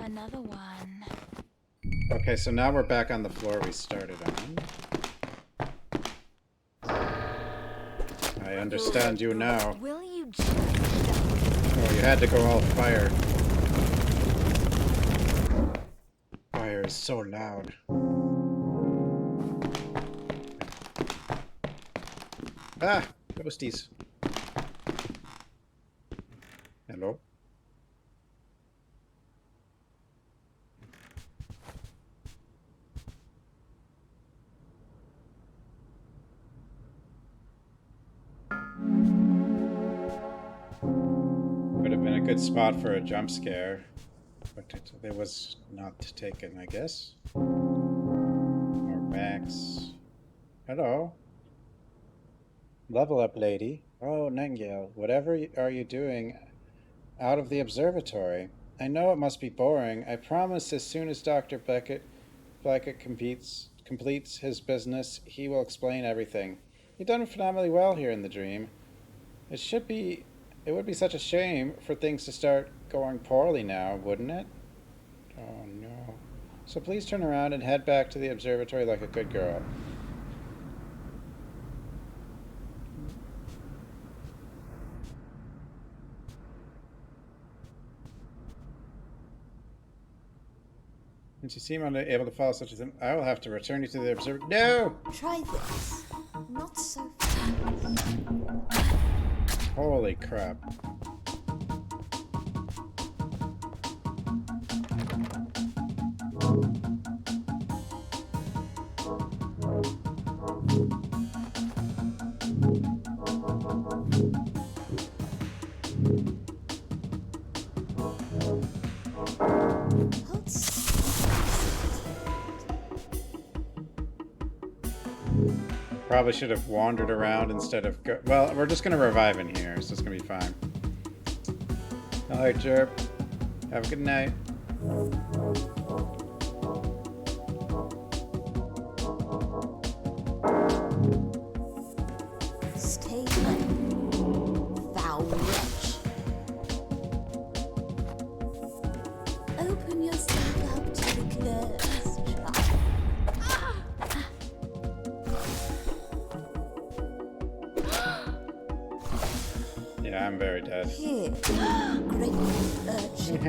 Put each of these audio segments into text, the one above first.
another one. Okay, so now we're back on the floor we started on. I understand you now. Will you just... Oh, you had to go all fire. Fire is so loud. Ah! Ghosties. Hello? Would have been a good spot for a jump scare, but it was not taken, I guess. More Max. Hello. Level up, lady. Oh, Nightingale, whatever are you doing out of the observatory? I know it must be boring. I promise as soon as Dr. Blackett completes his business, he will explain everything. You've done phenomenally well here in the dream. It would be such a shame for things to start going poorly now, wouldn't it? Oh no. So please turn around and head back to the observatory like a good girl. Since you seem unable to follow such a thing, I will have to return you to the observatory. No! Try this. Not so fast. Holy crap. Probably should have wandered around instead of well, we're just gonna revive in here, so it's gonna be fine. Alright, Jerp. Have a good night. Stay low, foul wretch. Open yourself up to the curse, child. Yeah, I'm very dead. Here, great urchin.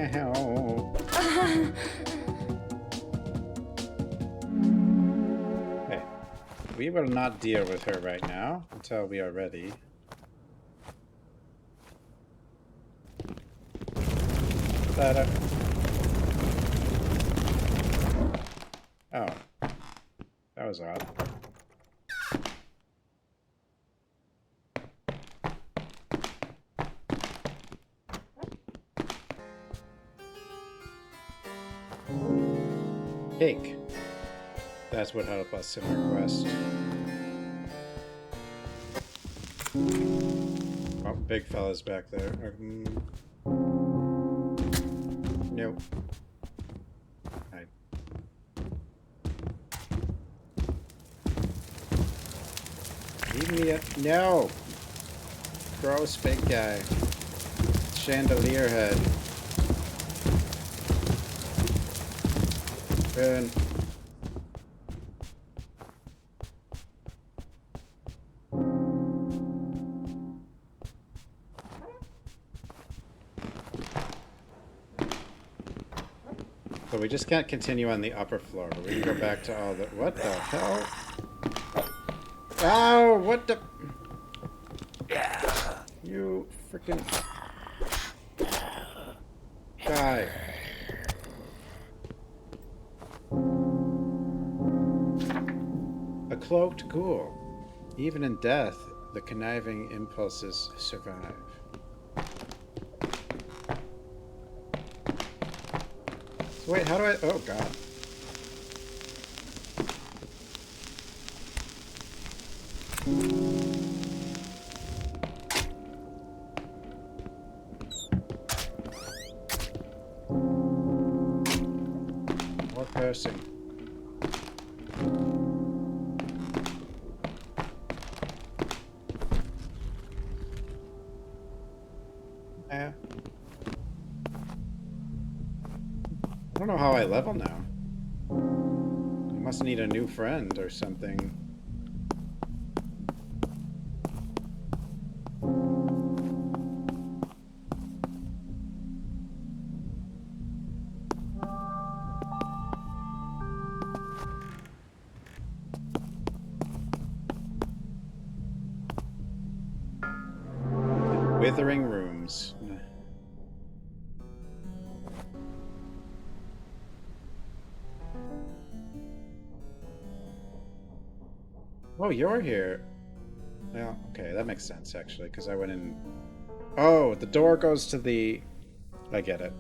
Okay. We will not deal with her right now until we are ready. Ta-da. Oh. That was odd. Cake. That's what helped us in our quest. Oh, big fella's back there. Nope. Leave me up. No! Gross big guy. Chandelier head. Burn. So we just can't continue on the upper floor. We can go back to all the... What the hell? Oh, what the... You freaking... Die. A cloaked ghoul. Even in death, the conniving impulses survive. So wait, how do I... Oh, God. More cursing. Yeah. don't know how I level now. I must need a new friend or something. Withering Rooms. Oh, you're here. Well, okay, that makes sense, actually, because I went in... Oh, the door goes to the... I get it.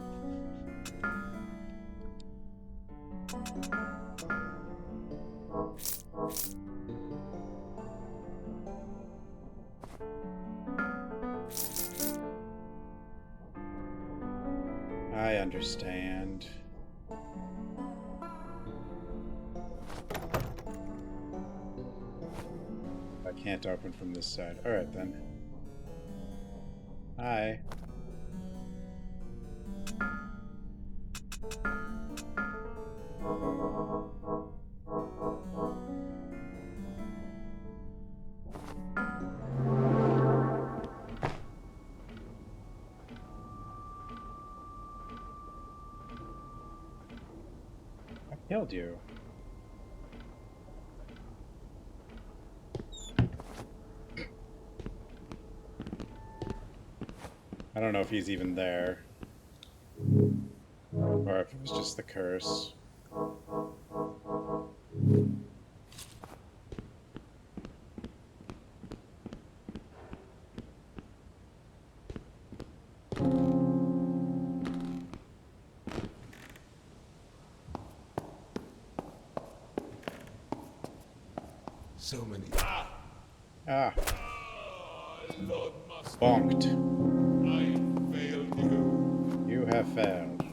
I understand. I can't open from this side. Alright, then. Hi. I killed you. I don't know if he's even there. Or if it was just the curse. So many. Ah, Lord Master, bonked. I failed you. You have failed.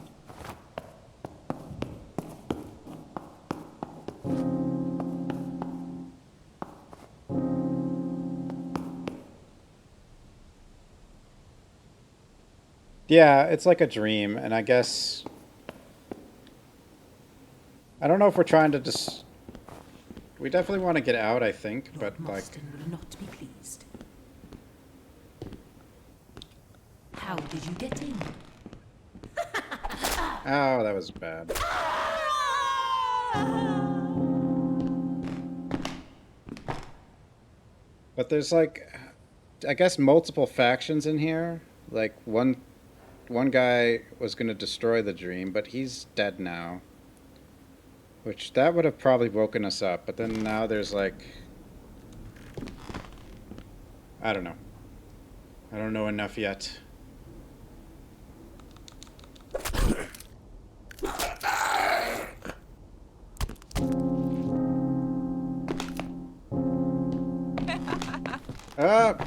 Yeah, it's like a dream, and I guess... I don't know if we're trying to just... We definitely want to get out, I think, but Lord like... Marston will not be pleased. How did you get in? Oh, that was bad. But there's like... I guess multiple factions in here. Like, one guy was going to destroy the dream, but he's dead now. Which, that would have probably woken us up, but then now there's like... I don't know. I don't know enough yet. Ah!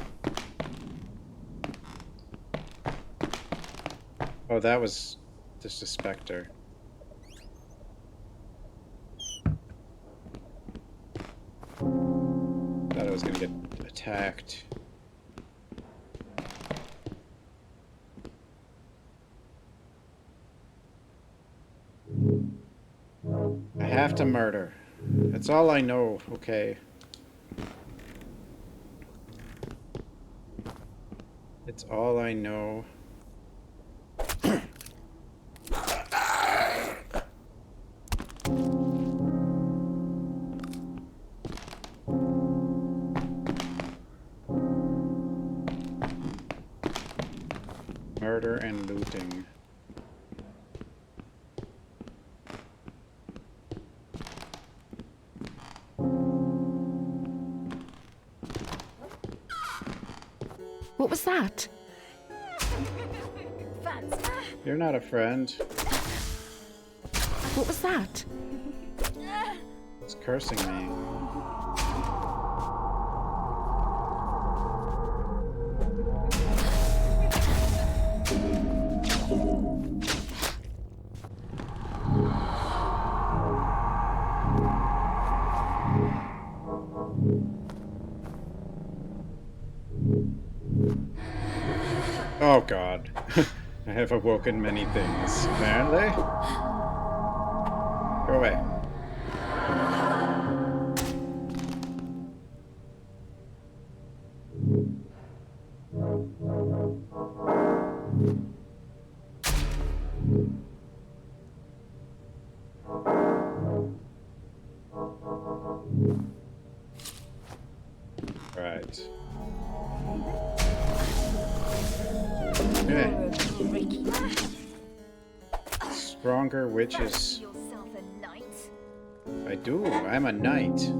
Oh, that was just a specter. Thought I was gonna get attacked. I have to murder. That's all I know, okay? It's all I know. Murder and looting. What was that? You're not a friend. What was that? It's cursing me. Oh God. I have awoken many things, apparently. Go away. Right. Okay. Stronger witches. Yourself a knight. I do. I'm a knight.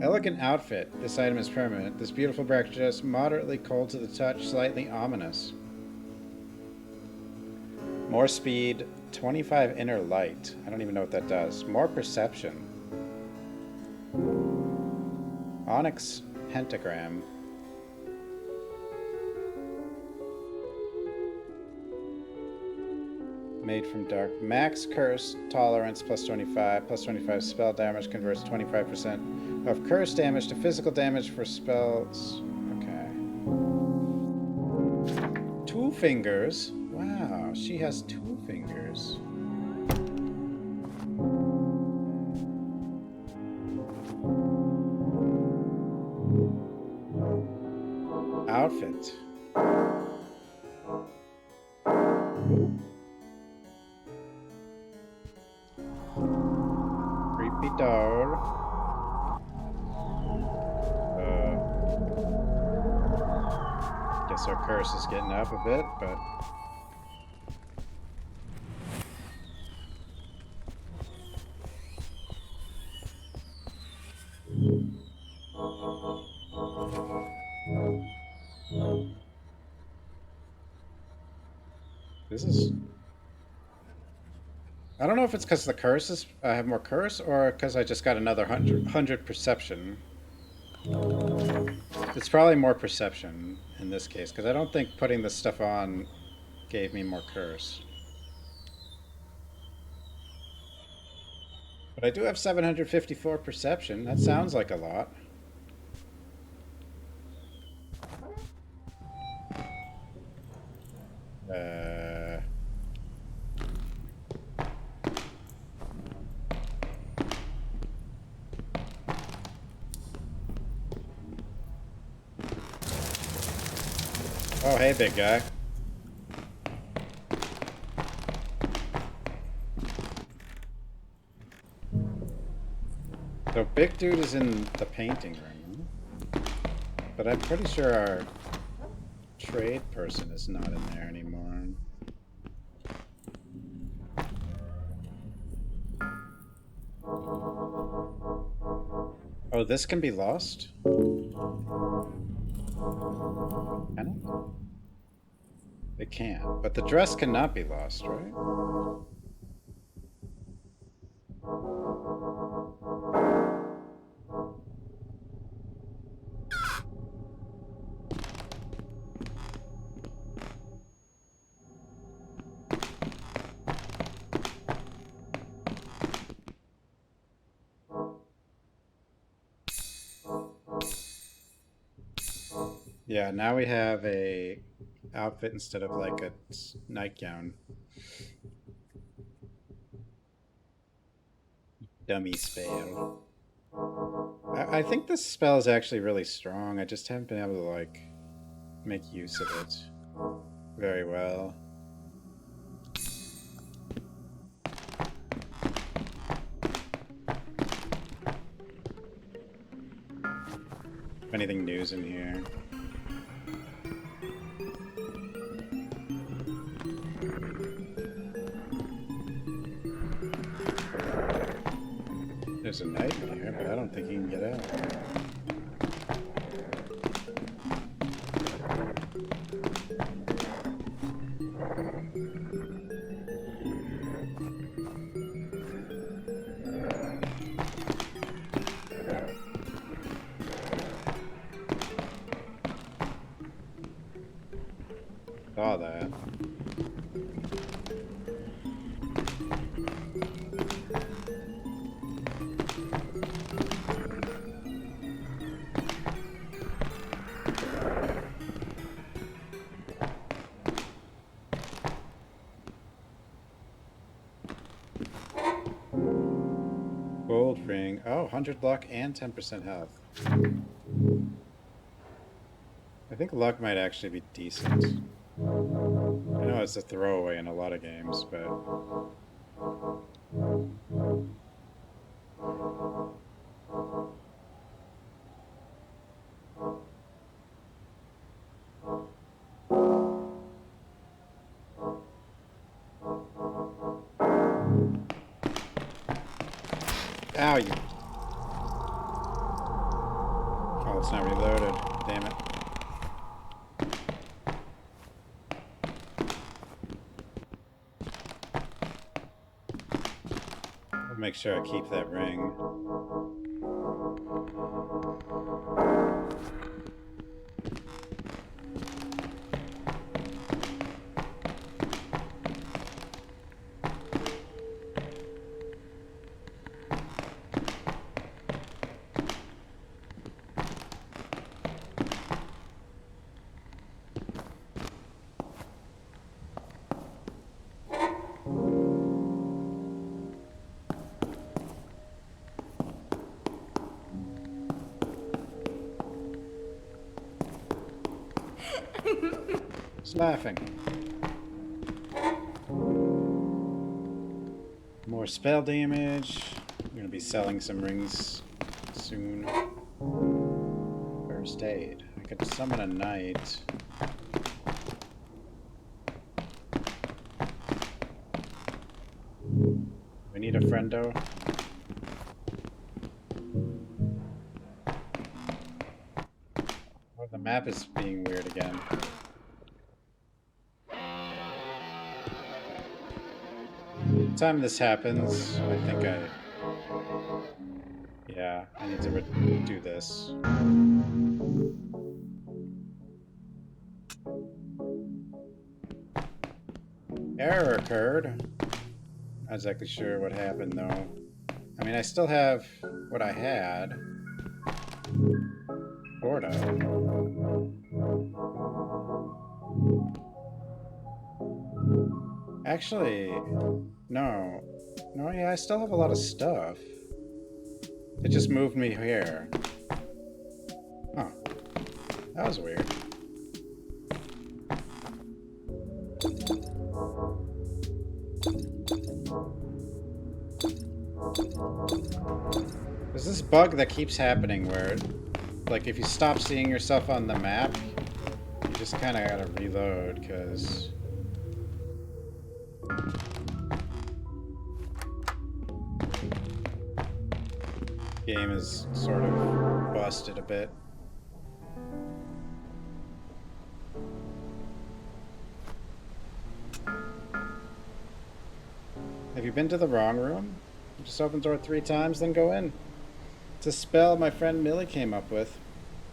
Elegant outfit. This item is permanent. This beautiful breakfast dress, moderately cold to the touch, slightly ominous. More speed, 25 inner light. I don't even know what that does. More perception. Onyx pentagram. Made from dark. Max curse tolerance plus 25. Plus 25 spell damage converts 25% of curse damage to physical damage for spells. Okay. 2 fingers. Wow, she has 2 fingers. Outfit. Creepy doll. Guess our curse is getting up a bit, but this is... I don't know if it's because the curse is... I have more curse, or because I just got another 100 perception. It's probably more perception in this case, because I don't think putting this stuff on gave me more curse. But I do have 754 perception. That sounds like a lot. Oh, hey, big guy. So, big dude is in the painting room. But I'm pretty sure our trade person is not in there anymore. Oh, this can be lost? Can it? It can, but the dress cannot be lost, right? Yeah, now we have a outfit instead of like a nightgown. Dummy spell. I think this spell is actually really strong. I just haven't been able to like make use of it very well. Anything news in here? There's a knight in here, but I don't think he can get out. Saw that. ring. Oh, 100 luck and 10% health. I think luck might actually be decent. I know it's a throwaway in a lot of games, but... Ow, you... Oh, it's not reloaded. Damn it. I'll make sure I keep that ring. It's laughing. More spell damage. I'm gonna be selling some rings soon. First aid. I could summon a knight. We need a friendo. Oh, the map is being weird again. Time this happens, I think yeah, I need to do this. Error occurred. Not exactly sure what happened though. I mean, I still have what I had. Sort of. Actually, no. No, yeah, I still have a lot of stuff. It just moved me here. Huh. That was weird. There's this bug that keeps happening where, like, if you stop seeing yourself on the map, you just kind of gotta reload, because... game is sort of busted a bit. Have you been to the wrong room? Just open the door 3 times, then go in. It's a spell my friend Millie came up with.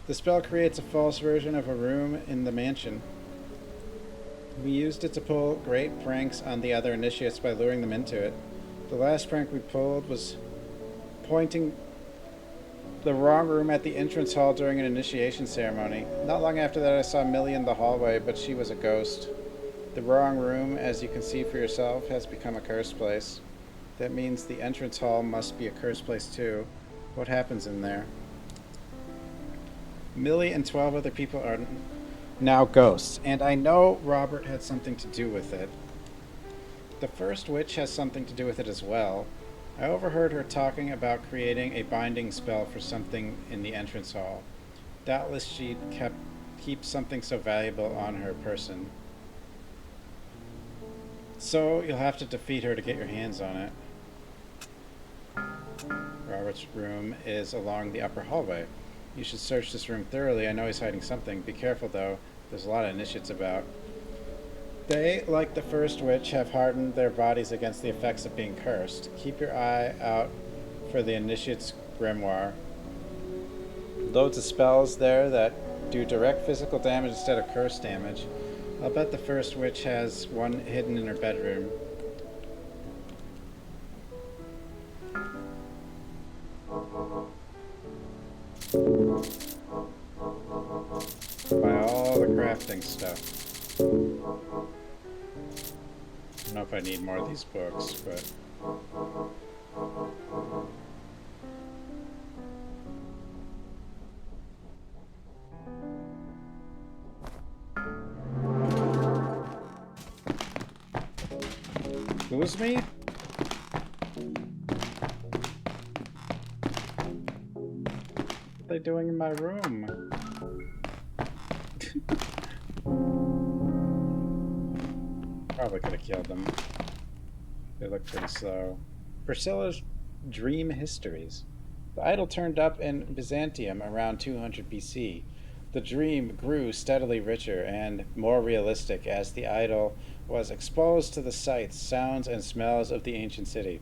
The spell creates a false version of a room in the mansion. We used it to pull great pranks on the other initiates by luring them into it. The last prank we pulled was pointing the wrong room at the entrance hall during an initiation ceremony. Not long after that, I saw Millie in the hallway, but she was a ghost. The wrong room, as you can see for yourself, has become a cursed place. That means the entrance hall must be a cursed place too. What happens in there? Millie and 12 other people are now ghosts, and I know Robert had something to do with it. The first witch has something to do with it as well. I overheard her talking about creating a binding spell for something in the entrance hall. Doubtless she'd keep something so valuable on her person. So you'll have to defeat her to get your hands on it. Robert's room is along the upper hallway. You should search this room thoroughly. I know he's hiding something. Be careful though. There's a lot of initiates about. They, like the first witch, have hardened their bodies against the effects of being cursed. Keep your eye out for the initiate's grimoire. Loads of spells there that do direct physical damage instead of curse damage. I'll bet the first witch has one hidden in her bedroom. Buy all the crafting stuff. I don't know if I need more of these books, but... Who's me? What are they doing in my room? Probably could have killed them. They look pretty slow. Priscilla's Dream Histories. The idol turned up in Byzantium around 200 BC. The dream grew steadily richer and more realistic as the idol was exposed to the sights, sounds, and smells of the ancient city.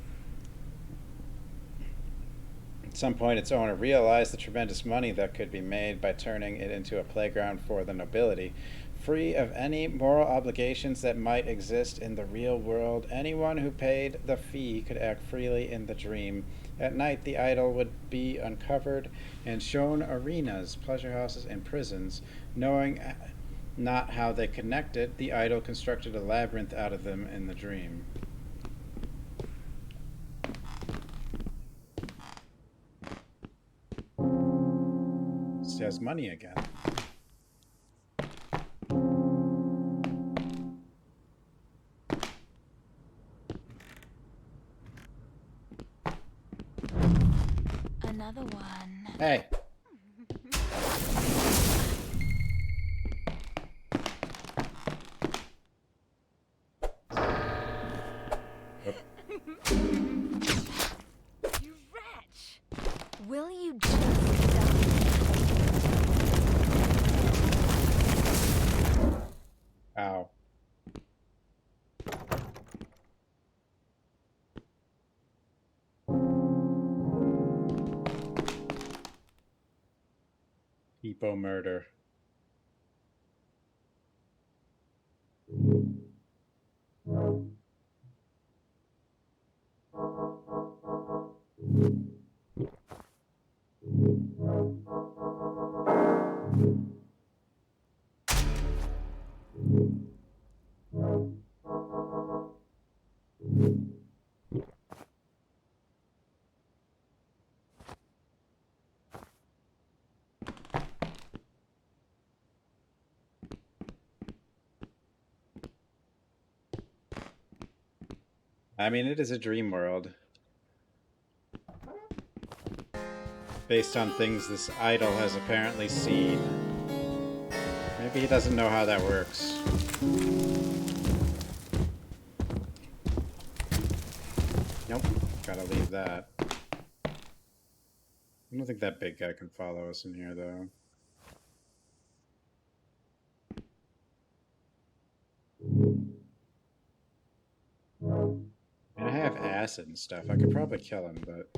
At some point, its owner realized the tremendous money that could be made by turning it into a playground for the nobility. Free of any moral obligations that might exist in the real world, anyone who paid the fee could act freely in the dream. At night, the idol would be uncovered and shown arenas, pleasure houses, and prisons. Knowing not how they connected, the idol constructed a labyrinth out of them in the dream. She has money again. Another one. Hey. You wretch! Will you just die? Ow. Hippo murder. I mean, it is a dream world. Based on things this idol has apparently seen. Maybe he doesn't know how that works. Nope, gotta leave that. I don't think that big guy can follow us in here, though. And I have acid and stuff. I could probably kill him, but...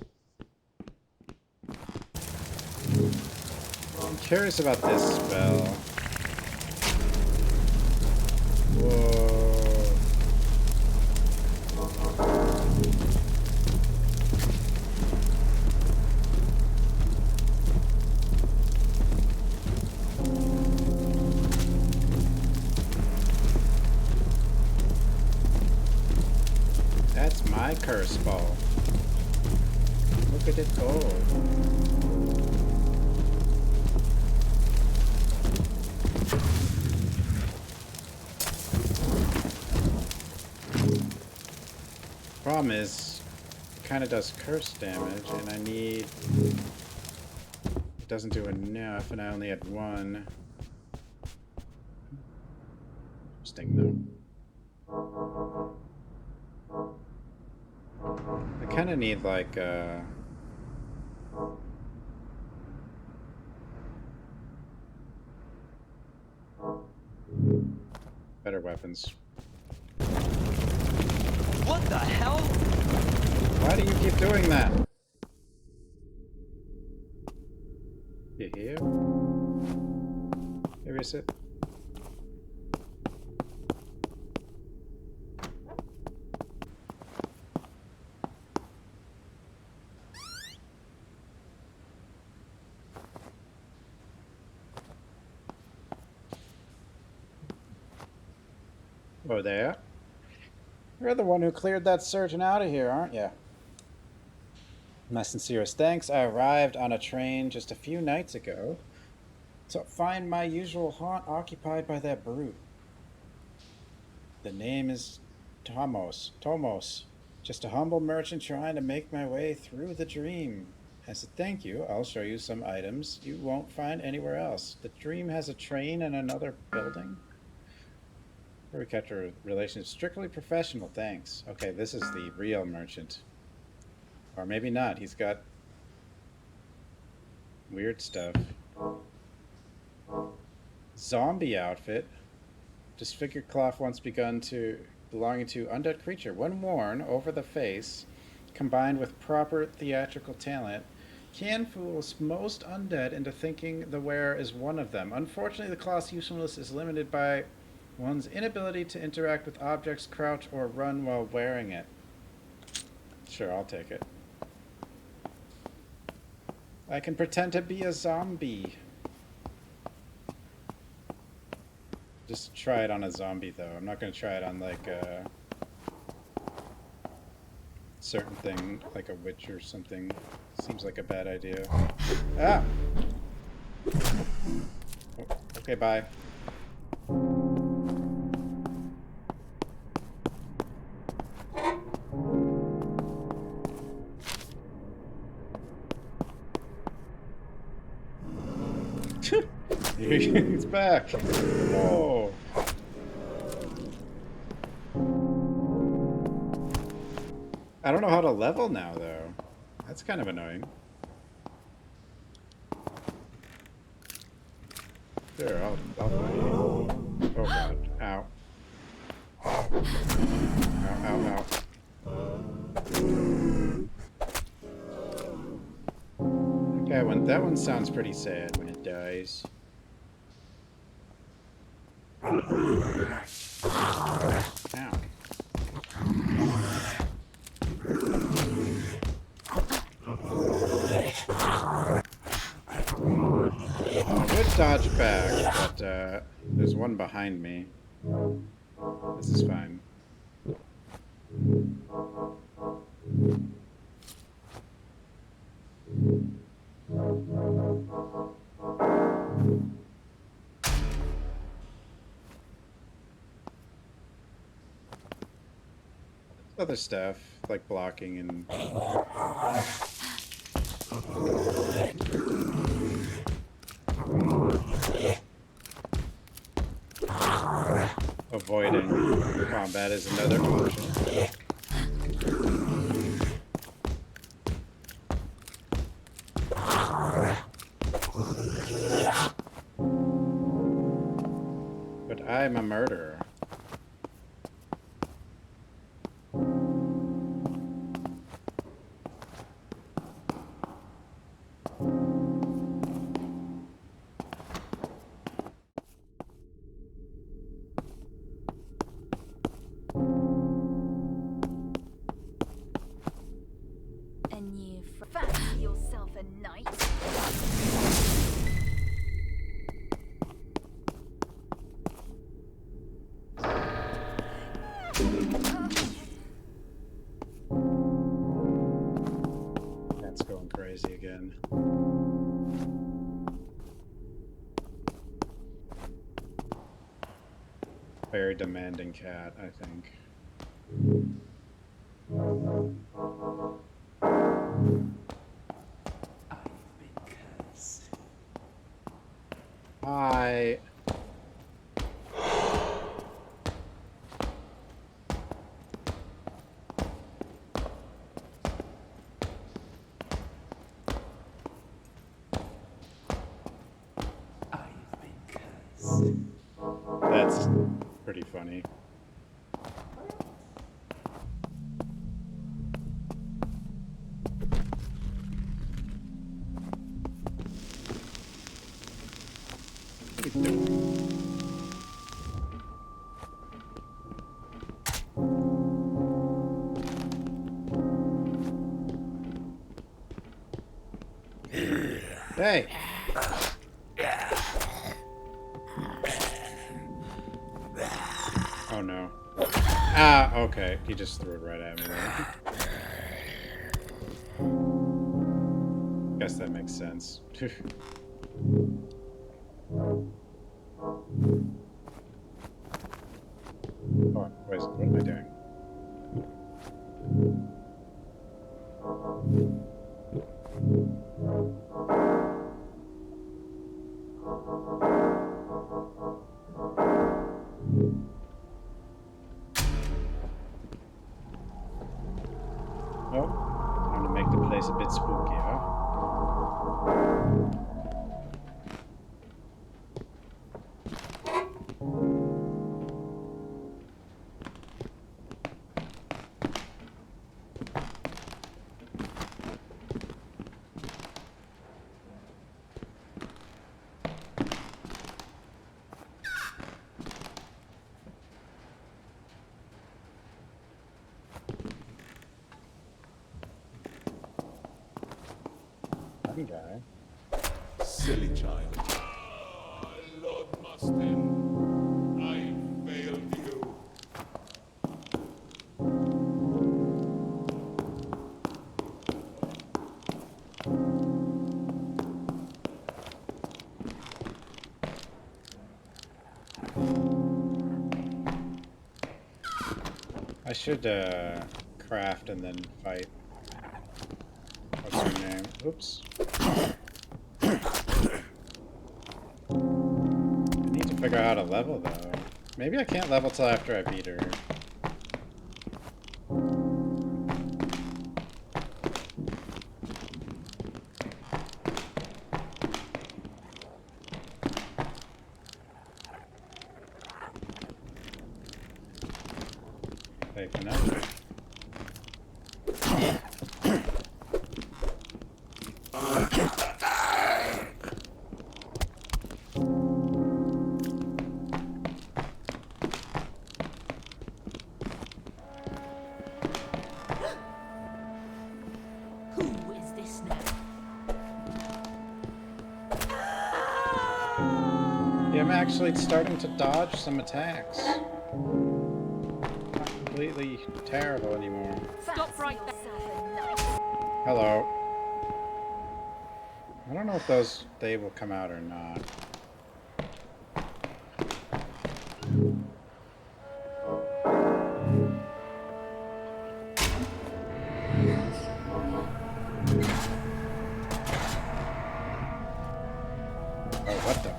I'm curious about this spell. Whoa. That's my curse ball. Look at it go. Problem is, it kind of does curse damage, and I need... It doesn't do enough, and I only had one. Interesting, though. I kind of need, like, better weapons. What the hell? Why do you keep doing that? You here? Where is it? Oh, there. You're the one who cleared that surgeon out of here, aren't you? My sincerest thanks. I arrived on a train just a few nights ago to find my usual haunt occupied by that brute. The name is Tomos. Just a humble merchant trying to make my way through the dream. As a thank you, I'll show you some items you won't find anywhere else. The dream has a train and another building. We kept our relationship strictly professional, thanks. Okay, this is the real merchant. Or maybe not. He's got weird stuff. Zombie outfit. Disfigured cloth once belonging to undead creature. When worn over the face, combined with proper theatrical talent, can fool most undead into thinking the wearer is one of them. Unfortunately, the cloth's usefulness is limited by one's inability to interact with objects, crouch, or run while wearing it. Sure, I'll take it. I can pretend to be a zombie. Just try it on a zombie, though. I'm not going to try it on, like, a certain thing, like a witch or something. Seems like a bad idea. Ah! Oh, okay, bye. He's back. Oh. I don't know how to level now, though. That's kind of annoying. There, I'll wait. Oh god. Ow. Ow, ow, ow. That one sounds pretty sad when it dies. Ow. Good dodge back, but there's one behind me. This is fine. Other stuff, like blocking and... avoiding combat is another option. But I'm a murderer. And you fancy yourself a knight? That's going crazy again. Very demanding cat, I think. Hi. That's pretty funny. Hey! Oh no. Ah, okay. He just threw it right at me there. Guess that makes sense. Oh, what am I doing? one guy. Silly child. Lord Mustang, I failed you. I should craft and then fight. What's her name? Oops. I need to figure out how to level though. Maybe I can't level till after I beat her. Safe enough. Who is this now? Yeah, I'm actually starting to dodge some attacks. Not completely terrible anymore. Stop right there. Hello. I don't know if they will come out or not. Oh, what the?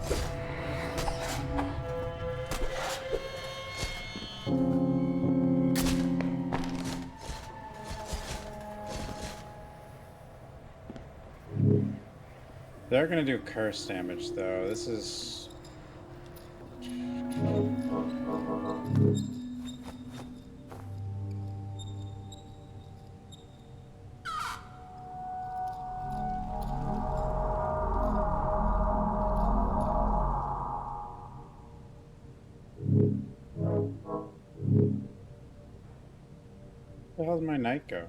They're gonna do curse damage though. This is... Where the hell did my knight go?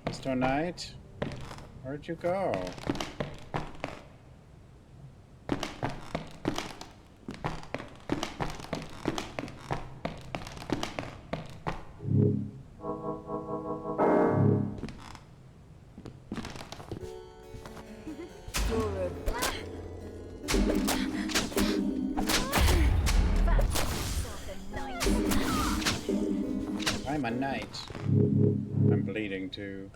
Mr. Knight? Where'd you go? I'm a knight. I'm bleeding too.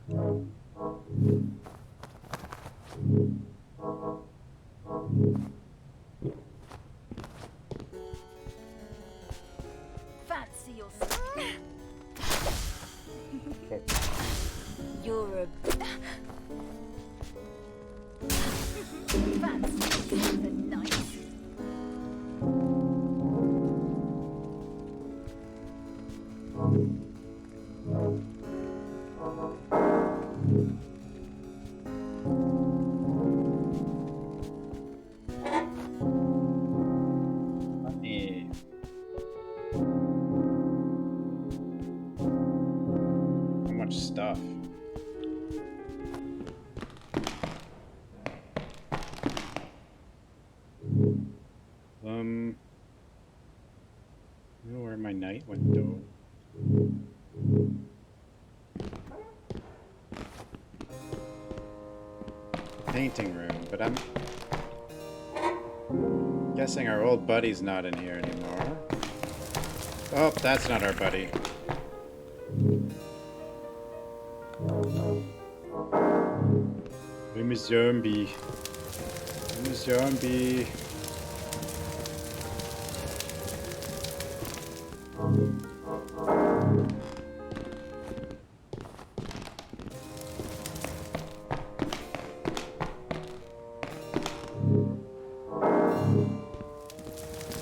Fancy yourself. You're a fancy yourself a knight. Funny. So much stuff. I don't know where my knight went though. Painting room, but I'm guessing our old buddy's not in here anymore. Oh, that's not our buddy. I'm a zombie. I'm a zombie.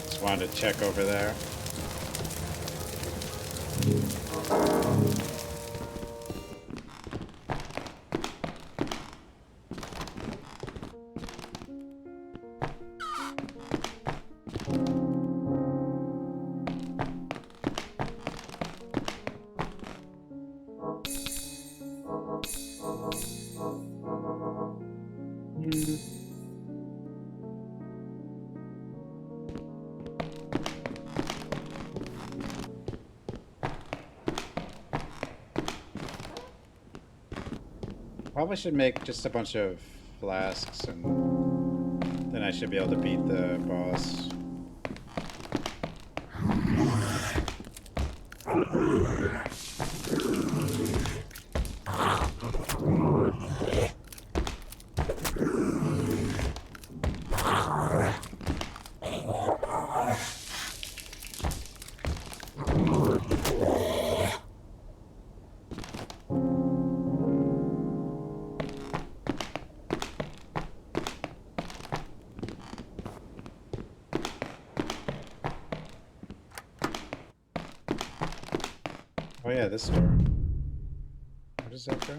Just wanted to check over there. Probably should make just a bunch of flasks, and then I should be able to beat the boss. Oh yeah, this door. Where does that go?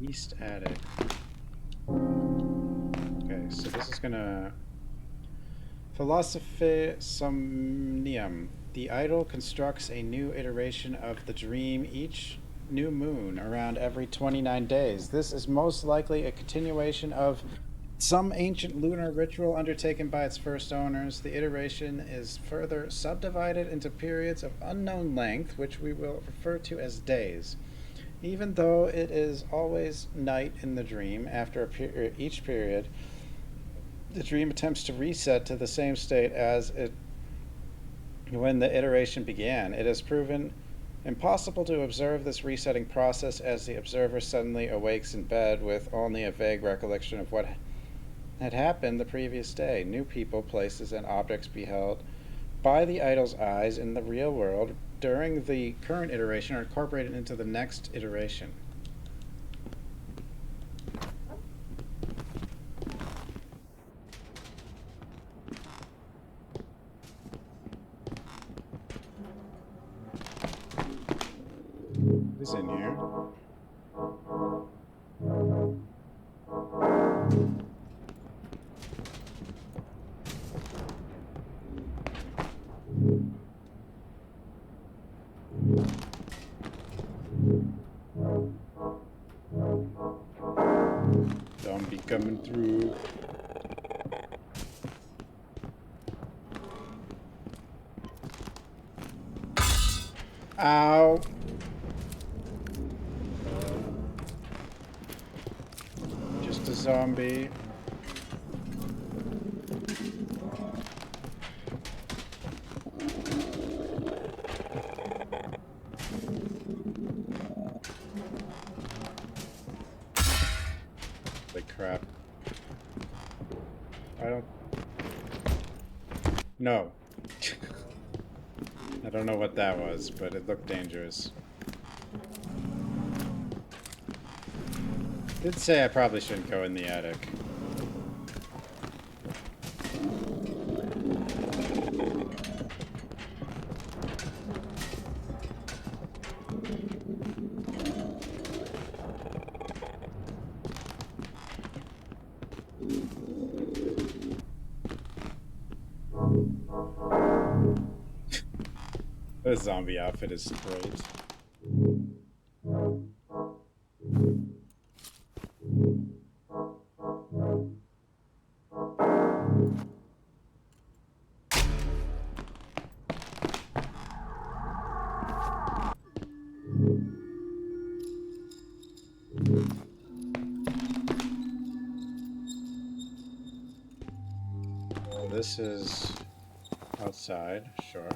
East attic. Okay, so this is gonna... Philosophy Somnium. The idol constructs a new iteration of the dream each new moon around every 29 days. This is most likely a continuation of some ancient lunar ritual undertaken by its first owners. The iteration is further subdivided into periods of unknown length, which we will refer to as days. Even though it is always night in the dream, after each period, the dream attempts to reset to the same state as it when the iteration began. It has proven impossible to observe this resetting process as the observer suddenly awakes in bed with only a vague recollection of what had happened the previous day. New people, places, and objects beheld by the idol's eyes in the real world during the current iteration are incorporated into the next iteration. What is in here? Zombie coming through. Ow. Just a zombie. Holy crap. I don't... No. I don't know what that was, but it looked dangerous. Did say I probably shouldn't go in the attic. The zombie outfit is great. Well, this is outside, sure.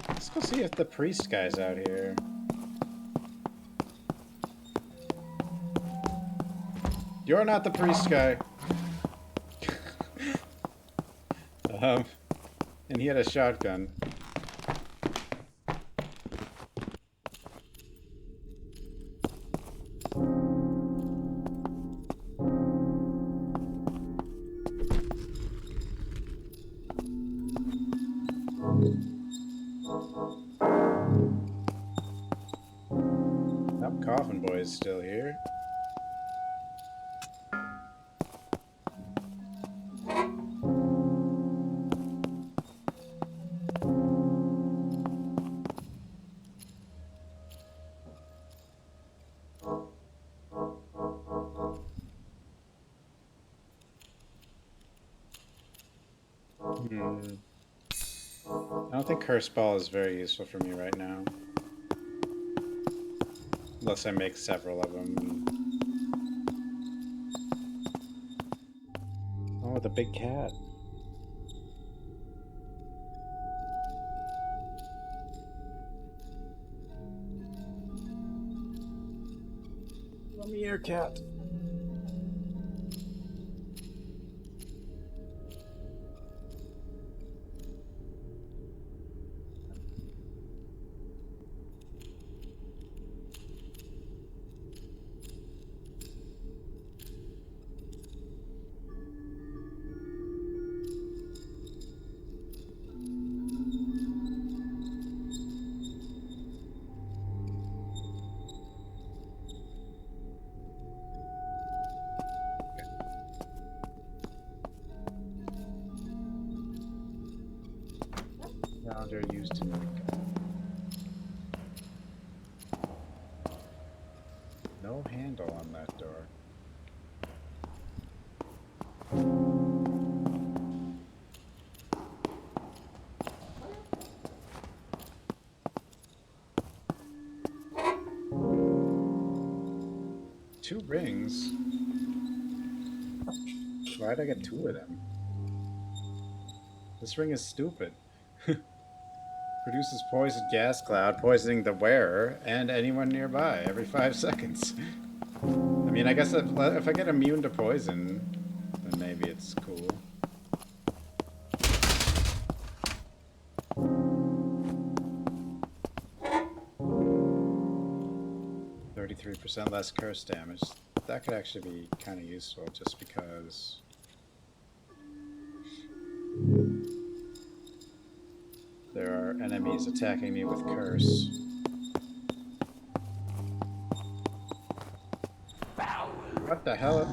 Let's go see if the priest guy's out here. You're not the priest guy. And he had a shotgun. Coffin Boy is still here. I don't think Curse Ball is very useful for me right now. Unless I make several of them. Oh, the big cat. Come here, cat. Calendar used to make. No handle on that door. Two rings? Why'd I get two of them? This ring is stupid. Produces poison gas cloud, poisoning the wearer and anyone nearby every 5 seconds. I mean, I guess if I get immune to poison, then maybe it's cool. %, less curse damage. That could actually be kind of useful just because there are enemies attacking me with curse. What the hell?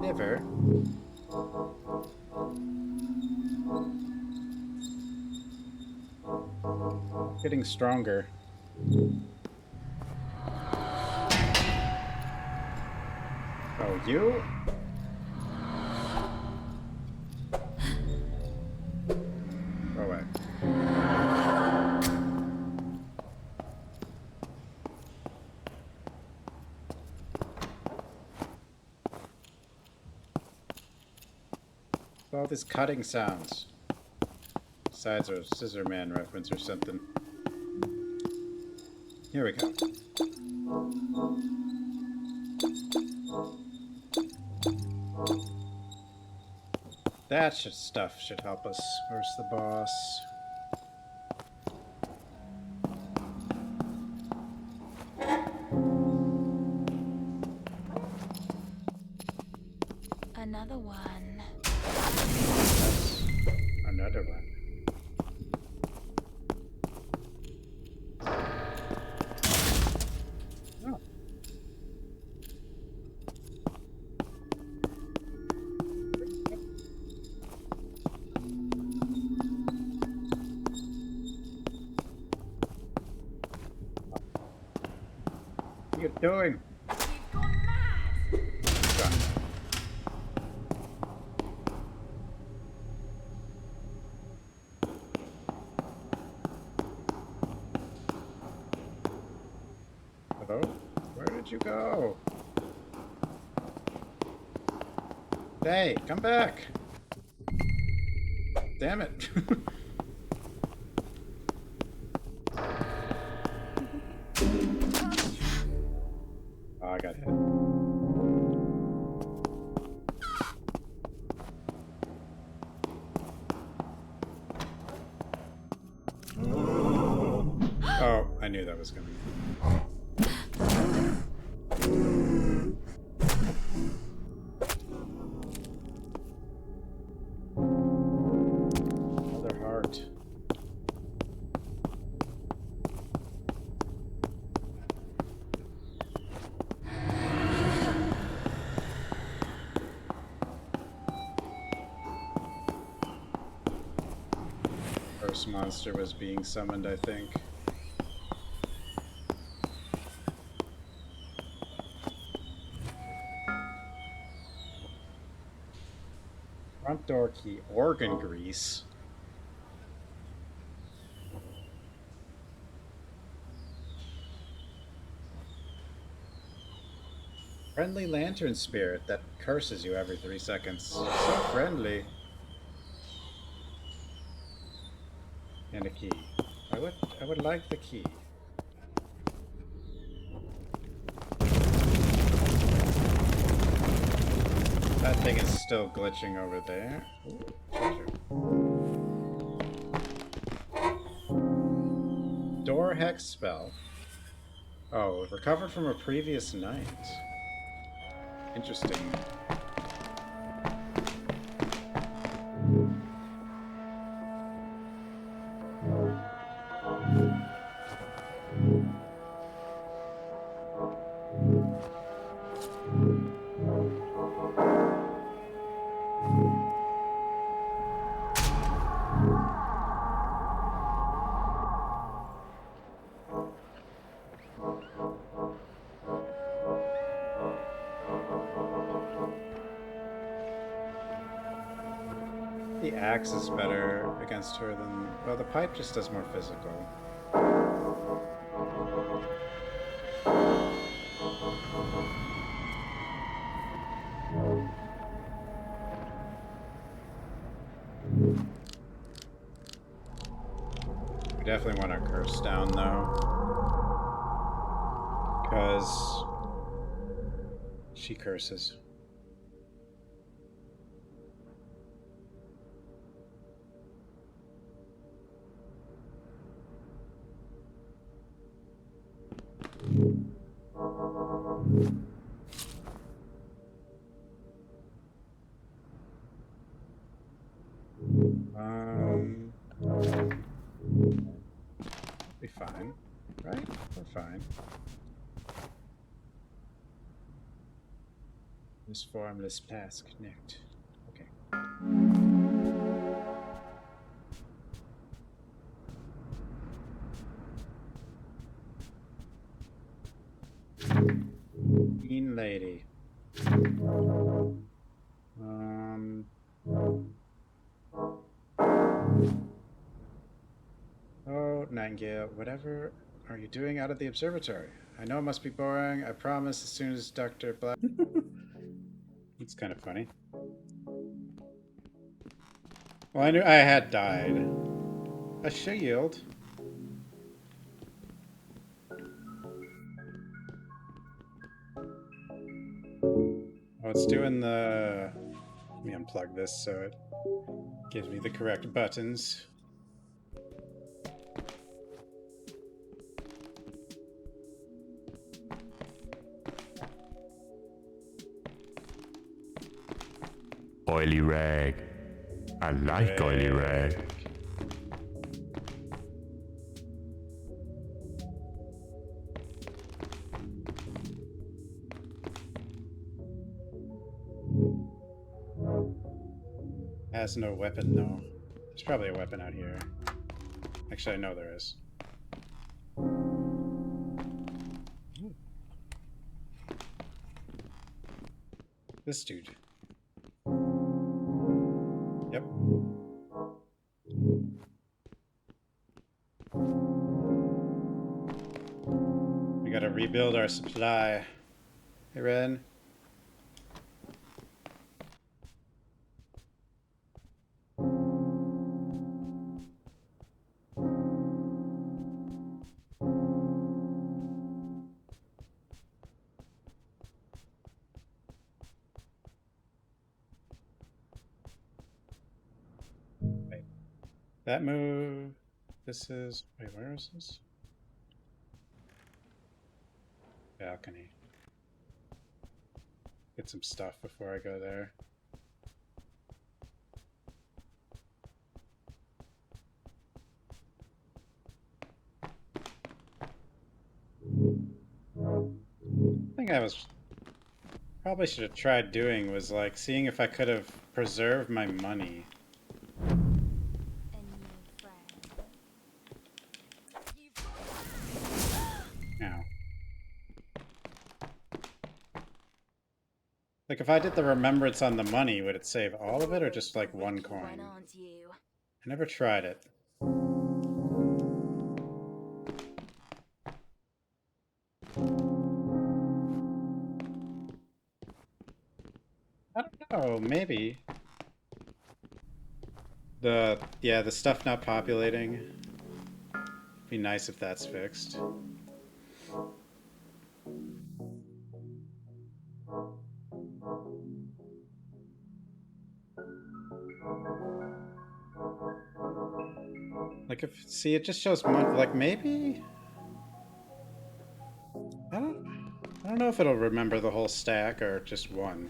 Never. Getting stronger. Oh, you? Go away. All these cutting sounds. Besides a Scissor Man reference or something. Here we go. That stuff should help us. Where's the boss? Another one. That's another one. Oh. What are you doing? You've gone mad! Hello? Where did you go? Hey, come back! Damn it! Oh, I got hit. Oh, I knew that was coming. Another heart. first monster was being summoned, I think. Front door key, organ grease. Friendly lantern spirit that curses you every 3 seconds. So friendly. And a key. I would like the key. That thing is still glitching over there. Ooh, treasure. Door hex spell. Oh, recovered from a previous night. Interesting. The axe is better against her than... Well, the pipe just does more physical. We definitely want our curse down, though. Because... she curses. Be fine, right? We're fine. This formless task connect. Okay. Mean lady. Oh, Nightingale, whatever are you doing out of the observatory? I know it must be boring. I promise as soon as Dr. Black... It's kind of funny. Well, I knew I had died. A shield. Oh, it's doing the... Let me unplug this so it gives me the correct buttons. Oily rag. I like oily rag. Has no weapon, though. There's probably a weapon out here. Actually, I know there is. Ooh. This dude. Yep. We gotta rebuild our supply. Hey, Ren. That move. This is... Wait, where is this? Balcony. Get some stuff before I go there. I think I was... Probably should have tried doing was like seeing if I could have preserved my money. A new friend. Like, if I did the remembrance on the money, would it save all of it or just like one Tricky one, coin? aren't you? I never tried it. I don't know, maybe. The stuff not populating. Be nice if that's fixed. Like see, it just shows like maybe? I don't, I don't know if it'll remember the whole stack or just one.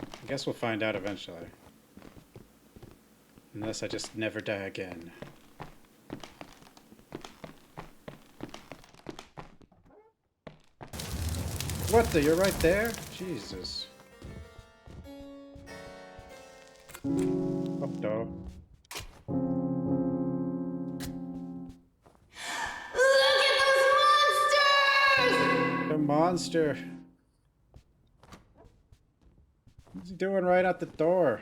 I guess we'll find out eventually. Unless I just never die again. What the? You're right there? Jesus. Oh, no. Look at those monsters! The monster. What's he doing right at the door?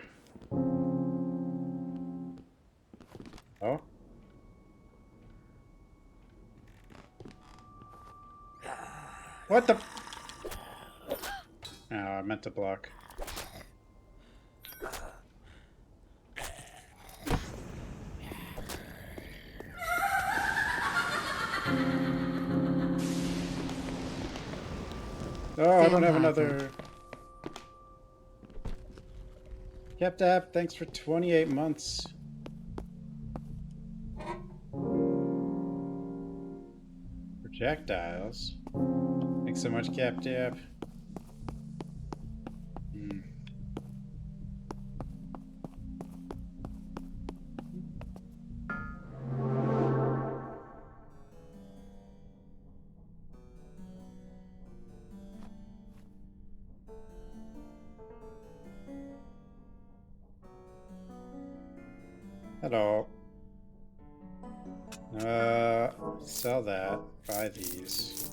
Oh? What the? Oh, I meant to block. Oh, I don't have another. Captab, thanks for 28 months. Projectiles. Thanks so much, Captab. Hello. Sell that. Buy these.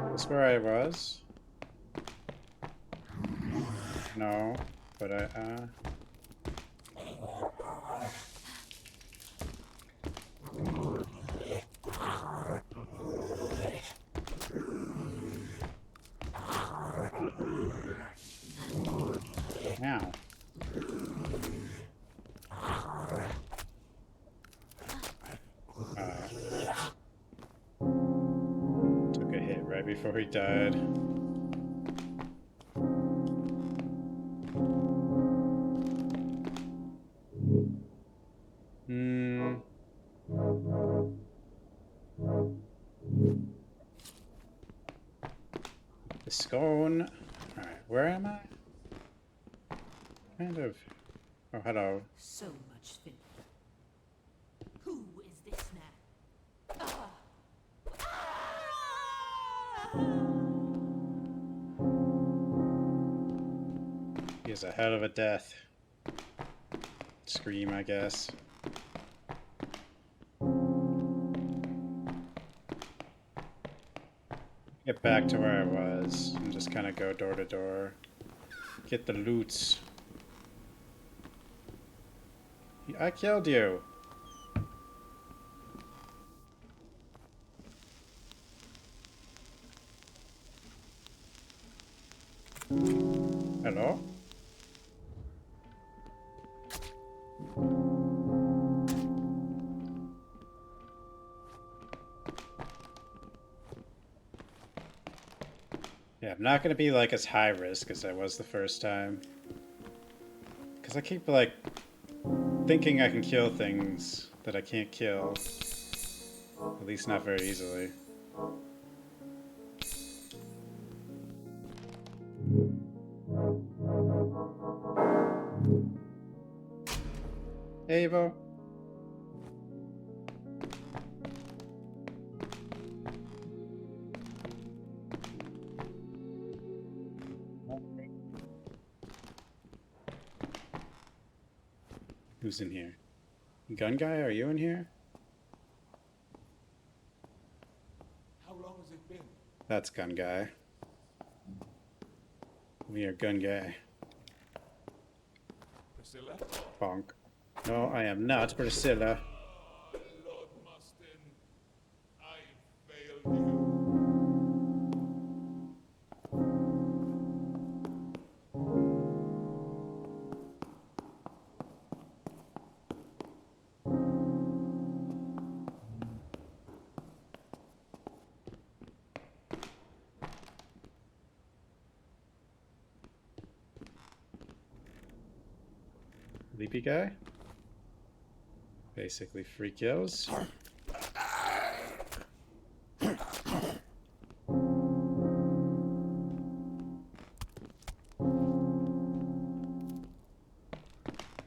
Is this where I was? No, but Ow. Took a hit right before he died. The scone. Alright, where am I? Kind of. Oh, hello. So much filth. Who is this man? He has a hell of a death. Scream, I guess. Get back to where I was and just kind of go door to door. Get the loots. I killed you. Hello? Yeah, I'm not gonna be like as high risk as I was the first time. Cause I keep like thinking I can kill things that I can't kill. At least not very easily. Avo. Who's in here? Gun guy, are you in here? How long has it been? That's gun guy. We are gun guy. Priscilla? Bonk. No, I am not Priscilla. Lord Mustin, I failed you. Leapy guy? Basically free kills.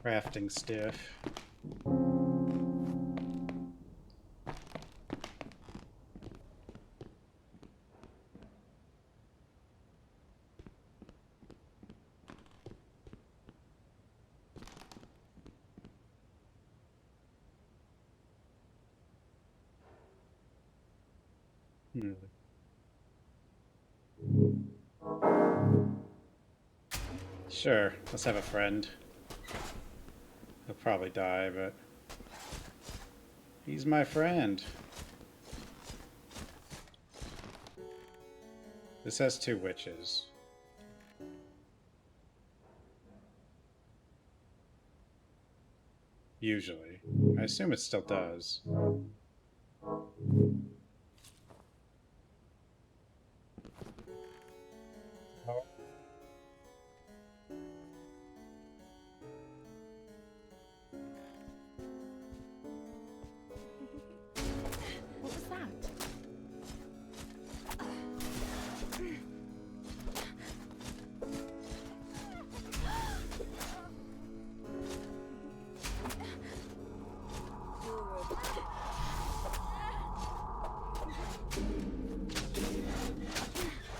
Crafting stiff. Sure, let's have a friend. He'll probably die, but he's my friend. This has 2 witches. Usually. I assume it still does. What was that?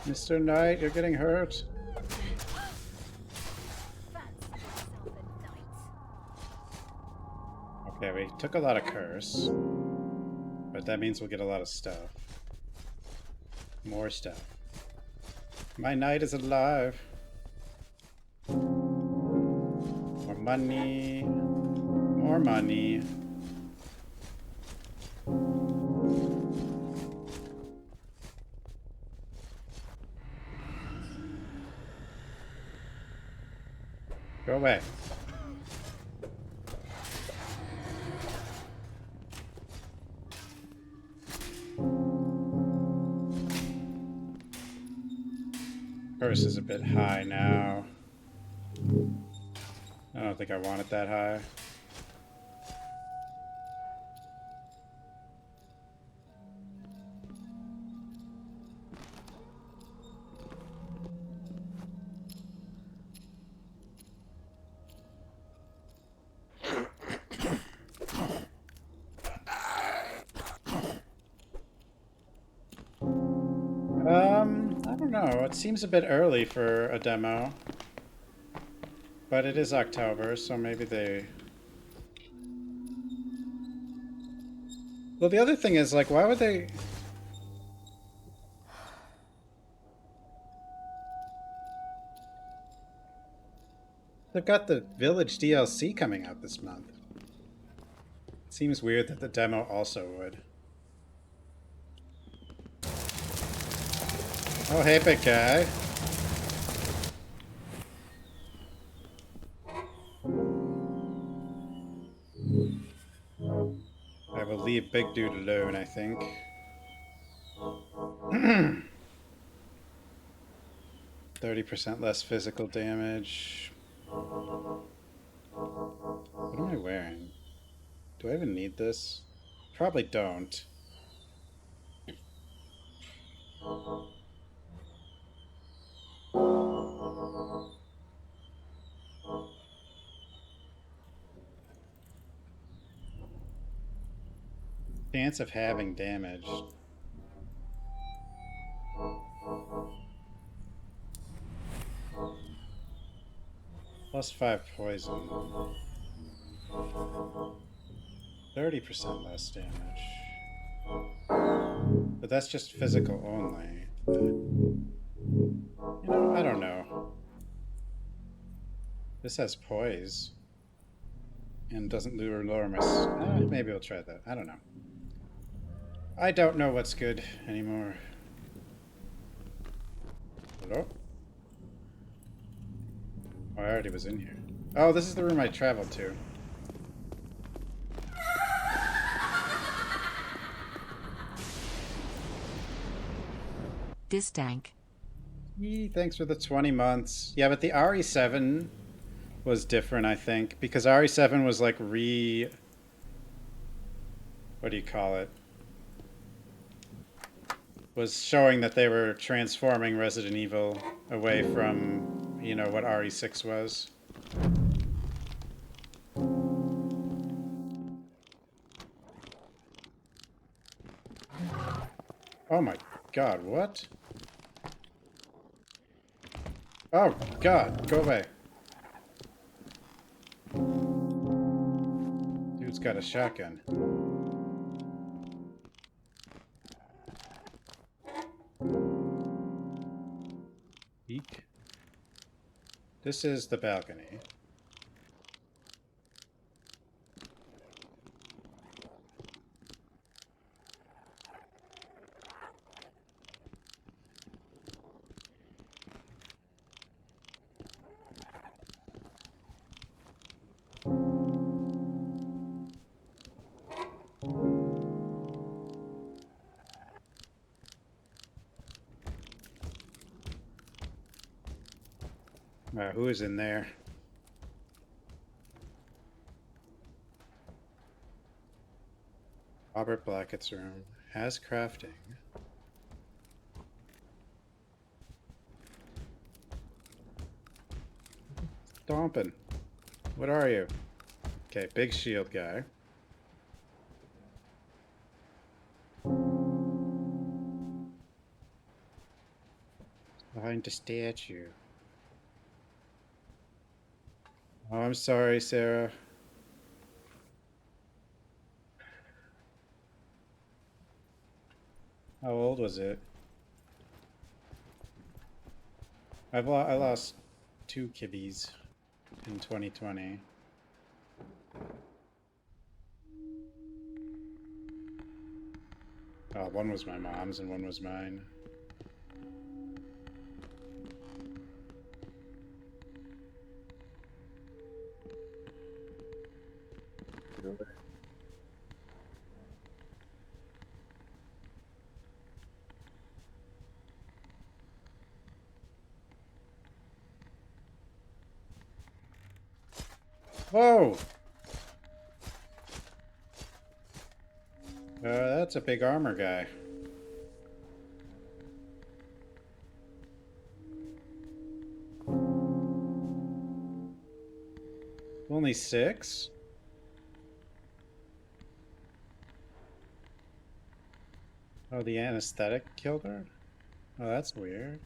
Mr. Knight, you're getting hurt. Okay, we took a lot of curse. But that means we'll get a lot of stuff. More stuff. My knight is alive. More money. More money. Go away. Curse is a bit high now. I don't think I want it that high. I don't know. It seems a bit early for a demo. But it is October, so maybe they... Well, the other thing is, like, why would they... They've got the Village DLC coming out this month. It seems weird that the demo also would. Oh, hey, big guy. I will leave big dude alone, I think. 30% less physical damage. What am I wearing? Do I even need this? Probably don't. Chance of having damage. +5 poison. 30% less damage. But that's just physical only. You know, I don't know. This has poise. And doesn't lure enormous. Maybe I'll try that. I don't know. I don't know what's good anymore. Hello? Oh, I already was in here. Oh, this is the room I traveled to. Distank. Thanks for the 20 months. Yeah, but the RE7 was different, I think, because RE7 was like what do you call it? Was showing that they were transforming Resident Evil away from, you know, what RE6 was. Oh my god, what? Oh god, go away. Dude's got a shotgun. Eek. This is the balcony. Who is in there? Robert Blackett's room has crafting. Stompin'. What are you? Okay, big shield guy. Behind the statue. Oh, I'm sorry, Sarah. How old was it? I lost 2 kibbies in 2020. Oh, one was my mom's and one was mine. Whoa! That's a big armor guy. Only 6? Oh, the anesthetic killed her? Oh, that's weird.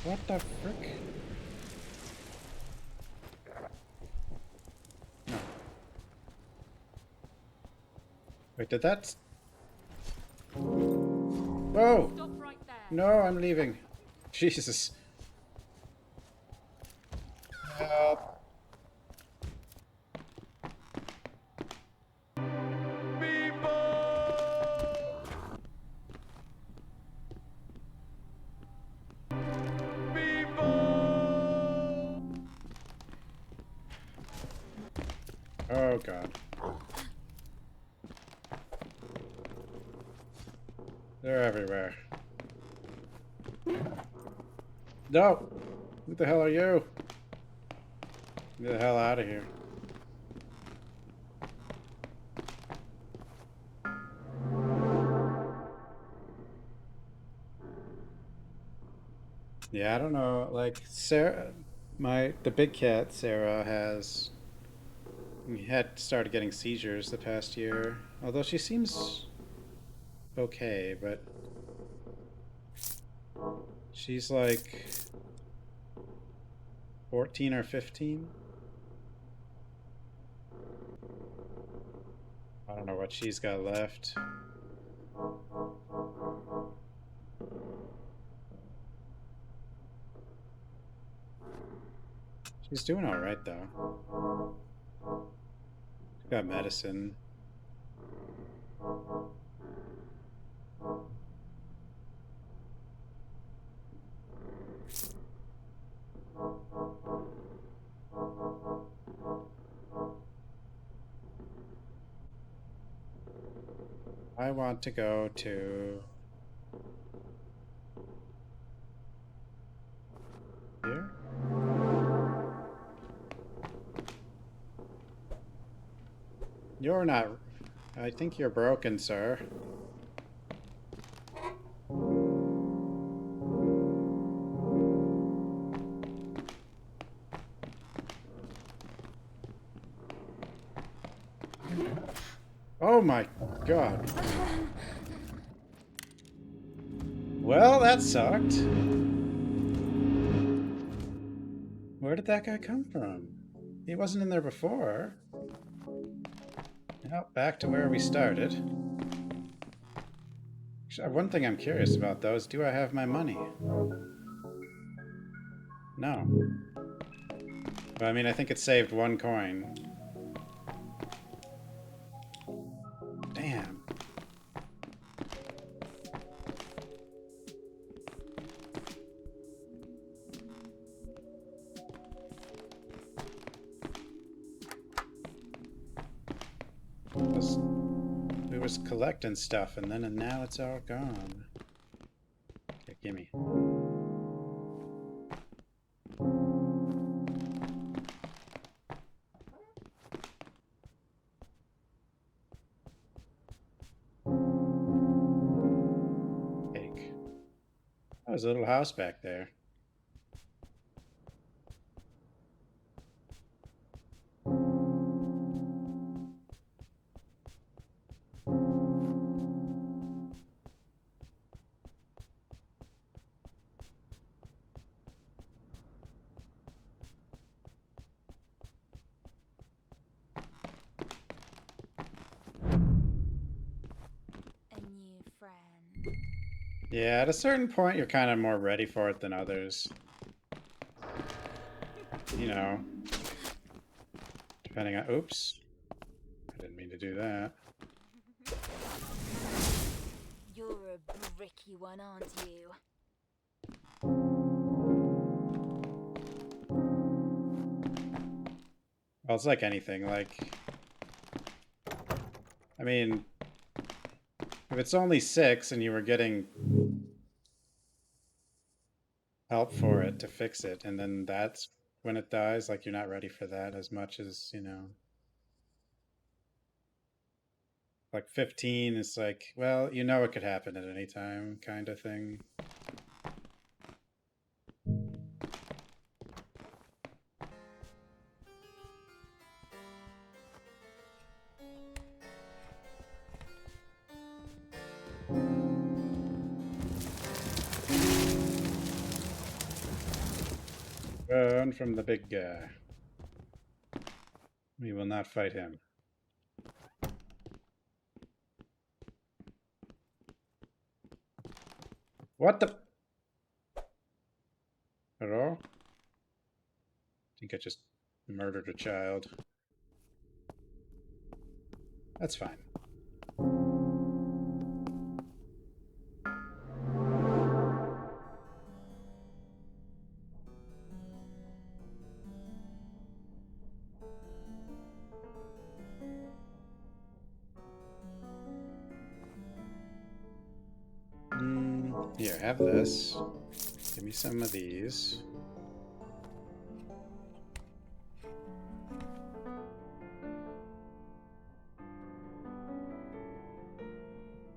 What the frick? No. Wait, did that... Whoa! Stop right there. No, I'm leaving. Jesus. Help. Oh god. They're everywhere. No! Who the hell are you? Get the hell out of here. Yeah, I don't know. Like Sarah, the big cat Sarah had started getting seizures the past year. Although she seems okay, but she's like 14 or 15. I don't know what she's got left. She's doing all right though. She's got medicine. I want to go to here. You're not. I think you're broken, sir. Oh my god. Well, that sucked. Where did that guy come from? He wasn't in there before. Now, back to where we started. One thing I'm curious about, though, is do I have my money? No. But I mean, I think it saved 1 coin. Damn. We was collecting stuff, and now it's all gone. Okay, gimme. Cake. Oh, there's a little house back there. A new friend. Yeah, at a certain point, you're kind of more ready for it than others. You know. Depending on... Oops. I didn't mean to do that. You're a bricky one, aren't you? Well, it's like anything, like... I mean... If it's only 6 and you were getting help for it to fix it, and then that's when it dies, like, you're not ready for that as much as, you know... Like 15 is like, well, you know it could happen at any time, kind of thing. Run from the big guy. We will not fight him. What the? Hello? I think I just murdered a child. That's fine. Here, have this. Give me some of these.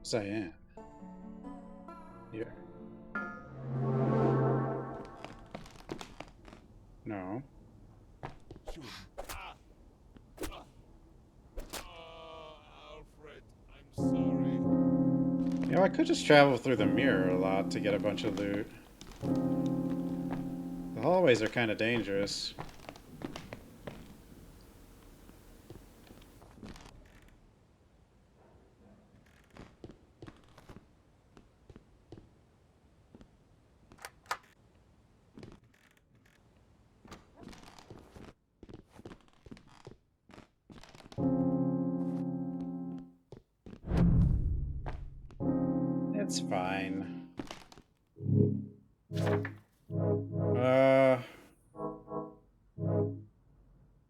Yes, I am. Here. No. Alfred, I'm sorry. I could just travel through the mirror a lot to get a bunch of loot. The hallways are kind of dangerous. It's fine.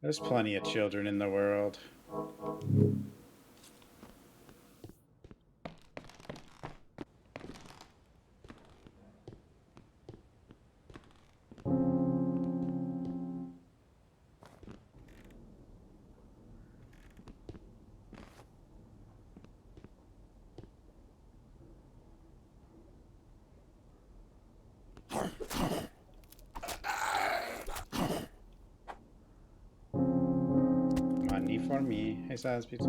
There's plenty of children in the world. Money for me. Hey, Silas Pizza.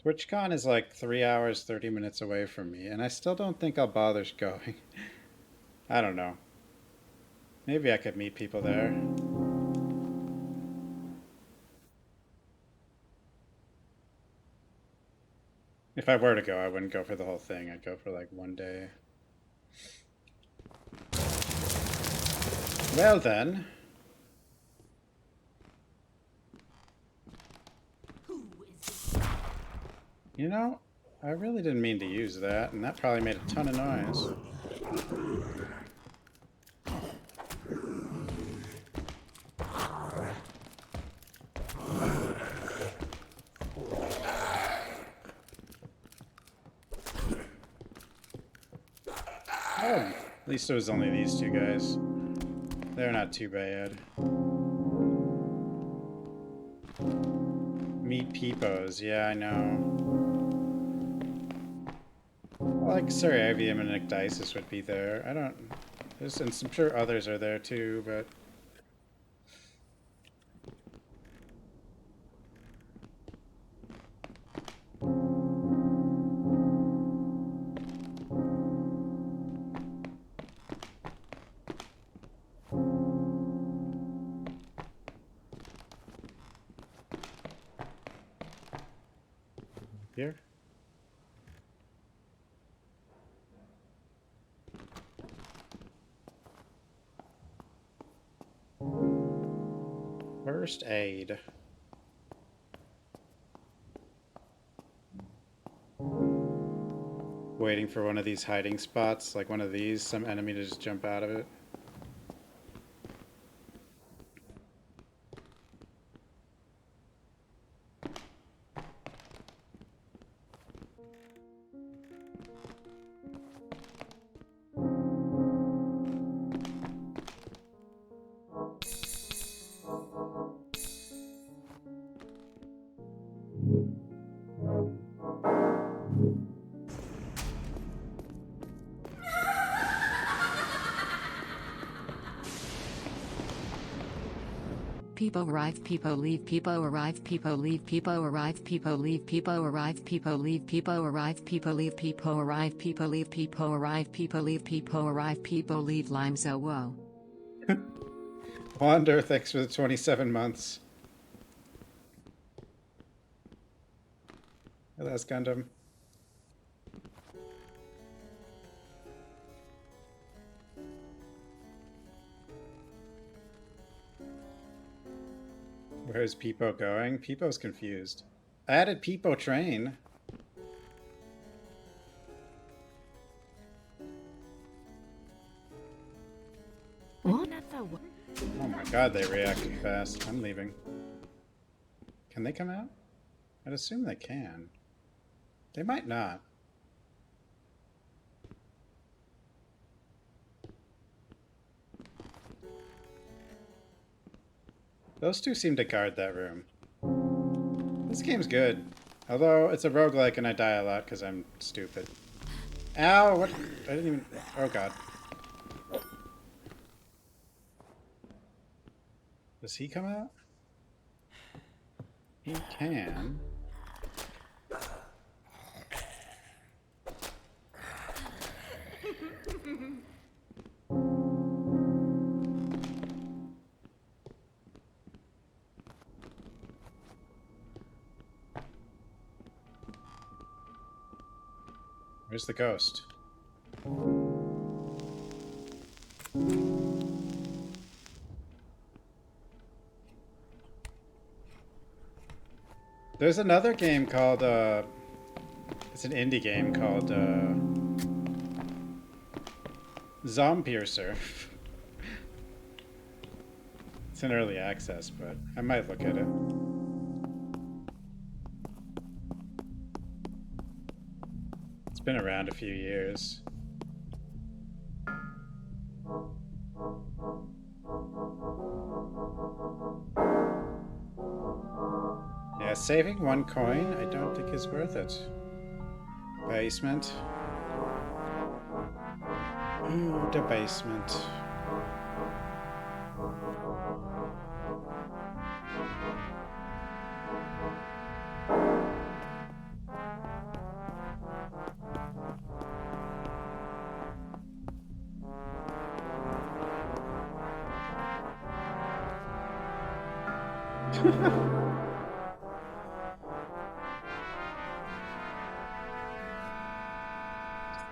TwitchCon is like 3 hours, 30 minutes away from me, and I still don't think I'll bother going. I don't know. Maybe I could meet people there. If I were to go, I wouldn't go for the whole thing. I'd go for like one day. Well then. You know, I really didn't mean to use that, and that probably made a ton of noise. Oh, at least it was only these two guys. They're not too bad. Meat peepos, yeah, I know. Like Saravium and Ecdysis would be there. I don't... and I'm sure others are there too, but... Here? First aid. Waiting for one of these hiding spots, like one of these, some enemy to just jump out of it. People arrive, people leave, people arrive, people leave, people arrive, people leave, people arrive, people leave, people arrive, people leave, people arrive, people leave, people arrive, people leave, people arrive, people leave, Limes oh whoa. Wander, thanks for the 27 months. Hey, that's Gundam. Where's Peepo going? Peepo's confused. I added Peepo train. What? Oh my god, they reacted fast. I'm leaving. Can they come out? I'd assume they can. They might not. Those two seem to guard that room. This game's good. Although, it's a roguelike and I die a lot because I'm stupid. Ow! What? I didn't even... Oh god. Does he come out? He can. Where's the ghost? There's another game called, it's an indie game called, Zompiercer. It's in early access, but I might look at it. It's been around a few years. Yeah, saving 1 coin I don't think is worth it. Basement. Ooh, the basement.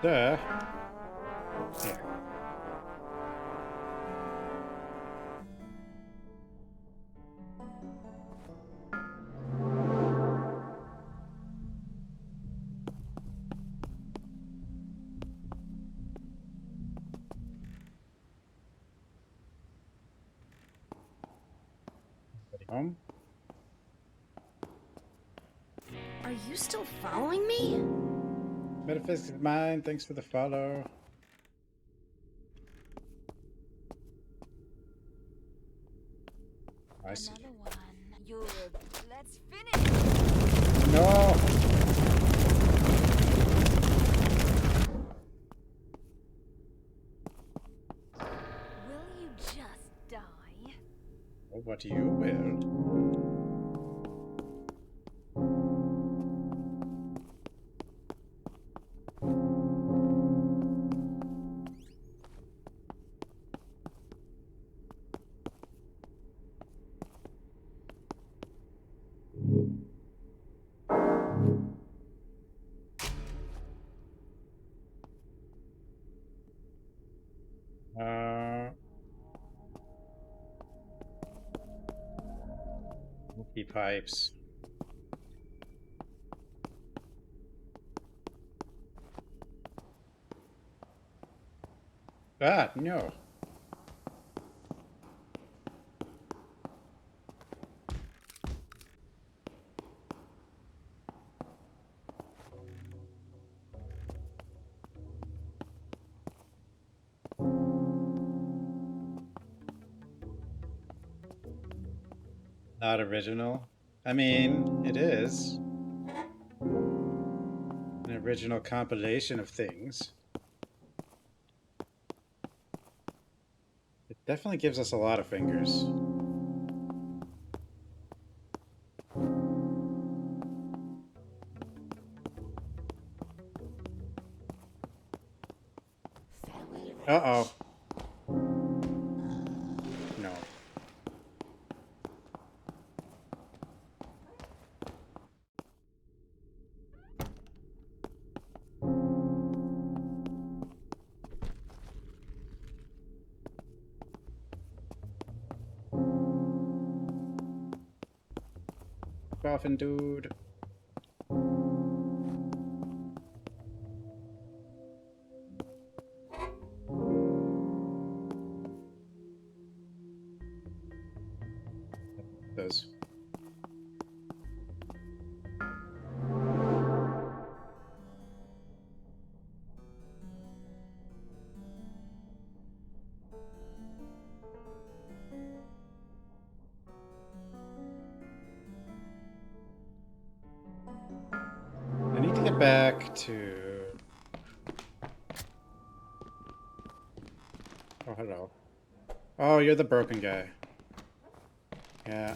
There. Here. Anybody home? Are you still following me? Metaphysics of Mind, thanks for the follow. I see. Another one. Let's finish. No! Will you just die? Oh, what you will. Milky pipes. Ah, no. Not original. I mean, it is an original compilation of things. It definitely gives us a lot of fingers. Uh-oh. No. Coffin dude. Does. I need to get back to... Oh, hello. Oh, you're the broken guy. Yeah.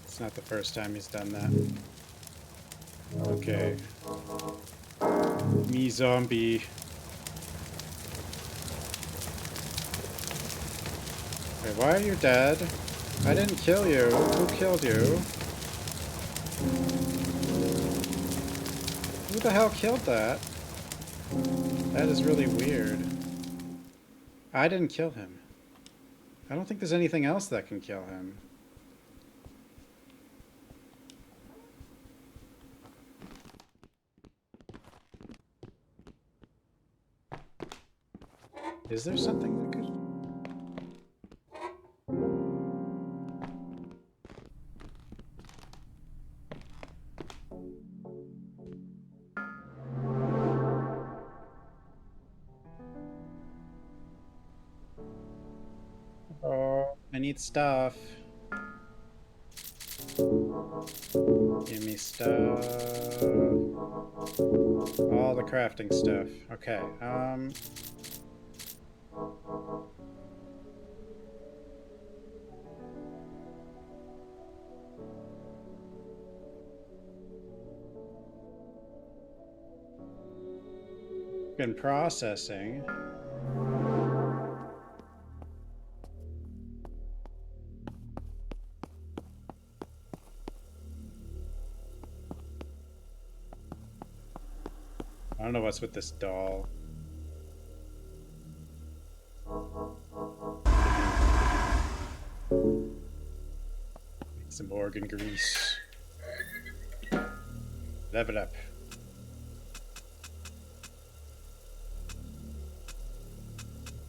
It's not the first time he's done that. Okay. Me zombie. Wait, why are you dead? I didn't kill you. Who killed you? Who the hell killed that? That is really weird. I didn't kill him. I don't think there's anything else that can kill him. Is there something that could... Oh, I need stuff. Give me stuff. All the crafting stuff. Okay, been processing. I don't know what's with this doll. Make some organ grease. Level up.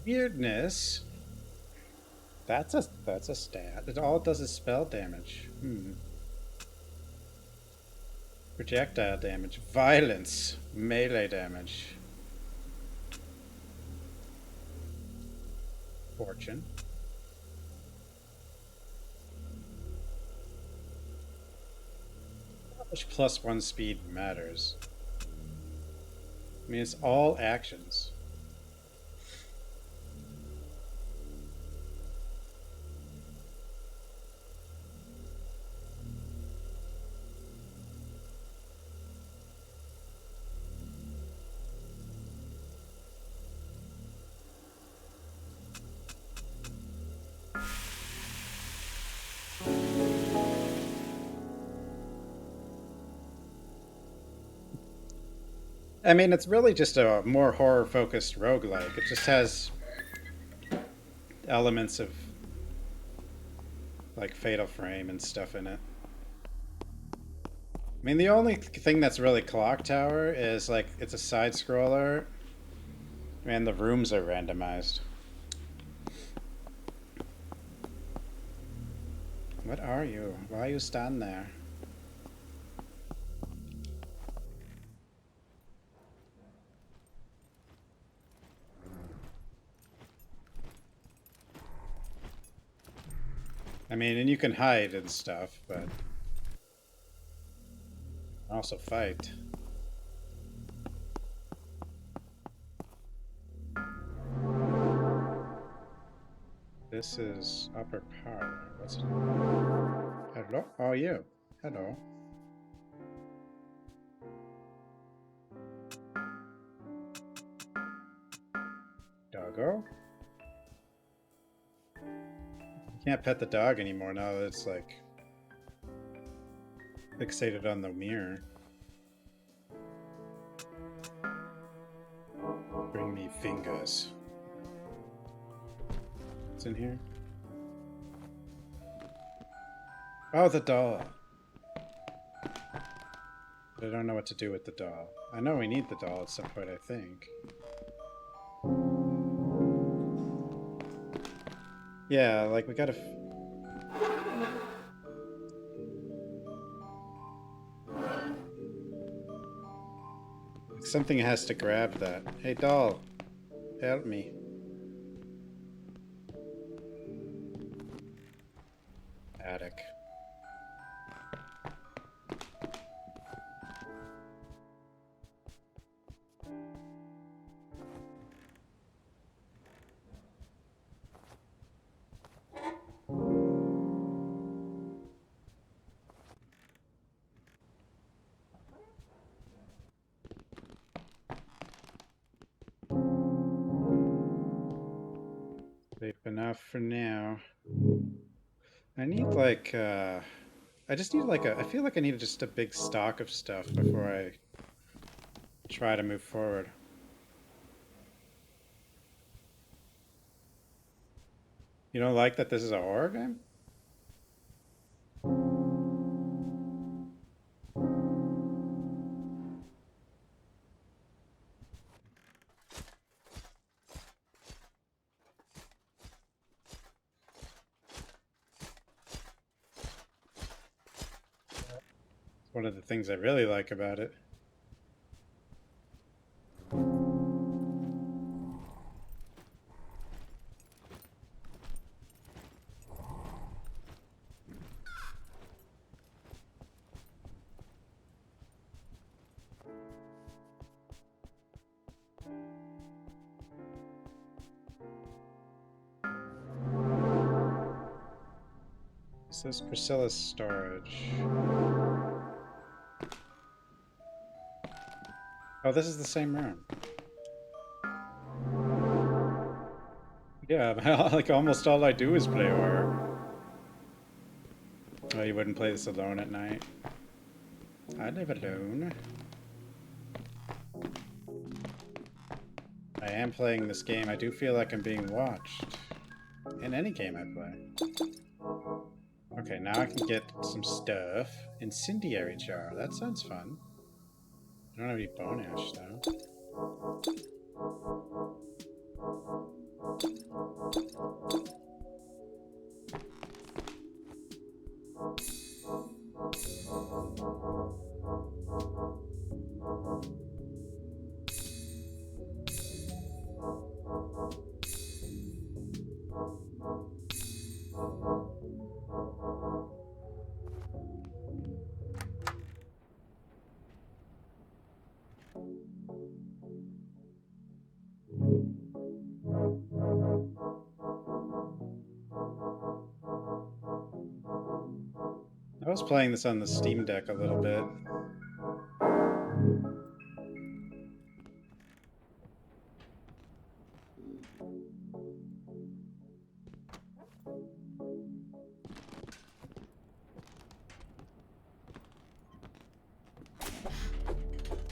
Weirdness. That's a stat. All it does is spell damage. Projectile damage. Violence. Melee damage. Fortune. How much +1 speed matters? I mean, it's all actions. I mean, it's really just a more horror-focused roguelike. It just has elements of, like, Fatal Frame and stuff in it. I mean, the only thing that's really Clocktower is, like, it's a side-scroller, and the rooms are randomized. What are you? Why you stand there? I mean, and you can hide and stuff, but also fight. This is upper parlor. What's it? Hello? Oh, you. Hello. Doggo? Can't pet the dog anymore now that it's like fixated on the mirror. Bring me fingers. What's in here? Oh, the doll. But I don't know what to do with the doll. I know we need the doll at some point, I think. Yeah, like we gotta... Something has to grab that. Hey, doll. Help me. Attic. Safe enough for now. I need like I just need like I feel like I need just a big stock of stuff before I try to move forward. You don't like that this is a horror game? It's one of the things I really like about it. This is Priscilla's storage. Oh, this is the same room. Yeah, like almost all I do is play horror. Oh, you wouldn't play this alone at night? I live alone. I am playing this game. I do feel like I'm being watched. In any game I play. Okay, now I can get some stuff. Incendiary jar. That sounds fun. I don't have any bone ash, though. I was playing this on the Steam Deck a little bit.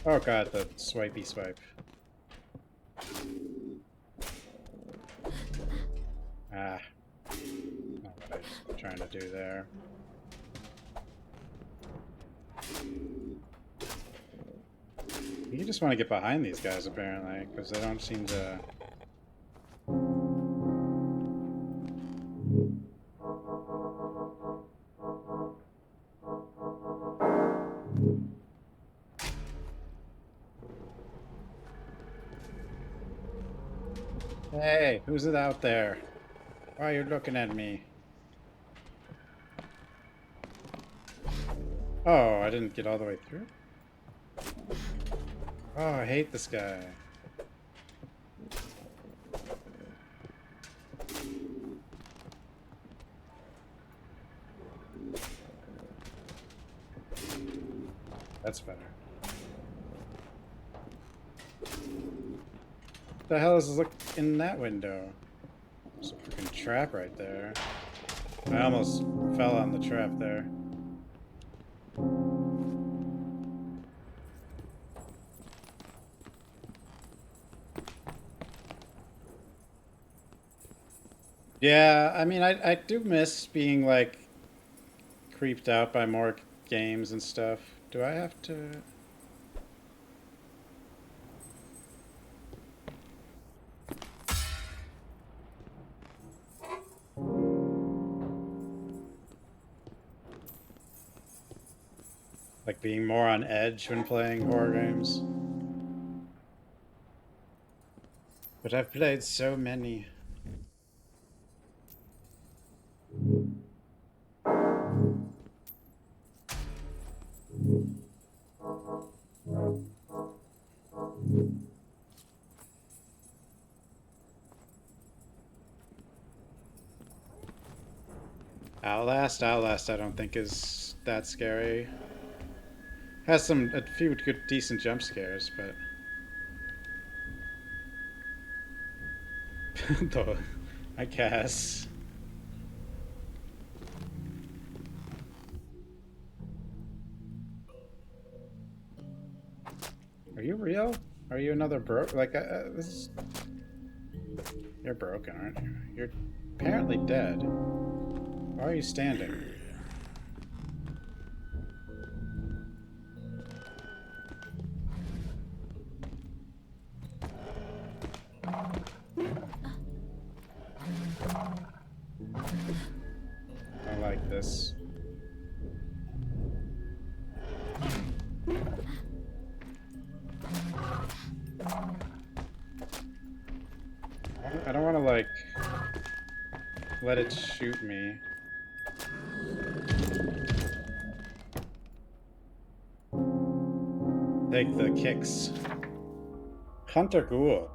Oh god, the swipey swipe. Ah. Not what I was trying to do there. You just want to get behind these guys, apparently, because they don't seem to... Hey, who's it out there? Why are you looking at me? Oh, I didn't get all the way through? Oh, I hate this guy. That's better. What the hell is look in that window? There's a freaking trap right there. I almost fell on the trap there. Yeah, I mean, I do miss being, like, creeped out by more games and stuff. Do I have to... like, being more on edge when playing horror games? But I've played so many. Outlast I don't think is that scary. Has a few good, decent jump scares, but... Though, I guess. Are you real? Are you another like this is... You're broken, aren't you? You're apparently dead. Why are you standing? I like this. I don't want to, like, let it shoot me. Take the kicks. Hunter Ghoul.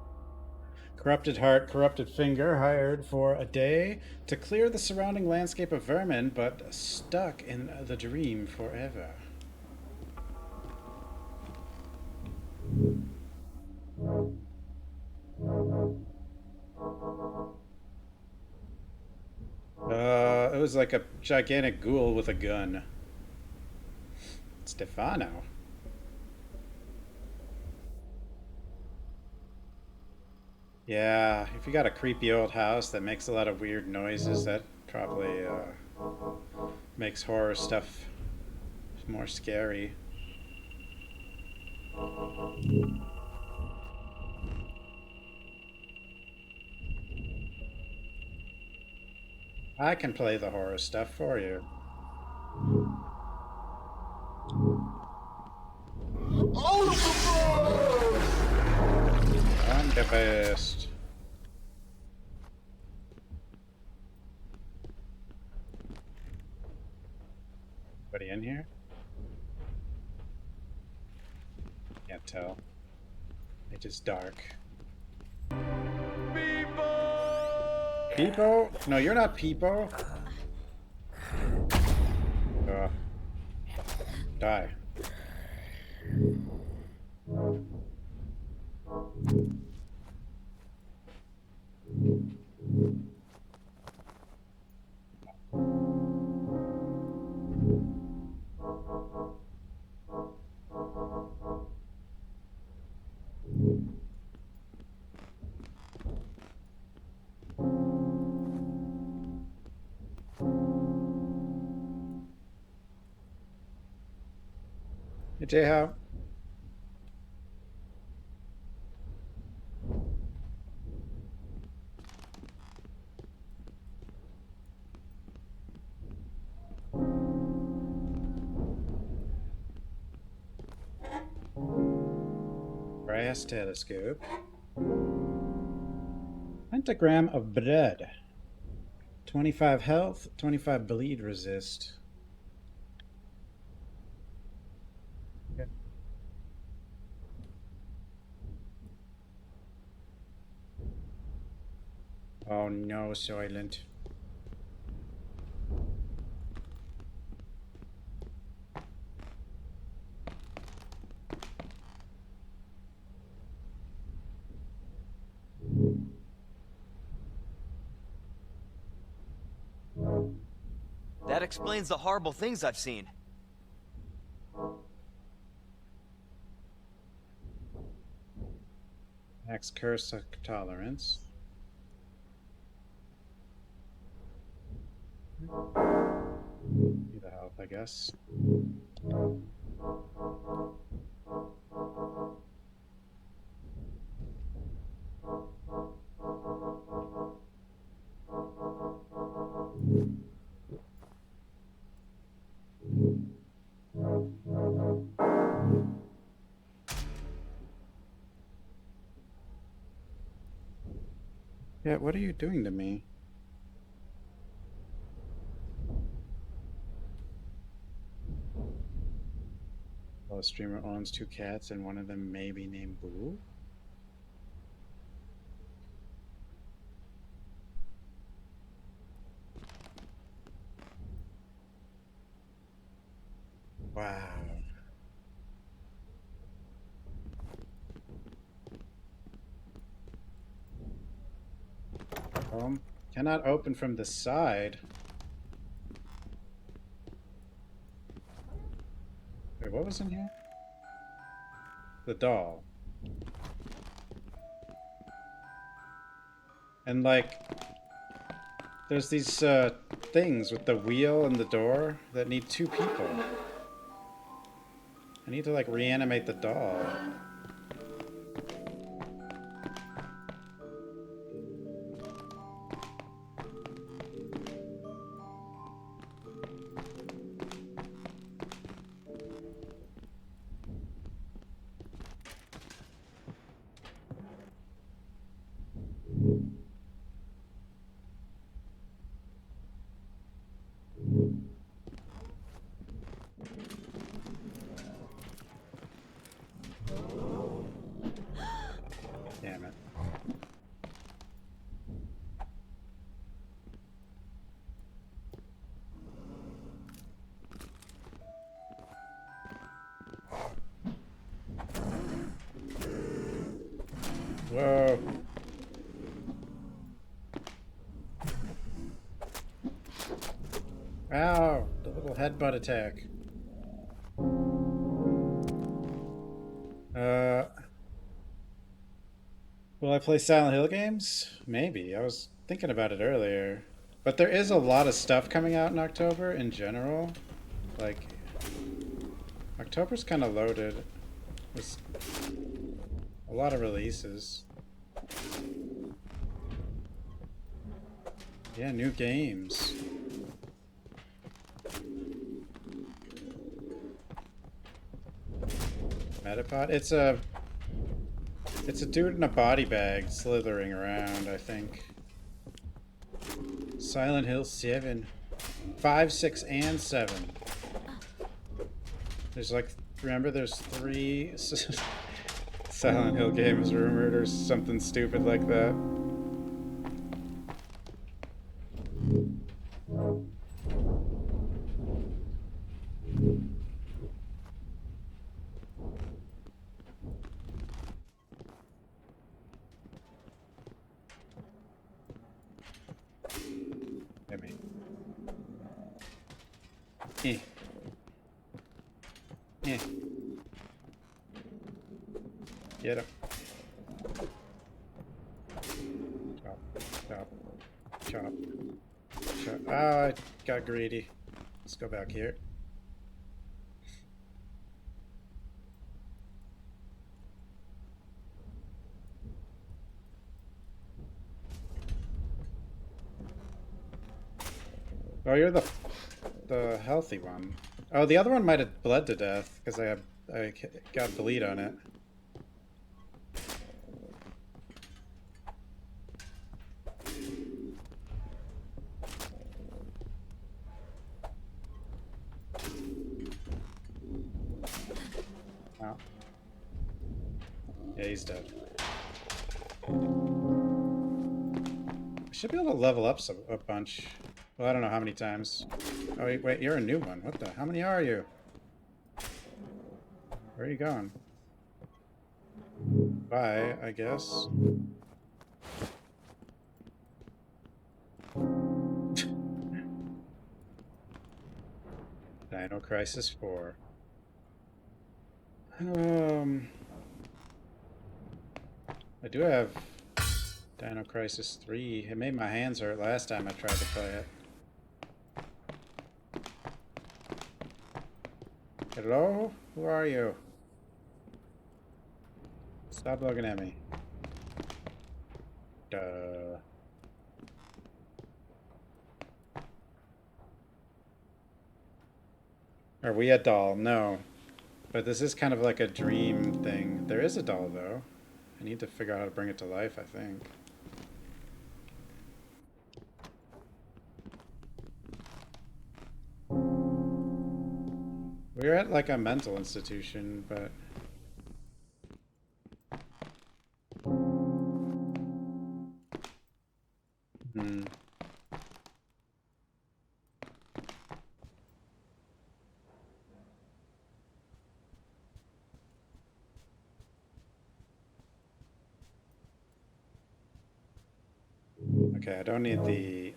Corrupted heart, corrupted finger, hired for a day to clear the surrounding landscape of vermin, but stuck in the dream forever. It was like a gigantic ghoul with a gun. Stefano. Yeah, if you got a creepy old house that makes a lot of weird noises, that probably makes horror stuff more scary. I can play the horror stuff for you. I'm the best. Anybody in here? Can't tell. It's just dark. Peepo? No, you're not Peepo. Die. Hey, J-How. Brass telescope. Pentagram of bread. 25 health, 25 bleed resist. Okay. Oh no, Soylent. That explains the horrible things I've seen. Max curse tolerance. Need the health, I guess. Yeah, what are you doing to me? Well, a streamer owns 2 cats and one of them may be named Boo. Wow. Cannot open from the side. Wait, what was in here? The doll. And like, there's these things with the wheel and the door that need 2 people. I need to like reanimate the doll. Damn it. Whoa. Ow! The little headbutt attack. Will I play Silent Hill games? Maybe. I was thinking about it earlier. But there is a lot of stuff coming out in October in general. Like, October's kind of loaded. There's a lot of releases. Yeah, new games. Metapod? It's a dude in a body bag slithering around, I think. Silent Hill 7. 5, 6, and 7. There's like, remember there's 3 Silent Hill games rumored or something stupid like that. Eh. Eh. Get him. Chop. Chop. Chop. Chop. Ah, I got greedy. Let's go back here. Oh, you're the healthy one. Oh, the other one might have bled to death because I got bleed on it. Oh. Yeah, he's dead. I should be able to level up a bunch. Well, I don't know how many times. Oh, wait, you're a new one. What the? How many are you? Where are you going? Bye, I guess. Dino Crisis 4. I do have Dino Crisis 3. It made my hands hurt last time I tried to play it. Hello? Who are you? Stop looking at me. Duh. Are we a doll? No. But this is kind of like a dream thing. There is a doll, though. I need to figure out how to bring it to life, I think. We're at like a mental institution, but... Okay, I don't need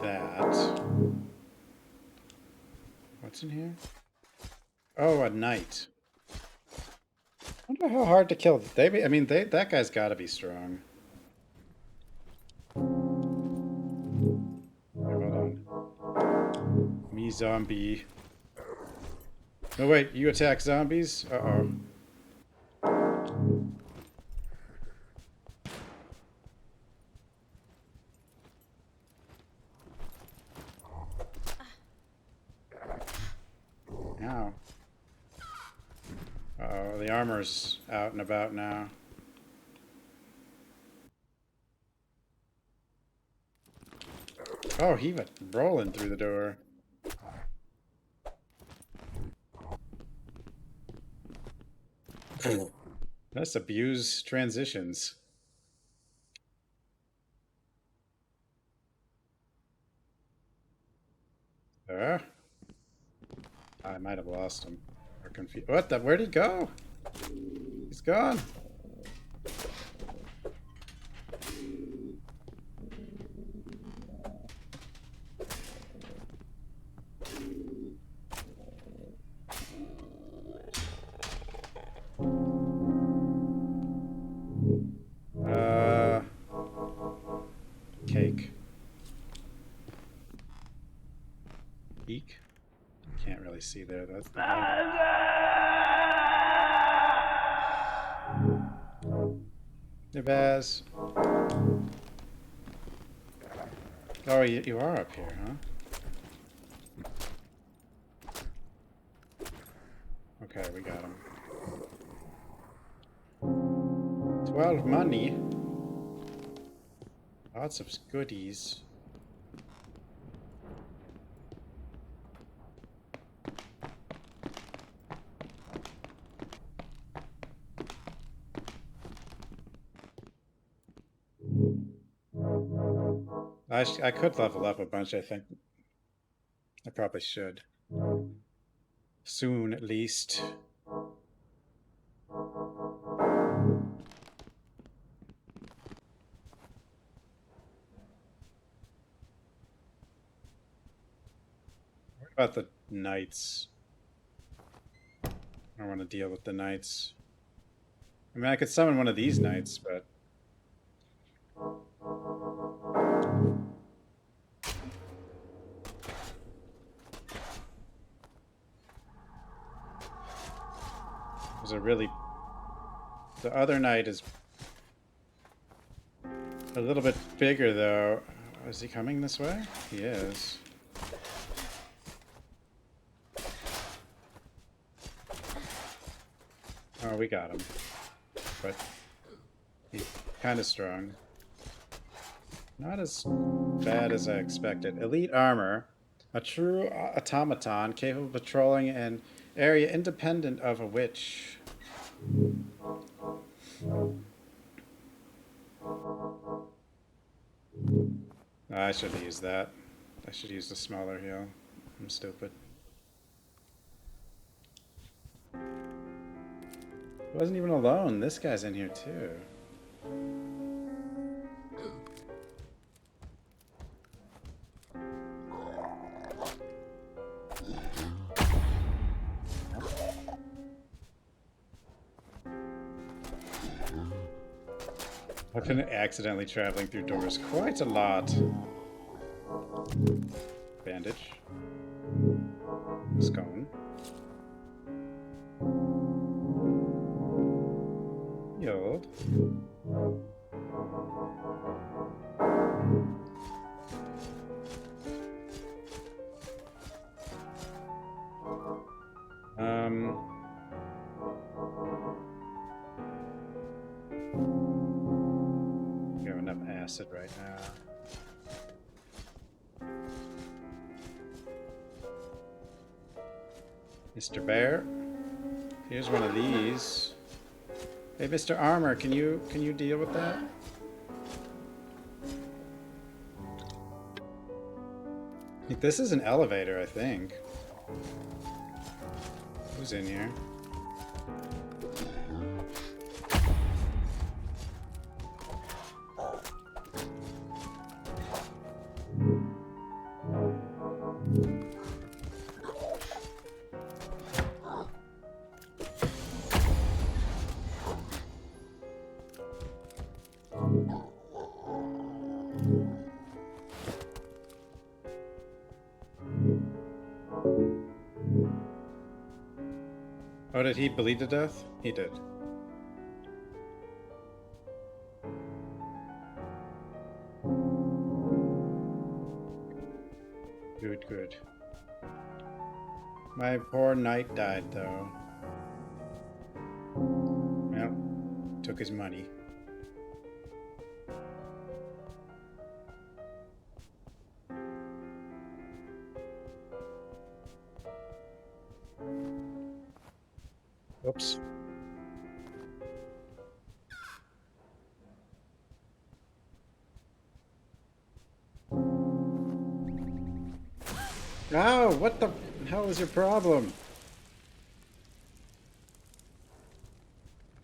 that. What's in here? Oh, a knight. I wonder how hard to kill. That guy's got to be strong. Hold on. Me zombie. No, wait, you attack zombies? Uh-oh. Ow. Uh-oh, the armor's out and about now. Oh, he went rolling through the door. Let's abuse transitions. I might have lost him. Or confused. What the? Where'd he go? He's gone. Cake. Eek. Can't really see there. That's the Hey, Baz. Oh, you are up here, huh? Okay, we got him. 12 money. Lots of goodies. I could level up a bunch, I think. I probably should. Soon, at least. What about the knights? I don't want to deal with the knights. I mean, I could summon one of these knights, but... There's a really... The other knight is a little bit bigger, though. Is he coming this way? He is. Oh, we got him. But he's kind of strong. Not as bad as I expected. Elite armor. A true automaton capable of patrolling an area independent of a witch. I should have used that. I should use the smaller heal. I'm stupid. Wasn't even alone. This guy's in here too. I've been accidentally traveling through doors quite a lot. Bandage. Scone. Yield. We have enough acid right now. Mr. Bear, here's one of these. Hey, Mr. Armor, can you deal with that? This is an elevator, I think. Who's in here? Oh, did he bleed to death? He did. Good, good. My poor knight died, though. Well, took his money. Oops. Oh, what the hell is your problem?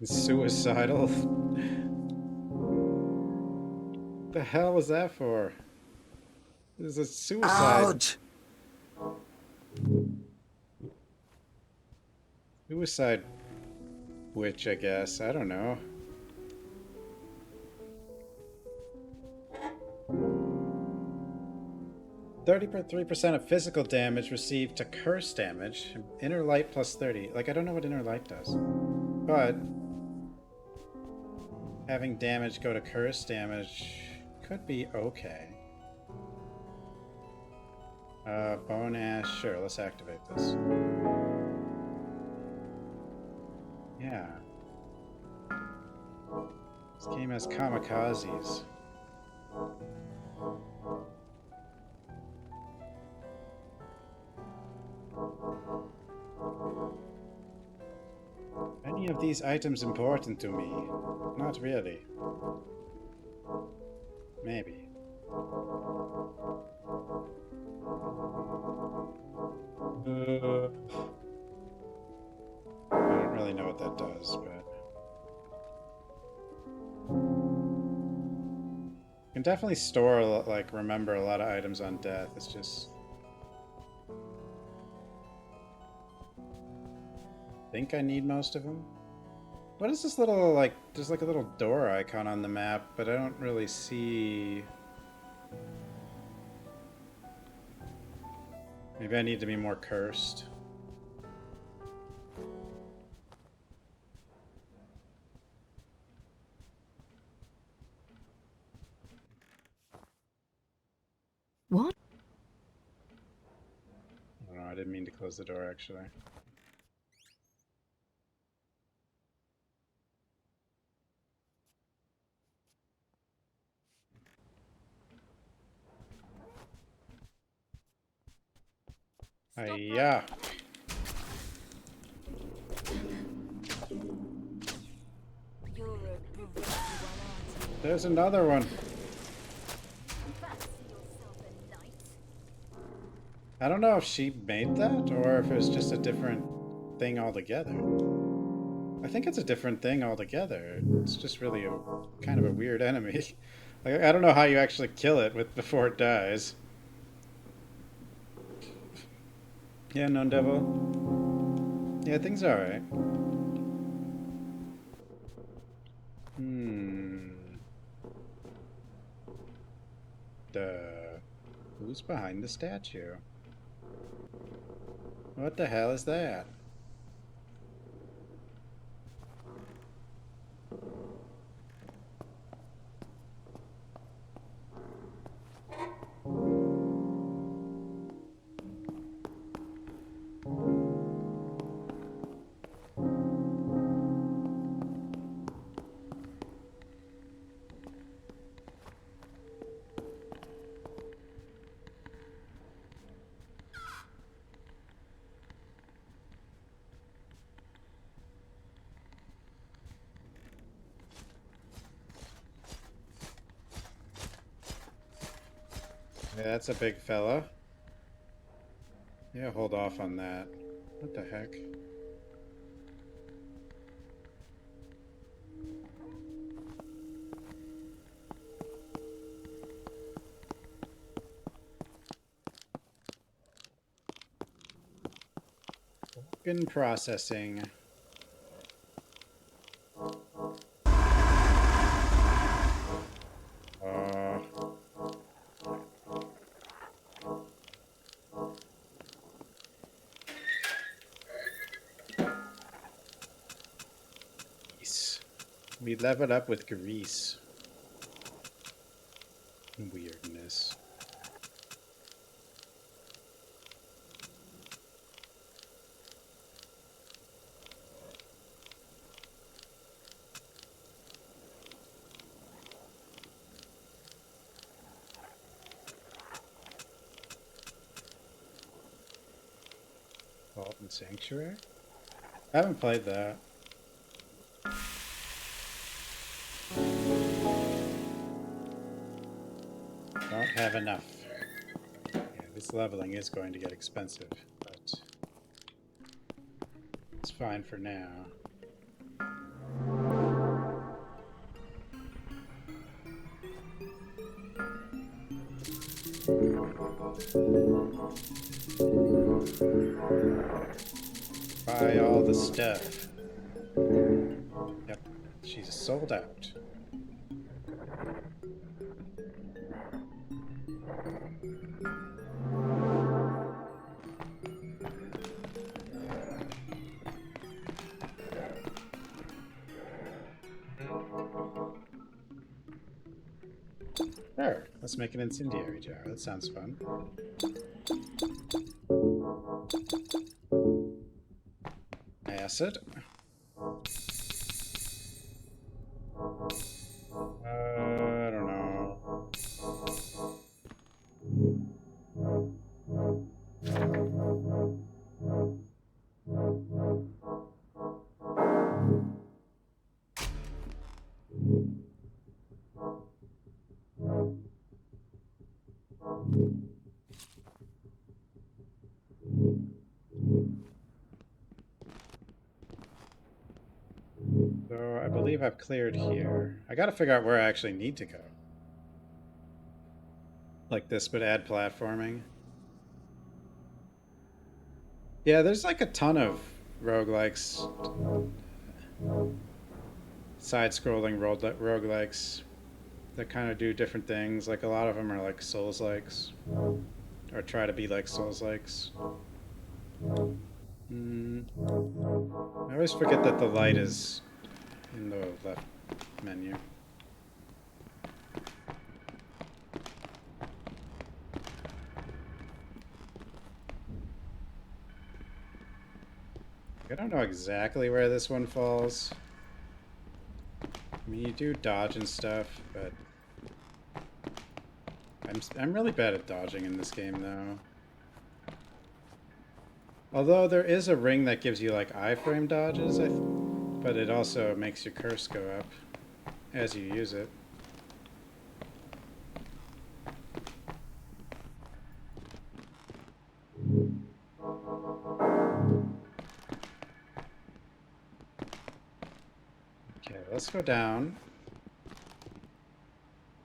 Suicidal? The hell was that for? This is a suicide. Ouch! Suicide witch, I guess. I don't know. $33% of physical damage received to curse damage. Inner light plus 30. Like, I don't know what inner light does. But having damage go to curse damage could be okay. Bone ash. Sure, let's activate this. Yeah. This game has kamikazes. Any of these items important to me? Not really. Maybe. I don't really know what that does, but... You can definitely store, like, remember a lot of items on death. It's just... I think I need most of them. What is this little, like, there's like a little door icon on the map, but I don't really see... Maybe I need to be more cursed. What? I don't know, I didn't mean to close the door, actually. Hiya! You're a bravado one, aren't There's another one! you? Fancy yourself a knight? I don't know if she made that, or if it was just a different thing altogether. I think it's a different thing altogether. It's just really a kind of a weird enemy. Like, I don't know how you actually kill it before it dies. Yeah, known devil. Yeah, things are alright. Who's behind the statue? What the hell is that? Yeah, that's a big fella. Yeah, hold off on that. What the heck? Organ processing. We leveled up with grease. Weirdness. Vault and Sanctuary? I haven't played that. Don't have enough. Yeah, this leveling is going to get expensive, but it's fine for now. Buy all the stuff. Yep, she's sold out. Sure, let's make an incendiary jar. That sounds fun. Acid. I don't know. So I believe I've cleared here. I gotta figure out where I actually need to go. Like this, but add platforming. Yeah, there's like a ton of roguelikes. Side-scrolling roguelikes that kind of do different things. Like a lot of them are like Souls-likes. Or try to be like Souls-likes. I always forget that the light is in the left menu. I don't know exactly where this one falls. I mean, you do dodge and stuff, but I'm really bad at dodging in this game, though. Although there is a ring that gives you like iframe dodges, but it also makes your curse go up as you use it. Okay, let's go down.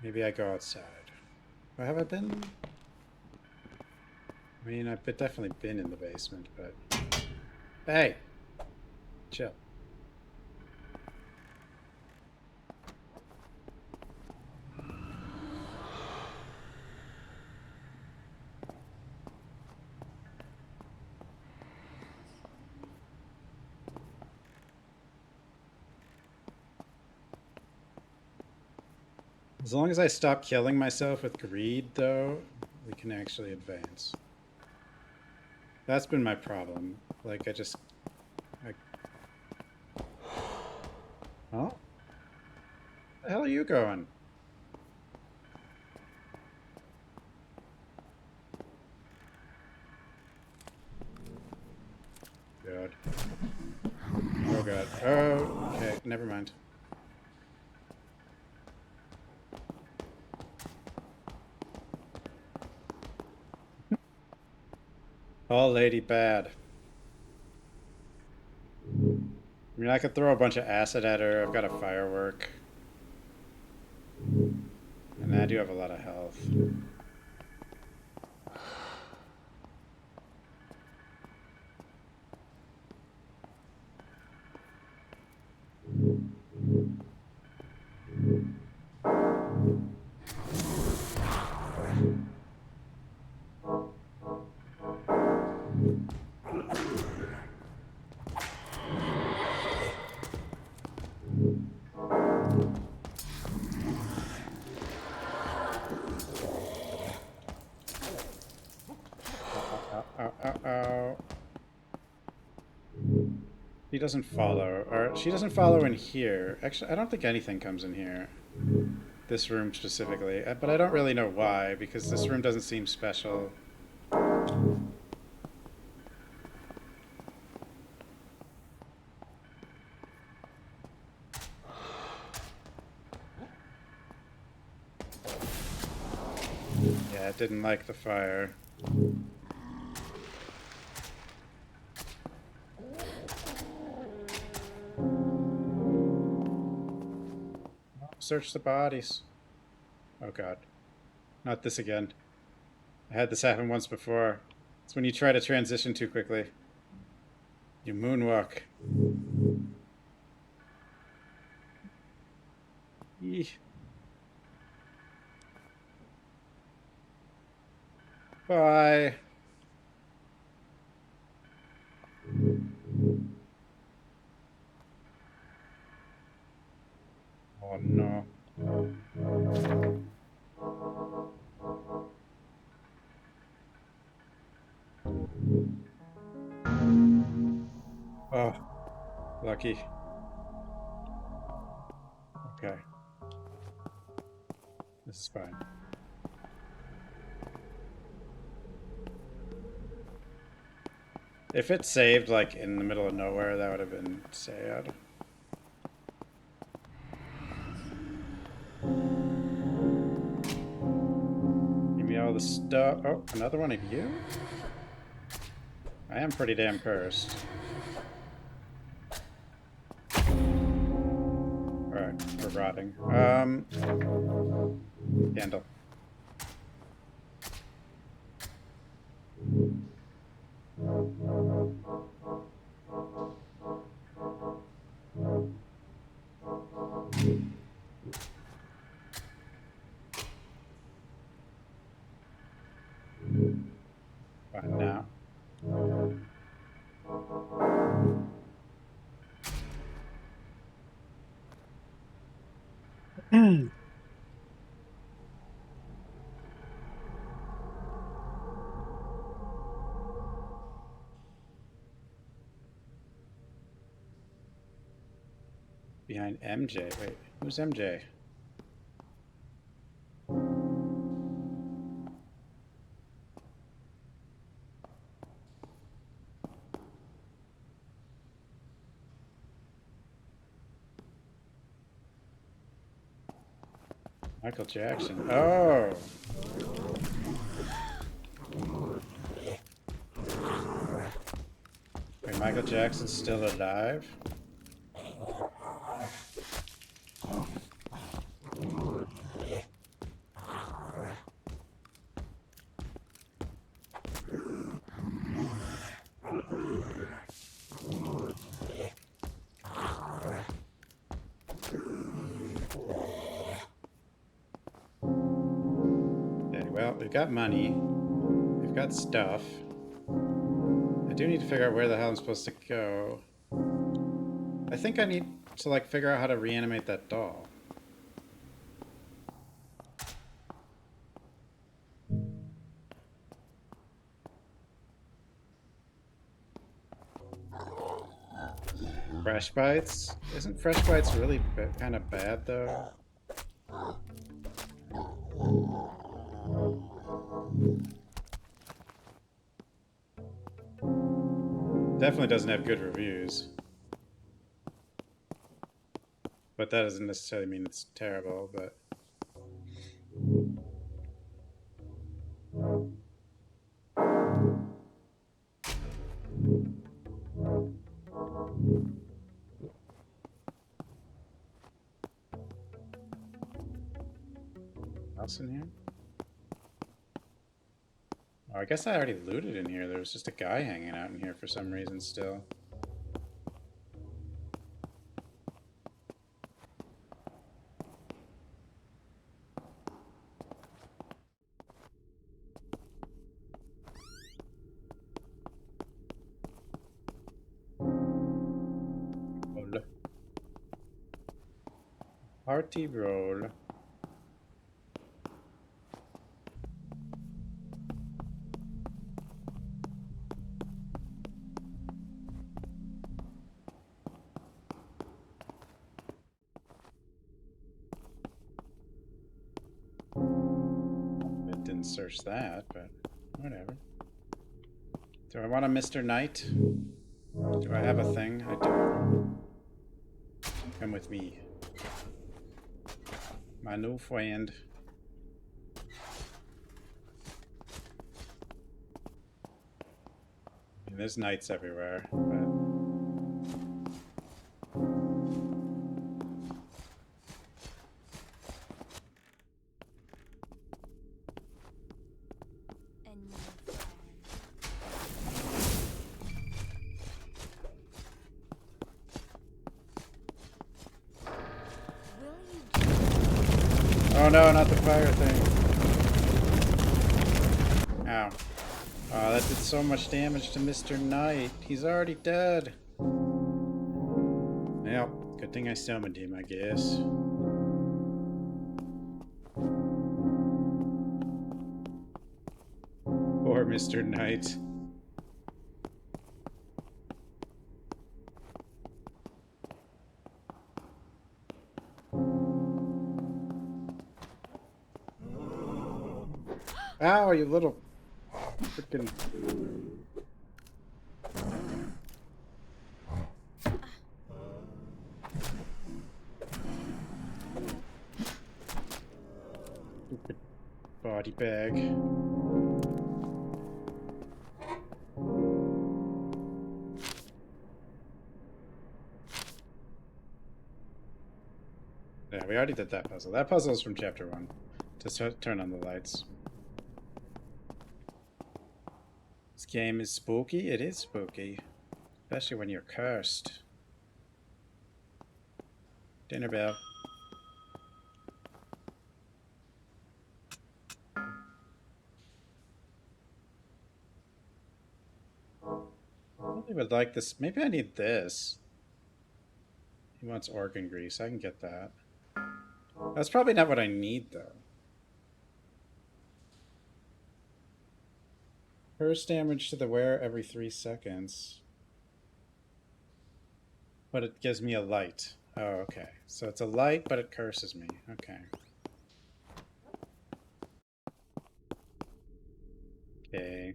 Maybe I go outside. Or have I been? I mean, I've definitely been in the basement, but... Hey! Chill. As long as I stop killing myself with greed, though, we can actually advance. That's been my problem. Like, Oh? Where the hell are you going? God. Oh, God. Oh, okay. Never mind. Oh, lady bad. I mean, I could throw a bunch of acid at her. I've got a firework. And I do have a lot of health. He doesn't follow, or she doesn't follow in here. Actually, I don't think anything comes in here. This room specifically, but I don't really know why, because this room doesn't seem special. Yeah, it didn't like the fire. Search the bodies. Oh god. Not this again. I had this happen once before. It's when you try to transition too quickly. You moonwalk. Eeh. Bye. Oh no. Oh, lucky. Okay. This is fine. If it saved, like, in the middle of nowhere, that would have been sad. Give me all the stuff. Oh, another one of you? I am pretty damn cursed. Alright, we're rotting. Candle. Fine now. Behind MJ. Wait, who's MJ? Michael Jackson. Oh! Wait, Michael Jackson's still alive? Okay, well, we've got money. We've got stuff. I do need to figure out where the hell I'm supposed to go. I think I need to, like, figure out how to reanimate that doll. Fresh bites? Isn't fresh bites really kind of bad, though? Definitely doesn't have good reviews. But that doesn't necessarily mean it's terrible, but... Else in here? Oh, I guess I already looted in here. There was just a guy hanging out in here for some reason still. Roll. Party roll. didn't search that, but whatever. Do I want a Mr. Knight? Do I have a thing? I do. Come with me. My new friend. I mean, there's knights everywhere, but... A new friend. Will you Oh no, not the fire thing. Ow. Oh, that did so much damage to Mr. Knight. He's already dead. Well, good thing I summoned him, I guess. Poor Mr. Knight. Ow, you little freaking... Stupid body bag. Yeah, we already did that puzzle. That puzzle is from chapter 1. To turn on the lights. This game is spooky. It is spooky. Especially when you're cursed. Dinner bell. I really would like this. Maybe I need this. He wants organ grease. I can get that. That's probably not what I need, though. Curse damage to the wearer every 3 seconds. But it gives me a light. Oh, okay. So it's a light, but it curses me. Okay. Okay.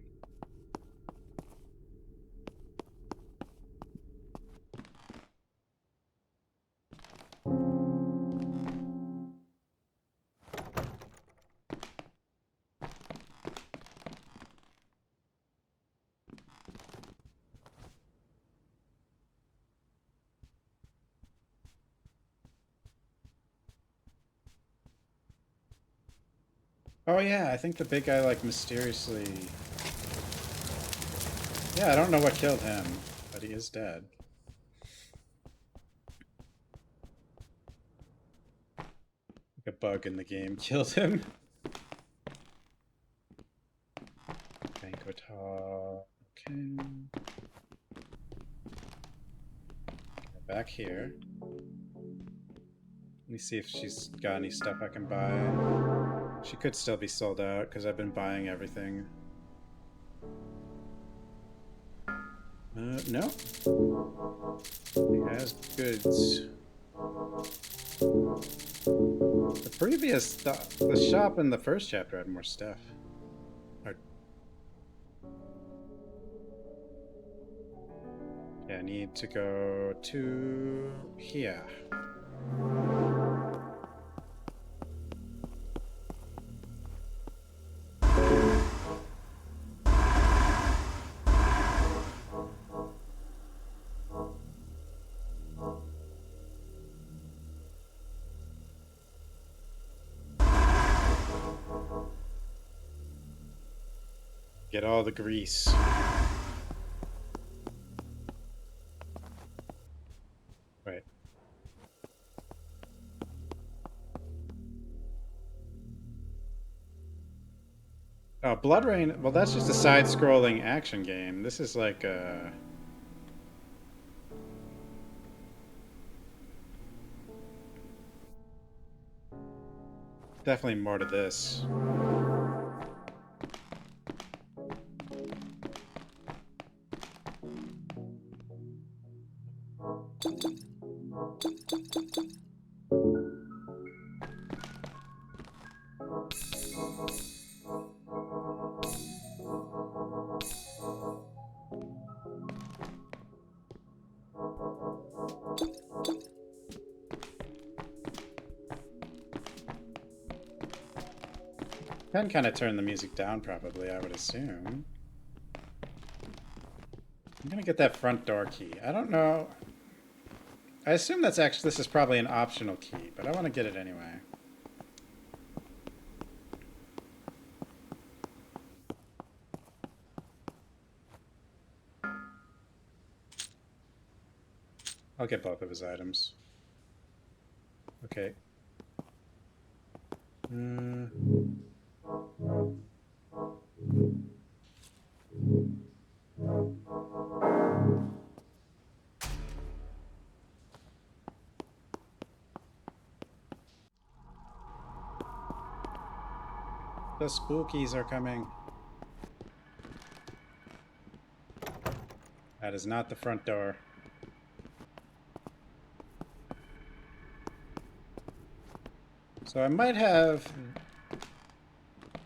Oh yeah, I think the big guy like mysteriously... Yeah, I don't know what killed him, but he is dead. Like a bug in the game killed him. Banquet hall. Okay. Go back here. Let me see if she's got any stuff I can buy. She could still be sold out because I've been buying everything. No. He has goods. The previous... The shop in the first chapter had more stuff. Yeah, I need to go to here. Get all the grease. Right. Oh, Blood Rain. Well, that's just a side-scrolling action game. This is like a... Definitely more to this. Can kind of turn the music down, probably, I would assume. I'm gonna get that front door key. I don't know. I assume that's actually, this is probably an optional key, but I want to get it anyway. I'll get both of his items. Okay. The spookies are coming. That is not the front door. So I might have...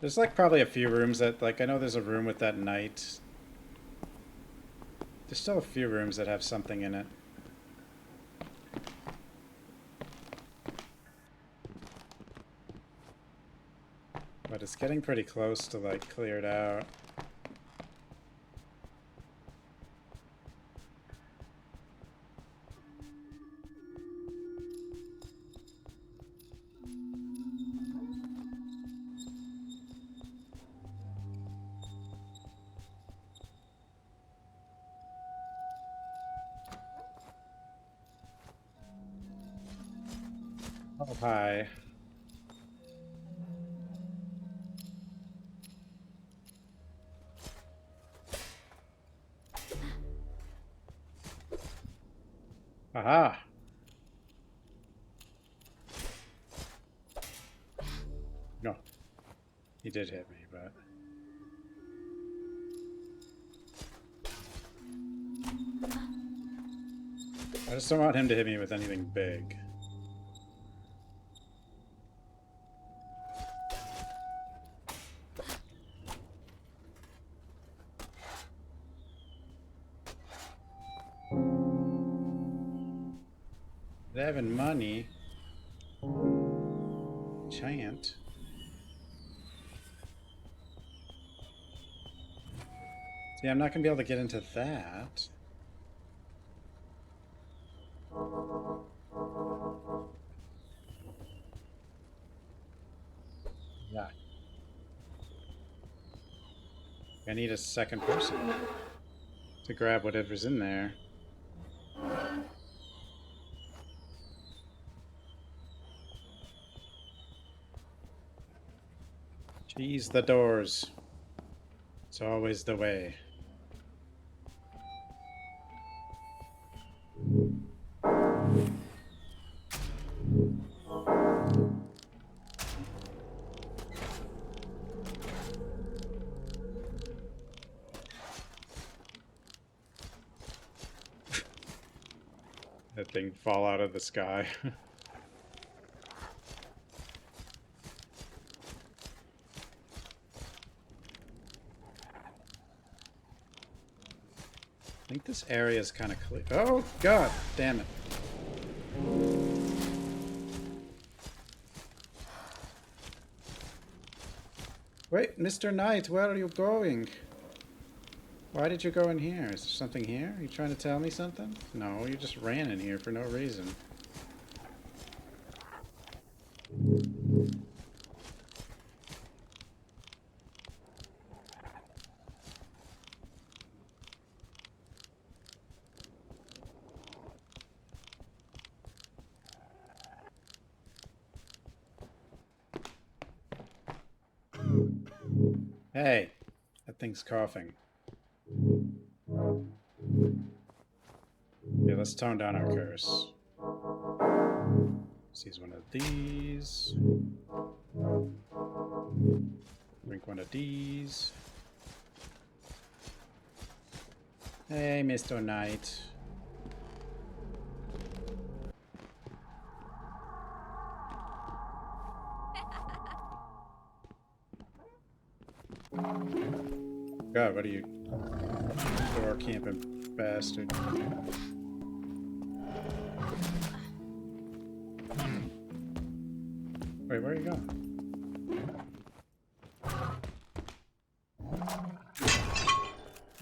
There's like probably a few rooms that, like, I know there's a room with that knight. There's still a few rooms that have something in it. But it's getting pretty close to, like, cleared out. Oh, hi. Aha! No. He did hit me, but... I just don't want him to hit me with anything big. Having money. Giant. See, I'm not gonna be able to get into that. Yeah. I need a second person to grab whatever's in there. Cheese the doors. It's always the way. That thing fall out of the sky. I think this area is kind of clear. Oh, God damn it. Wait, Mr. Knight, where are you going? Why did you go in here? Is there something here? Are you trying to tell me something? No, you just ran in here for no reason. Hey, that thing's coughing. Yeah, let's tone down our curse. Seize one of these. Drink one of these. Hey, Mr. Knight. God, what are you? Door camping bastard. Wait, where are you going?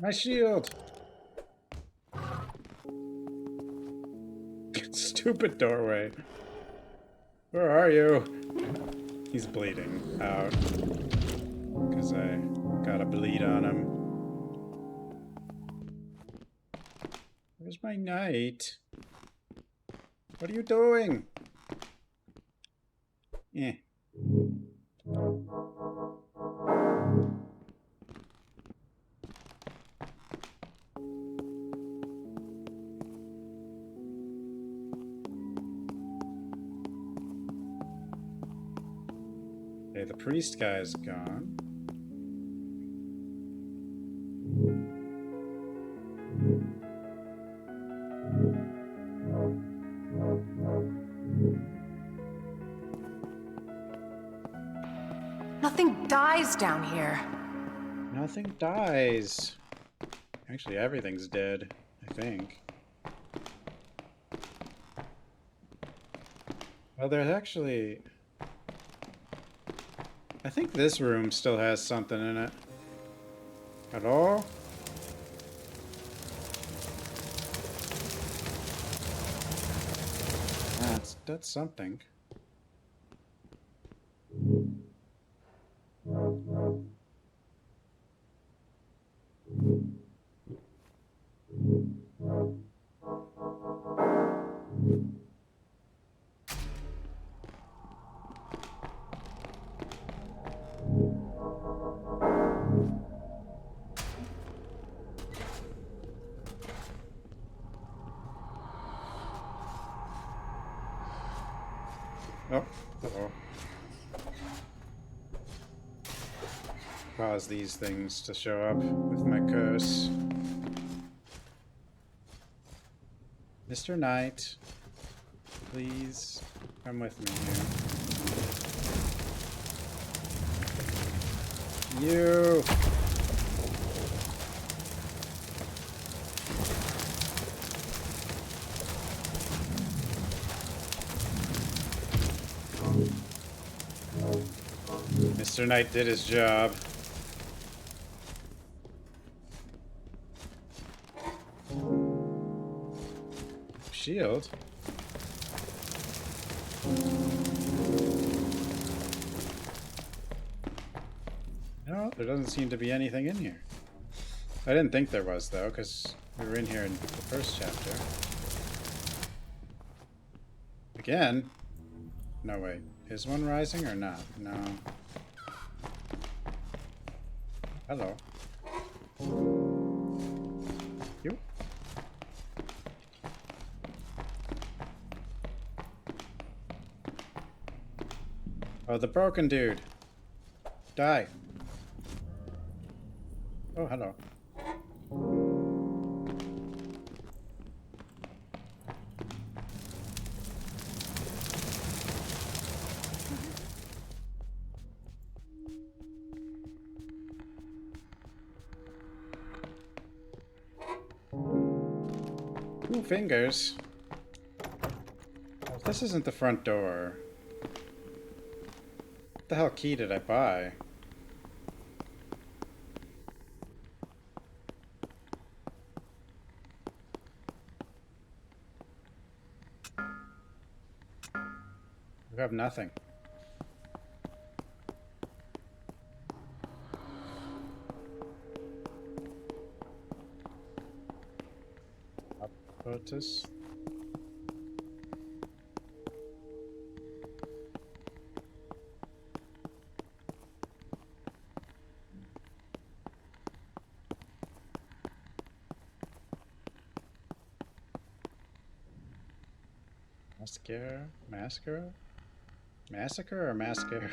My shield! Stupid doorway. Where are you? He's bleeding out. Because I got a bleed on him. Where's my knight? What are you doing? Eh. Okay, the priest guy is gone. Nothing dies down here. Nothing dies. Actually, everything's dead, I think. Well, there's actually... I think this room still has something in it. Hello? That's something. Oh, uh-oh. Cause these things to show up with my curse. Mr. Knight, please come with me here. You! Mr. Knight did his job. Shield? No, there doesn't seem to be anything in here. I didn't think there was, though, because we were in here in the first chapter. Again? No, wait. Is one rising or not? No. Hello. You? Oh, the broken dude. Die. Oh, hello. Two fingers. This isn't the front door. What the hell key did I buy? We have nothing. Lotus. Mascara? Mascara? Massacre or mascara?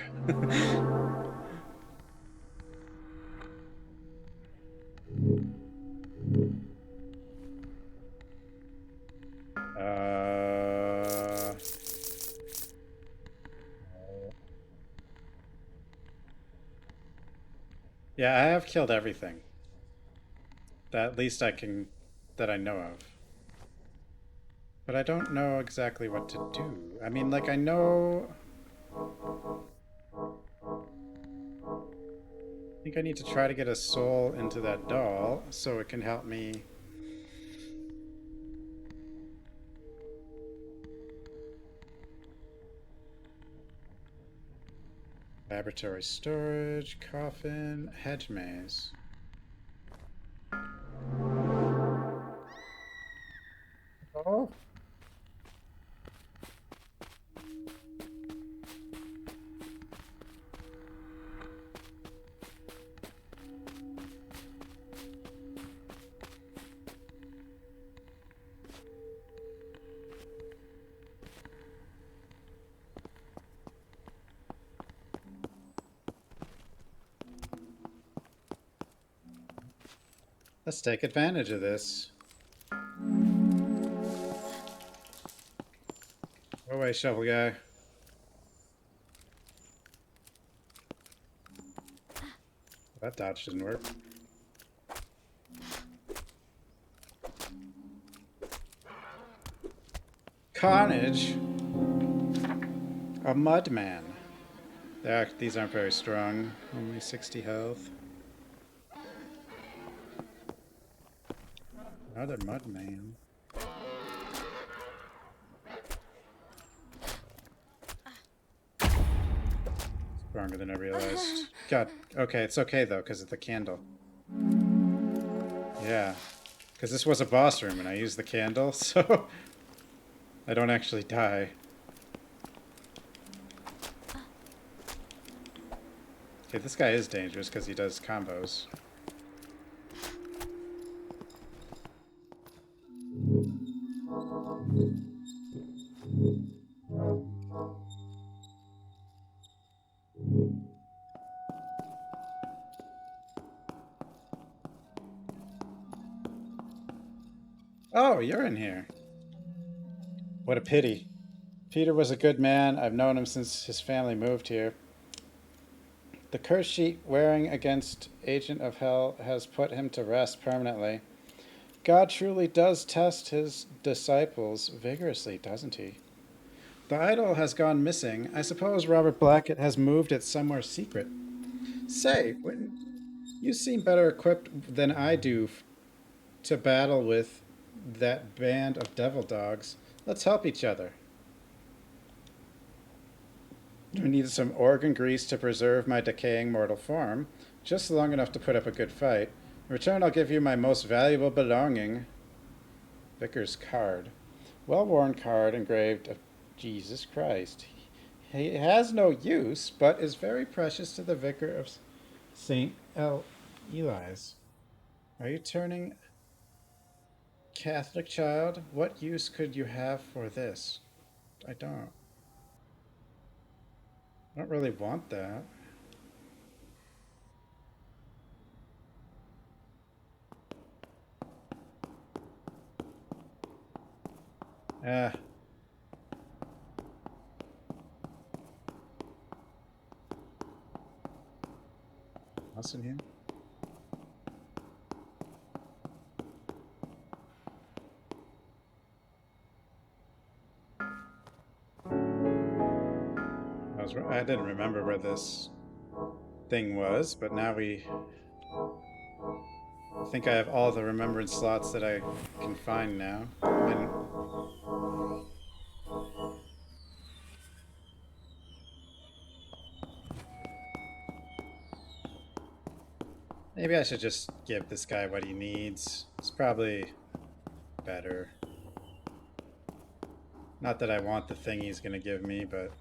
Yeah, I have killed everything. That at least I can... that I know of. But I don't know exactly what to do. I mean, like, I know... think I need to try to get a soul into that doll so it can help me. Laboratory storage, coffin, hedge maze. Oh. Let's take advantage of this. Go away, shovel guy. That dodge didn't work. Carnage. A mudman. These aren't very strong. Only 60 health. Another mudman. Stronger than I realized. God. Okay, it's okay though, because of the candle. Yeah. Because this was a boss room and I used the candle, so I don't actually die. Okay, this guy is dangerous because he does combos. Oh, you're in here. What a pity. Peter was a good man. I've known him since his family moved here. The curse sheet wearing against Agent of Hell has put him to rest permanently. God truly does test his disciples vigorously, doesn't he? The idol has gone missing. I suppose Robert Blackett has moved it somewhere secret. Say, you seem better equipped than I do to battle with that band of devil dogs. Let's help each other. I need some organ grease to preserve my decaying mortal form, just long enough to put up a good fight. In return, I'll give you my most valuable belonging. Vicar's card. Well-worn card engraved of Jesus Christ. He has no use, but is very precious to the Vicar of St. Eli's. Are you turning Catholic, child? What use could you have for this? I don't really want that. What's in here? I didn't remember where this thing was, but now I think I have all the remembrance slots that I can find now. Maybe I should just give this guy what he needs. It's probably better. Not that I want the thing he's gonna give me, but...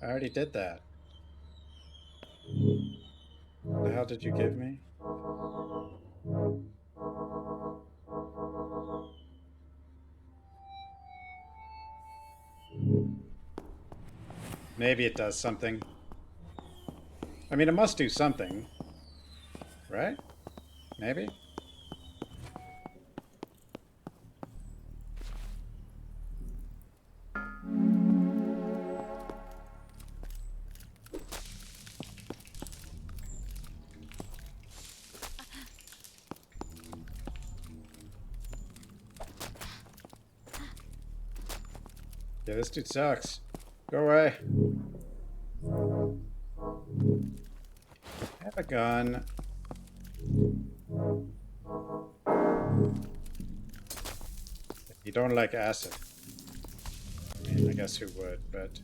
I already did that. What the hell did you give me? Maybe it does something. I mean, it must do something. Right? Maybe? Yeah, this dude sucks. Go away. I have a gun. You don't like acid. I mean, I guess who would, but...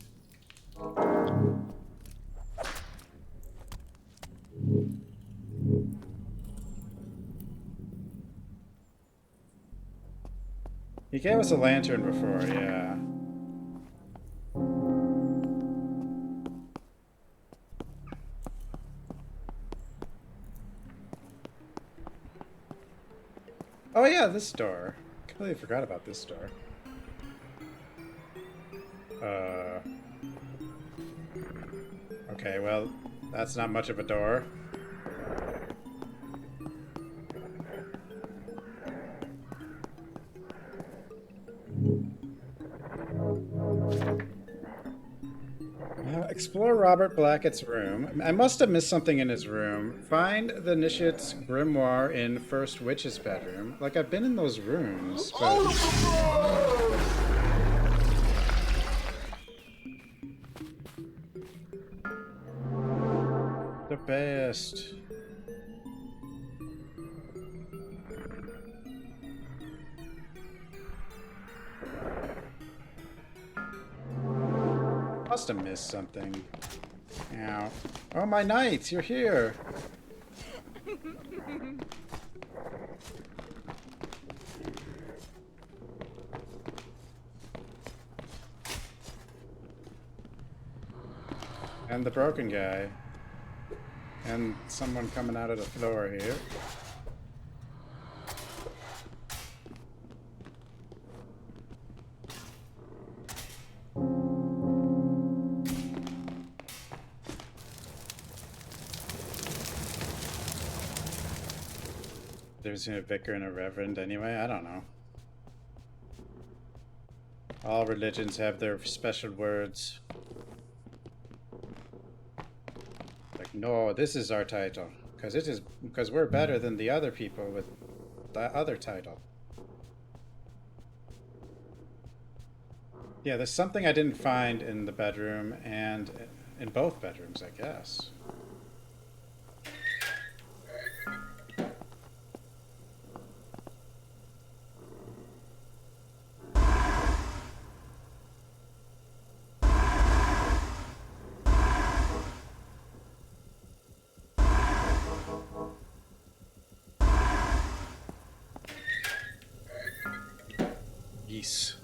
He gave us a lantern before, yeah. Oh yeah, this door. Completely forgot about this door. Okay, well, that's not much of a door. Explore Robert Blackett's room. I must have missed something in his room. Find the Initiate's grimoire in First Witch's bedroom. Like, I've been in those rooms, but... The best. Must have missed something. Ow. Oh, my knights, you're here. And the broken guy. And someone coming out of the floor here. There's a vicar and a reverend anyway, I don't know. All religions have their special words. Like, no, this is our title. Because we're better than the other people with the other title. Yeah, there's something I didn't find in the bedroom and in both bedrooms, I guess. Yes.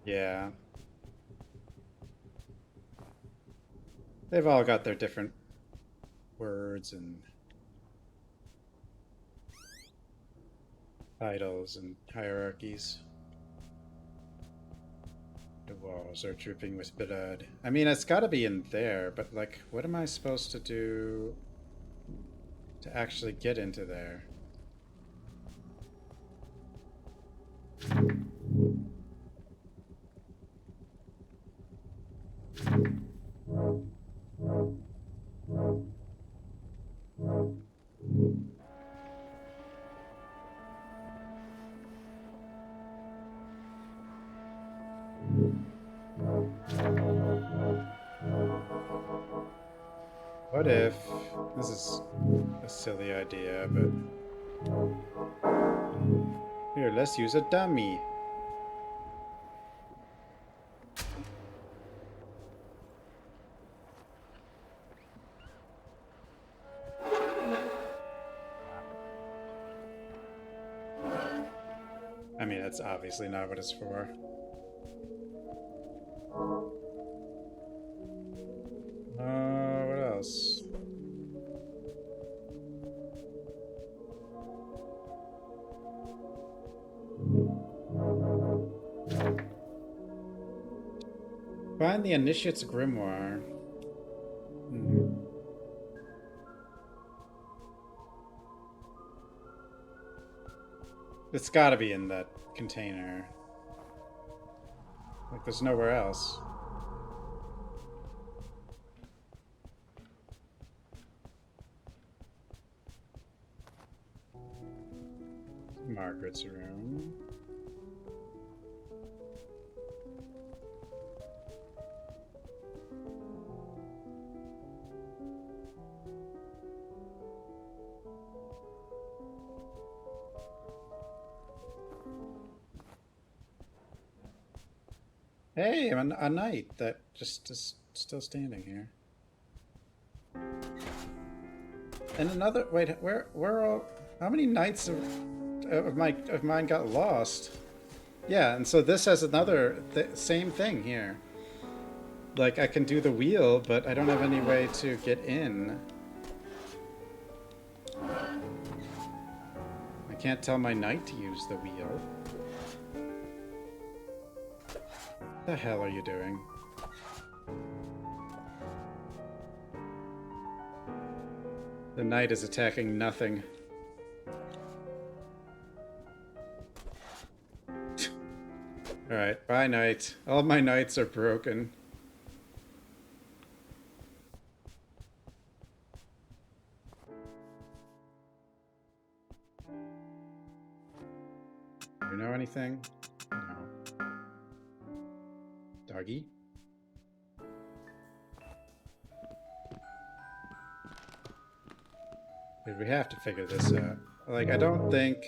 Yeah. They've all got their different words and titles and hierarchies. The walls are dripping with blood. I mean, it's gotta be in there, but like, what am I supposed to do to actually get into there? What if... This is a silly idea, but... Here, let's use a dummy. I mean, that's obviously not what it's for. What else? Find the Initiate's grimoire. It's gotta be in that container. Like, there's nowhere else. Margaret's room. Hey, I'm a knight that just is still standing here. And another, wait, where all, how many knights of mine got lost? Yeah, and so this has another same thing here. Like, I can do the wheel, but I don't have any way to get in. I can't tell my knight to use the wheel. What the hell are you doing? The knight is attacking nothing. Alright, bye knight. All my knights are broken. You know anything? No. Doggy? Dude, we have to figure this out. Like, I don't think...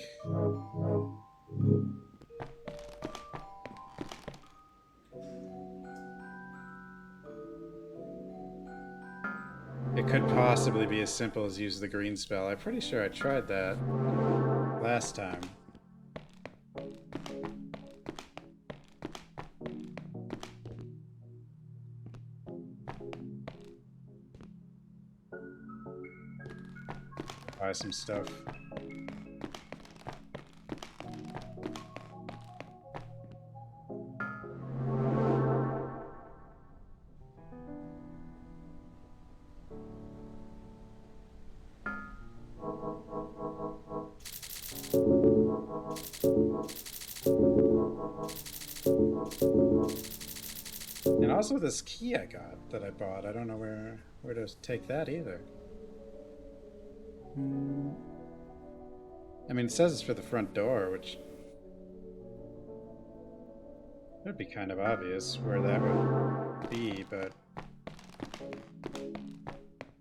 it could possibly be as simple as use the green spell. I'm pretty sure I tried that last time. Buy some stuff. And also this key I got that I bought. I don't know where to take that either. I mean, it says it's for the front door, which would be kind of obvious where that would be, but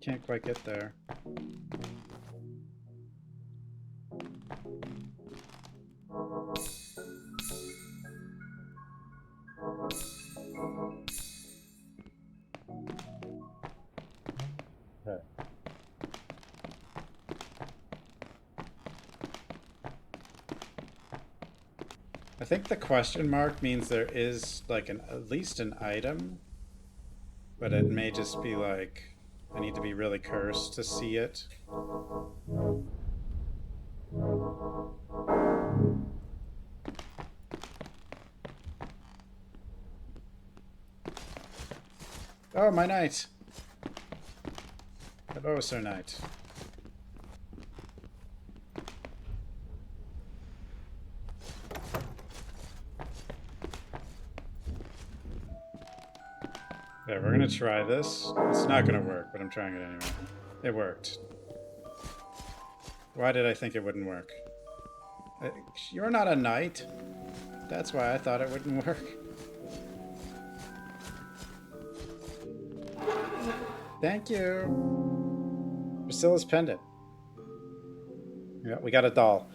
can't quite get there. Okay. I think the question mark means there is like at least an item, but it may just be like I need to be really cursed to see it. Oh, my knight! Hello, Sir Knight. Yeah, we're gonna try this. It's not gonna work, but I'm trying it anyway. It worked. Why did I think it wouldn't work? You're not a knight. That's why I thought it wouldn't work. Thank you. Priscilla's pendant. Yeah, we got a doll.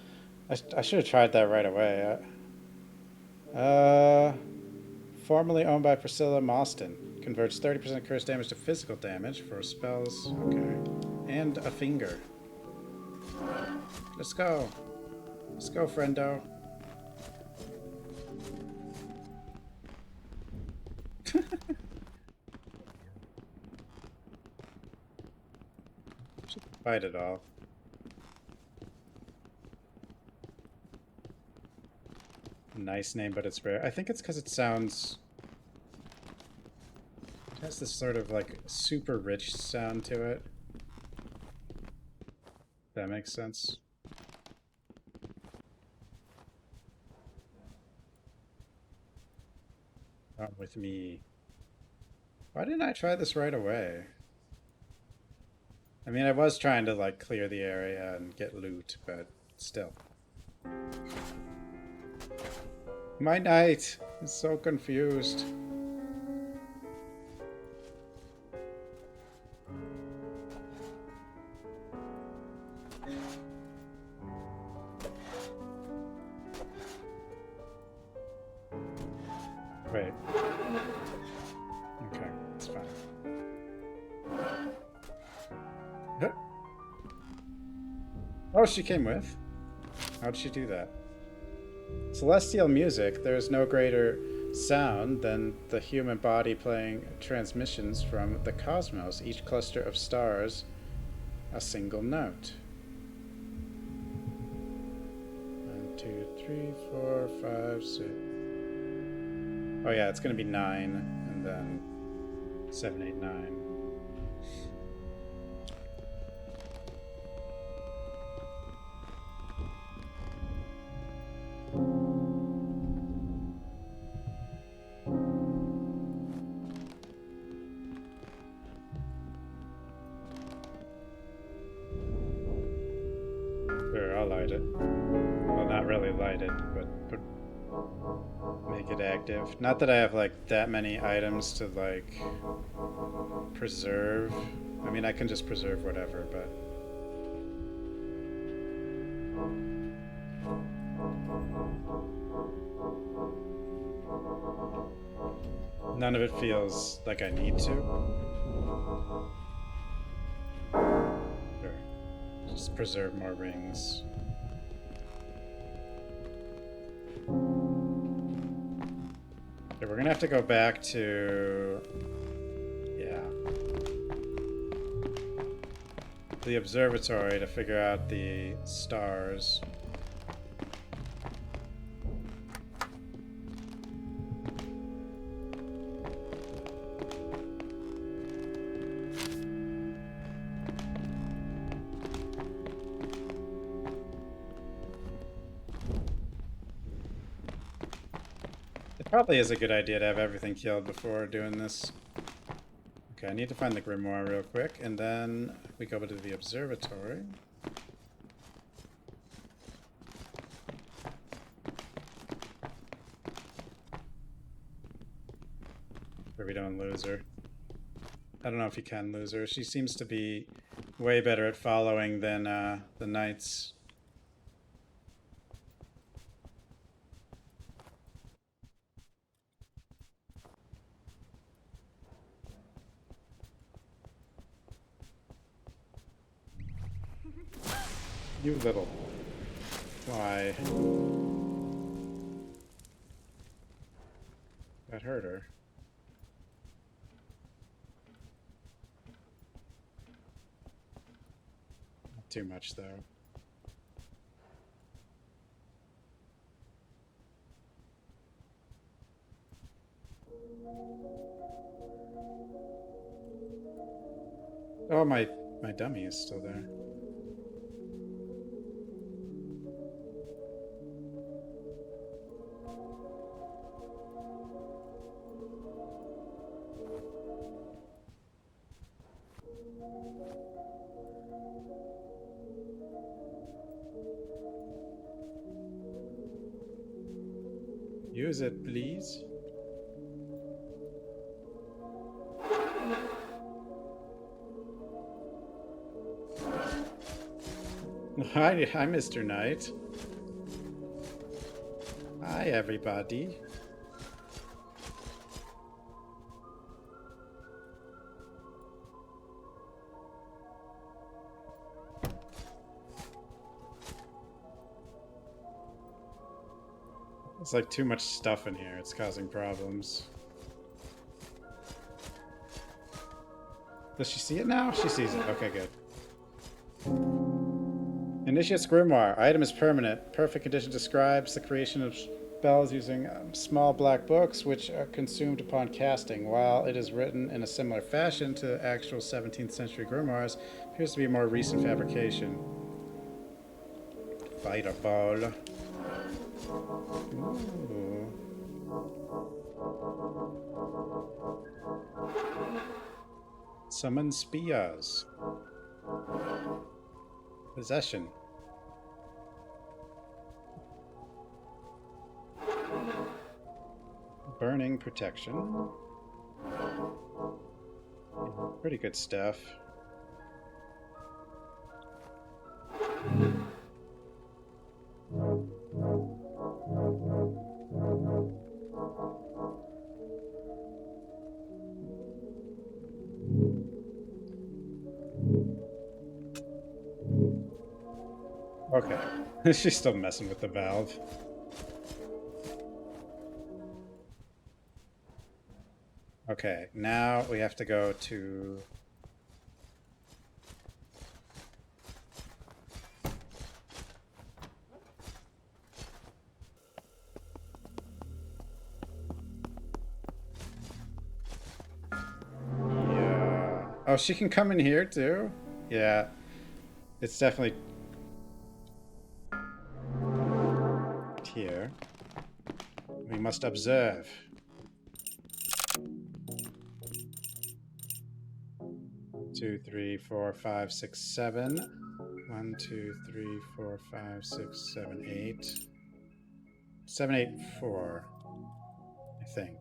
I should have tried that right away. Formerly owned by Priscilla Mostyn. Converts 30% curse damage to physical damage for spells. Okay. And a finger. Let's go. Let's go, friendo. Should fight it off. Nice name, but it's rare. I think it's because it sounds... it has this sort of like super rich sound to it. That makes sense. Come with me. Why didn't I try this right away? I mean, I was trying to, like, clear the area and get loot, but still. My knight is so confused. Wait. Okay, it's fine. Huh. Oh, she came with? How'd she do that? Celestial music. There is no greater sound than the human body playing transmissions from the cosmos, each cluster of stars a single note. 1, 2, 3, 4, 5, 6. Oh yeah, it's gonna be 9, and then 7, 8, 9. Sure, I'll light it. Well, not really light it, but make it active. Not that I have, like, that many items to, like, preserve. I mean, I can just preserve whatever, but... none of it feels like I need to. Sure. Just preserve more rings. Okay, we're gonna have to go back to... yeah. the observatory to figure out the stars. Probably is a good idea to have everything killed before doing this. Okay, I need to find the grimoire real quick, and then we go to the observatory. Where we don't lose her. I don't know if you can lose her. She seems to be way better at following than the knights. You little fly. That hurt her. Not too much, though. Oh, my dummy is still there. Use it, please. Hi, Mr. Knight. Hi, everybody. There's like too much stuff in here. It's causing problems. Does she see it now? She sees it. Okay, good. Initiate's Grimoire. Item is permanent. Perfect condition describes the creation of spells using small black books, which are consumed upon casting. While it is written in a similar fashion to actual 17th century grimoires, appears to be a more recent fabrication. Fireball. Ooh. Summon spears. Possession. Burning protection. Pretty good stuff. Okay. She's still messing with the valve. Okay, now we have to go to... Yeah. Oh, she can come in here too? Yeah. It's definitely... here. We must observe. Two, three, four, five, six, seven. 1, 2, 3, 4, 5, 6, 7, 8. 7, 8, 4. I think.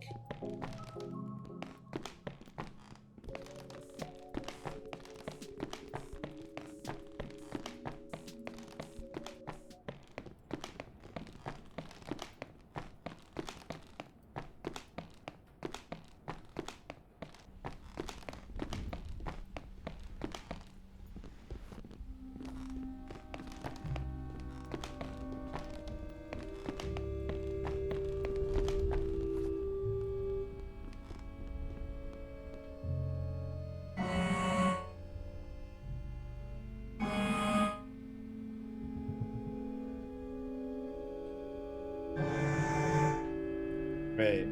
Wait.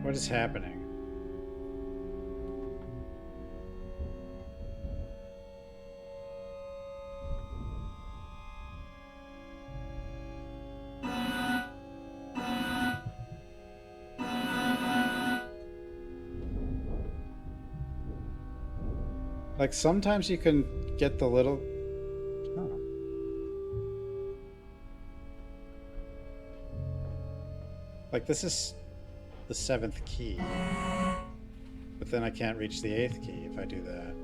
What is happening? Like sometimes you can get the little... Oh. Like this is the 7th key. But then I can't reach the 8th key if I do that.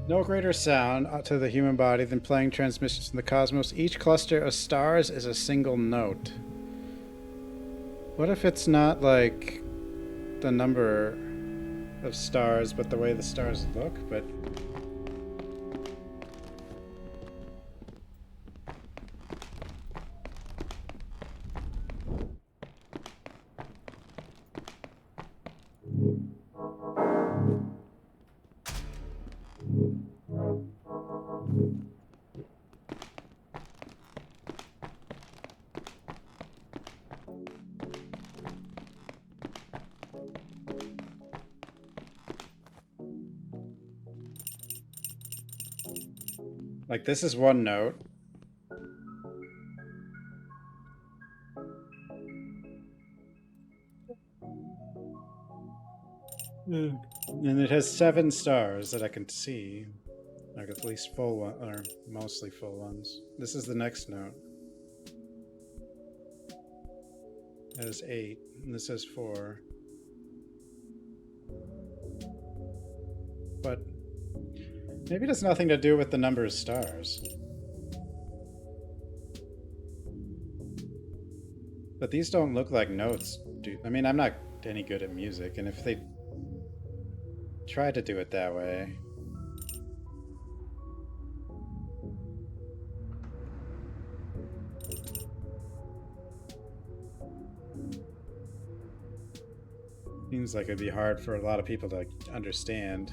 No greater sound to the human body than playing transmissions from the cosmos. Each cluster of stars is a single note. What if it's not like the number of stars, but the way the stars look? But like this is one note. And it has 7 stars that I can see. Like at least full one, or mostly full ones. This is the next note. That is 8, and this has 4. But maybe it has nothing to do with the number of stars. But these don't look like notes, dude. I mean, I'm not any good at music, and if they try to do it that way... Seems like it'd be hard for a lot of people to understand.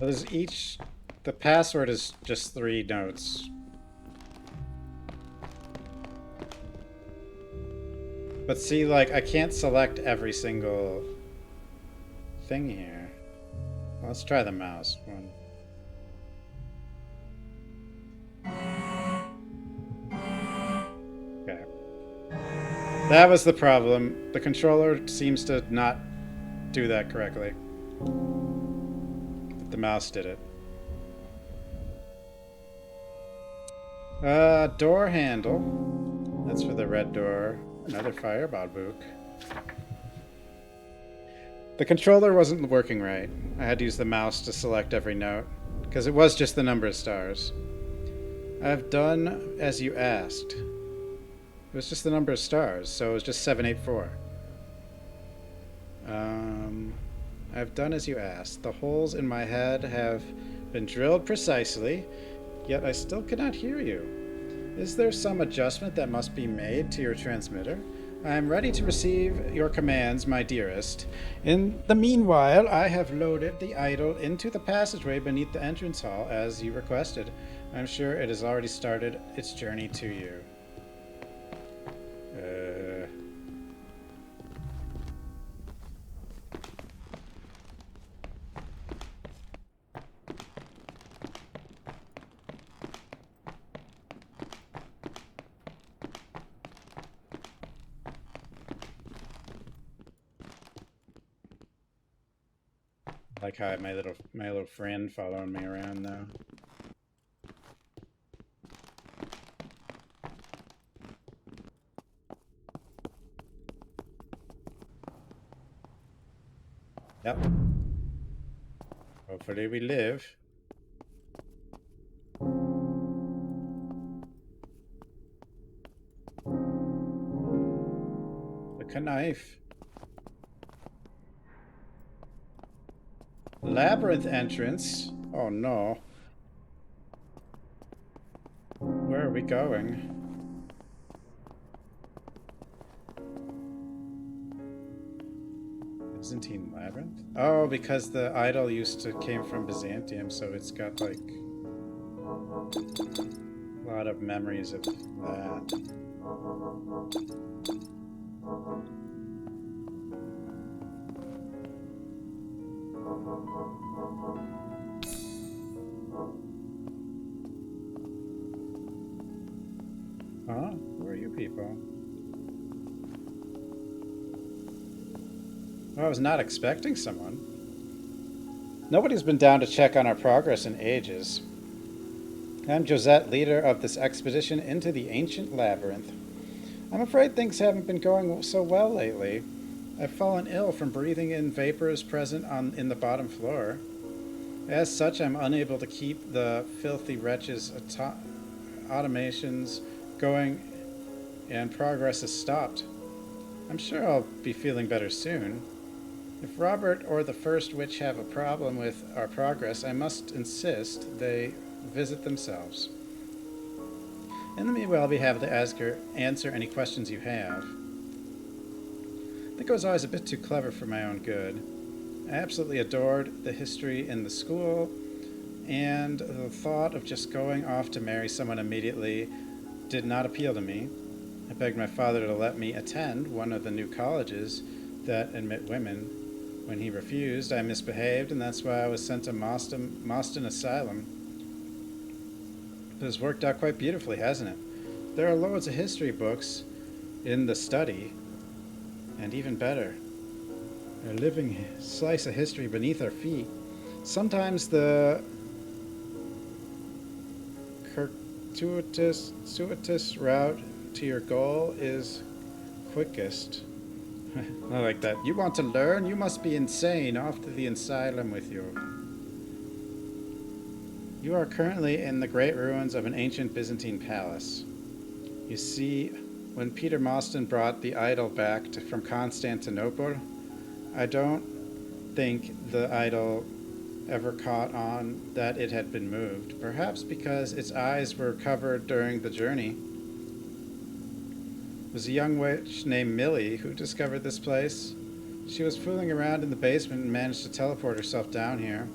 Well, the password is just 3 notes. But see, like, I can't select every single thing here. Well, let's try the mouse one. Okay. That was the problem. The controller seems to not do that correctly. But the mouse did it. Door handle. That's for the red door. Another fireball book. The controller wasn't working right. I had to use the mouse to select every note, because it was just the number of stars. I've done as you asked. It was just the number of stars, so it was just 784. I've done as you asked. The holes in my head have been drilled precisely, yet I still cannot hear you. Is there some adjustment that must be made to your transmitter? I am ready to receive your commands, my dearest. In the meanwhile, I have loaded the idol into the passageway beneath the entrance hall, as you requested. I'm sure it has already started its journey to you. Like how I have my little friend following me around now. Yep. Hopefully we live. Look, a knife. Labyrinth entrance. Oh no. Where are we going? Byzantine labyrinth? Oh, because the idol came from Byzantium, so it's got like a lot of memories of that. Huh? Who are you people? I was not expecting someone. Nobody's been down to check on our progress in ages. I'm Josette, leader of this expedition into the ancient labyrinth. I'm afraid things haven't been going so well lately. I've fallen ill from breathing in vapors present in the bottom floor. As such, I'm unable to keep the filthy wretches' automations going, and progress has stopped. I'm sure I'll be feeling better soon. If Robert or the first witch have a problem with our progress, I must insist they visit themselves. In the meanwhile, I'll be happy to answer any questions you have. I think I was always a bit too clever for my own good. I absolutely adored the history in the school, and the thought of just going off to marry someone immediately did not appeal to me. I begged my father to let me attend one of the new colleges that admit women. When he refused, I misbehaved, and that's why I was sent to Moston Asylum. It has worked out quite beautifully, hasn't it? There are loads of history books in the study, and even better, a living slice of history beneath our feet. Sometimes the circuitous route to your goal is quickest. I like that. You want to learn? You must be insane. Off to the asylum with you. You are currently in the great ruins of an ancient Byzantine palace. You see, when Peter Mostyn brought the idol back from Constantinople, I don't think the idol ever caught on that it had been moved, perhaps because its eyes were covered during the journey. It was a young witch named Millie who discovered this place. She was fooling around in the basement and managed to teleport herself down here.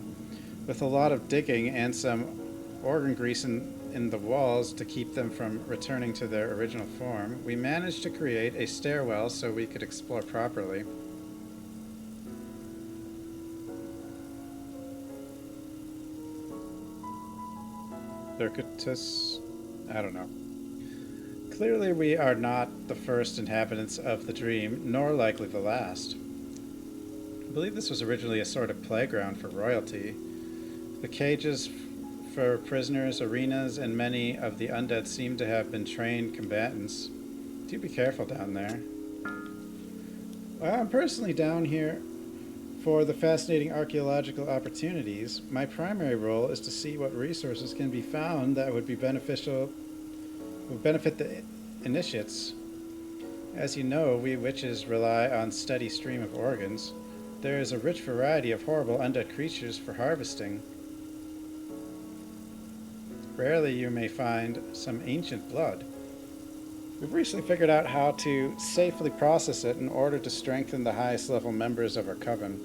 With a lot of digging and some organ grease in the walls to keep them from returning to their original form, we managed to create a stairwell so we could explore properly. Circuitus? I don't know. Clearly we are not the first inhabitants of the dream, nor likely the last. I believe this was originally a sort of playground for royalty. The cages for prisoners, arenas, and many of the undead seem to have been trained combatants. Do be careful down there. Well, I'm personally down here for the fascinating archaeological opportunities. My primary role is to see what resources can be found that would benefit the initiates. As you know, we witches rely on steady stream of organs. There is a rich variety of horrible undead creatures for harvesting. Rarely you may find some ancient blood. We've recently figured out how to safely process it in order to strengthen the highest level members of our coven.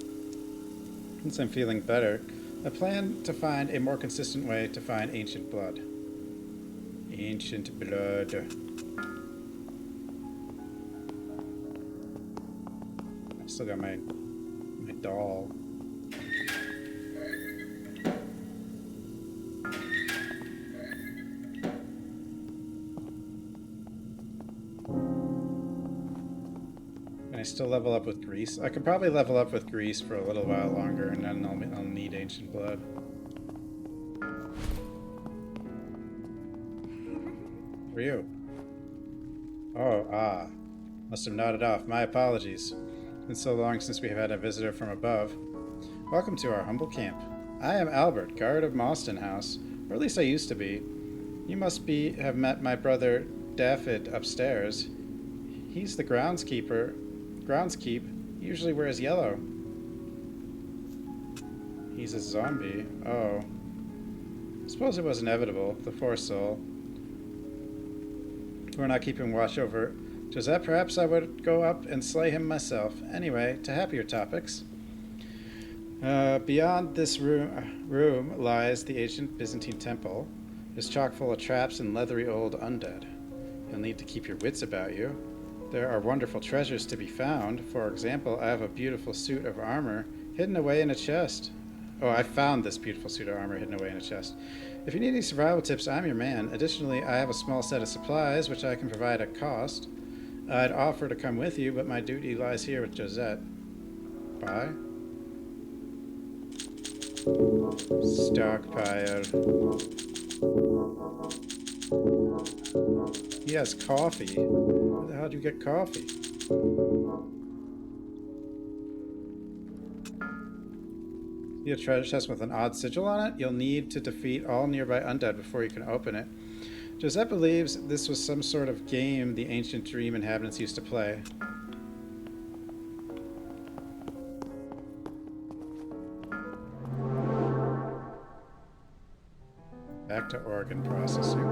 Since I'm feeling better, I plan to find a more consistent way to find ancient blood. Ancient blood. I still got my doll. Can I still level up with grease? I could probably level up with grease for a little while longer, and then I'll need ancient blood. Who are you? Oh, must have nodded off. My apologies. It's been so long since we have had a visitor from above. Welcome to our humble camp. I am Albert, guard of Mawston House, or at least I used to be. You must have met my brother Daffyd upstairs. He's the groundskeep. He usually wears yellow. He's a zombie. Oh. I suppose it was inevitable. The poor soul. We're not keeping watch over Josette. Perhaps I would go up and slay him myself. Anyway, to happier topics. Beyond this room lies the ancient Byzantine temple. It's chock full of traps and leathery old undead. You'll need to keep your wits about you. There are wonderful treasures to be found. For example, I have a beautiful suit of armor hidden away in a chest. Oh, I found this beautiful suit of armor hidden away in a chest. If you need any survival tips, I'm your man. Additionally, I have a small set of supplies, which I can provide at cost. I'd offer to come with you, but my duty lies here with Josette. Bye. Stockpile. He has coffee. Where the hell do you get coffee? See a treasure chest with an odd sigil on it? You'll need to defeat all nearby undead before you can open it. Josette believes this was some sort of game the ancient dream inhabitants used to play. Back to organ processing.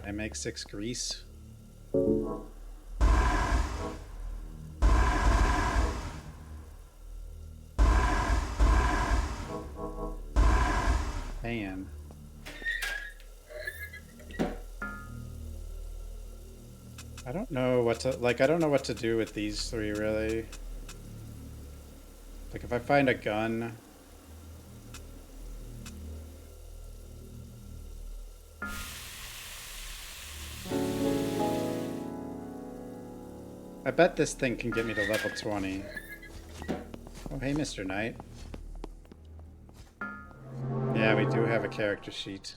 I make 6 grease. Man. I don't know what to do with these 3 really. Like if I find a gun. I bet this thing can get me to level 20. Oh, hey, Mr. Knight. Yeah, we do have a character sheet.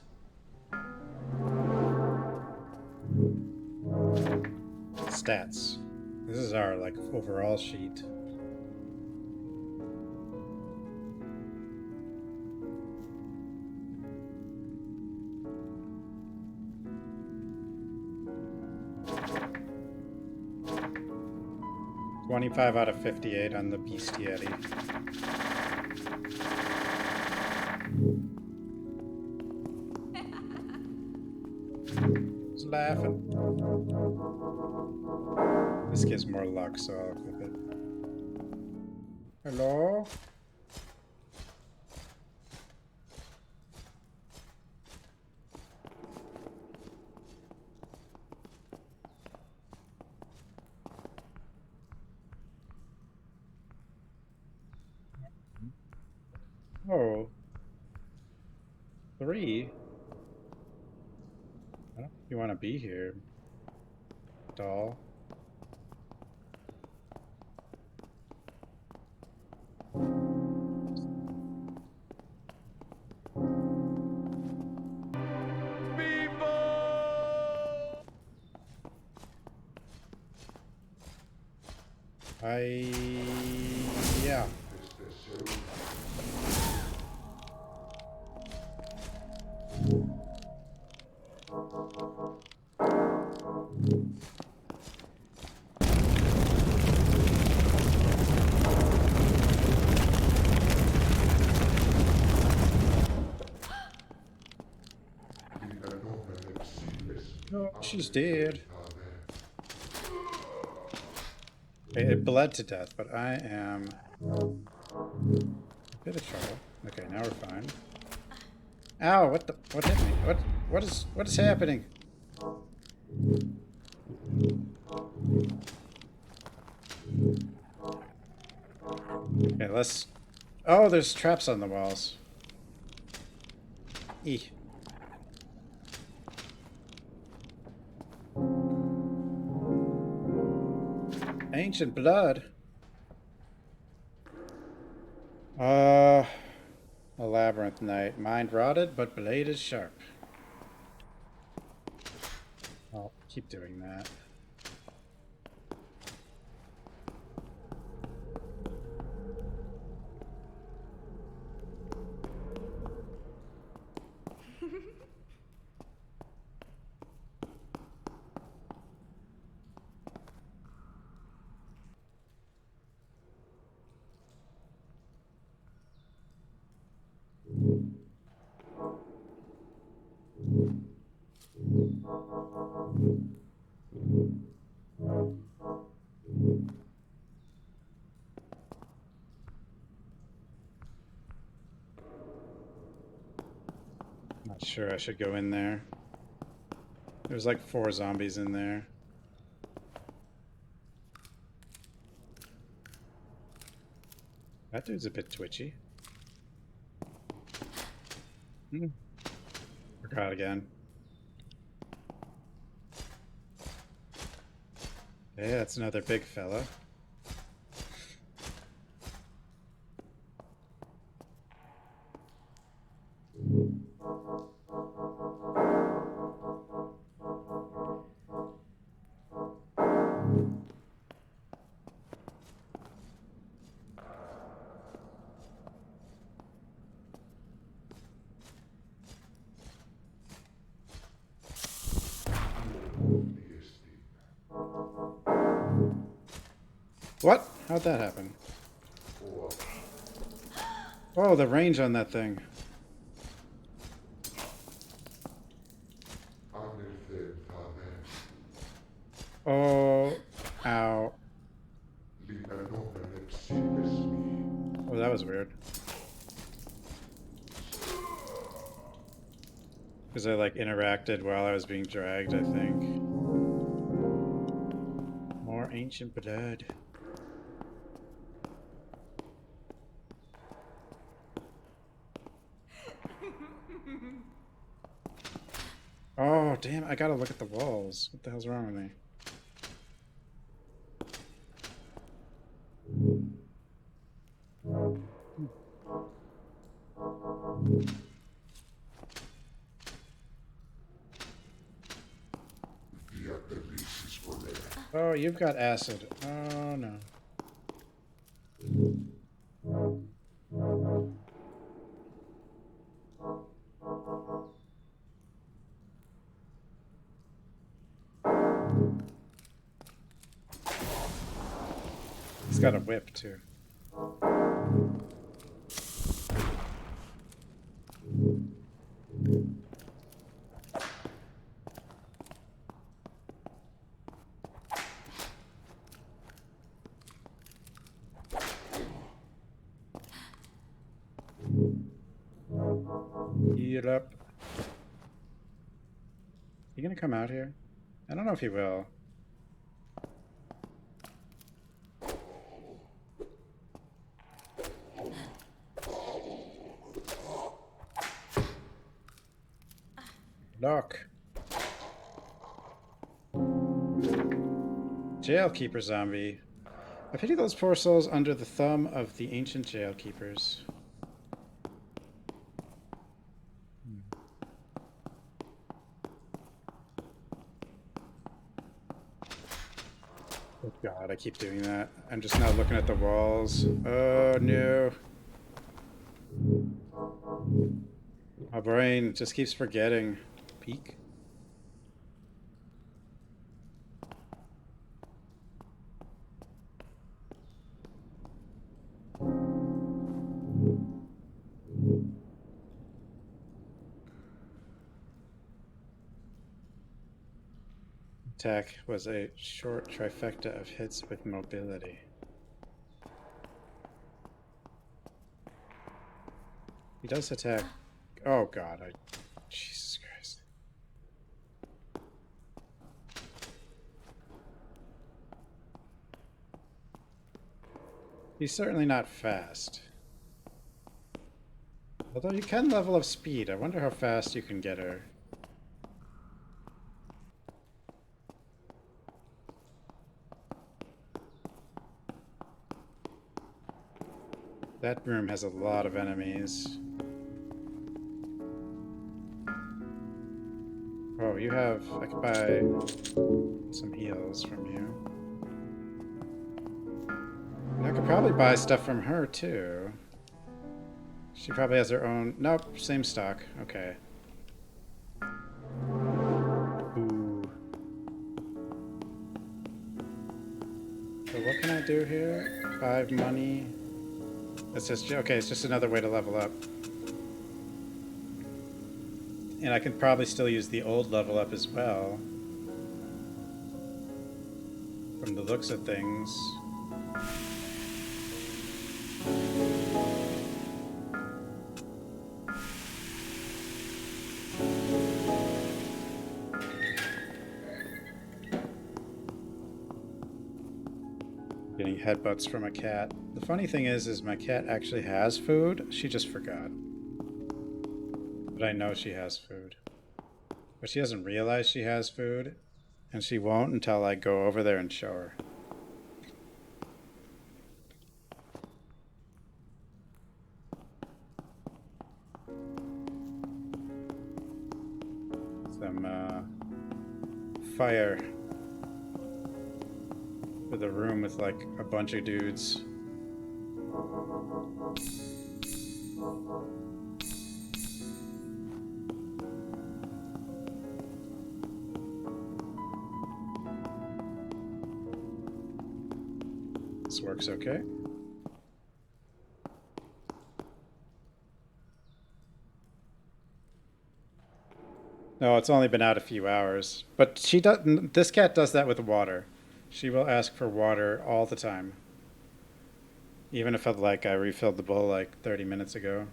Stats. This is our, like, overall sheet. 25 out of 58 on the bestiality. Who's laughing? This gives more luck, so I'll equip it. Hello? Oh. 3? I don't think you want to be here, doll. Yeah. Oh, she's dead. It bled to death, but I am in a bit of trouble. Okay, now we're fine. Ow! What hit me? What is happening? Okay, let's. Oh, there's traps on the walls. Eeh. Ancient blood. A labyrinth knight. Mind rotted, but blade is sharp. I'll keep doing that. Not sure I should go in there. There's like 4 zombies in there. That dude's a bit twitchy. Forgot again. Yeah, that's another big fella. What? How'd that happen? Oh, the range on that thing. Oh, ow. Oh, that was weird. Because I like interacted while I was being dragged, I think. More ancient blood. Oh, damn, I gotta look at the walls. What the hell's wrong with me? Oh, you've got acid. Oh, no. got a whip too. Heal up. You gonna come out here? I don't know if he will. Lock. Jailkeeper zombie. I pity those poor souls under the thumb of the ancient jailkeepers. Oh god, I keep doing that. I'm just now looking at the walls. Oh no. My brain just keeps forgetting. Peek. Attack was a short trifecta of hits with mobility. He does attack. Oh god, Jesus Christ. He's certainly not fast. Although you can level up speed. I wonder how fast you can get her. That room has a lot of enemies. Oh, you have... I could buy some heals from you. And I could probably buy stuff from her, too. She probably has her own... Nope, same stock. Okay. Ooh. So what can I do here? 5 money. It's just... Okay, it's just another way to level up. And I can probably still use the old level up as well. From the looks of things. Getting headbutts from a cat. The funny thing is my cat actually has food. She just forgot. But I know she has food. But she doesn't realize she has food. And she won't until I go over there and show her. Some, fire. With a room with, like, a bunch of dudes. This works okay. No, it's only been out a few hours. But she doesn't. This cat does that with water. She will ask for water all the time. Even if I refilled the bowl like 30 minutes ago.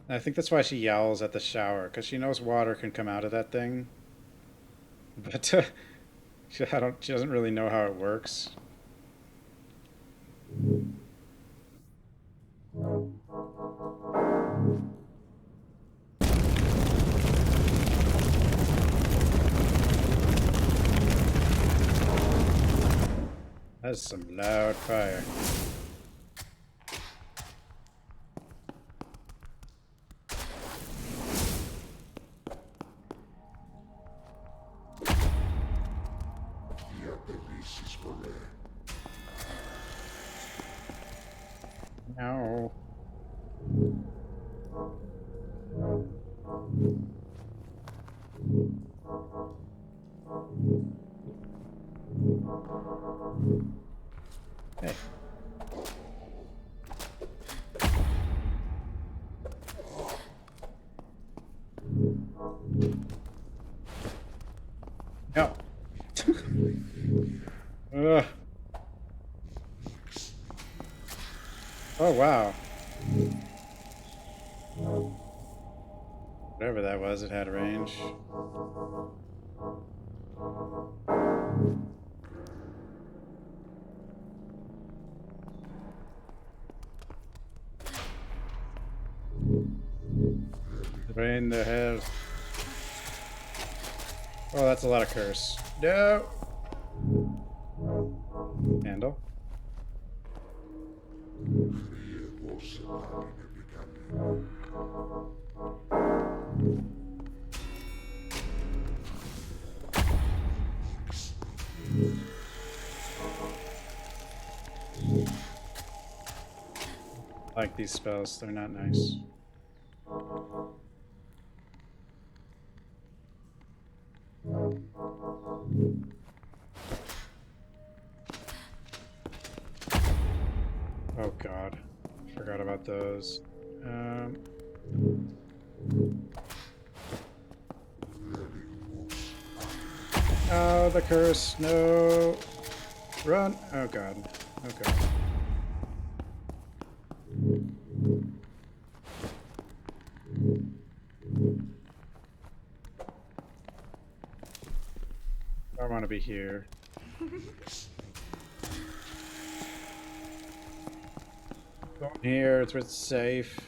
And I think that's why she yowls at the shower, because she knows water can come out of that thing. But she doesn't really know how it works. That's some loud fire. No. Ugh. Oh, wow. Whatever that was, it had range. Drain the head. Oh, that's a lot of curse. No! Handle. I like these spells, they're not nice. Oh god, forgot about those. Oh, the curse, no! Run! Oh god, oh god. I want to be here. Go here, it's where it's safe.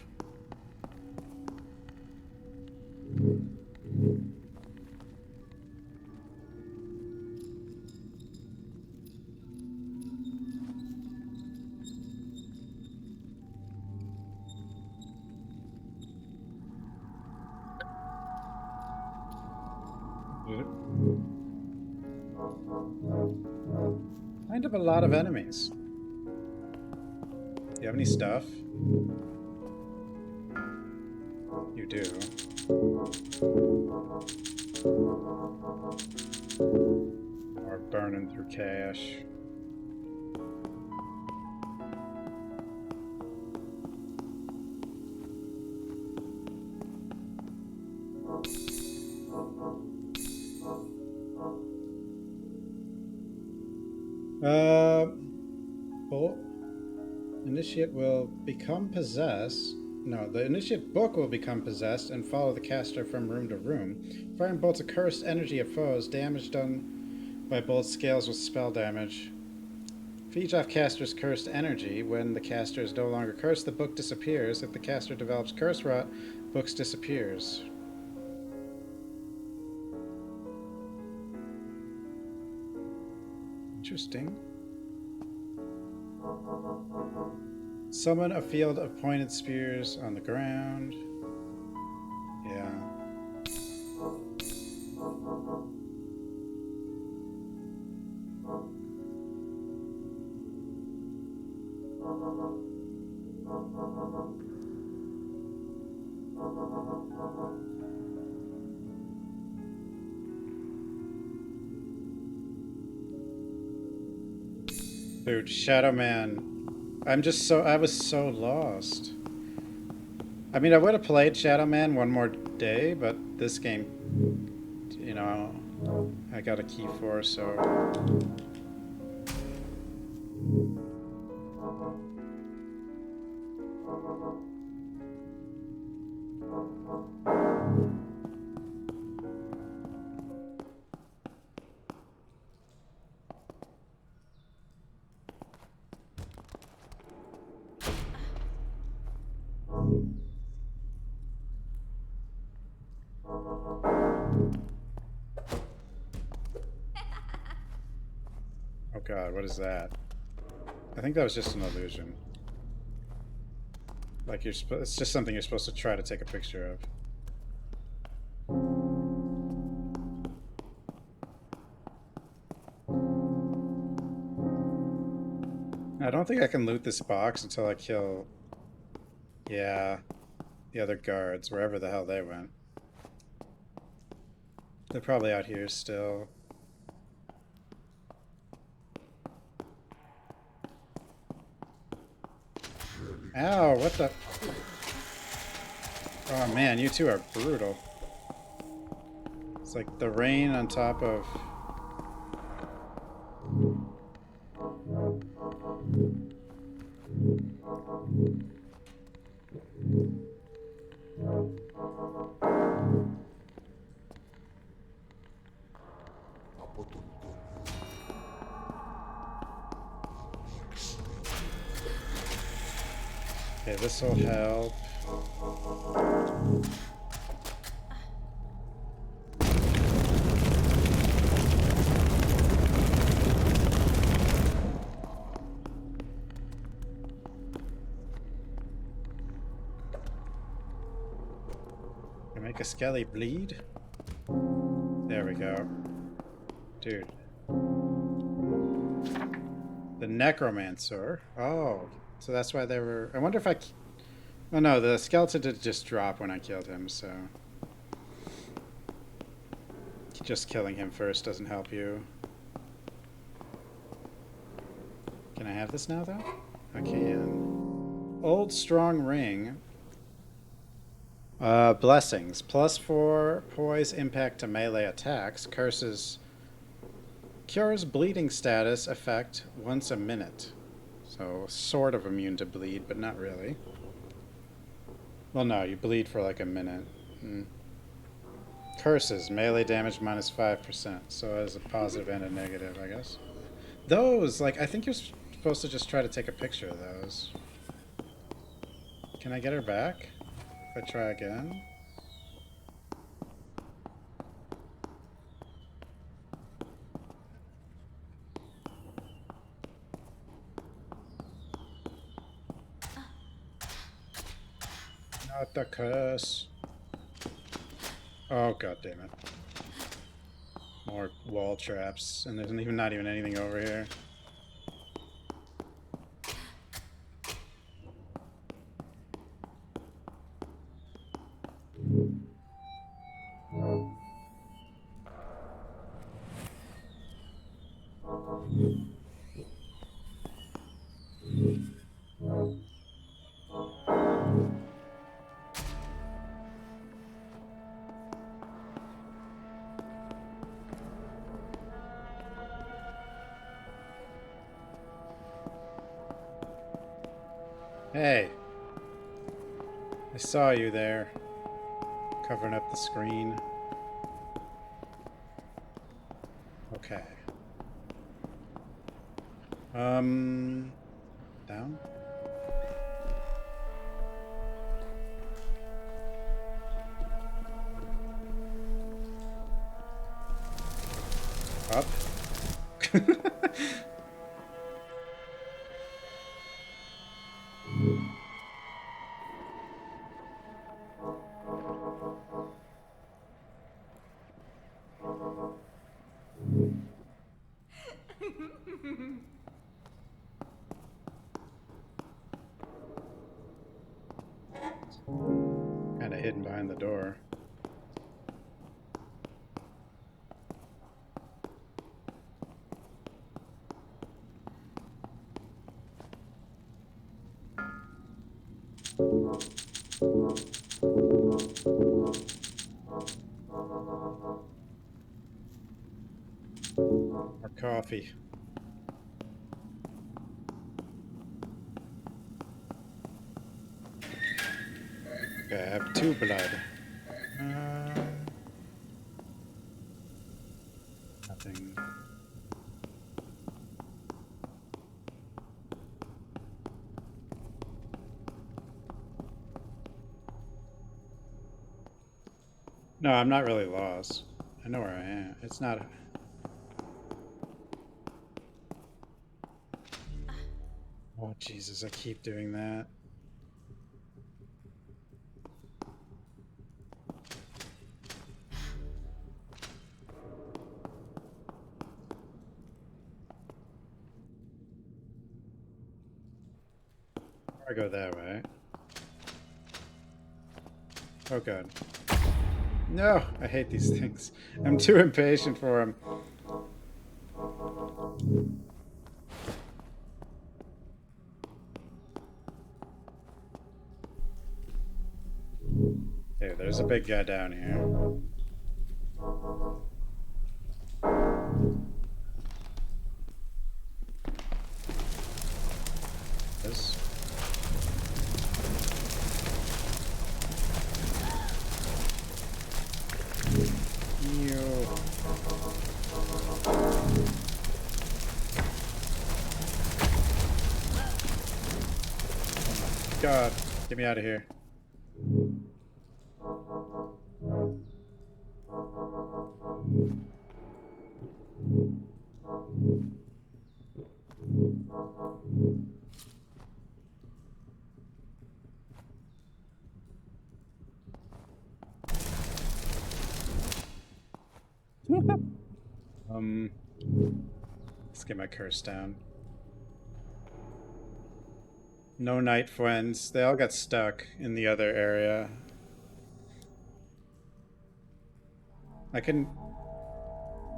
Kind of a lot of enemies. Do you have any stuff? You do. Or burning through cash. Well, initiate will become possessed. No, the initiate book will become possessed and follow the caster from room to room. Firing bolts of cursed energy at foes. Damage done by bolt scales with spell damage. Feeds off caster's cursed energy. When the caster is no longer cursed, the book disappears. If the caster develops curse rot, books disappears. Interesting. Summon a field of pointed spears on the ground. Yeah. Dude, Shadow Man. I was so lost. I mean, I would have played Shadow Man one more day, but this game, you know, I got a key for, so. Oh god, what is that? I think that was just an illusion. Like it's just something you're supposed to try to take a picture of. I don't think I can loot this box until I kill, yeah, the other guards, wherever the hell they went. They're probably out here still. Ow, what the? Oh man, you two are brutal. It's like the rain on top of... Okay, this will help. Can I make a skelly bleed? There we go. Dude. The necromancer. Oh, so that's why they were... I wonder if I... Oh no, the skeleton did just drop when I killed him, so... Just killing him first doesn't help you. Can I have this now, though? I can. Old strong ring. Blessings. +4 poise impact to melee attacks. Curses. Cures bleeding status effect once a minute. So, sort of immune to bleed, but not really. Well, no, you bleed for like a minute. Curses. Melee damage -5%. So, as a positive and a negative, I guess. Those, like, I think you're supposed to just try to take a picture of those. Can I get her back? If I try again? Not the curse. Oh, god damn it. More wall traps, and there's not even anything over here. Hey! I saw you there, covering up the screen. Okay. Down? Up? Kinda hidden behind the door. More coffee. Okay, I have 2 blood. Nothing. No, I'm not really lost. I know where I am. It's not... Oh, Jesus, I keep doing that. I go that way. Oh, God. No! I hate these things. I'm too impatient for them. Hey, there's a big guy down here. This. God, get me out of here. Let's get my curse down. No night friends. They all got stuck in the other area. I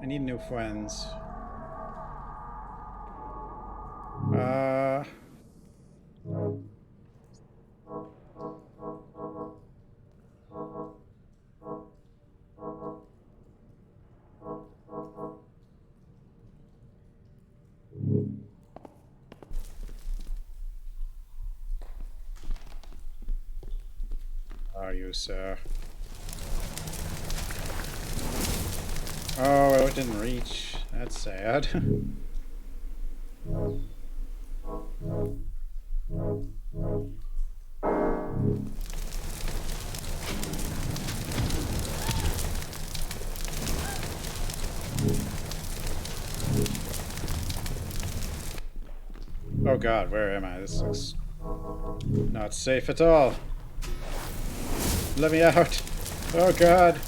need new friends. Are you, sir? Oh, it didn't reach. That's sad. Oh god, where am I? This looks not safe at all. Let me out. Oh god.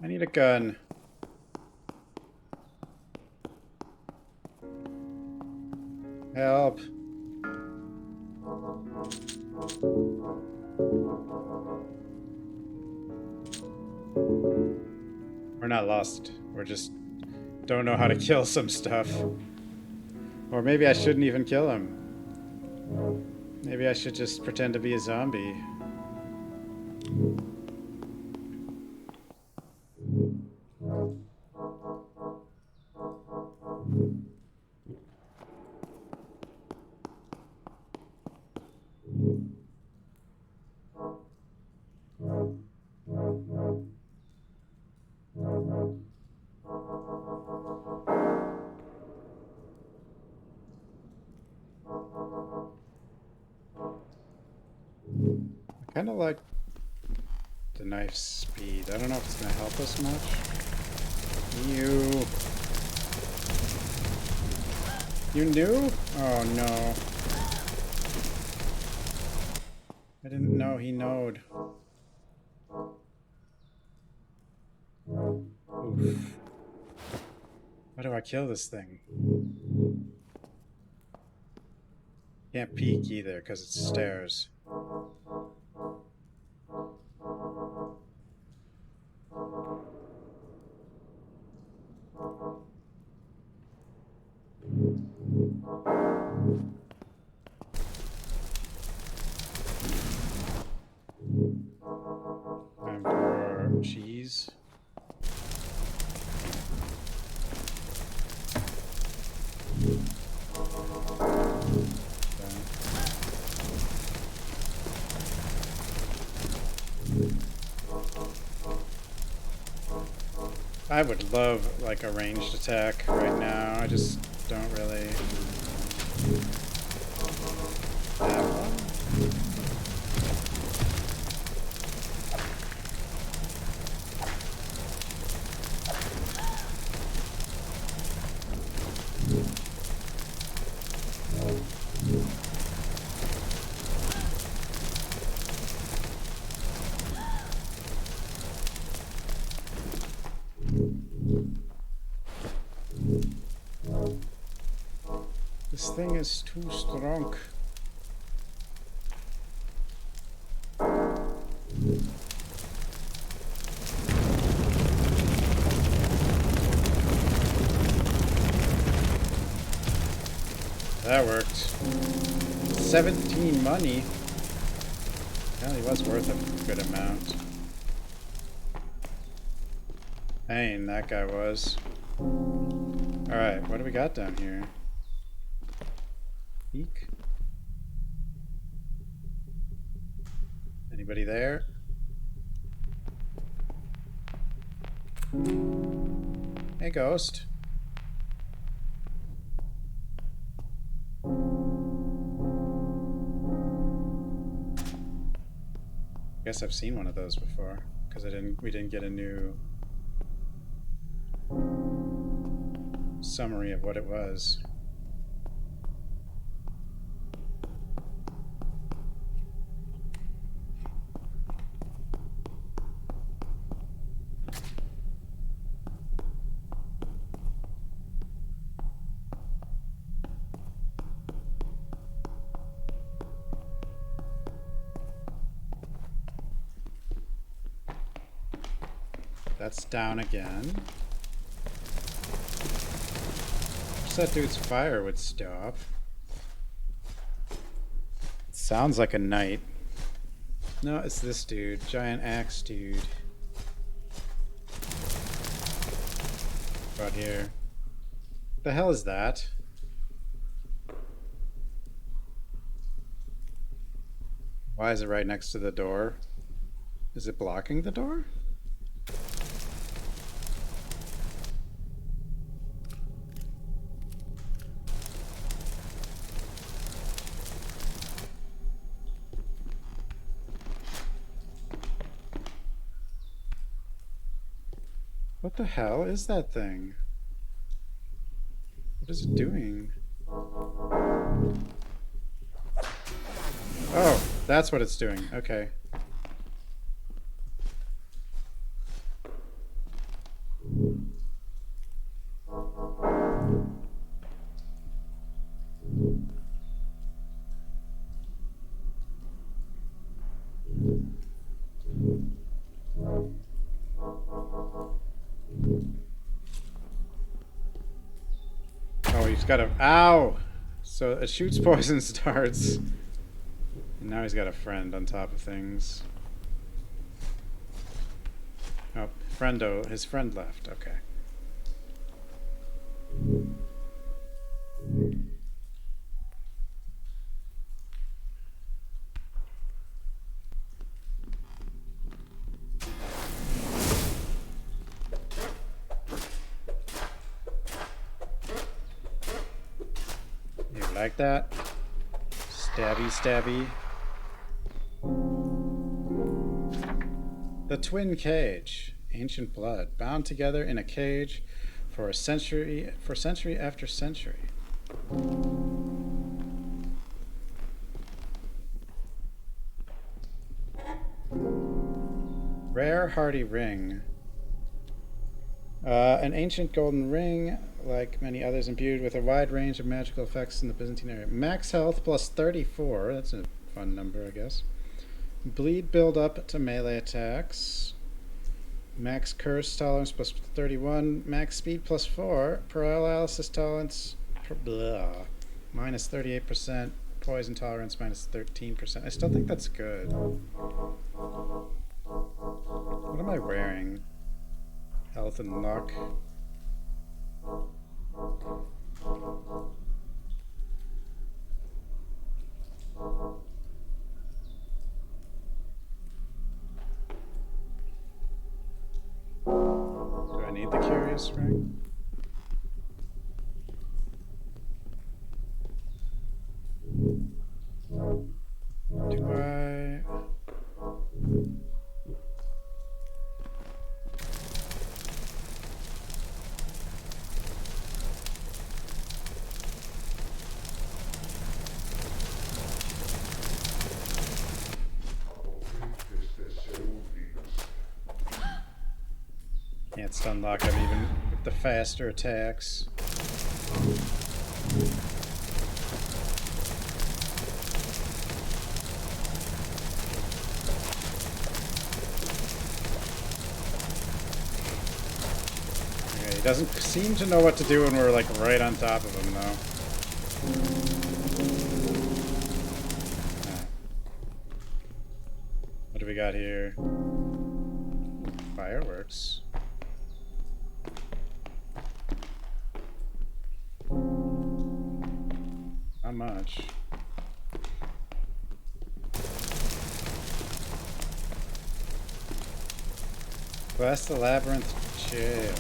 I need a gun. Help. We're not lost. We're just don't know how to kill some stuff. Or maybe I shouldn't even kill him. Maybe I should just pretend to be a zombie. I kind of like the knife's speed. I don't know if it's going to help us much. You knew? Oh no. I didn't know he knowed. Oof. How do I kill this thing? Can't peek either because it's stairs. Time for cheese. I would love like a ranged attack right now. I just don't really have one. This thing is too strong. That worked. 17 money. Well, he was worth a good amount. Pain, that guy was. Alright, what do we got down here? Eek. Anybody there? Hey, ghost. guess I've seen one of those before, because we didn't get a new summary of what it was. That's down again. Wish that dude's fire would stop. It sounds like a knight. No, it's this dude. Giant axe dude. About here. What the hell is that? Why is it right next to the door? Is it blocking the door? What the hell is that thing? What is it doing? Oh, that's what it's doing. Okay. Oh, he's got a... Ow! So it shoots poison darts. And now he's got a friend on top of things. Oh, friendo. His friend left. Okay. Like that? Stabby, stabby. The twin cage. Ancient blood. Bound together in a cage for century after century. Rare hardy ring. An ancient golden ring, like many others, imbued with a wide range of magical effects in the Byzantine area. Max health plus 34. That's a fun number, I guess. Bleed build up to melee attacks. Max curse tolerance plus 31. Max speed plus 4. Paralysis tolerance minus 38%. Poison tolerance minus 13%. I still think that's good. What am I wearing? Health and luck. Do I need the curious ring? Do I? Can't stun lock him even with the faster attacks. Okay, he doesn't seem to know what to do when we're like right on top of him though. What do we got here? Fireworks. Not much. Blast the Labyrinth Jail.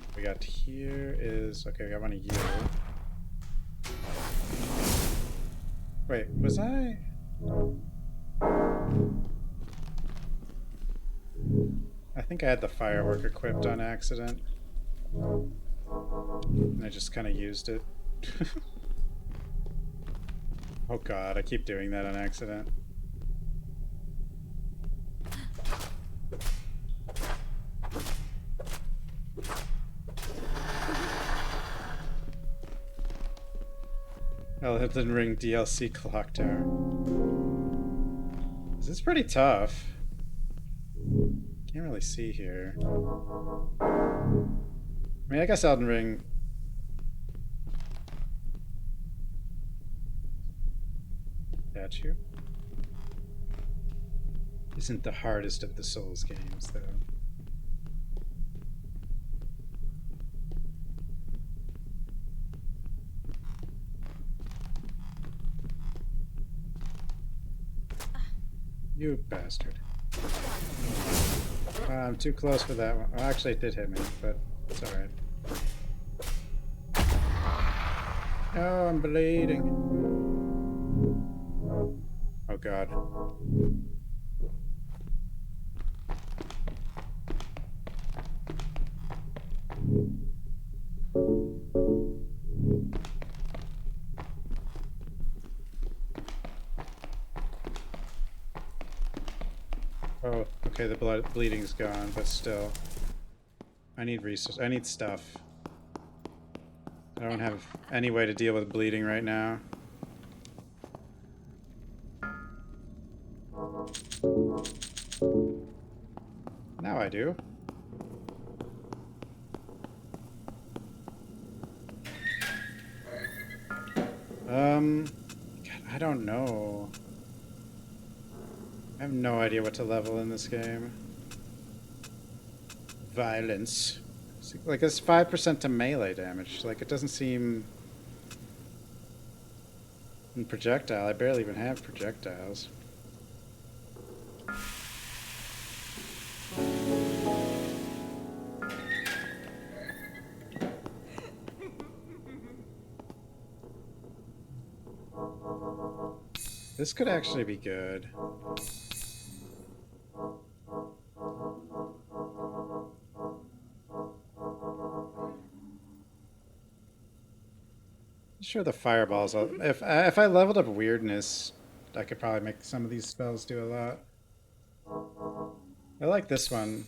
What we got here is... Okay, I want to yield. Wait, was I... I think I had the firework equipped on accident. And I just kind of used it. Oh god, I keep doing that on accident. Elden Ring DLC Clocktower. This is pretty tough. Can't really see here. I mean, I guess Elden Ring... Statue? Isn't the hardest of the Souls games, though. You bastard. I'm too close for that one. Well, actually, it did hit me, but it's alright. Oh, I'm bleeding. Oh god. Oh, okay, the bleeding's gone, but still. I need resources. I need stuff. I don't have any way to deal with bleeding right now. Now I do. God, I don't know. I have no idea what to level in this game. Violence. Like, it's 5% to melee damage. Like, it doesn't seem... And projectile. I barely even have projectiles. This could actually be good. Sure, the fireballs. If I leveled up weirdness, I could probably make some of these spells do a lot. I like this one.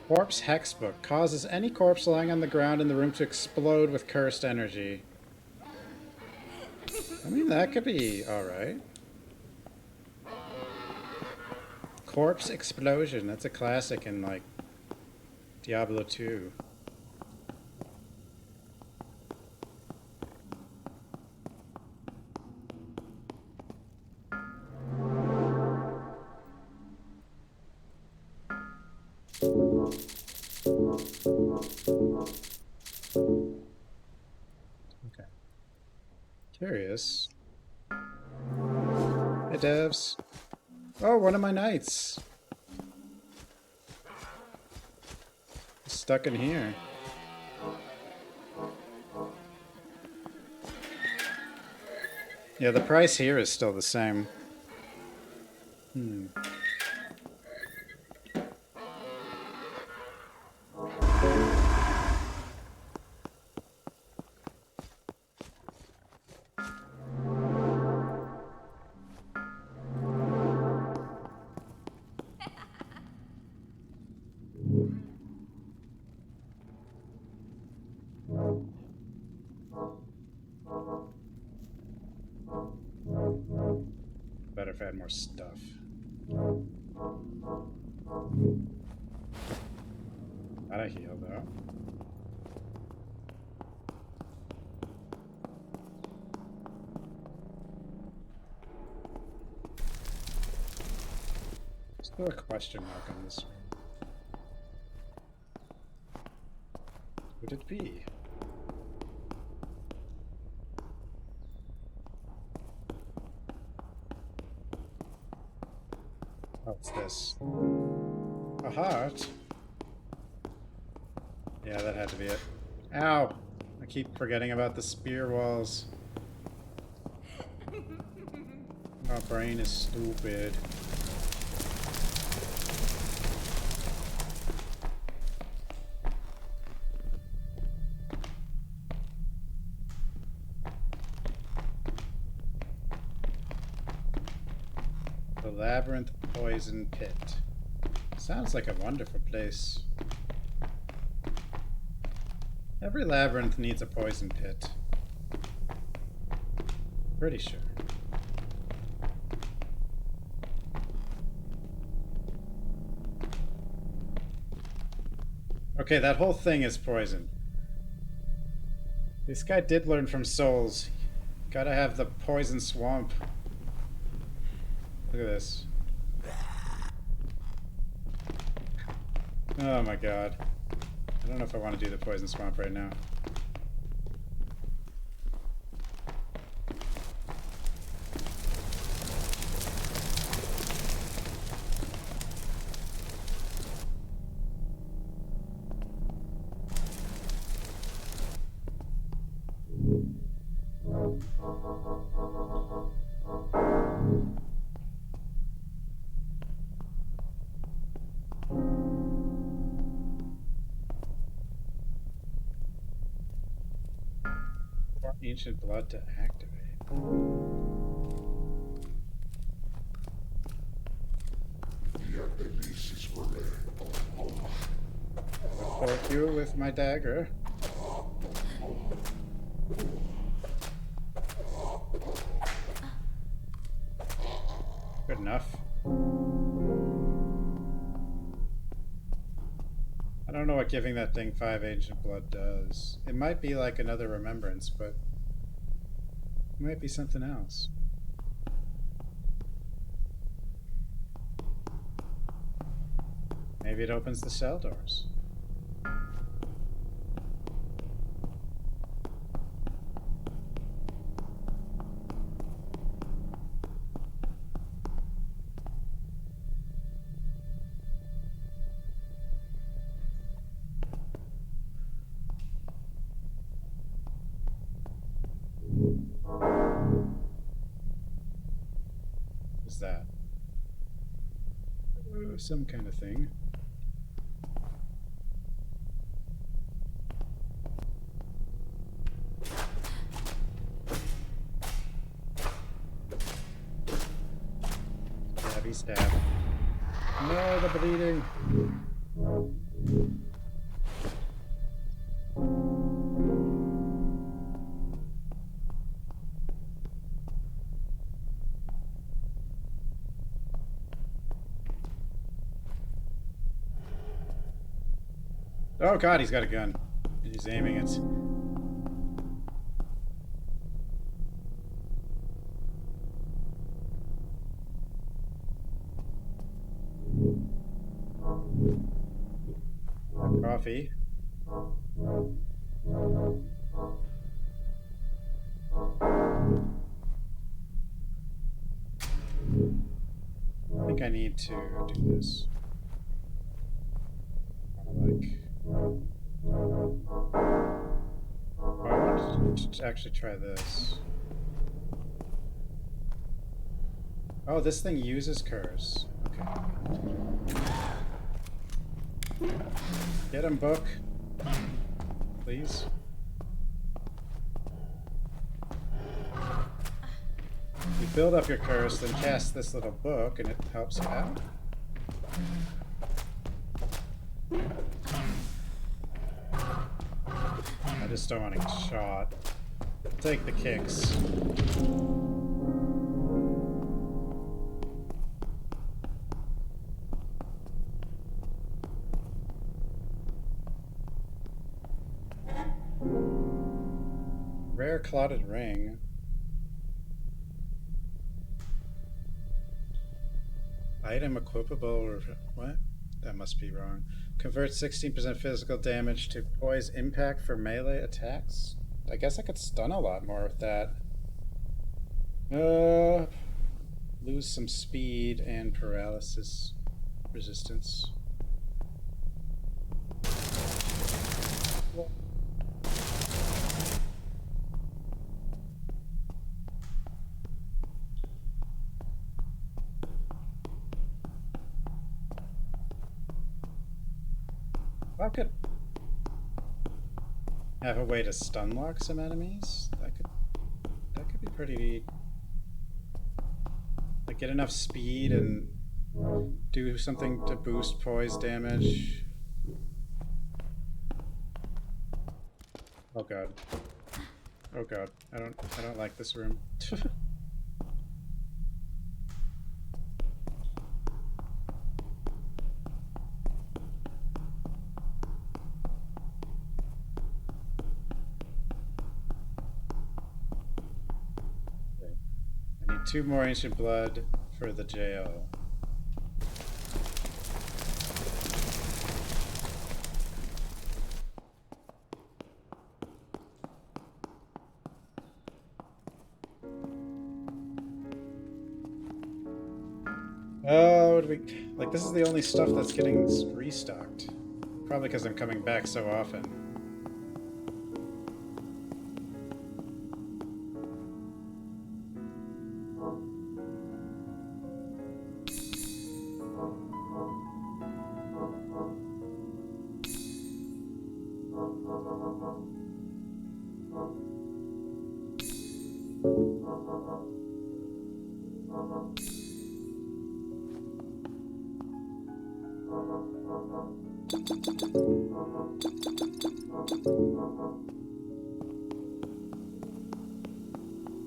Corpse Hexbook causes any corpse lying on the ground in the room to explode with cursed energy. I mean, that could be alright. Corpse Explosion. That's a classic in, like, Diablo 2. Okay. Curious. Hey, devs. Oh, one of my knights. Stuck in here. Yeah, the price here is still the same. Better if I had more stuff. Gotta heal though. Still a question mark on this one. Would it be? What's this? A heart? Yeah, that had to be it. Ow! I keep forgetting about the spear walls. My brain is stupid. The Labyrinth Poison Pit. Sounds like a wonderful place. Every labyrinth needs a poison pit. Pretty sure. Okay, that whole thing is poison. This guy did learn from Souls. Gotta have the poison swamp. Look at this. Oh my god. I don't know if I want to do the poison swamp right now. Ancient blood to activate. I'll poke you with my dagger. Good enough. I don't know what giving that thing 5 ancient blood does. It might be like another remembrance, but it might be something else. Maybe it opens the cell doors. What's that? Some kind of thing. Stabby stab. No, the bleeding. Oh god, he's got a gun. And he's aiming it. Coffee. I think I need to do this. Like... Oh, I want to actually try this. Oh, this thing uses curse. Okay. Get him, book. Please. You build up your curse, then cast this little book, and it helps you out. I just don't want to get shot. Take the kicks. Rare clotted ring. Item equipable or what? That must be wrong. Converts 16% physical damage to poise impact for melee attacks. I guess I could stun a lot more with that. Lose some speed and paralysis resistance. I could have a way to stun lock some enemies. That could be pretty neat. Like get enough speed and do something to boost poise damage. Oh god. Oh god. I don't like this room. I need 2 more ancient blood for the jail. Oh, like this is the only stuff that's getting restocked. Probably because I'm coming back so often.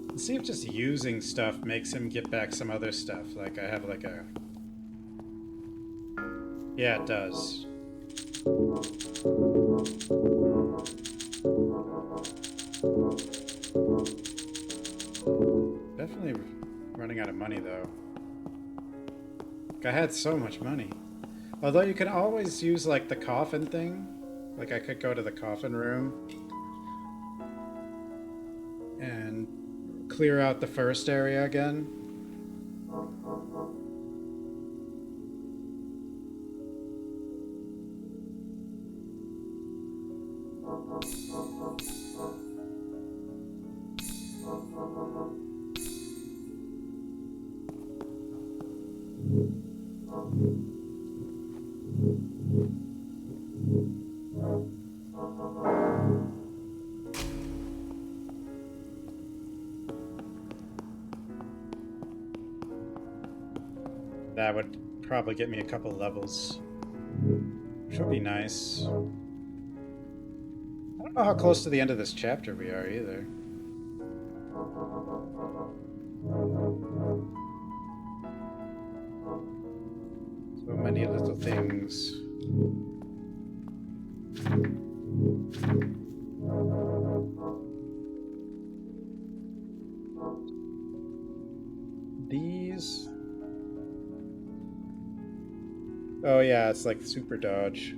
Let's see if just using stuff makes him get back some other stuff. Like I have like a... Yeah, it does. Definitely running out of money though. Like, I had so much money. Although you can always use like the coffin thing. Like I could go to the coffin room and clear out the first area again. That would probably get me a couple levels, which would be nice. I don't know how close to the end of this chapter we are either. So many little things. These... Oh yeah, it's like super dodge.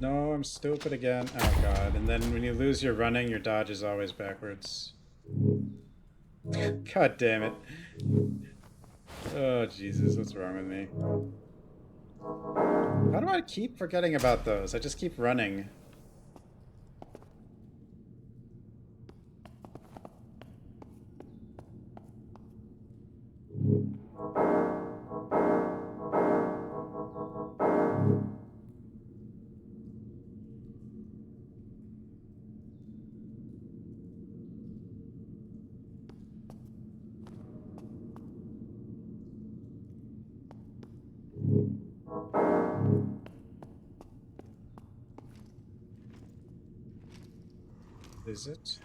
No, I'm stupid again. Oh god, and then when you lose your running, your dodge is always backwards. God damn it. Oh Jesus, what's wrong with me? How do I keep forgetting about those? I just keep running. Is it?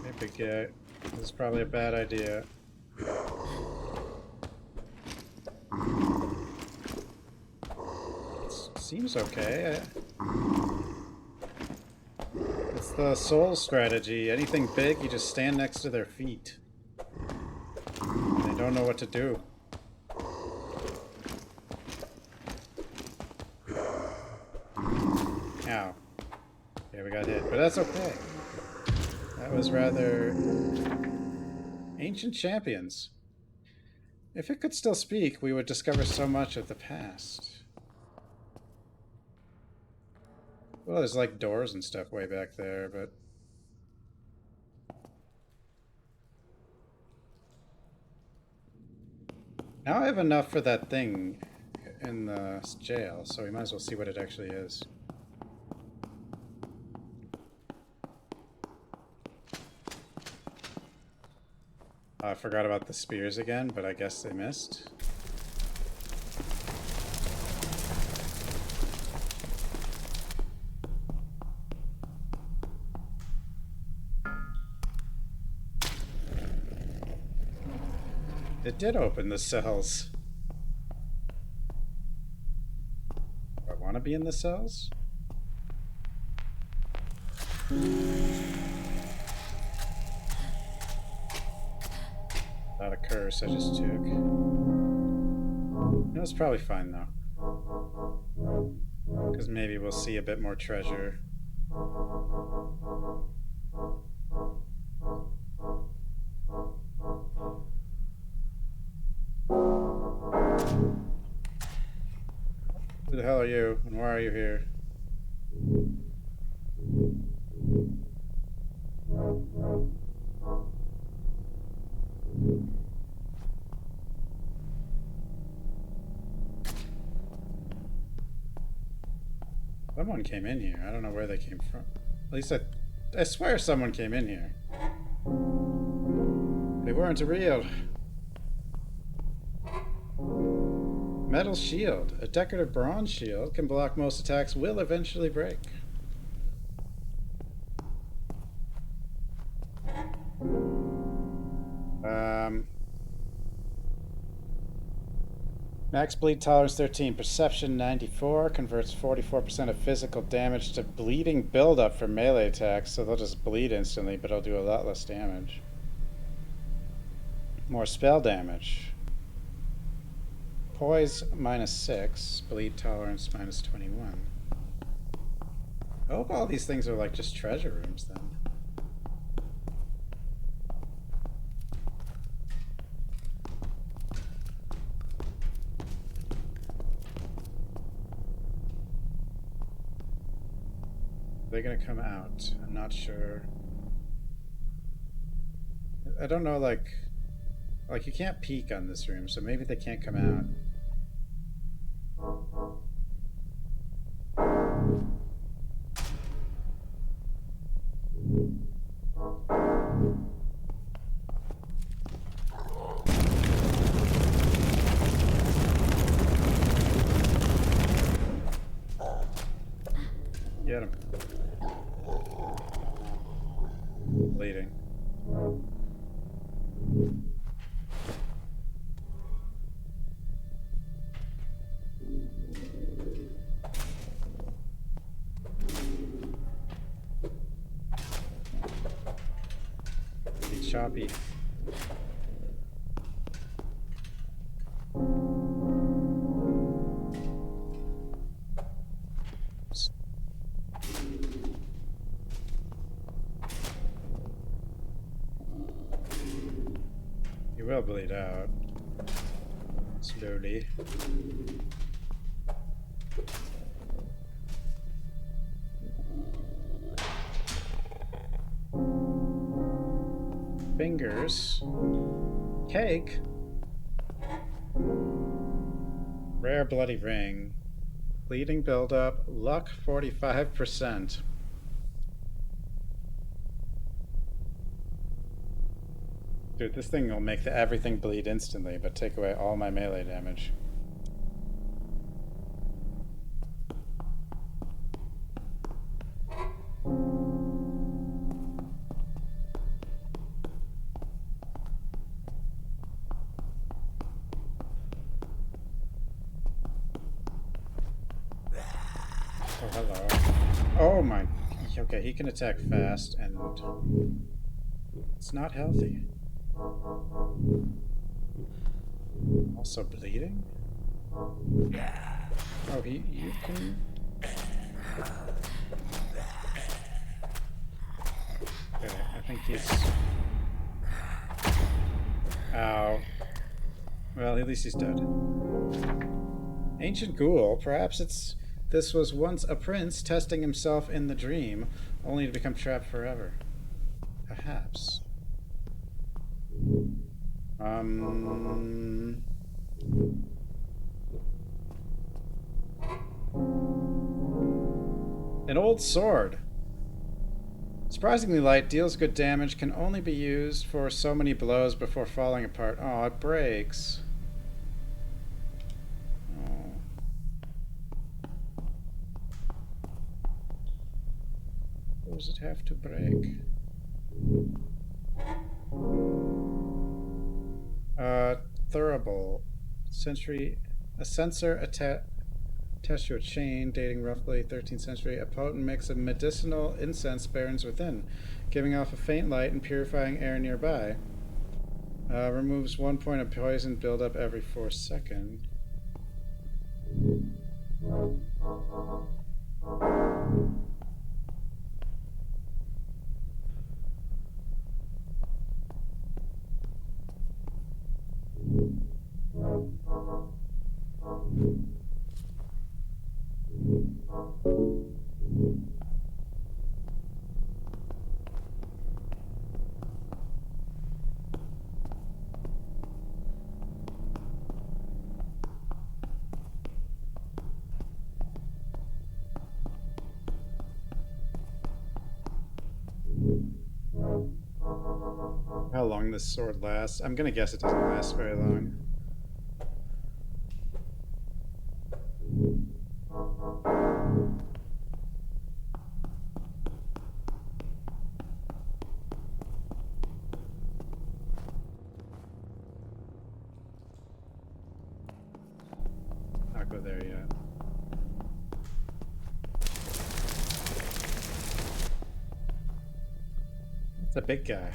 Maybe get. This is probably a bad idea. It seems okay. It's the soul strategy. Anything big, you just stand next to their feet. They don't know what to do. Ow. Yeah, we got hit, but that's okay. That was rather Ancient champions. If it could still speak, we would discover so much of the past. Well, there's like doors and stuff way back there, but... Now I have enough for that thing in the jail, so we might as well see what it actually is. I forgot about the spears again, but I guess they missed. It did open the cells. Do I want to be in the cells? Not a curse I just took. It was probably fine though. Because maybe we'll see a bit more treasure. Who the hell are you, and why are you here? Someone came in here. I don't know where they came from. At least I swear someone came in here. They weren't real. Metal shield. A decorative bronze shield can block most attacks, will eventually break. Max bleed tolerance 13, perception 94, converts 44% of physical damage to bleeding buildup for melee attacks, so they'll just bleed instantly, but it'll do a lot less damage. More spell damage. Poise -6, bleed tolerance -21. I hope all these things are like just treasure rooms then. They're gonna come out. I'm not sure. I don't know, like you can't peek on this room, so maybe they can't come out. Get him. Bleeding. Pretty choppy. You will bleed out. Slowly. Fingers. Cake. Rare bloody ring. Bleeding buildup. Luck 45%. Dude, this thing will make everything bleed instantly, but take away all my melee damage. Oh, hello. Oh my... Okay, he can attack fast, and... it's not healthy. Also bleeding? Oh, you can... Okay, I think he's... Ow. Well, at least he's dead. Ancient ghoul. Perhaps this was once a prince testing himself in the dream, only to become trapped forever. Perhaps. An old sword. Surprisingly light, deals good damage, can only be used for so many blows before falling apart. Oh, it breaks. Oh. Does it have to break? Thurible. A sensor attached to a chain dating roughly 13th century. A potent mix of medicinal incense burns within, giving off a faint light and purifying air nearby. Removes 1 point of poison buildup every 4 seconds. How long this sword lasts? I'm gonna guess it doesn't last very long. Not go there yet. It's a big guy.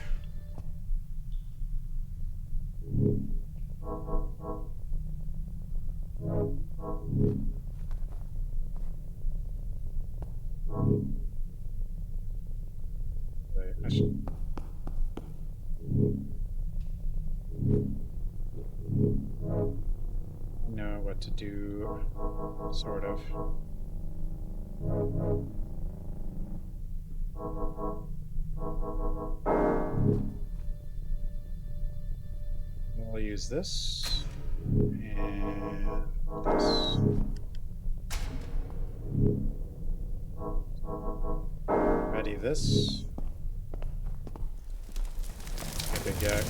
Wait, I should... know what to do, sort of. We'll use this and this. Ready this. A big guy.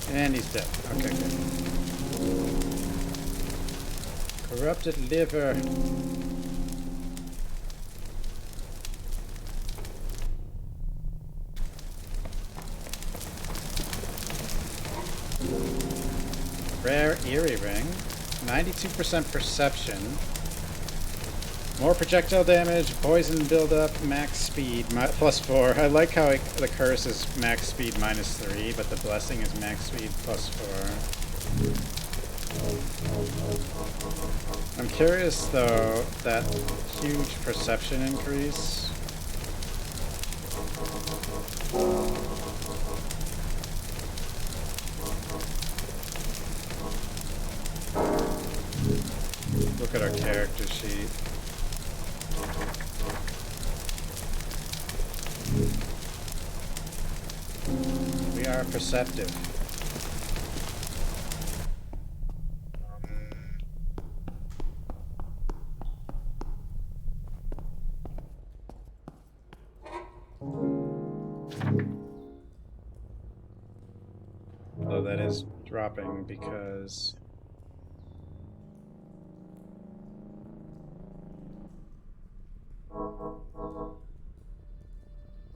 And he's dead. Okay, good. Corrupted liver. Rare eerie ring. 92% perception. More projectile damage, poison buildup, max speed, +4. I like how the curse is max speed -3, but the blessing is max speed +4. I'm curious, though, that huge perception increase. Look at our character sheet. We are perceptive. Although that is dropping because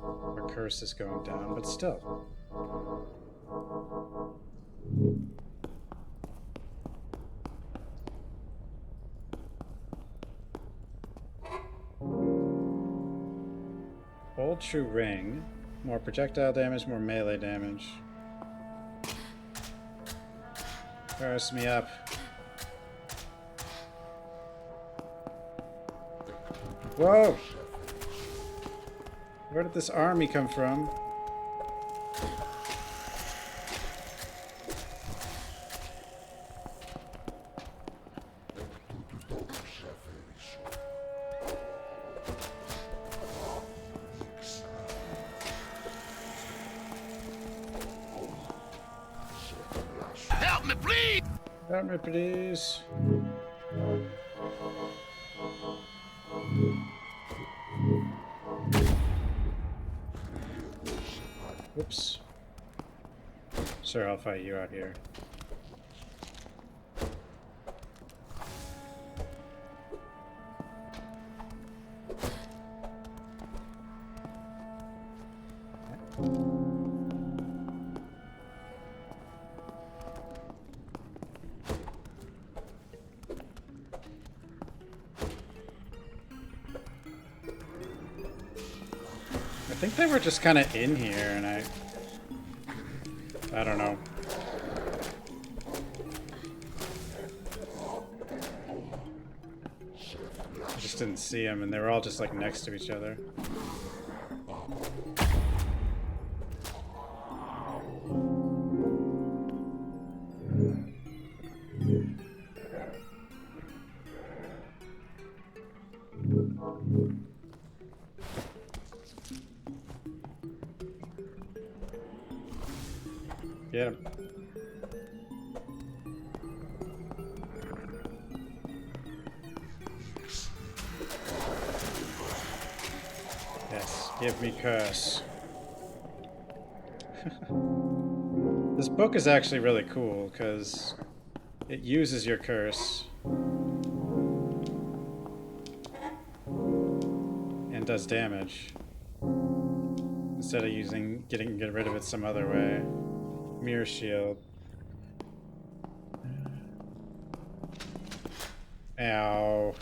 our curse is going down, but still. true ring. More projectile damage, more melee damage. Curse me up. Whoa! Where did this army come from? Help me, please! Help me, please. Whoops. Sure, I'll fight you out here. I think they were just kind of in here, and I don't know. I just didn't see them, and they were all just like next to each other. Get him. Yes, give me curse. This book is actually really cool because it uses your curse and does damage instead of getting rid of it some other way. Mirror shield. Ow.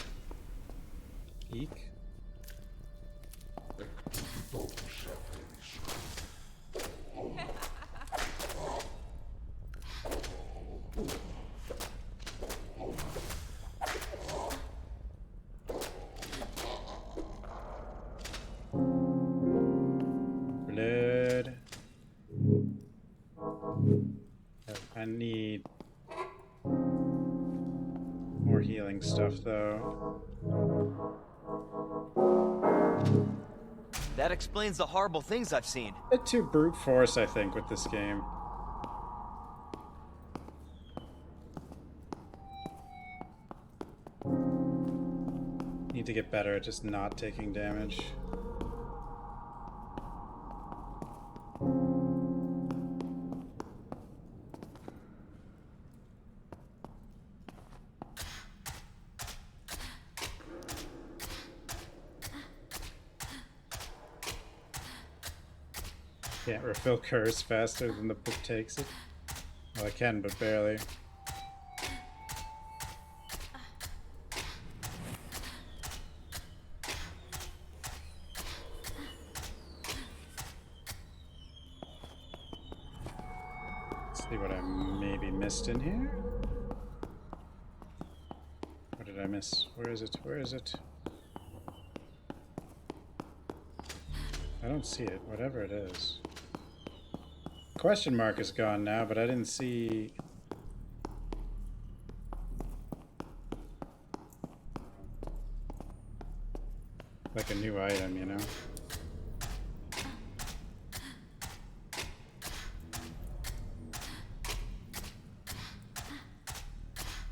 Eek. Blood. I need more healing stuff, though. That explains the horrible things I've seen. A bit too brute force, I think, with this game. Need to get better at just not taking damage. Can't refill curse faster than the book takes it. Well, I can, but barely. Let's see what I maybe missed in here. What did I miss? Where is it? Where is it? I don't see it, whatever it is. Question mark is gone now, but I didn't see... like a new item, you know?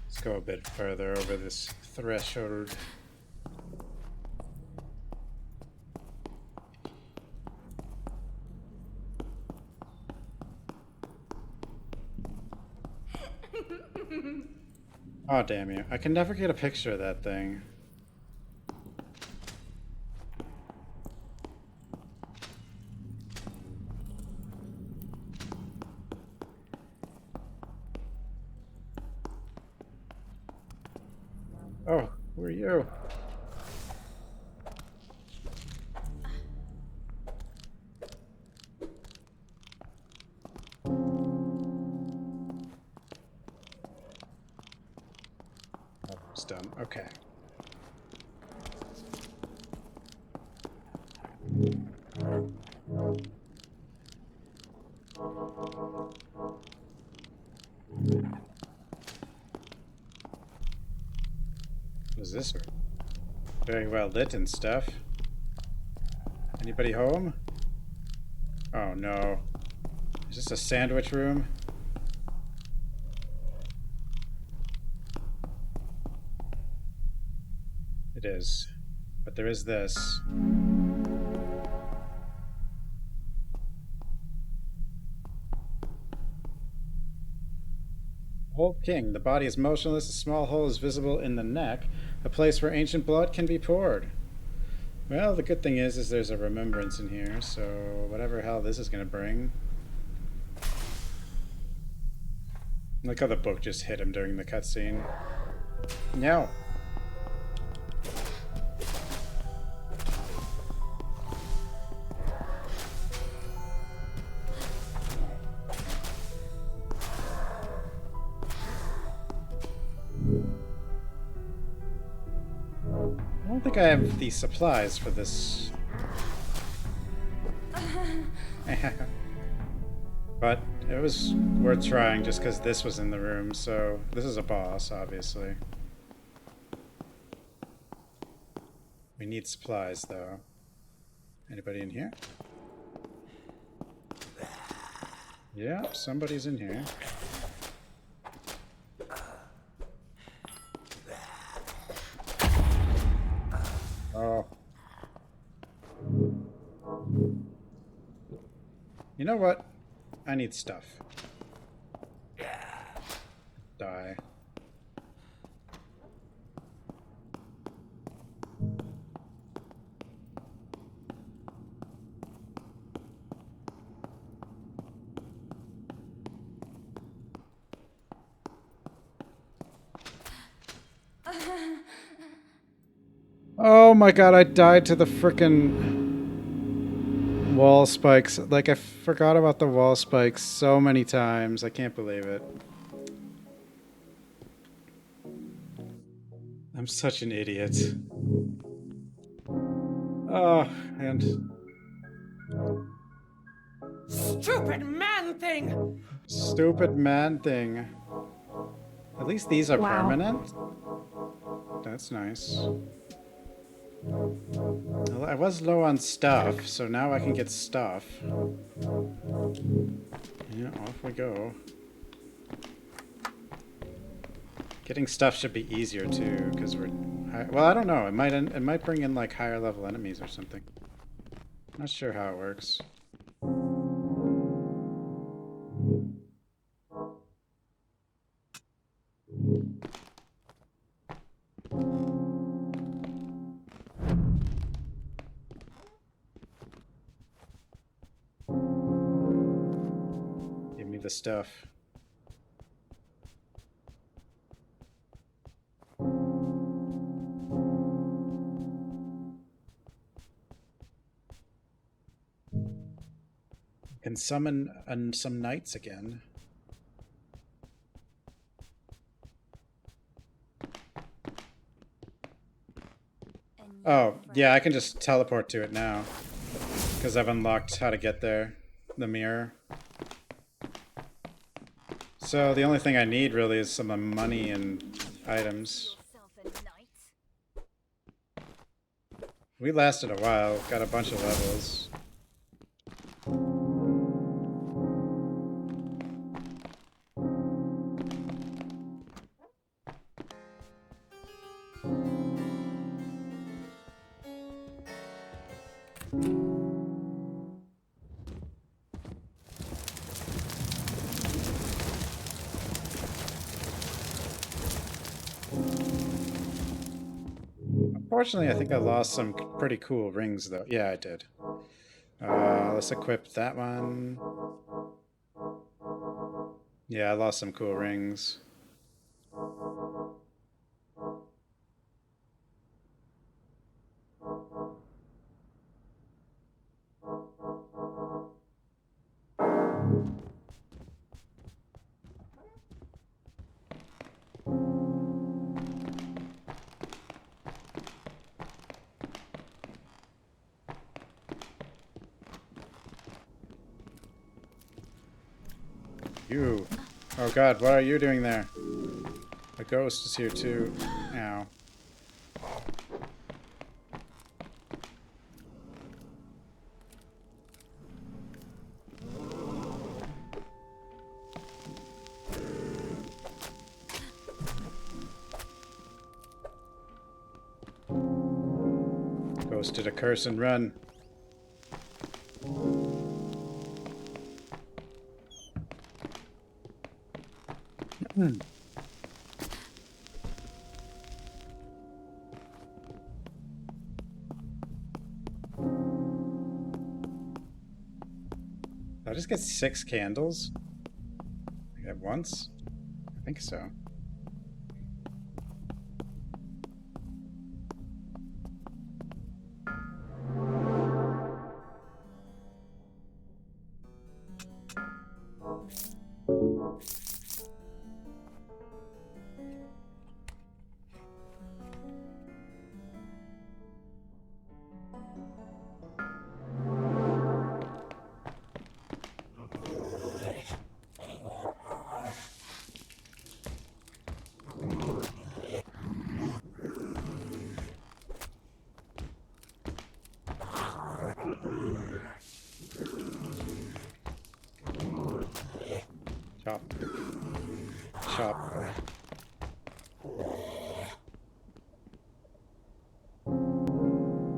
Let's go a bit further over this threshold. Oh, damn you. I can never get a picture of that thing. Oh, who are you? It's done. Okay. What is this room? Very well lit and stuff. Anybody home? Oh no. Is this a sandwich room? It is. But there is this. Old King. The body is motionless. A small hole is visible in the neck. A place where ancient blood can be poured. Well, the good thing is there's a remembrance in here, so whatever hell this is gonna bring. Look how the book just hit him during the cutscene. No. I don't think I have the supplies for this. But it was worth trying just because this was in the room, so this is a boss, obviously. We need supplies, though. Anybody in here? Yeah, somebody's in here. Oh. You know what? I need stuff. Die. Oh my god, I died to the frickin' wall spikes. Like, I forgot about the wall spikes so many times. I can't believe it. I'm such an idiot. Oh, and... Stupid man thing! Stupid man thing. At least these are Wow. permanent. That's nice. Well, I was low on stuff, so now I can get stuff. Yeah, off we go. Getting stuff should be easier too, because we're... Well, I don't know. It might bring in like higher level enemies or something. Not sure how it works. Give me the stuff. Can summon some knights again. Oh, yeah, I can just teleport to it now. Because I've unlocked how to get there. The mirror. So the only thing I need really is some money and items. We lasted a while, got a bunch of levels. Unfortunately, I think I lost some pretty cool rings, though. Yeah, I did. Let's equip that one. Yeah, I lost some cool rings. You. Oh god, what are you doing there? A ghost is here too. Ow. Ghost did a curse and run. Did I just get 6 candles? At once? I think so. Chop. Chop.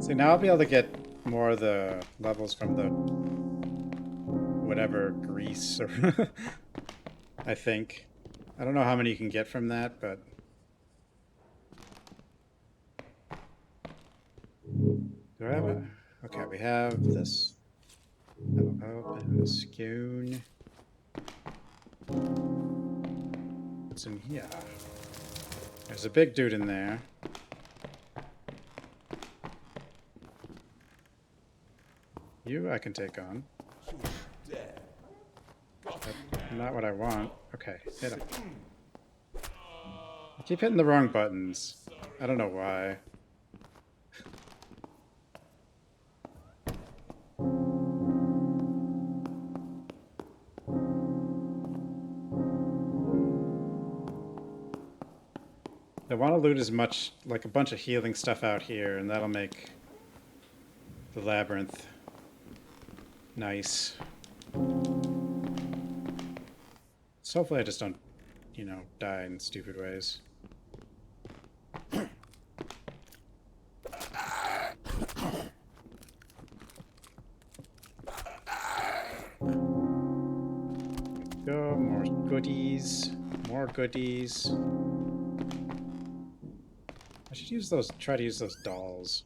See, now I'll be able to get more of the levels from the whatever grease or I think. I don't know how many you can get from that, but do I have it? Okay, we have this. Open the skewn. What's in here? There's a big dude in there. You I can take on. That's not what I want. Okay, hit him. I keep hitting the wrong buttons. I don't know why. I want to loot as much, like a bunch of healing stuff out here, and that'll make the labyrinth nice. So hopefully I just don't, you know, die in stupid ways. Go, more goodies, more goodies. I should use those, try to use those dolls.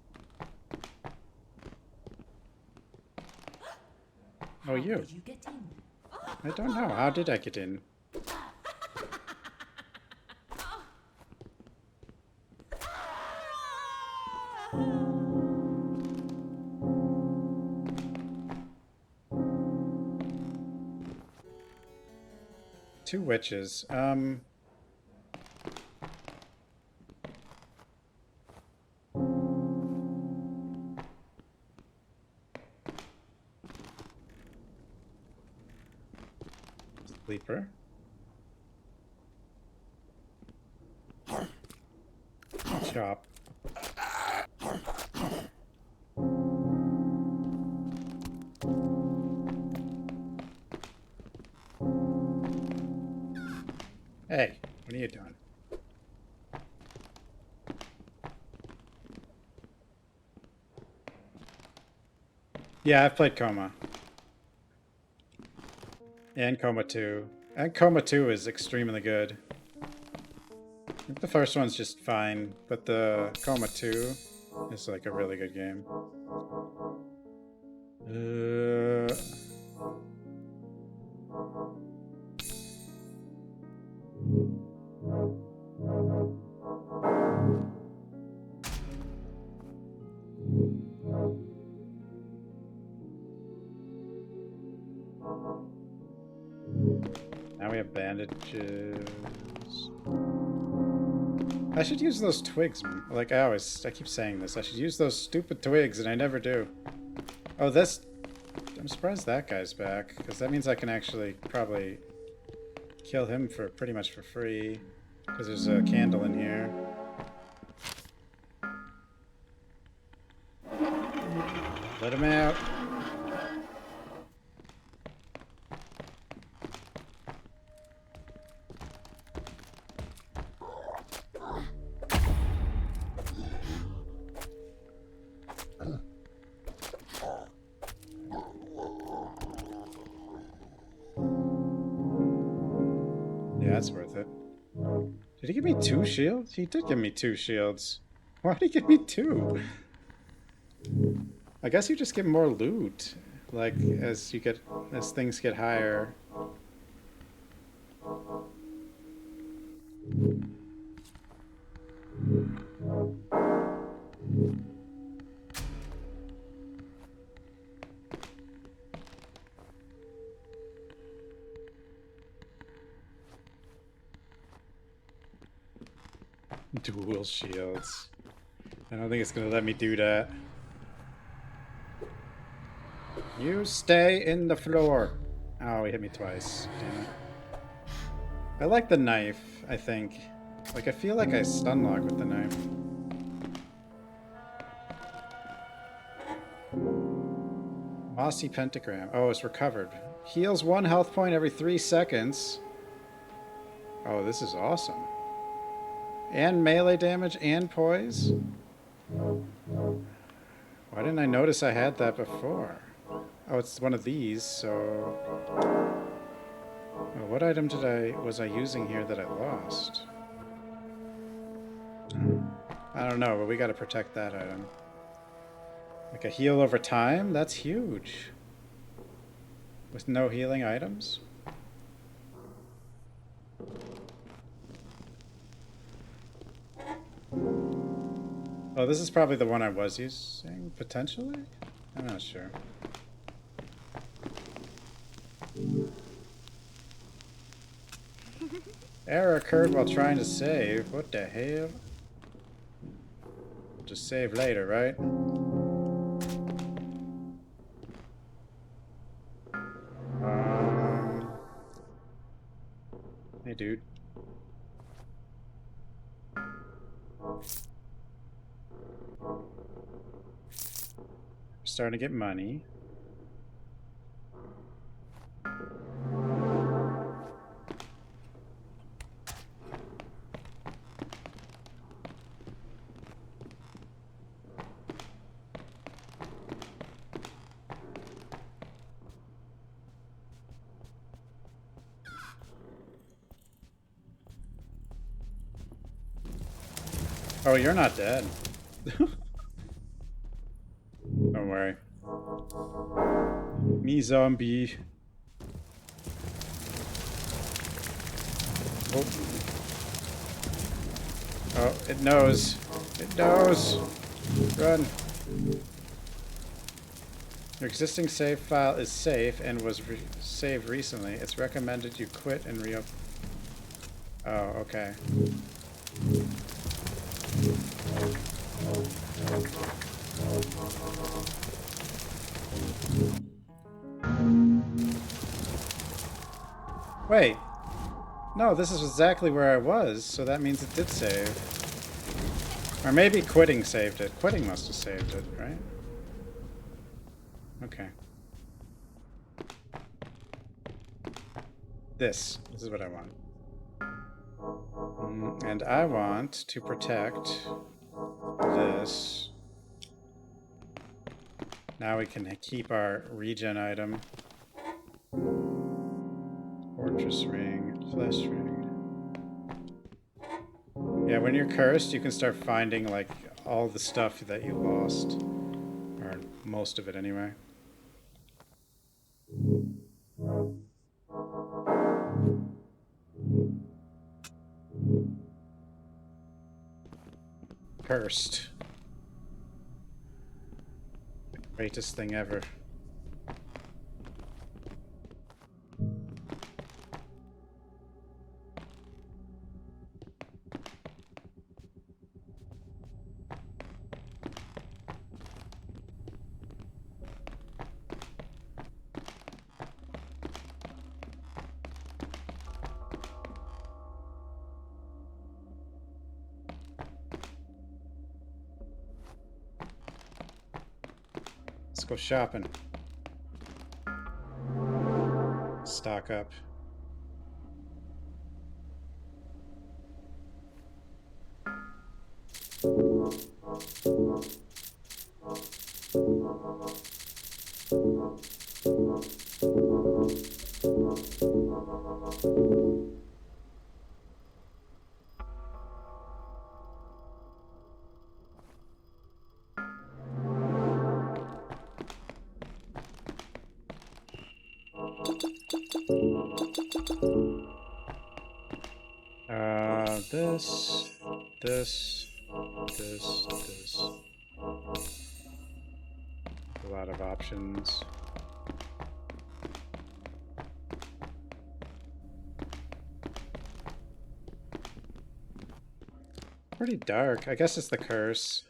Oh, you. How did you get in? I don't know. How did I get in? Two witches. Sleeper. Chop. Hey, what are you doing? Yeah, I've played Coma. And Coma 2. And Coma 2 is extremely good. I think the first one's just fine, but the Coma 2 is like a really good game. Now we have bandages. I should use those twigs. Like I keep saying this. I should use those stupid twigs, and I never do. Oh, I'm surprised that guy's back, because that means I can actually probably kill him for pretty much for free. Because there's a candle in here. Let him out. Yeah, that's worth it. Did he give me 2 shields? He did give me 2 shields. Why did he give me 2? I guess you just get more loot, like as things get higher. Dual shields. I don't think it's gonna let me do that. You stay in the floor. Oh, he hit me twice. Damn it. I like the knife, I think. Like, I feel like I stun lock with the knife. Mossy pentagram. Oh, it's recovered. Heals 1 health point every 3 seconds. Oh, this is awesome. And melee damage and poise? Why didn't I notice I had that before? Oh, it's one of these, so... Well, what item was I using here that I lost? I don't know, but we gotta protect that item. Like a heal over time? That's huge. With no healing items? Oh, this is probably the one I was using, potentially? I'm not sure. Error occurred while trying to save. What the hell? Just save later, right? Hey, dude. Starting to get money. Oh, you're not dead. Don't worry. Me zombie. Oh. Oh, it knows. It knows. Run. Your existing save file is safe and was saved recently. It's recommended you quit and reopen. Oh, okay. Wait. No, this is exactly where I was, so that means it did save. Or maybe quitting saved it. Quitting must have saved it, right? Okay. This is what I want. And I want to protect this. Now we can keep our regen item. Fortress ring, flesh ring. Yeah, when you're cursed, you can start finding like all the stuff that you lost. Or most of it anyway. Cursed. The greatest thing ever. Let's go shopping. Stock up. This. A lot of options. Pretty dark. I guess it's the curse.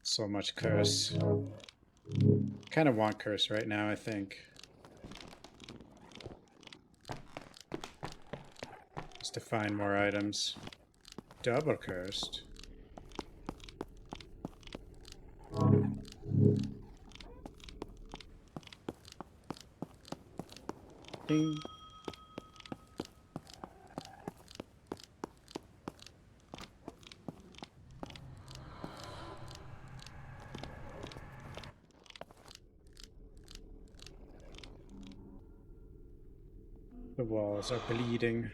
So much curse. Kind of want curse right now, I think. Just to find more items. Double cursed. Ding. The walls are bleeding.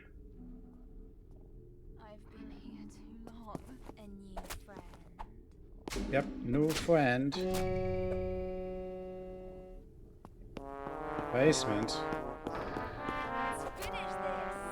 I've been here too long. A new friend. Yep, new friend. Basement. Let's finish this.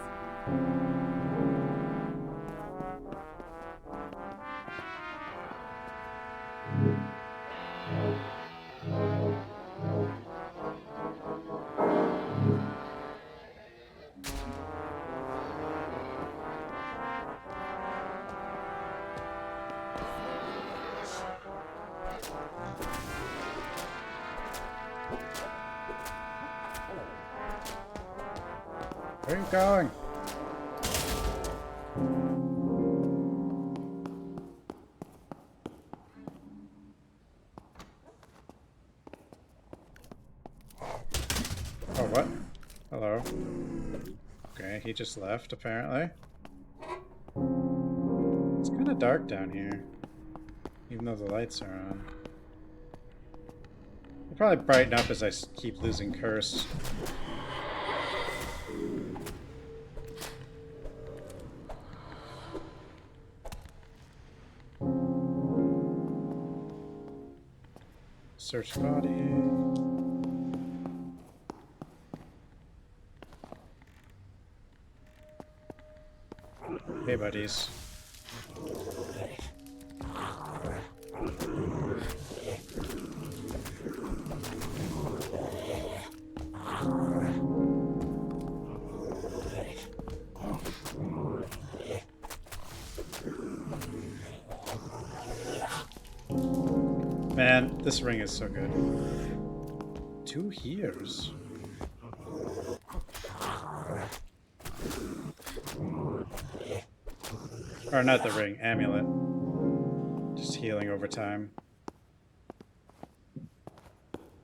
Where are you going? Oh, what? Hello. Okay, he just left, apparently. It's kind of dark down here, even though the lights are on. They'll probably brighten up as I keep losing curse. Search body. Hey, buddies. Man, this ring is so good. 2 hears. Or not the ring, amulet. Just healing over time.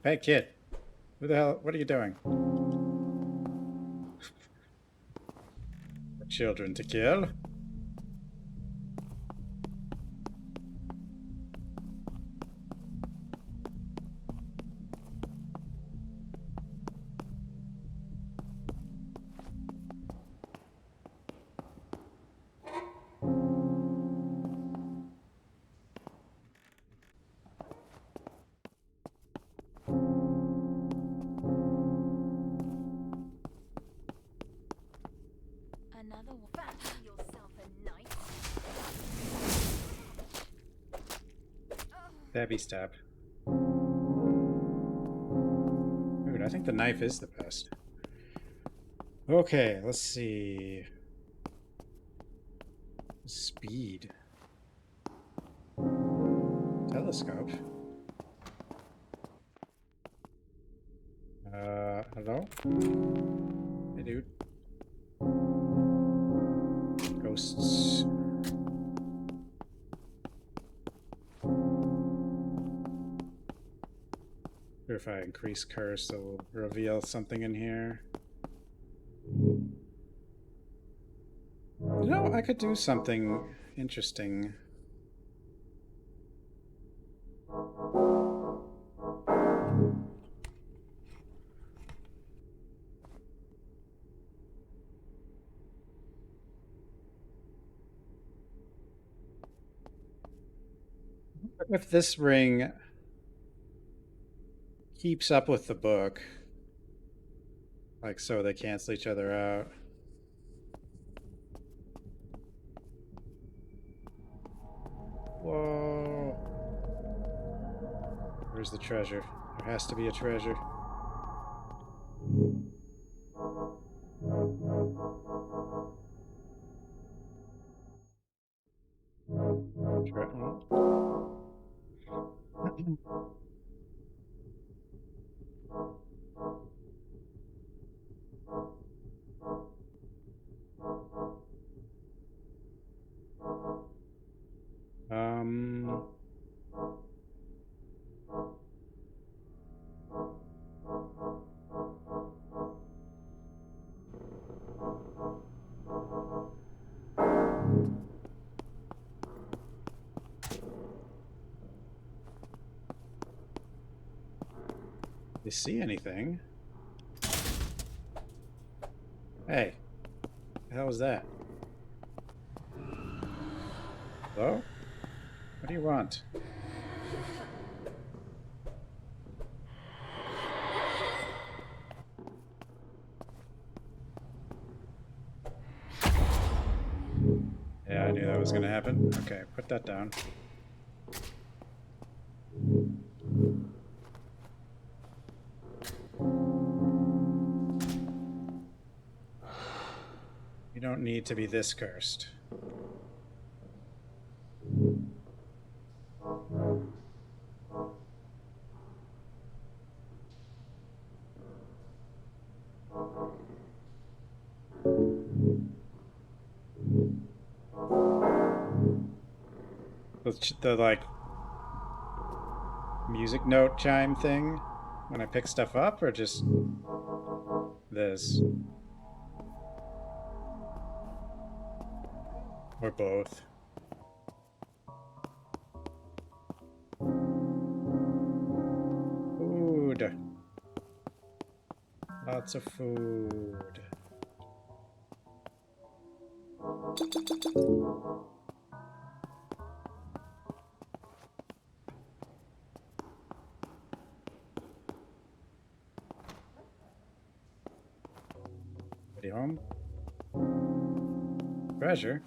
Hey kid, who the hell, what are you doing? Children to kill. Another one. Fancy yourself a knight. Stabby stab. Dude, I think the knife is the best. Okay, let's see. Speed. Telescope. Hello? Hey, dude. Ghosts. if I increase curse, it'll reveal something in here. You know, I could do something interesting. If this ring keeps up with the book, like so they cancel each other out. Whoa. Where's the treasure? There has to be a treasure. Um... You see anything? Hey, the hell was that? Hello? What do you want? Yeah, I knew that was gonna happen. Okay, put that down. You don't need to be this cursed. The like music note chime thing when I pick stuff up, or just this? Or both? Food. Lots of food. Ready home? Treasure?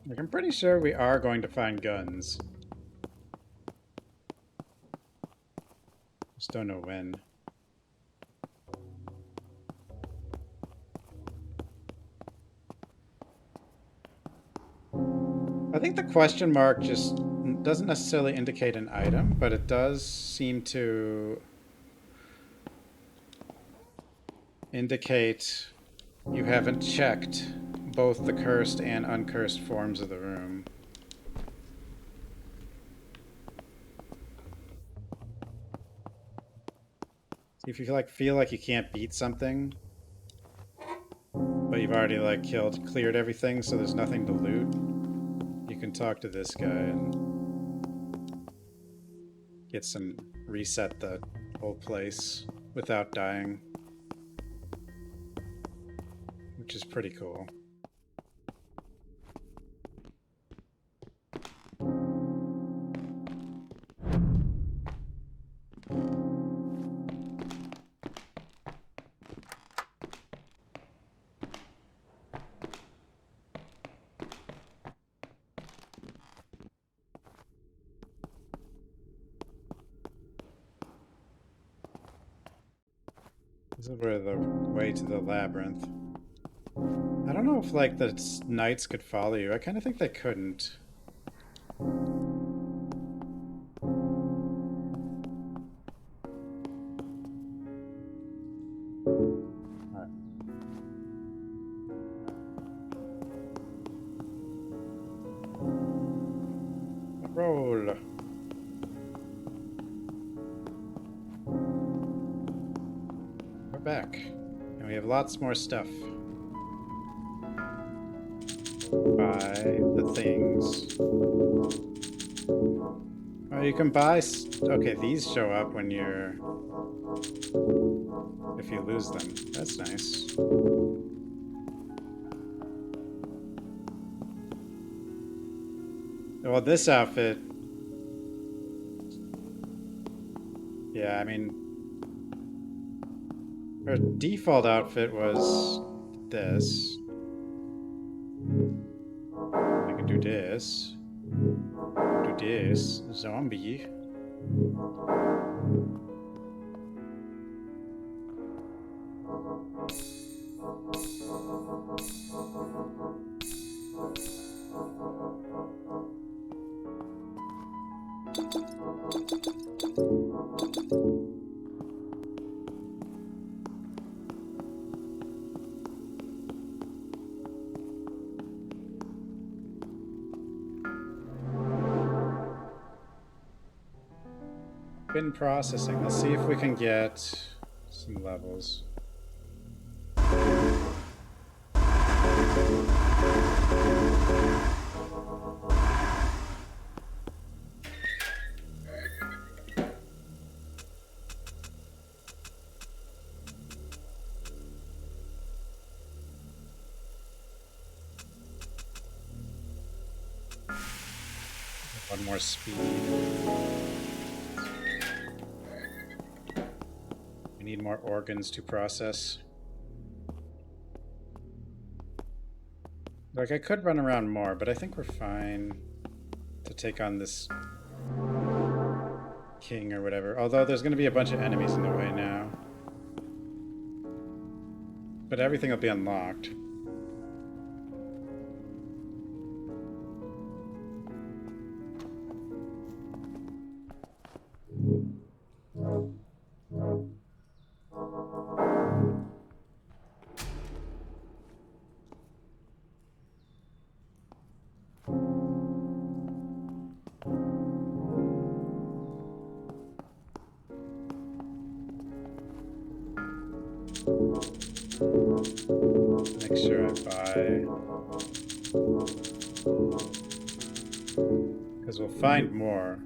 Like, I'm pretty sure we are going to find guns. Just don't know when. I think the question mark just doesn't necessarily indicate an item, but it does seem to indicate you haven't checked both the cursed and uncursed forms of the room. If you feel like you can't beat something, but you've already like cleared everything, so there's nothing to loot, you can talk to this guy and reset the whole place without dying, which is pretty cool. This is where the way to the labyrinth. I don't know if like the knights could follow you. I kind of think they couldn't. Cool. We're back. And we have lots more stuff. Buy the things. Oh, you can buy... Okay, these show up when you're... if you lose them. That's nice. Well, this outfit... yeah, I mean... her default outfit was this. I can do this. Do this. Zombie. Been processing. Let's see if we can get some levels. One more speed. We need more organs to process. Like, I could run around more, but I think we're fine to take on this king or whatever. Although there's going to be a bunch of enemies in the way now. But everything will be unlocked. Make sure I buy. Because we'll find more.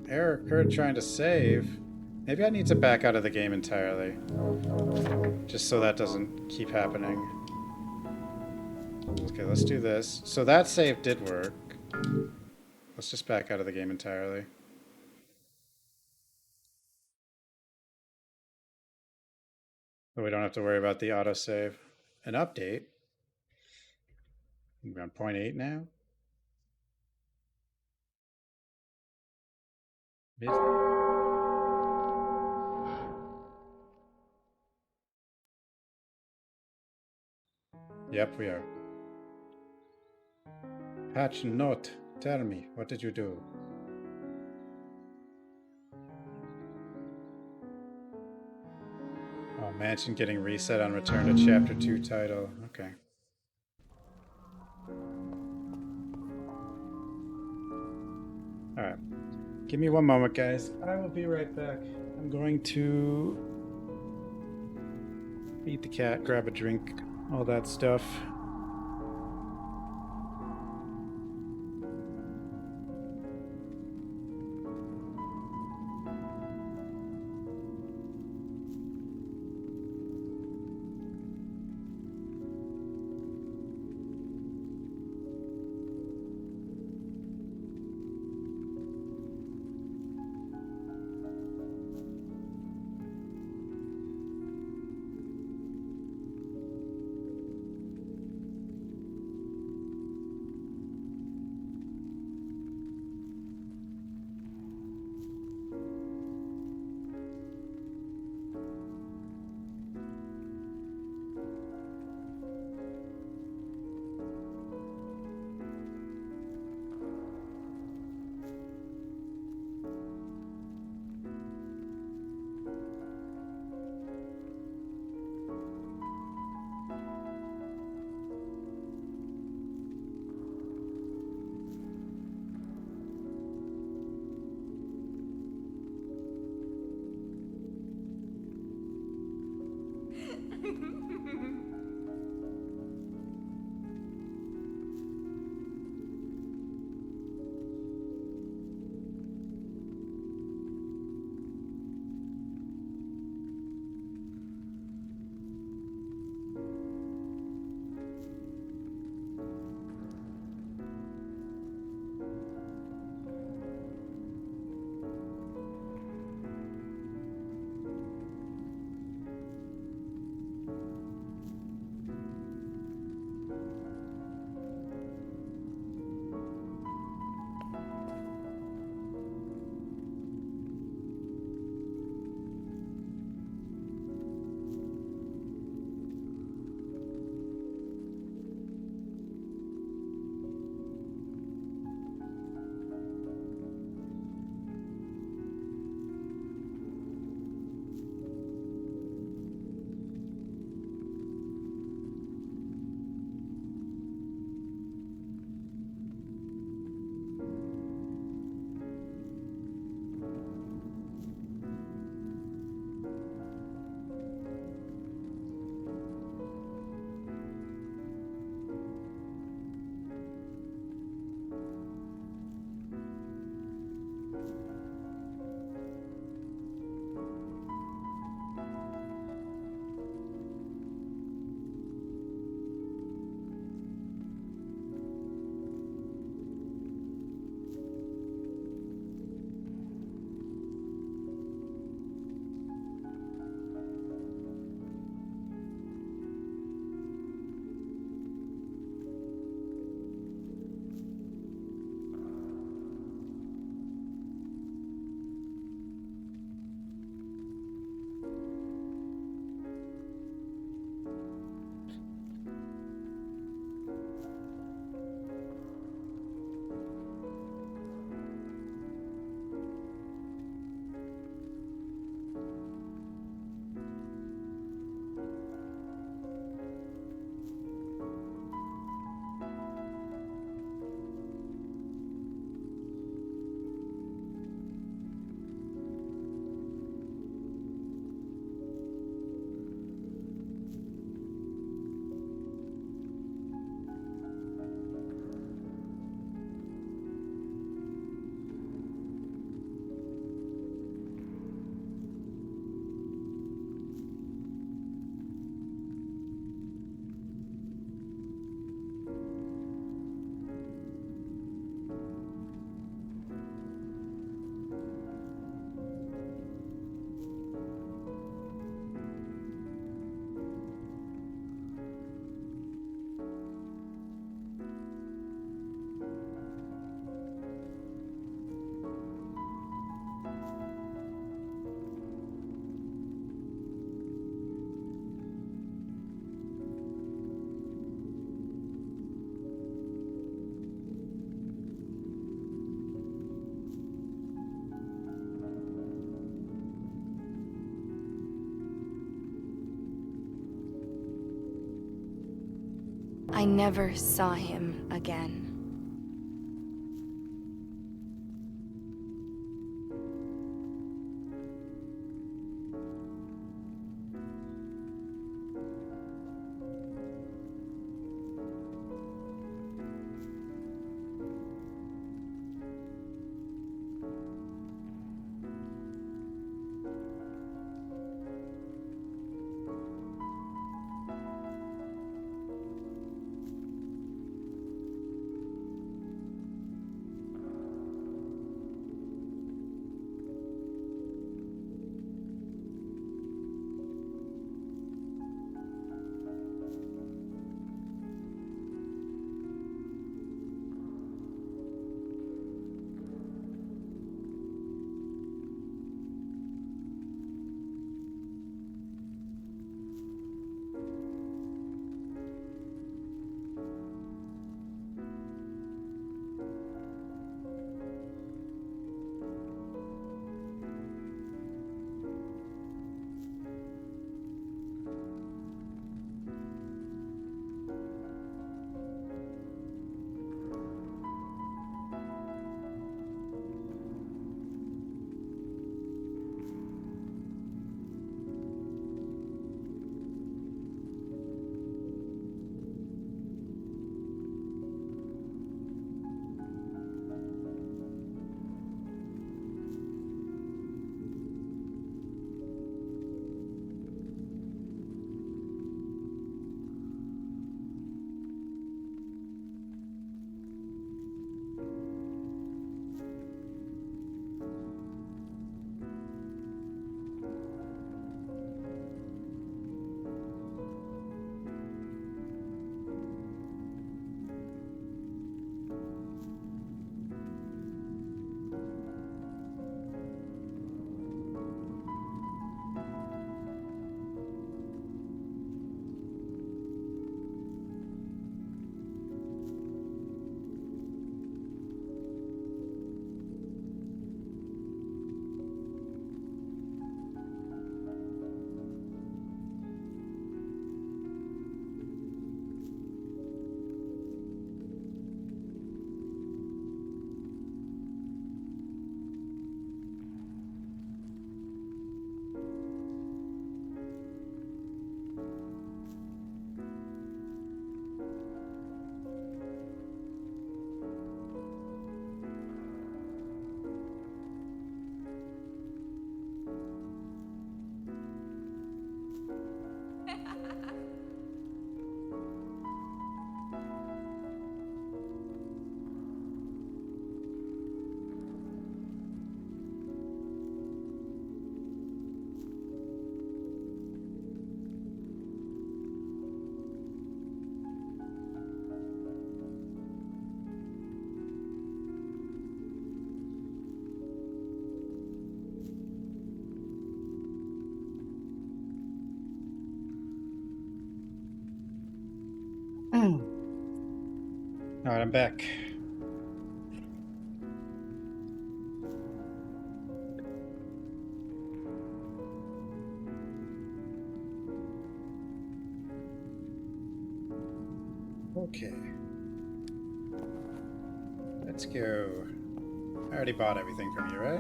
Error occurred trying to save. Maybe I need to back out of the game entirely. Just so that doesn't keep happening. Okay, let's do this. So that save did work. Let's just back out of the game entirely. But we don't have to worry about the autosave. An update. We're on 0.8 now. Yep, we are. Patch note. Tell me, what did you do? Oh, mansion getting reset on return to chapter 2 title. Okay. Alright. Give me one moment, guys. I will be right back. I'm going to feed the cat, grab a drink, all that stuff. I never saw him again. Alright, I'm back. Okay. Let's go. I already bought everything from you, right?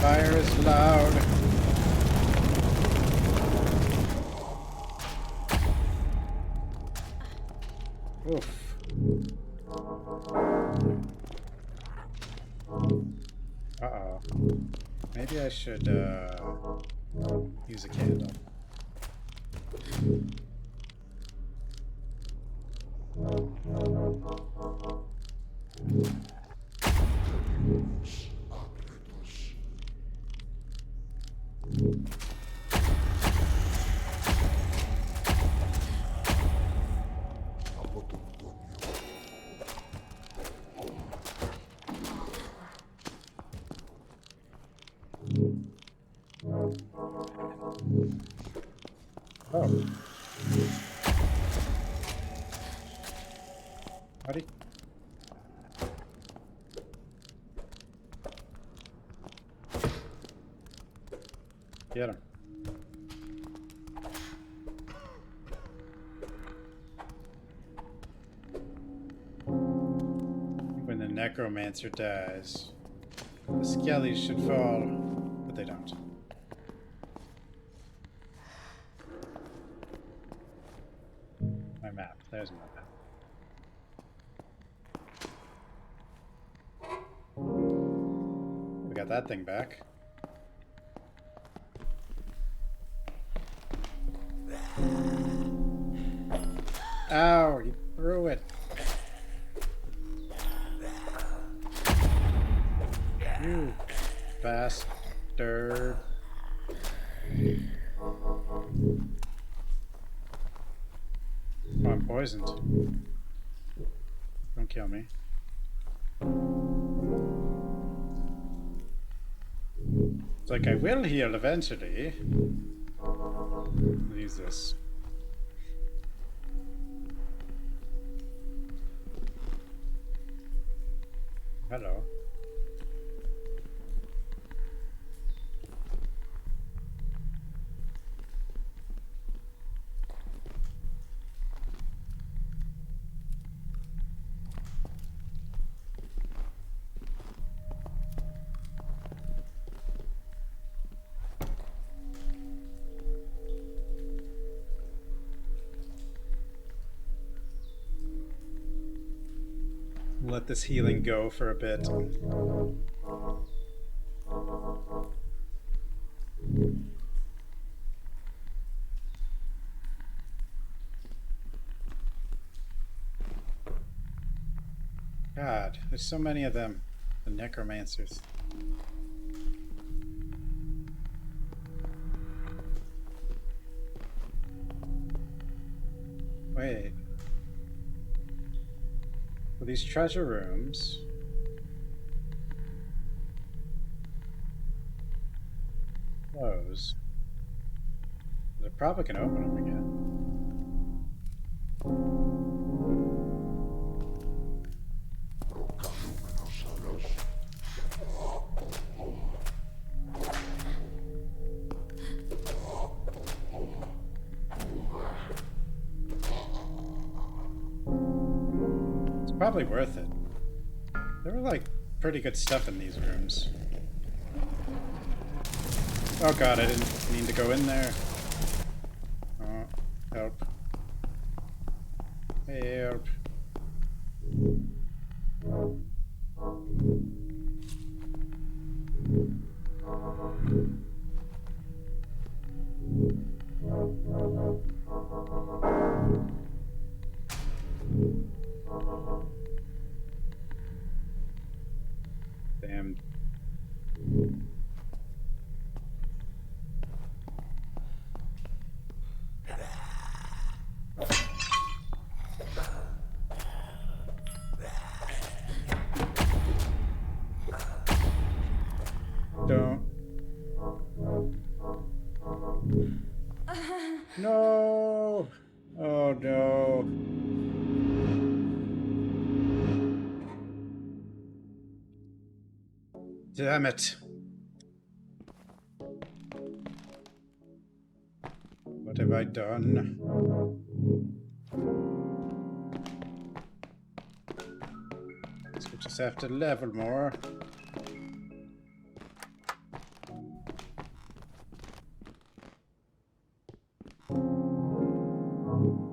Fire is loud. Oof. Uh-oh. Maybe I should use a candle. Oh. Buddy. Get him. When the necromancer dies, the skellies should fall, but they don't. My map. There's my map. We got that thing back. Ow, you threw it. You bastard. Oh, I'm poisoned. Don't kill me. It's like I will heal eventually. I'll use this. Hello. Let this healing go for a bit. God, there's so many of them. The necromancers. Wait. Well, these treasure rooms. Close. They're probably gonna open them again. Probably worth it. There were like pretty good stuff in these rooms. Oh god, I didn't mean to go in there. Oh, help. Help. No! Oh no. Damn it. What have I done? Guess we just have to level more.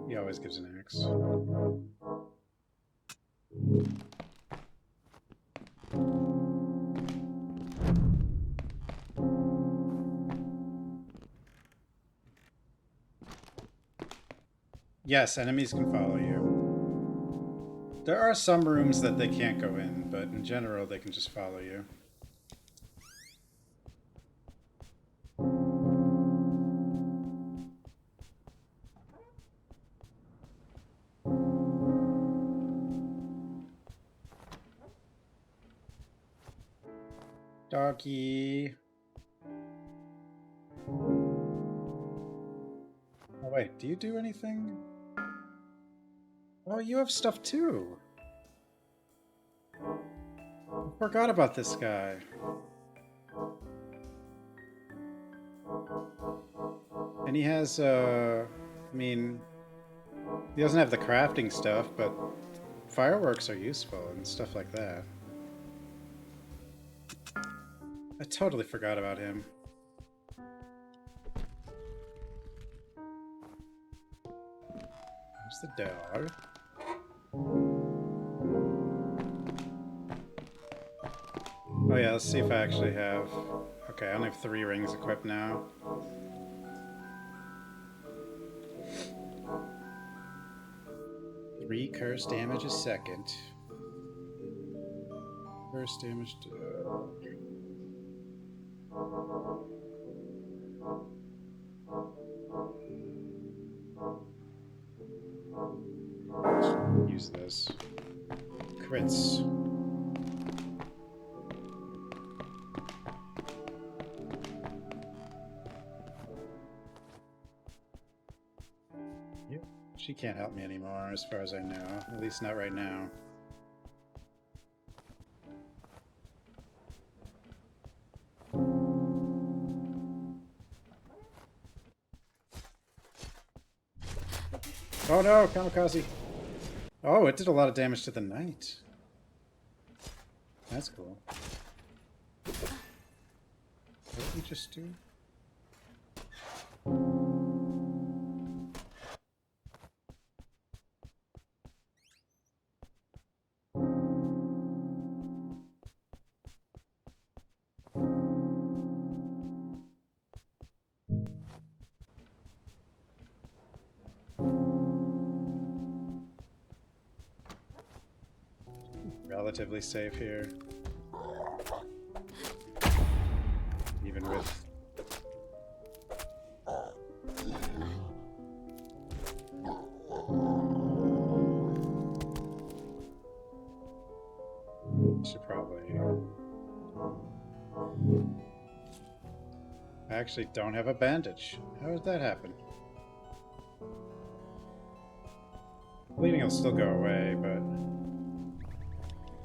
He always gives an axe. Yes, enemies can follow you. There are some rooms that they can't go in, but in general they can just follow you. Doggy. Oh wait, do you do anything? Oh, you have stuff too. I forgot about this guy. And he has, I mean, he doesn't have the crafting stuff, but fireworks are useful and stuff like that. I totally forgot about him. There's the dog. Oh yeah, let's see if I actually have... Okay, I only have 3 rings equipped now. Three curse damage a second. Curse damage to... Use this. Crits. Yep. She can't help me anymore as far as I know. At least not right now. Oh no, kamikaze! Oh, it did a lot of damage to the knight. That's cool. What did we just do? Relatively safe here. Even with... Should probably... I actually don't have a bandage. How did that happen? Bleeding will still go away, but...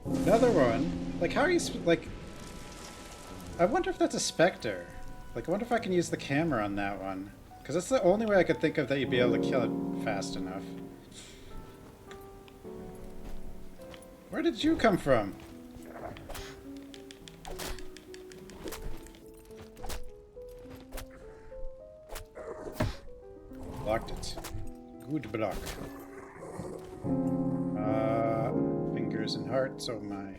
Another one? Like, how are you... Like... I wonder if that's a specter. Like, I wonder if I can use the camera on that one. Because that's the only way I could think of that you'd be able to kill it fast enough. Where did you come from? Blocked it. Good block. Fingers and hearts, oh my.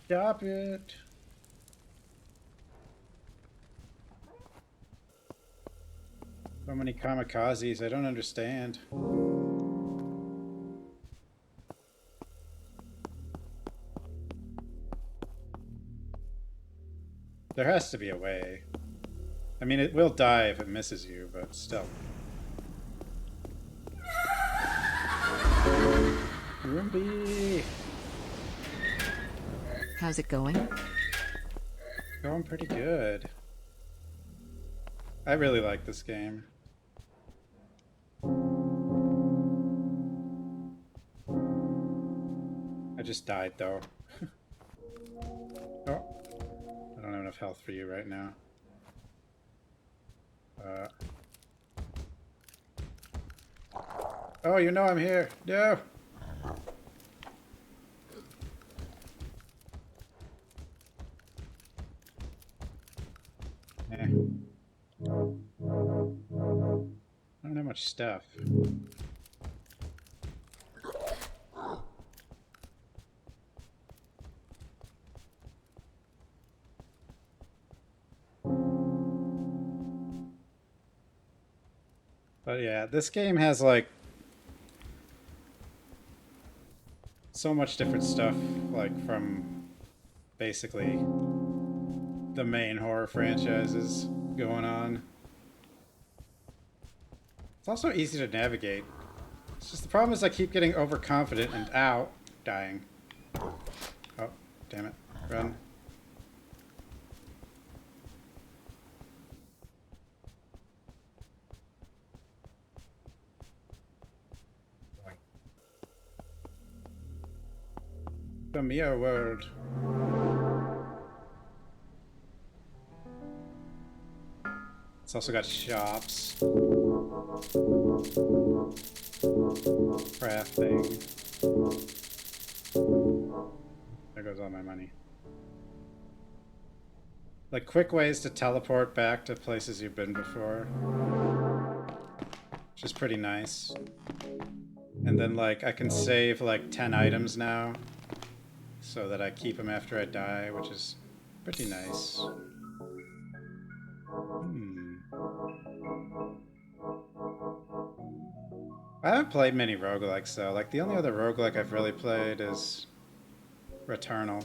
Stop it. So many kamikazes, I don't understand. There has to be a way. I mean, it will die if it misses you, but still. Ruby! How's it going? Going pretty good. I really like this game. I just died though. Oh. I don't have enough health for you right now. Oh, you know I'm here. No! Eh. I don't have much stuff. But yeah, this game has like so much different stuff, like from basically the main horror franchises going on. It's also easy to navigate. It's just the problem is I keep getting overconfident and ow, dying. Oh, damn it. Run. The Mia world. It's also got shops. Crafting. There goes all my money. Like quick ways to teleport back to places you've been before. Which is pretty nice. And then like I can save like 10 items now. So that I keep them after I die, which is pretty nice. I haven't played many roguelikes though. Like the only other roguelike I've really played is Returnal.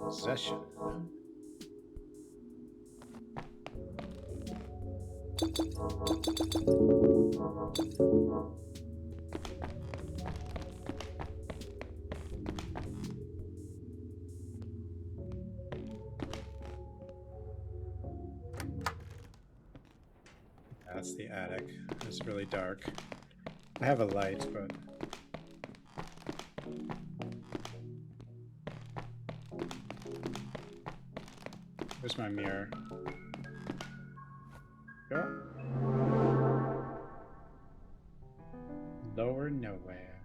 Possession. That's the attic. It's really dark. I have a light, but... Where's my mirror? Go. Lower nowhere.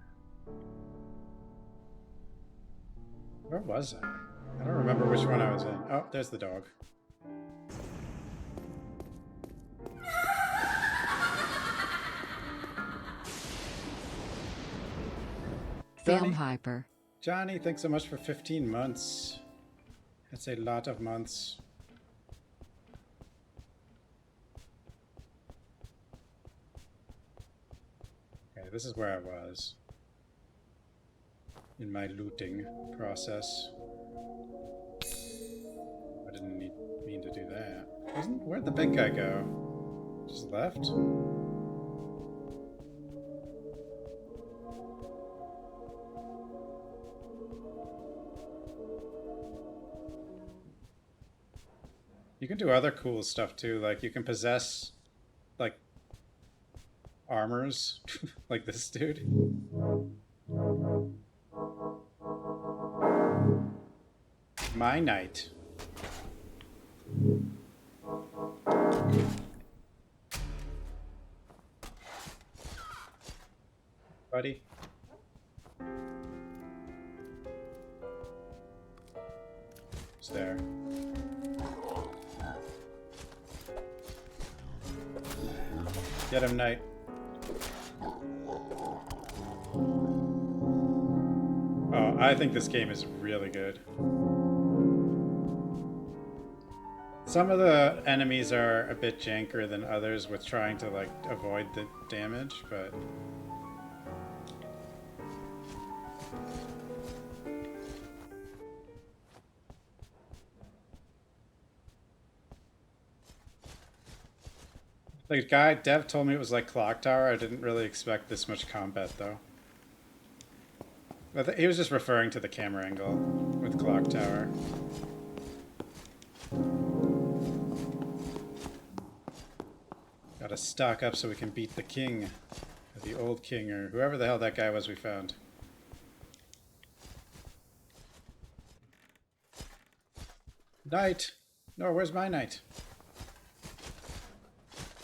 Where was I? I don't remember which one I was in. Oh, there's the dog. Film hyper. Johnny, thanks so much for 15 months. That's a lot of months. Okay, this is where I was in my looting process. I didn't mean to do that. Where'd the big guy go? Just left? You can do other cool stuff too, like you can possess like armors like this dude. My knight. Buddy. It's there. Get him, knight. Oh, I think this game is really good. Some of the enemies are a bit janker than others with trying to like avoid the damage, but The guy, Dev, told me it was like Clocktower. I didn't really expect this much combat, though. He was just referring to the camera angle with Clocktower. Gotta stock up so we can beat the king. Or the old king, or whoever the hell that guy was we found. Knight! No, where's my knight?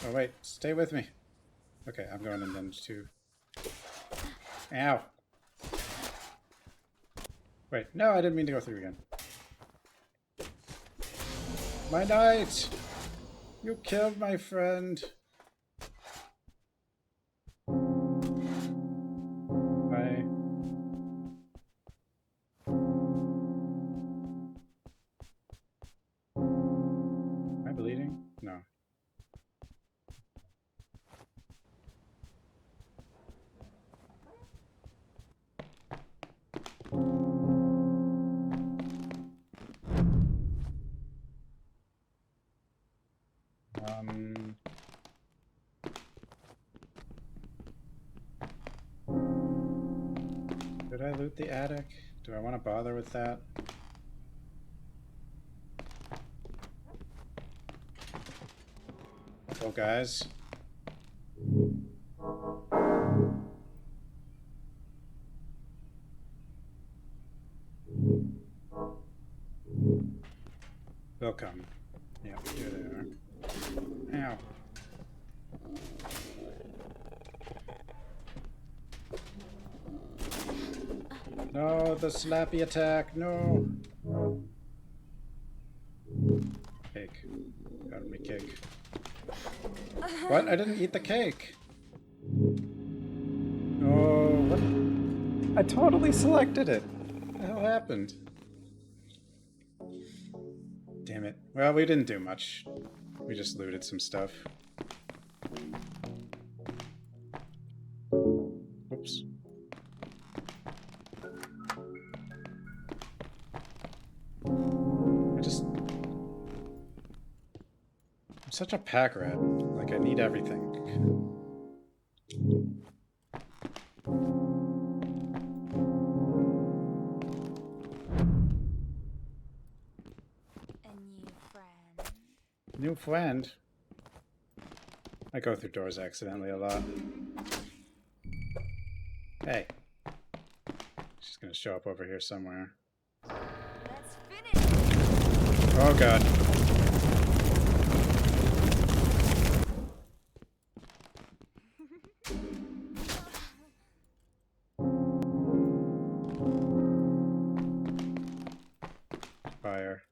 Oh wait, stay with me. Okay, I'm going in then too. Ow! Wait, no, I didn't mean to go through again. My knight! You killed my friend! Bye. Am I bleeding? No. Did I loot the attic? Do I want to bother with that? Hello, guys. They'll come. Yeah, here they are. Ow. No, the slappy attack, no! Cake. Got me cake. What? I didn't eat the cake! Oh, what? I totally selected it! What the hell happened? Damn it. Well, we didn't do much. We just looted some stuff. Oops. I'm such a pack rat. Like, I need everything. A new friend. New friend? I go through doors accidentally a lot. Hey. She's gonna show up over here somewhere. Let's finish. Oh god. Fire.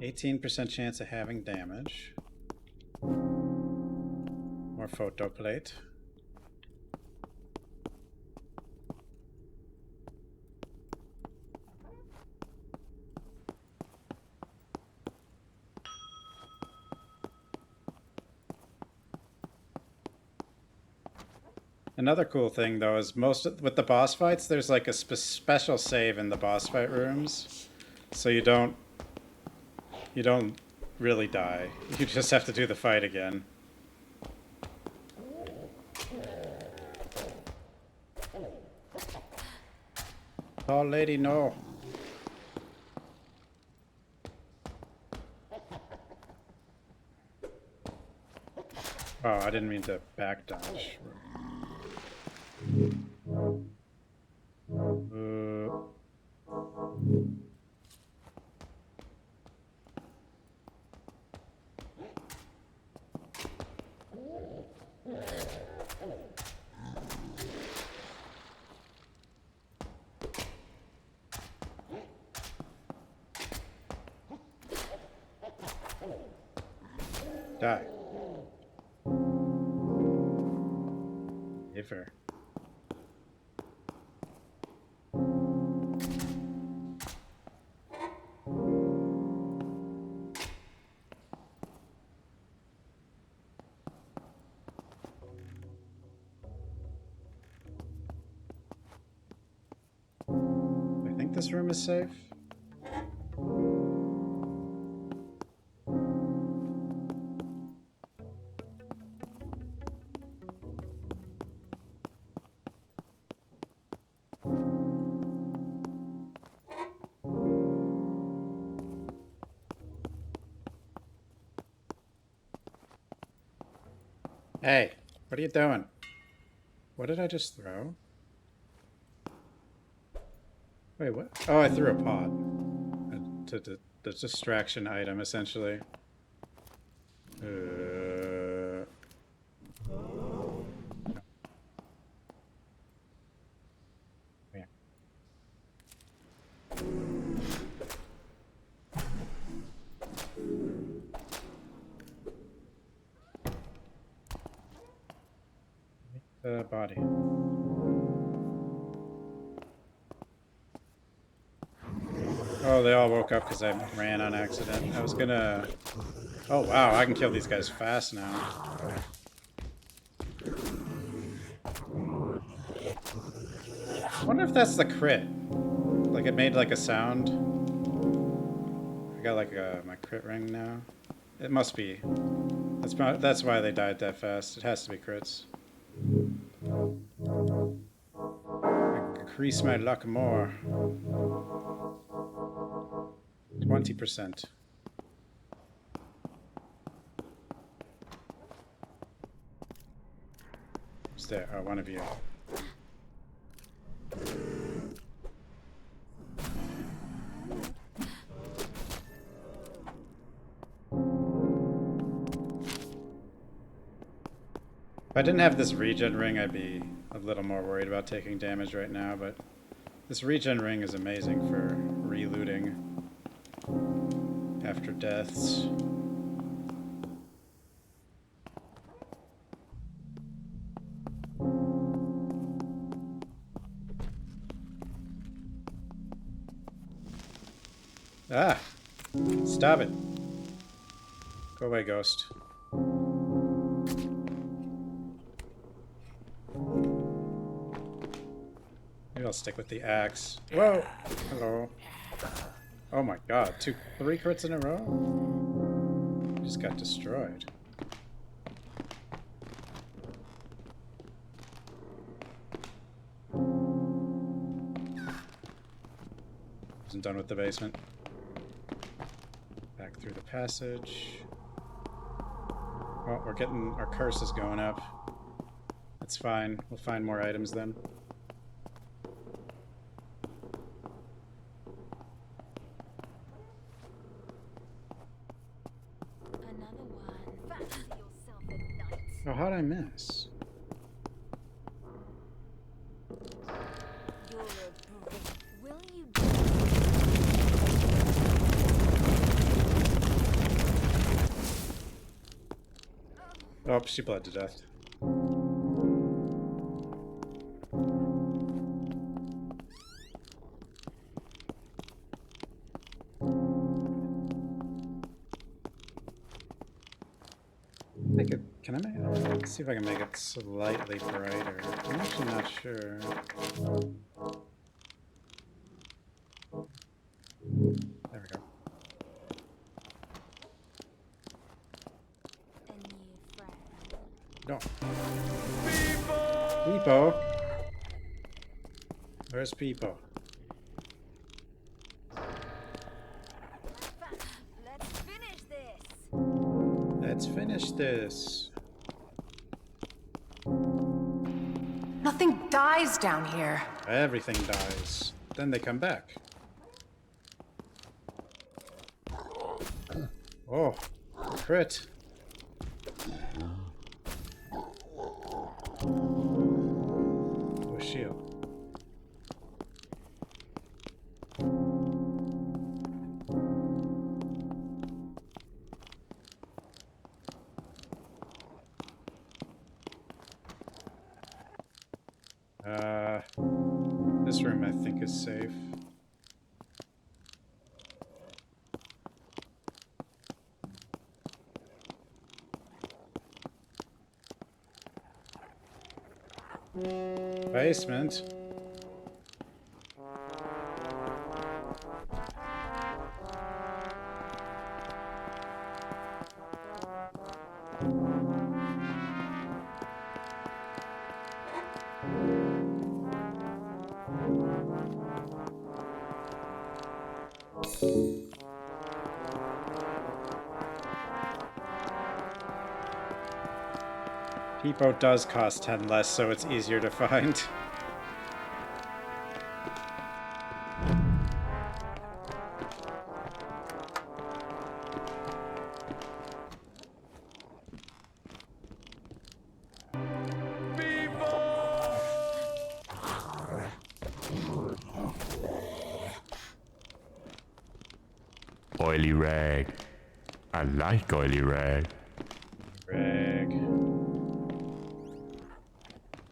%chance of having damage. More photo plate. Another cool thing, though, is with the boss fights, there's like a special save in the boss fight rooms, so you don't really die. You just have to do the fight again. Tall lady, no. Oh, I didn't mean to back dodge. Die. If her. this room is safe? Hey, what are you doing? What did I just throw? Wait, what? Oh, I threw a pot. The distraction item, essentially. Yeah. The body. Oh, they all woke up because I ran on accident. I was gonna... Oh, wow, I can kill these guys fast now. I wonder if that's the crit. Like, it made, like, a sound. I got, like, my crit ring now. It must be. That's why they died that fast. It has to be crits. Increase my luck more. 20%. Who's there? Oh, one of you. If I didn't have this regen ring, I'd be a little more worried about taking damage right now, but this regen ring is amazing for relooting after deaths. Ah! Stop it. Go away, ghost. Maybe I'll stick with the axe. Whoa! Hello. Oh my god, 3 crits in a row? Just got destroyed. Wasn't done with the basement. Back through the passage. Well, we're getting... our curse is going up. That's fine. We'll find more items then. Another one. Fancy yourself a knight. Oh, how'd I miss? You're a brick. Will you Oh, she bled to death. Make it... can I make it? Let's see if I can make it slightly brighter. I'm actually not sure. There we go. a new friend? No. Peepo! Where's Peepo? Let's finish this. Let's finish this. Nothing dies down here. Everything dies. Then they come back. Oh, crit. Oh, shield. This room I think is safe. Basement. Peepo does cost 10 less, so it's easier to find. Oily rag. I like oily rag. Rag.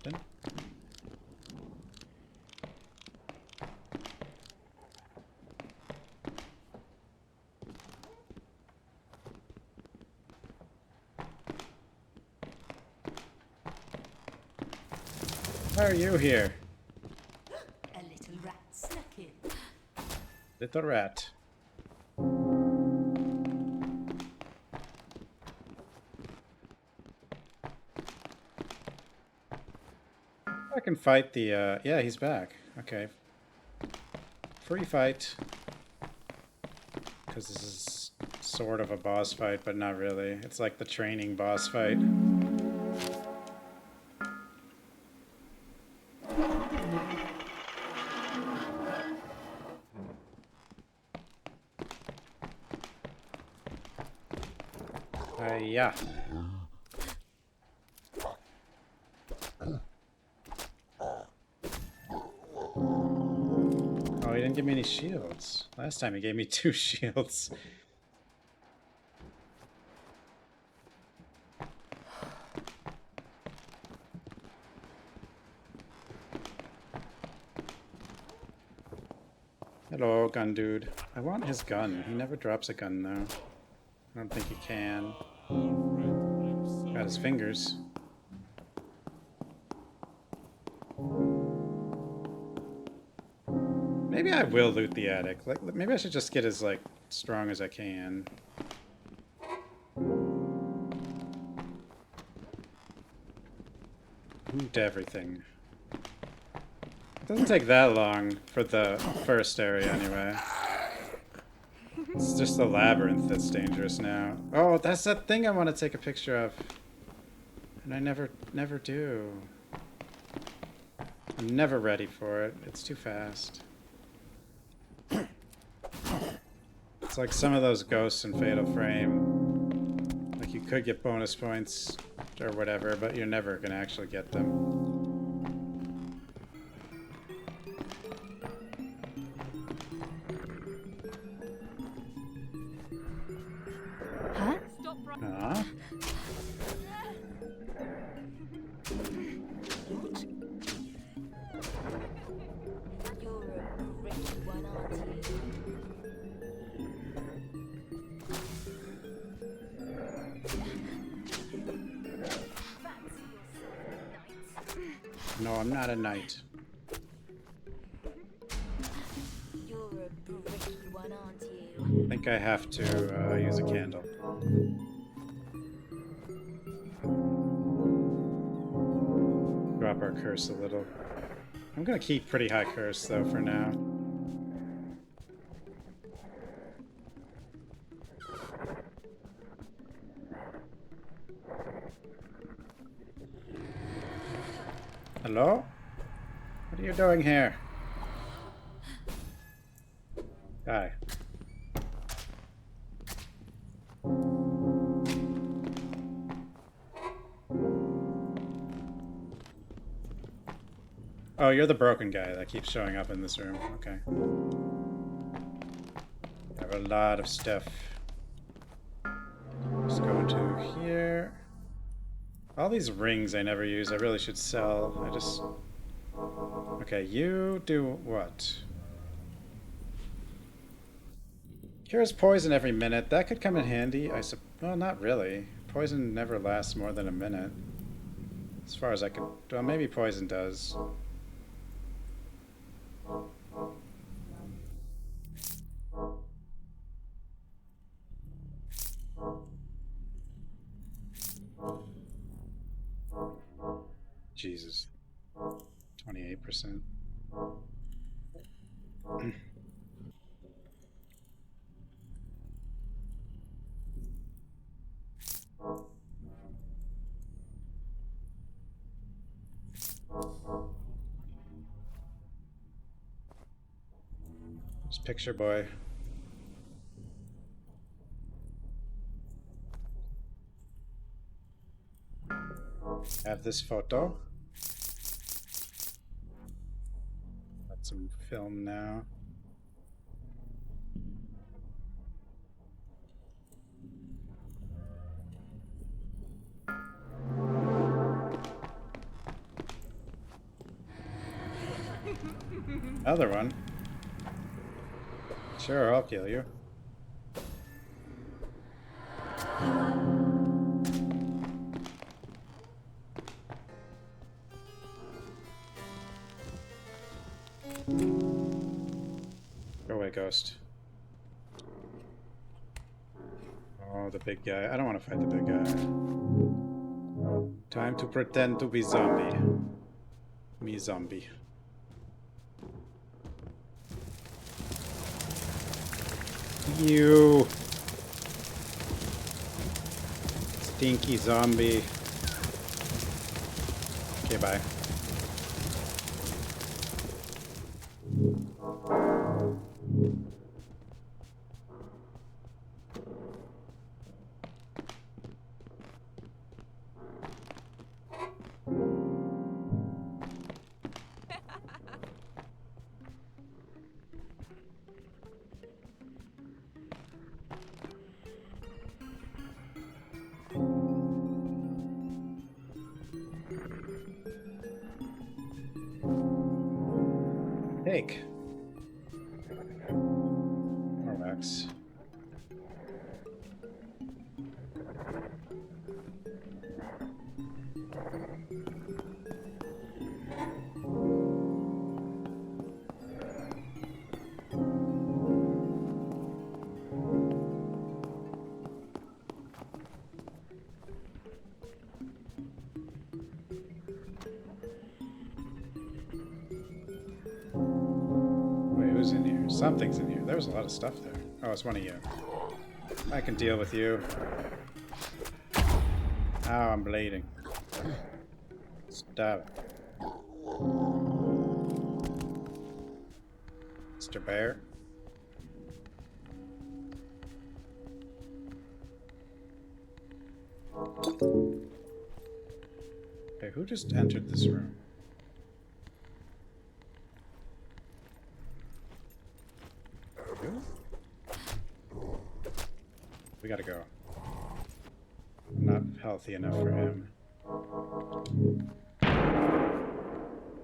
Done. Why are you here? A little rat snuck in. Little rat. I can fight the, yeah, he's back. Okay. Free fight. Because this is sort of a boss fight, but not really. It's like the training boss fight. Yeah. Oh, he didn't give me any shields. Last time he gave me 2 shields. Hello, gun dude. I want his gun. He never drops a gun, though. I don't think he can. Got his fingers. Maybe I will loot the attic. Like, maybe I should just get as, like, strong as I can. Loot everything. It doesn't take that long for the first area, anyway. It's just the labyrinth that's dangerous now. Oh, that's that thing I want to take a picture of. And I never do. I'm never ready for it. It's too fast. It's like some of those ghosts in Fatal Frame. Like you could get bonus points or whatever, but you're never gonna actually get them. Huh? Huh? You're a tricky one, aren't you? No, I'm not a knight. You're a tricky one, aren't you? I think I have to use a candle. Drop our curse a little. I'm gonna keep pretty high curse though for now. Hello? What are you doing here? Die. Oh, you're the broken guy that keeps showing up in this room. Okay. I have a lot of stuff. Let's go to here. All these rings I never use, I really should sell. I just... Okay, you do what? Cures poison every minute. That could come in handy. Well, not really. Poison never lasts more than a minute. As far as I could... Well, maybe poison does. Jesus. 28%. Picture boy. Have this photo. Got some film now. Another one. Sure, I'll kill you. Go away, ghost. Oh, the big guy. I don't want to fight the big guy. Time to pretend to be zombie. Me zombie. You stinky zombie. Okay, bye. Cake. More wax. Who's in here? Something's in here. There was a lot of stuff there. Oh, it's one of you. I can deal with you. Ow, I'm bleeding. Stop. Mr. Bear. Okay, who just entered this room? We gotta go. I'm not healthy enough for him.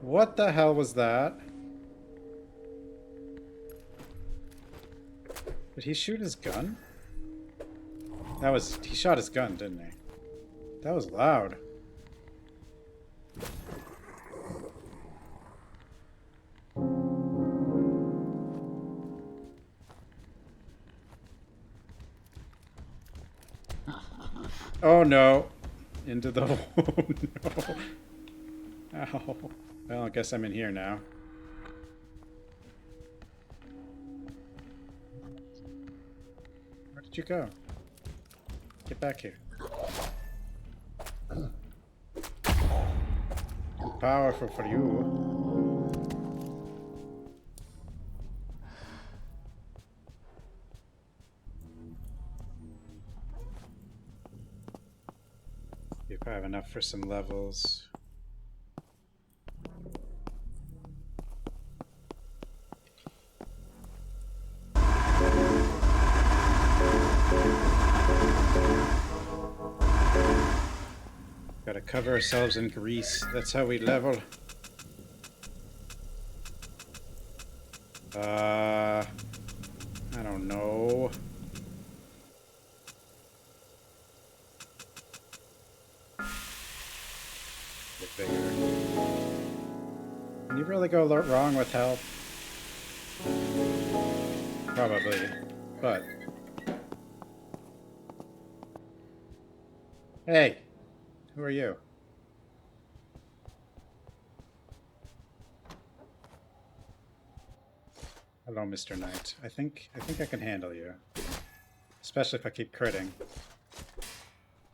What the hell was that? Did he shoot his gun? He shot his gun, didn't he? That was loud. Oh no. Into the hole. No. Ow. Well, I guess I'm in here now. Where did you go? Get back here. Too powerful for you. If I have enough for some levels. Gotta cover ourselves in grease. That's how we level. I don't know. Get bigger. Can you really go wrong with health? Probably, but... Hey! Who are you? Hello, Mr. Knight. I think I can handle you. Especially if I keep critting.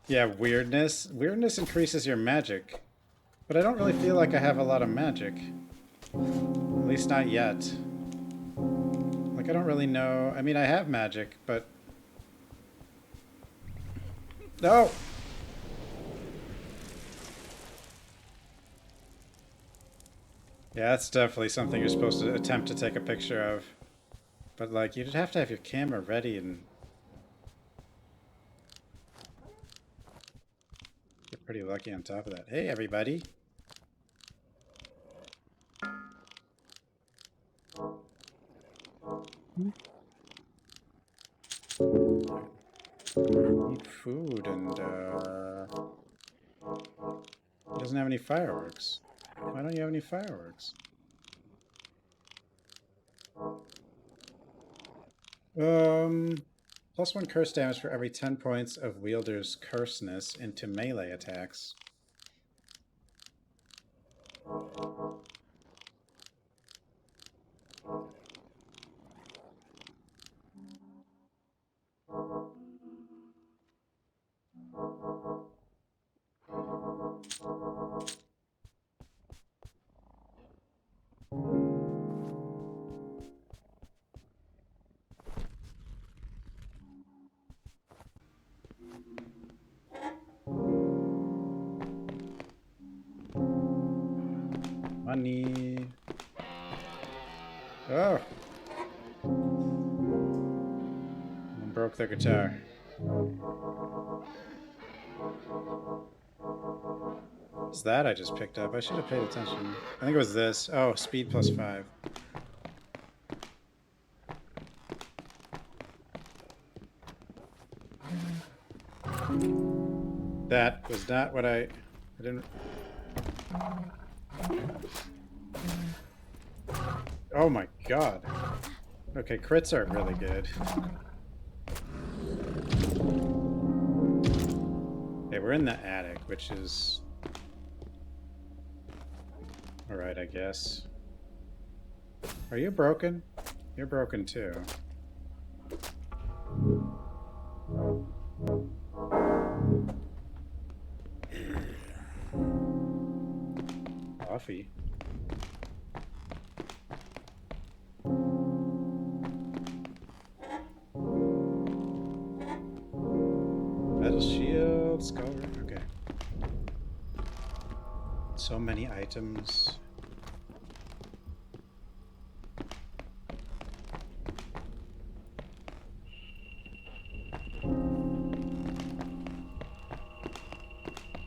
Yeah, weirdness. Weirdness increases your magic. But I don't really feel like I have a lot of magic. At least not yet. Like, I don't really know. I mean, I have magic, but... No! Yeah, that's definitely something you're supposed to attempt to take a picture of. But, like, you'd have to have your camera ready and... You're pretty lucky on top of that. Hey, everybody! Need food and, He doesn't have any fireworks. Why don't you have any fireworks? Plus 1 curse damage for every 10 points of wielder's curseness into melee attacks. Money. Oh! Someone broke their guitar. What's that I just picked up? I should have paid attention. I think it was this. Oh, speed plus 5. That was not what I didn't... Oh my god. Okay, crits are really good. Okay, we're in the attic, which is... Alright, I guess. Are you broken? You're broken too. Coffee. Metal shield, skull. Okay. So many items.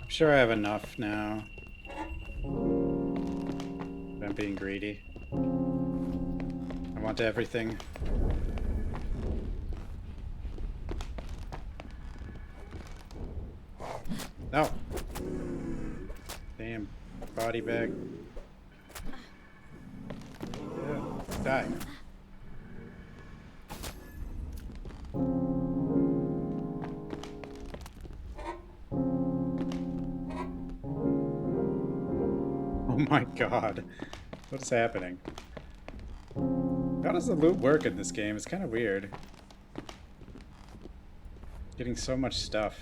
I'm sure I have enough now. I'm being greedy. I want everything. No! Damn. Body bag. Yeah. Die. Oh my god. What is happening? How does the loot work in this game? It's kind of weird. Getting so much stuff.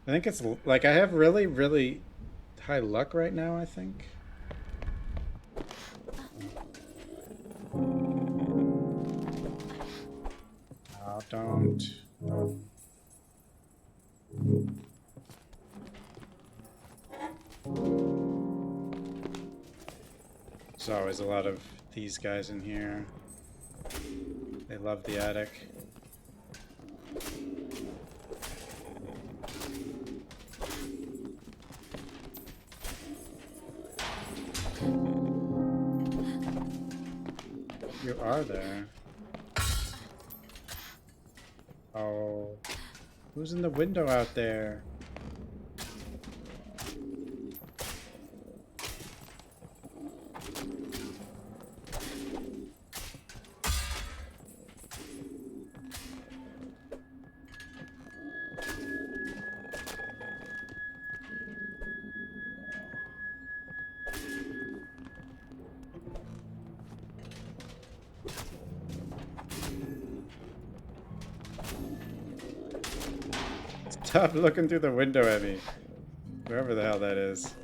I think it's like I have really, really high luck right now, I think. Oh, don't. There's always a lot of these guys in here. They love the attic. You are there. Oh. Who's in the window out there? Stop looking through the window at me. Wherever the hell that is.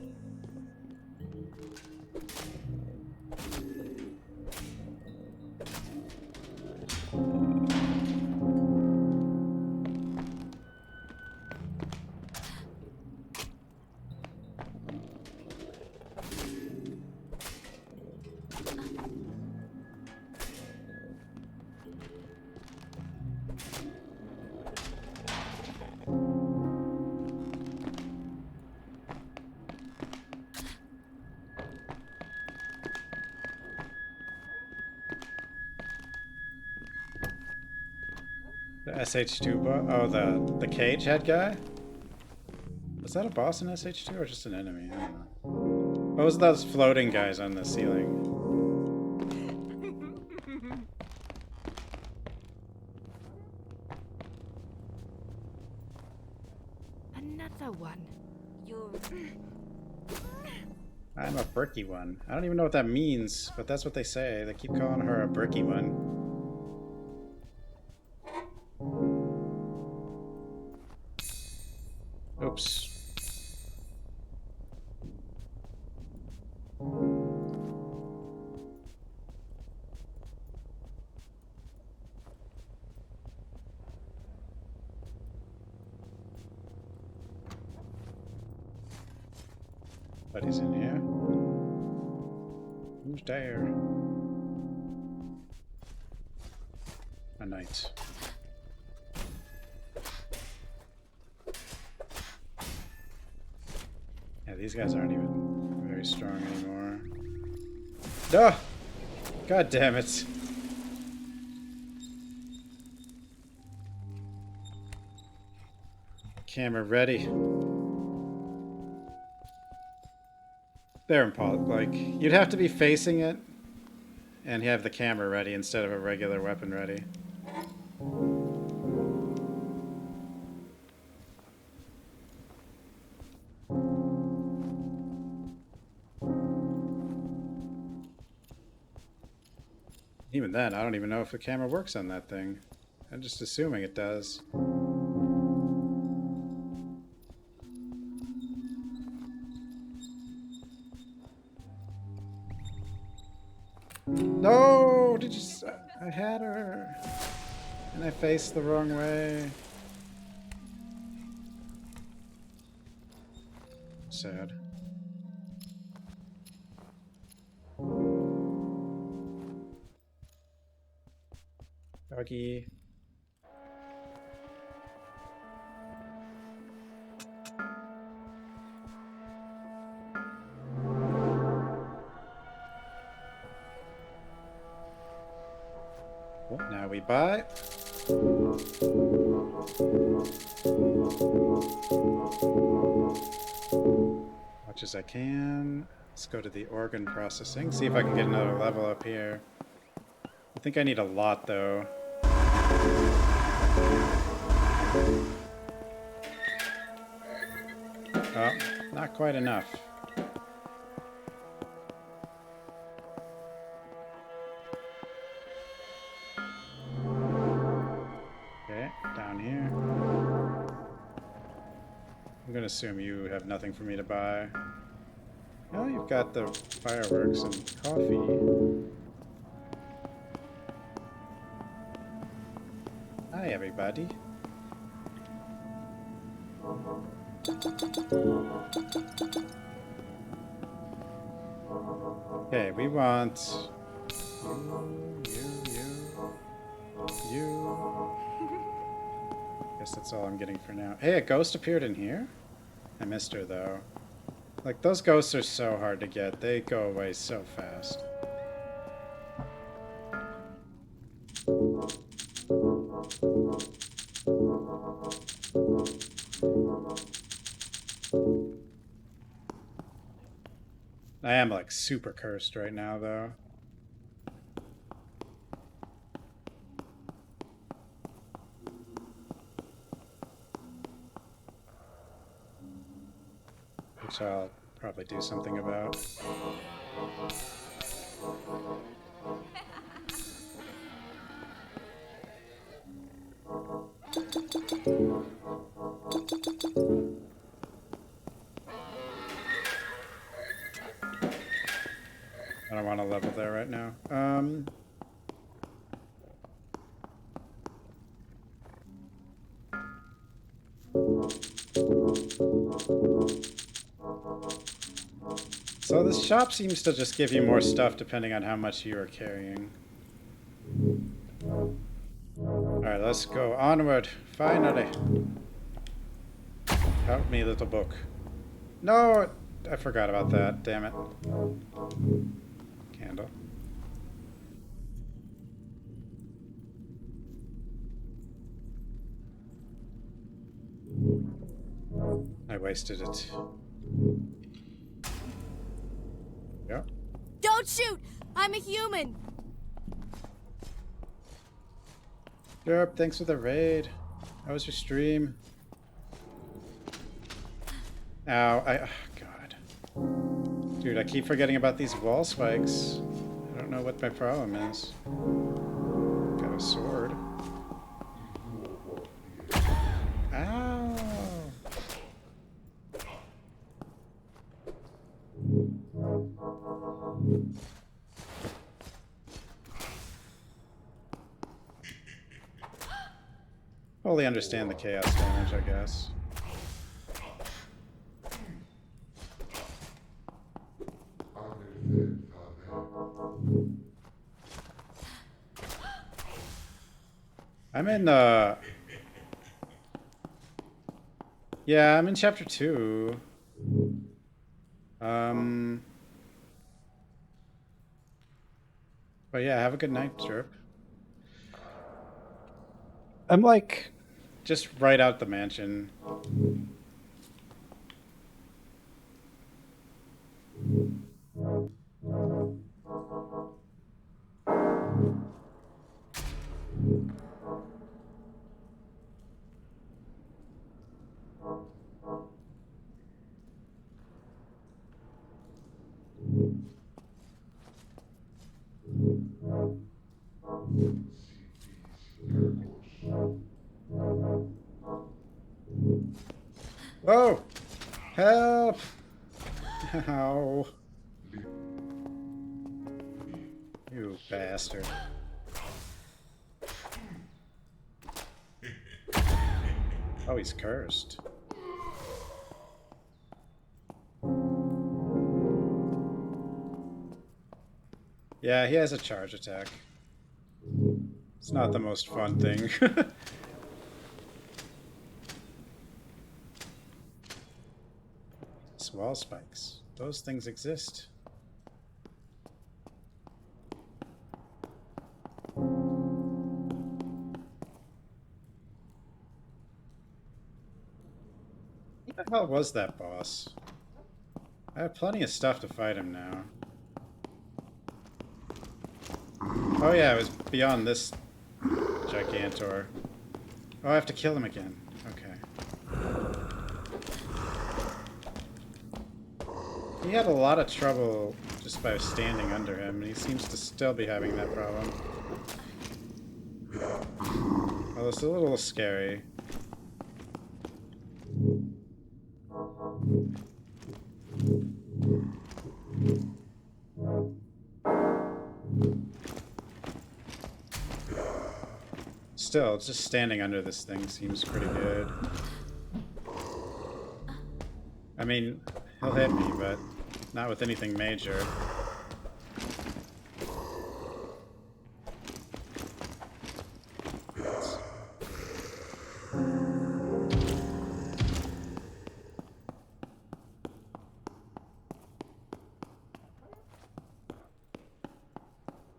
The SH2 boss? Oh, the cage head guy? Was that a boss in SH2 or just an enemy? I don't know. What was those floating guys on the ceiling? Another one. You're I'm a bricky one. I don't even know what that means, but that's what they say. They keep calling her a bricky one. Oops. Buddy's in here. Who's there? A knight. Yeah, these guys aren't even very strong anymore. Duh! God damn it. Camera ready. They're like, you'd have to be facing it and have the camera ready instead of a regular weapon ready. Even then, I don't even know if the camera works on that thing. I'm just assuming it does. No! Did you... I had her. And I faced the wrong way. Sad. Doggy. Well, now we buy. Much as I can. Let's go to the organ processing. See if I can get another level up here. I think I need a lot, though. Oh, not quite enough. Okay, down here. I'm gonna assume you have nothing for me to buy. Oh, you've got the fireworks and coffee. Hi, everybody. Okay, we want you. Guess that's all I'm getting for now. Hey, a ghost appeared in here? I missed her, though. Like, those ghosts are so hard to get. They go away so fast. I am, like, super cursed right now, though. Which I'll probably do something about. I don't want to level there right now. So this shop seems to just give you more stuff depending on how much you are carrying. Alright, let's go onward. Finally. Help me, little book. No! I forgot about that. Damn it. Candle. I wasted it. Yep. Don't shoot! I'm a human! Derp, thanks for the raid. How was your stream? Ow, oh, God. Dude, I keep forgetting about these wall spikes. I don't know what my problem is. Got a sword. Ow! Fully understand the chaos damage, I guess. I'm in yeah, I'm in chapter 2. But yeah, have a good night, Chirp. I'm like just right out the mansion. Oh! Help! Ow. You bastard. Oh, he's cursed. Yeah, he has a charge attack. It's not the most fun thing. Wall spikes. Those things exist. What the hell was that boss? I have plenty of stuff to fight him now. Oh yeah, it was beyond this Gigantor. Oh, I have to kill him again. Okay. He had a lot of trouble just by standing under him, and he seems to still be having that problem. Well, it's a little scary. Still, just standing under this thing seems pretty good. I mean, he'll hit me, but not with anything major.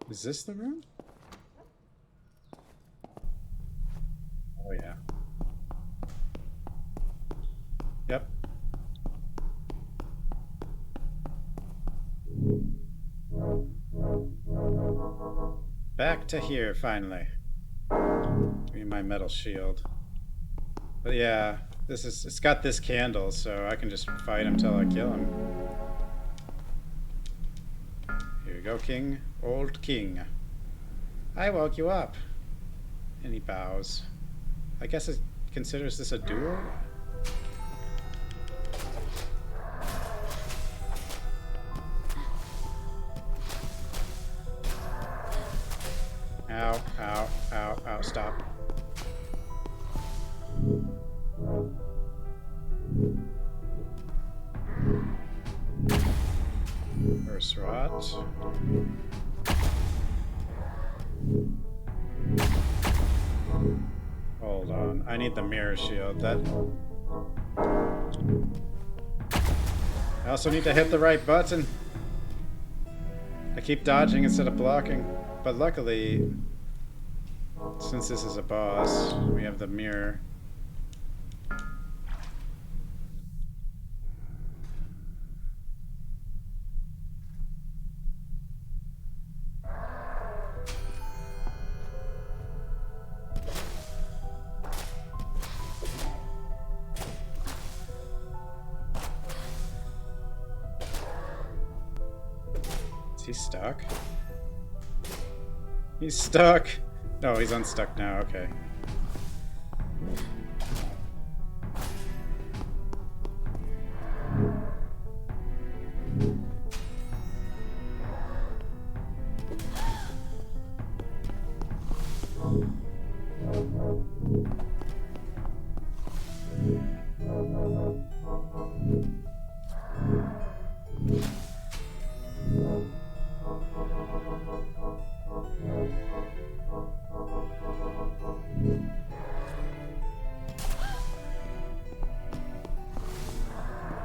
Is this the room? Oh yeah. Yep. Back to here, finally. Give me my metal shield. But yeah, it's got this candle, so I can just fight him till I kill him. Here you go, King. Old King. I woke you up. And he bows. I guess it considers this a duel? Ow, ow, ow, ow, stop. First rot. Hold on, I need the mirror shield. That. I also need to hit the right button. I keep dodging instead of blocking, but luckily, since this is a boss, we have the mirror. Is he stuck? He's stuck! No, he's unstuck now, okay.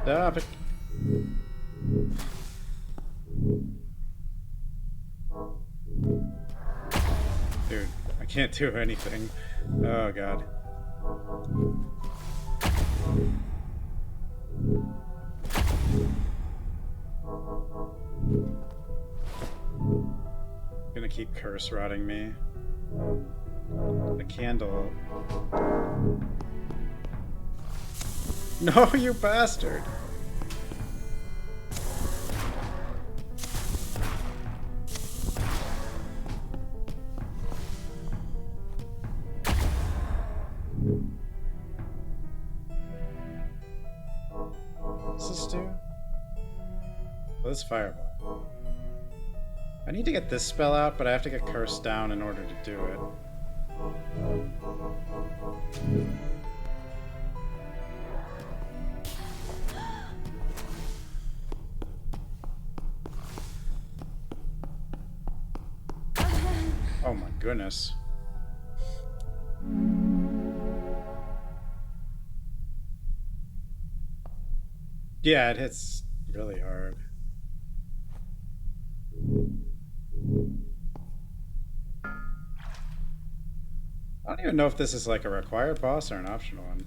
Stop it. Dude, I can't do anything. Oh god. Gonna keep curse rotting me. The candle. No, you bastard! What's this do? Oh, this fireball. I need to get this spell out, but I have to get cursed down in order to do it. Oh my goodness. Yeah, it hits really hard. I don't even know if this is like a required boss or an optional one.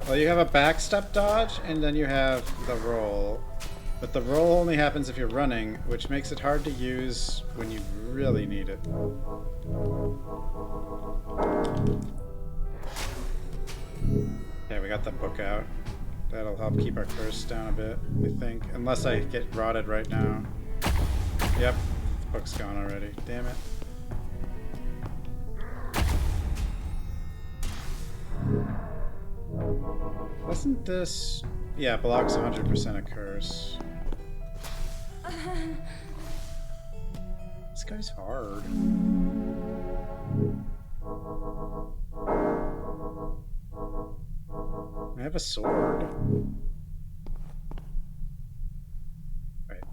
Well, you have a backstep dodge, and then you have the roll. But the roll only happens if you're running, which makes it hard to use when you really need it. Okay, we got the book out. That'll help keep our curse down a bit, I think. Unless I get rotted right now. Yep, the book's gone already. Damn it. Wasn't this... Yeah, blocks 100% a curse. This guy's hard. I have a sword. Wait.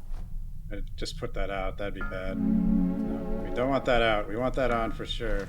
I just put that out. That'd be bad. No, we don't want that out. We want that on for sure.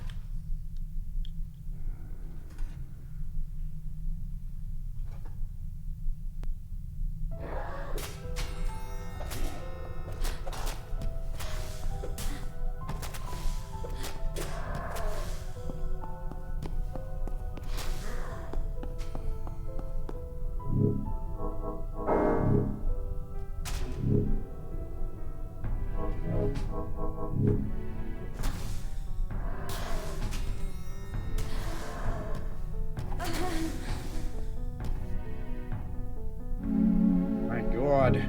My god.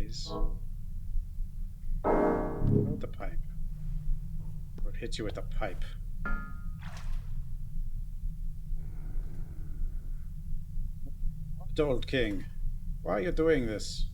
please. Hold the pipe. I would hit you with a pipe. Old king, why are you doing this?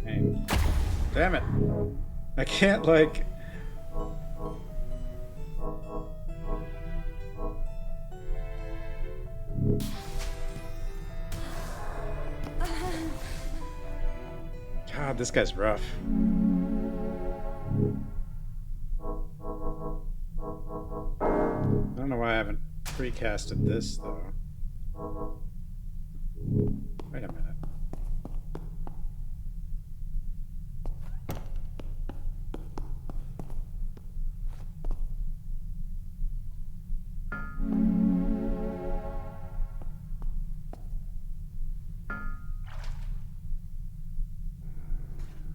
Dang. Damn it. I can't, like... God, this guy's rough. I don't know why I haven't precasted this, though. Wait a minute.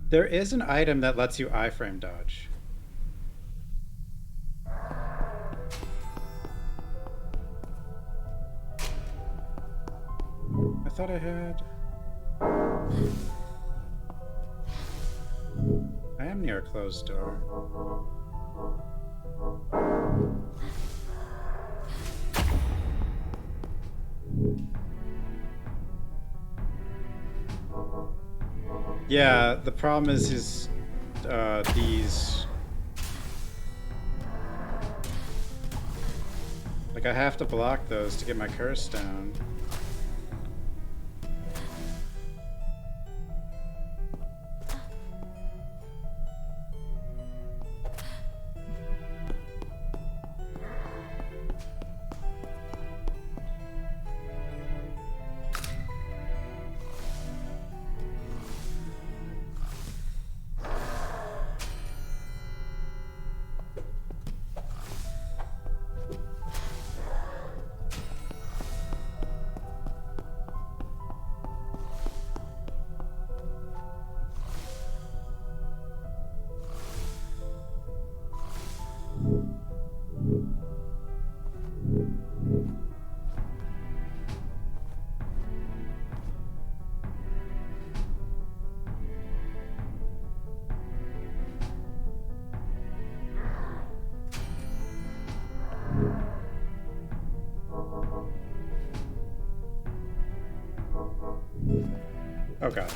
There is an item that lets you iframe dodge. I thought I had... I am near a closed door. Yeah, the problem is these... Like, I have to block those to get my curse down. Oh god.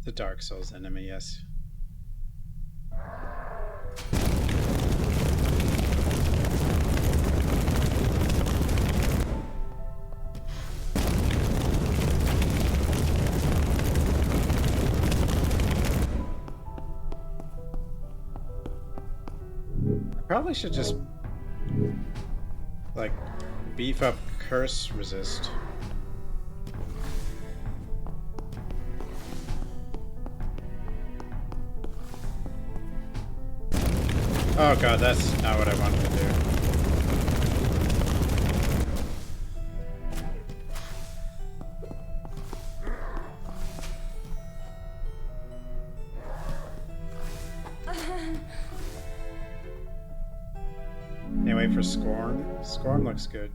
The Dark Souls enemy, yes. Probably should just like beef up curse resist. Oh god, that's not what I wanted to do. Anyway, for Scorn. Scorn looks good.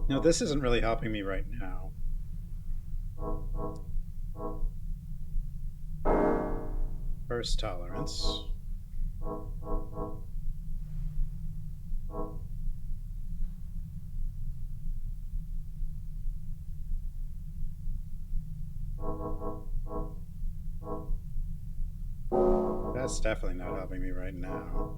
No, this isn't really helping me right now. Burst tolerance. That's definitely not helping me right now.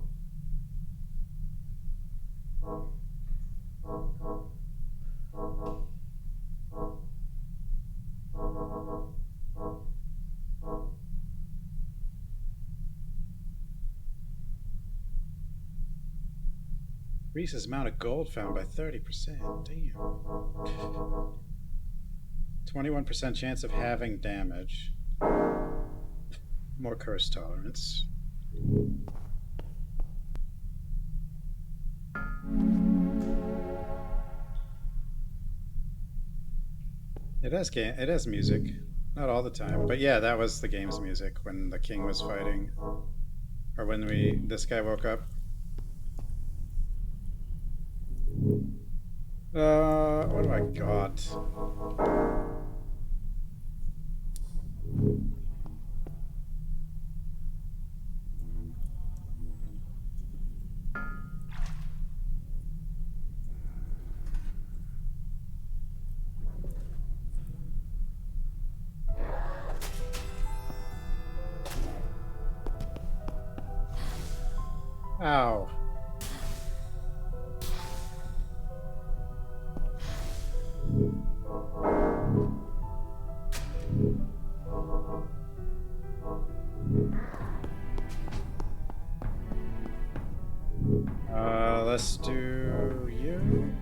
Increases amount of gold found by 30%. Damn. 21% chance of having damage. More curse tolerance. It has music. Not all the time. But yeah, that was the game's music when the king was fighting. Or when this guy woke up. What do I got? Ow. Let's do you.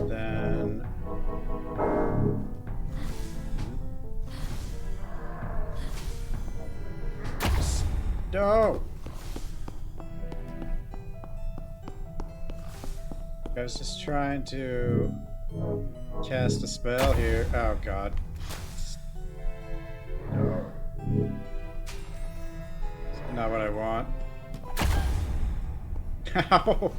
Then no. I was just trying to cast a spell here. Oh god. No. Not what I want. Ow.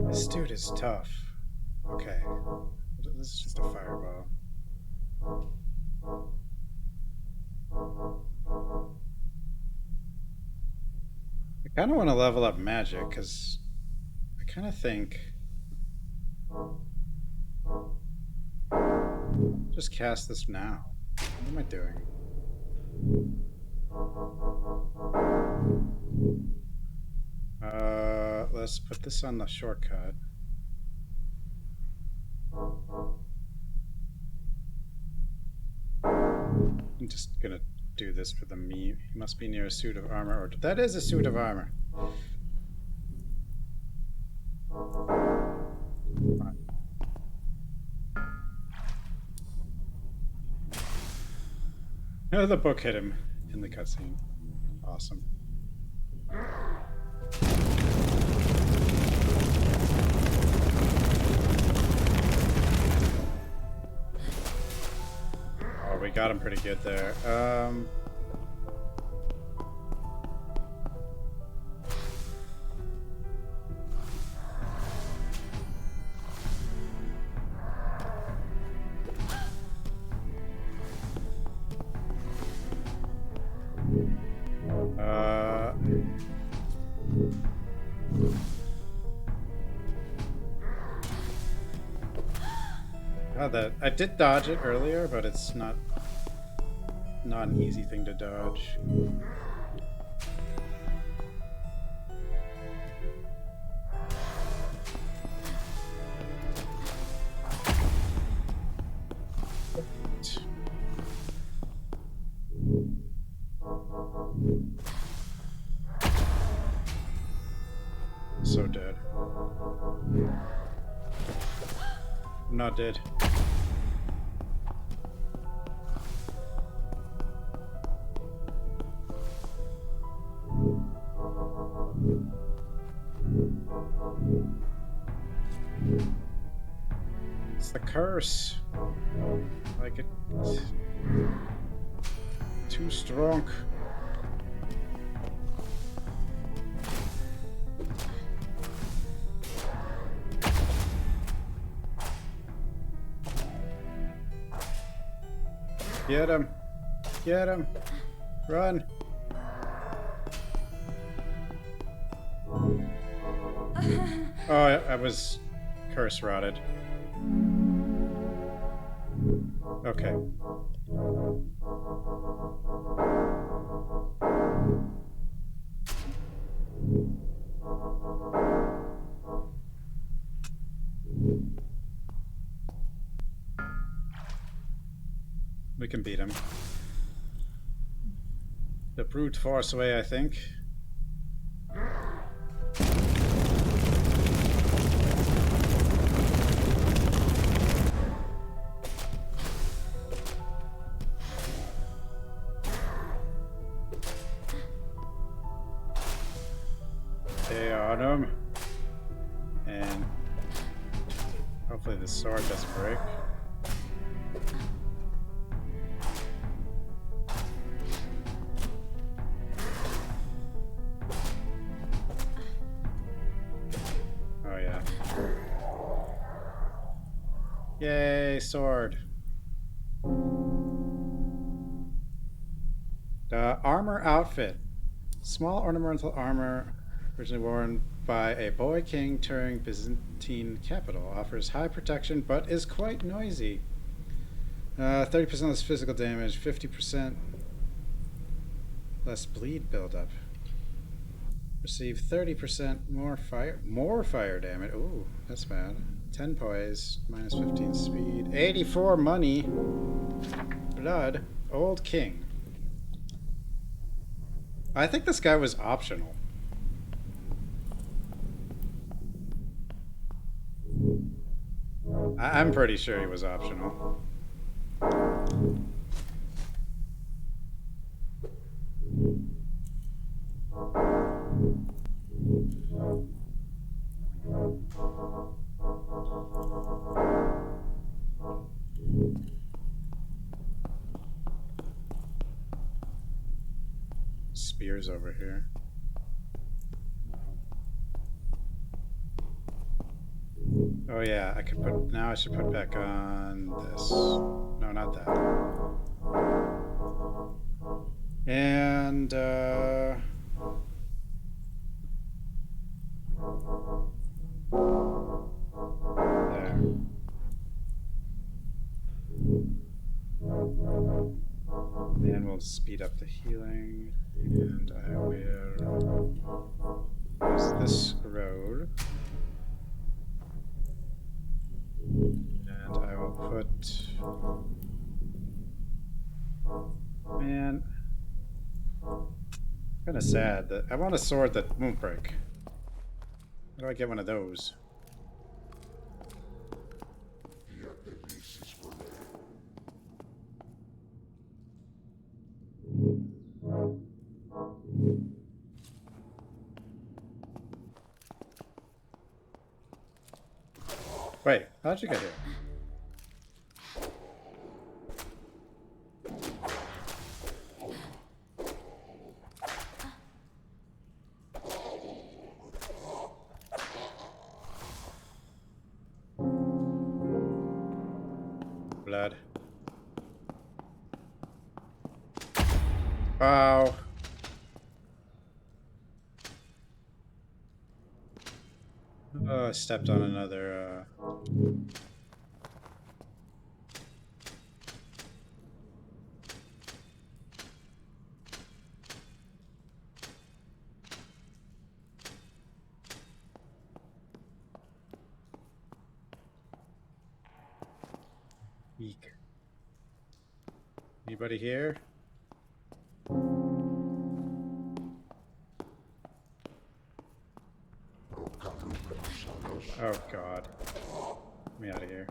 This dude is tough. Okay. This is just a fireball. I kind of want to level up magic because I kind of think just cast this now. What am I doing? Let's put this on the shortcut. I'm just gonna do this for the meme. He must be near a suit of armor, or that is a suit of armor. Oh, the book hit him in the cutscene. Awesome. Oh, we got him pretty good there. That I did dodge it earlier, but it's not an easy thing to dodge. So dead. I'm not dead. It's the curse. Like it. Too strong. Get him! Get him! Run! Oh, I was curse rotted. Okay. We can beat him. The brute force way, I think. Stay on him. And hopefully the sword doesn't break. Oh yeah. Yay, sword. Armor outfit. Small ornamental armor originally worn by a boy king touring Byzantine capital. Offers high protection but is quite noisy. 30% less physical damage, 50% less bleed buildup. Receive 30% more fire damage. Ooh, that's bad. 10 poise, minus 15 speed, 84 money. Blood. Old king. I think this guy was optional. I'm pretty sure he was optional. Spears over here. Oh yeah, I could put, now I should put back on this. No, not that. And, there. And we'll speed up the healing. And I will use this road. And I will put... Man. Kind of sad that I want a sword that won't break. How do I get one of those? Wait, how'd you get here? Blood. Wow. Oh, I stepped on another, Eek. Anybody here? Oh god. Get me out of here.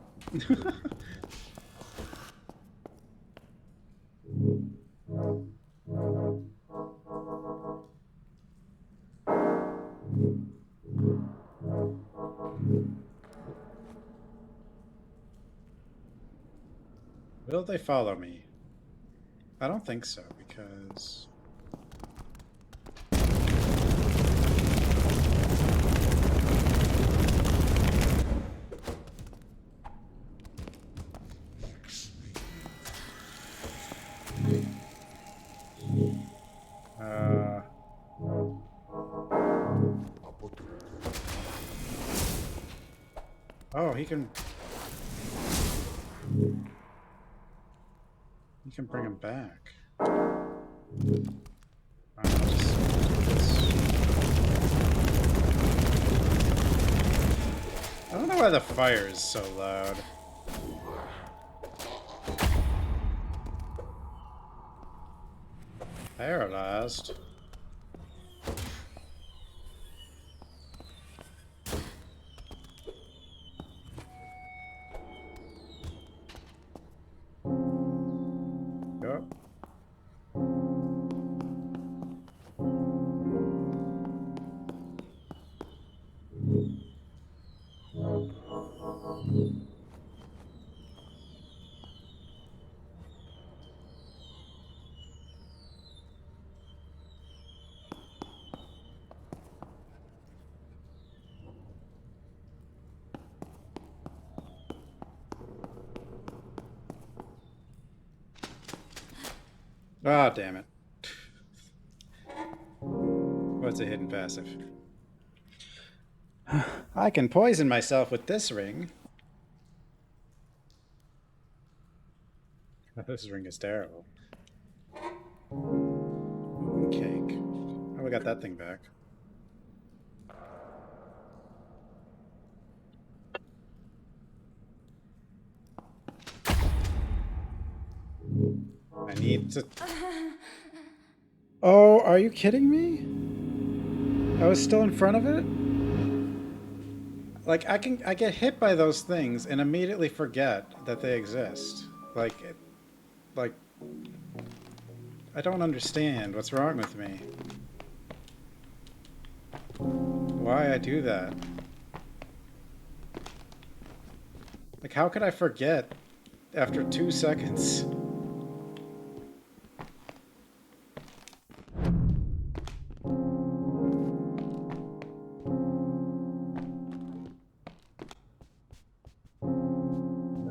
Will they follow me? I don't think so, because... Oh, he can bring him back. I'll just do this. I don't know why the fire is so loud. Paralyzed. Yep. Ah, damn it. What's a hidden passive? I can poison myself with this ring. This ring is terrible. Cake. Oh, we got that thing back. I need to... Oh, are you kidding me? I was still in front of it? Like, I get hit by those things and immediately forget that they exist. Like, I don't understand what's wrong with me. Why I do that? Like, how could I forget after 2 seconds?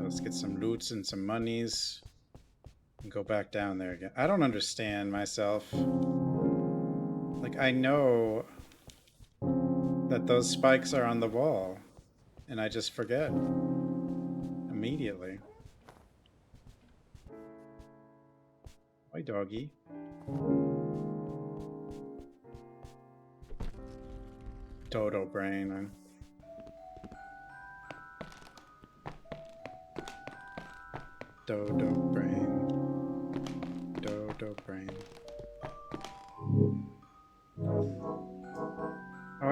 Let's get some loots and some monies and go back down there again. I don't understand myself. Like, I know that those spikes are on the wall and I just forget immediately. Hi, doggy. Dodo brain. Dodo brain. Dodo brain. Oh,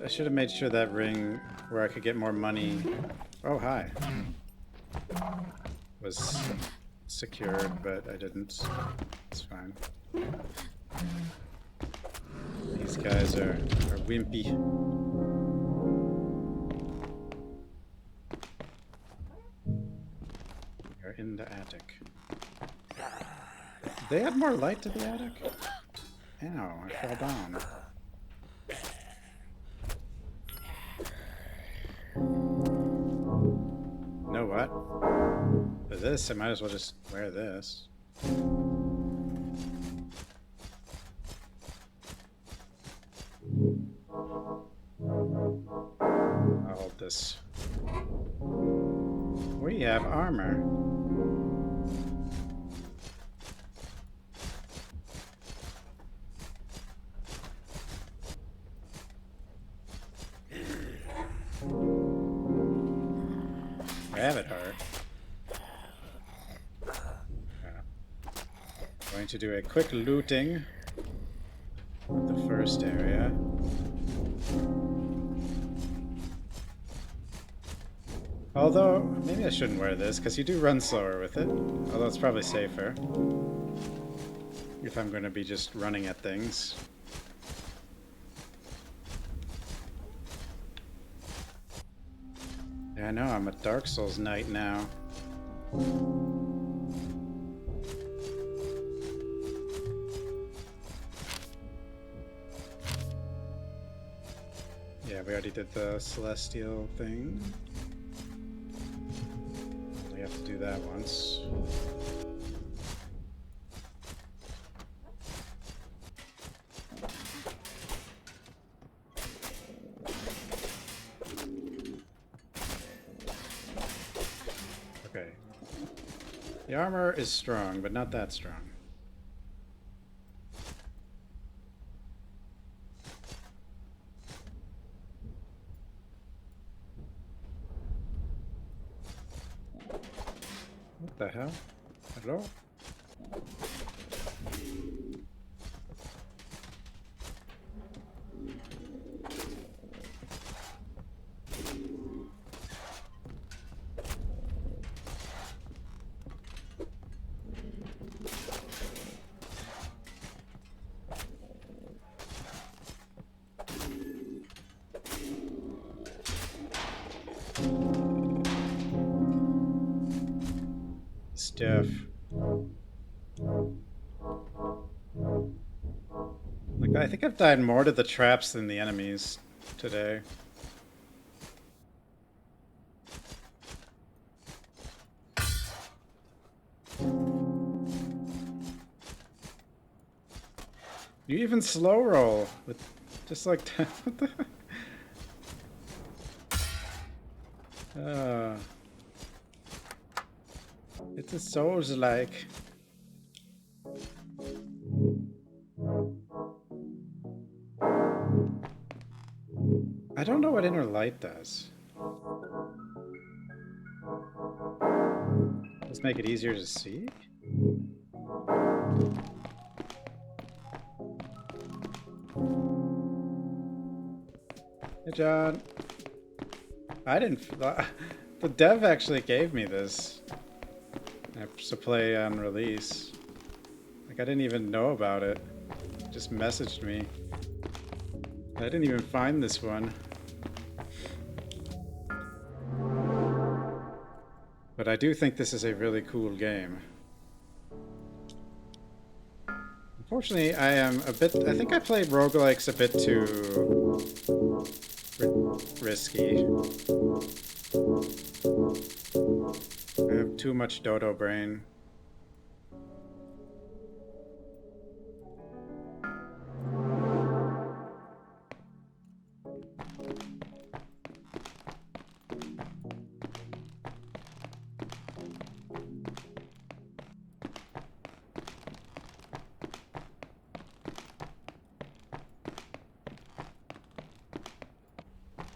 I should have made sure that ring where I could get more money. Oh, hi. Was secured, but I didn't. It's fine. These guys are wimpy. They're in the attic. They add more light to the attic? Ow, I fell down. You know what? For this, I might as well just wear this. I'll hold this. We have armor. Rabbit heart. Going to do a quick looting of the first area. Although, maybe I shouldn't wear this, because you do run slower with it. Although it's probably safer. If I'm going to be just running at things. Yeah, I know, I'm a Dark Souls knight now. Yeah, we already did the celestial thing. We have to do that once. The armor is strong, but not that strong. What the hell? Hello? Stuff. Like, I think I've died more to the traps than the enemies today. You even slow roll with just like what the? It's a Souls like. I don't know what inner light does. Let's make it easier to see. Hey, John. I didn't. The dev actually gave me this. I have to play on release. Like, I didn't even know about it. It just messaged me. I didn't even find this one. But I do think this is a really cool game. Unfortunately, I am a bit... I think I played roguelikes a bit too... risky. I have too much dodo brain.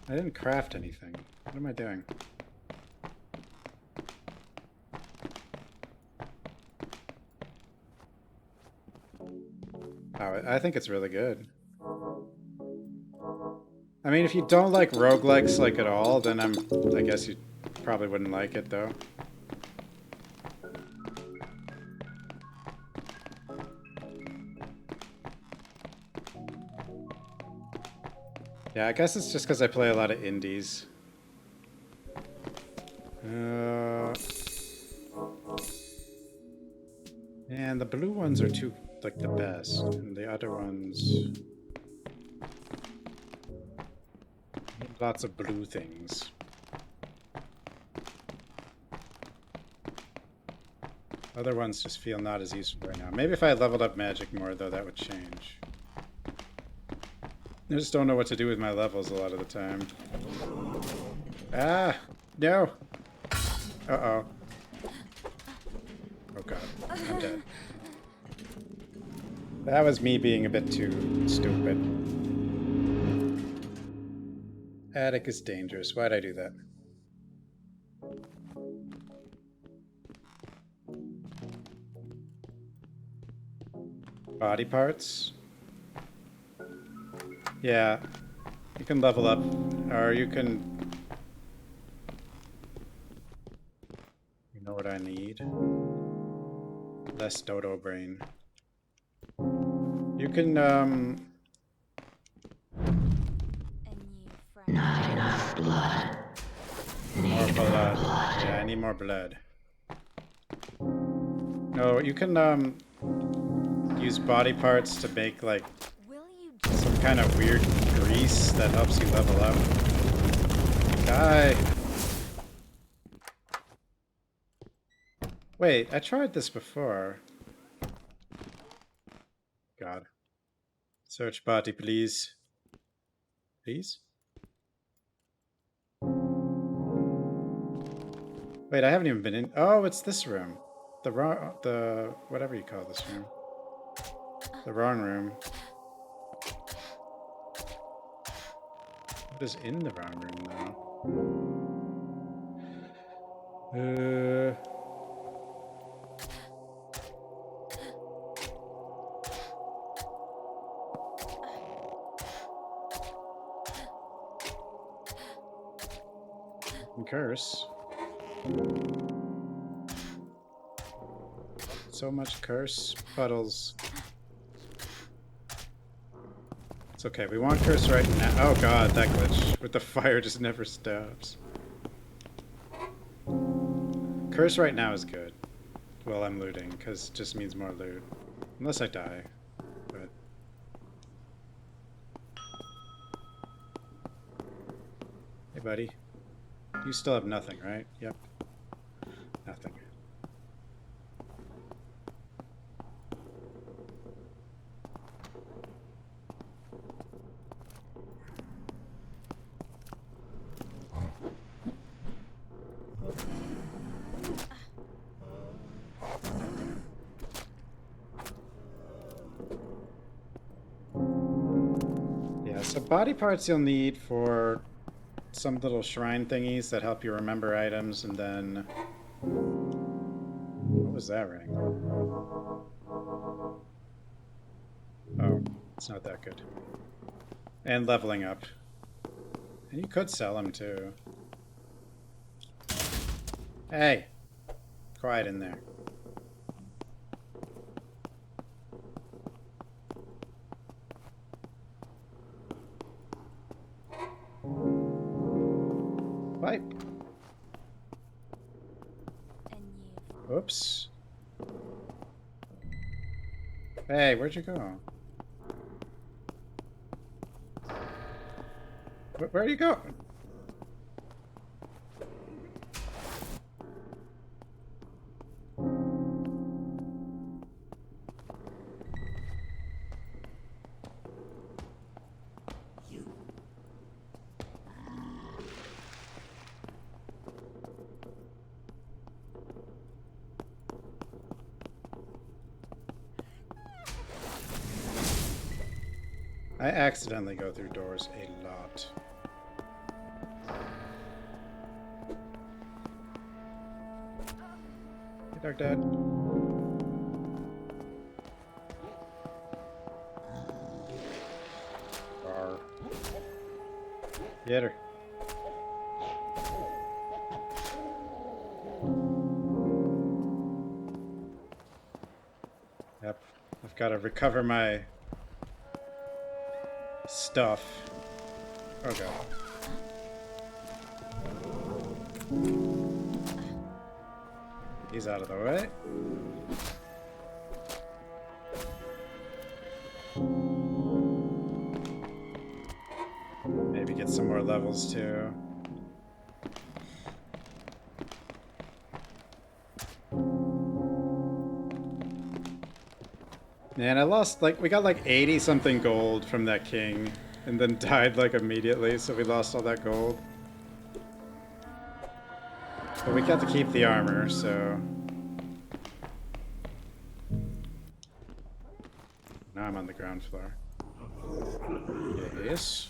I didn't craft anything. What am I doing? Oh, I think it's really good. I mean, if you don't like roguelikes like at all, then I guess you probably wouldn't like it though. Yeah, I guess it's just because I play a lot of indies. And the blue ones are too, like, the best. And the other ones... Lots of blue things. Other ones just feel not as useful right now. Maybe if I leveled up magic more, though, that would change. I just don't know what to do with my levels a lot of the time. Ah! No! Uh-oh. Oh god, I'm dead. That was me being a bit too stupid. Attic is dangerous. Why'd I do that? Body parts? Yeah. You can level up, or you can... You know what I need? Less dodo brain. You can, A new friend. Not enough blood. More blood. Yeah, I need more blood. No, you can, use body parts to make, like, Will you some kind of weird grease that helps you level up. Die! Wait, I tried this before. God. Search body, please. Please? Wait, I haven't even been in... Oh, it's this room. the whatever you call this room. The wrong room. What is in the wrong room, though? Curse. So much curse puddles. It's okay, we want curse right now. Oh god, that glitch with the fire just never stops. Curse right now is good while I'm looting, because it just means more loot. Unless I die. But hey buddy. You still have nothing, right? Yep. Nothing. Yeah, so body parts you'll need for some little shrine thingies that help you remember items, and then... What was that ring? Oh, it's not that good. And leveling up. And you could sell them too. Hey! Quiet in there. Pipe. Oops. Hey, where'd you go? Where'd you go? I accidentally go through doors a lot. Hey, Dark Dad. Rawr. Get her. Yep. I've got to recover my stuff. Oh god. He's out of the way. Maybe get some more levels too. Man, I lost, like, we got like 80 something gold from that king and then died like immediately, so we lost all that gold. But we got to keep the armor, so... Now I'm on the ground floor. Yes.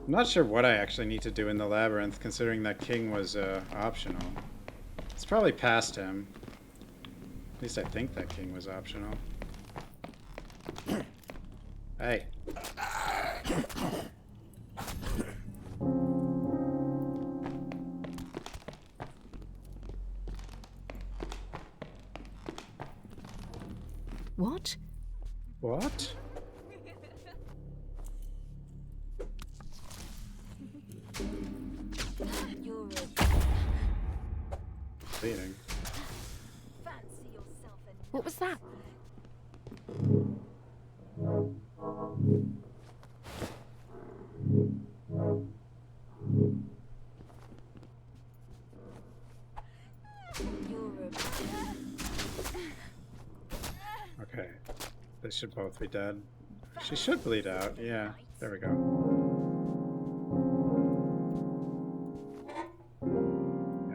I'm not sure what I actually need to do in the labyrinth, considering that king was optional. It's probably past him. At least I think that king was optional. Hey. What? What? You're Bleeding. fancy yourself and What was that? you're They should both be dead. She should bleed out. Yeah, there we go.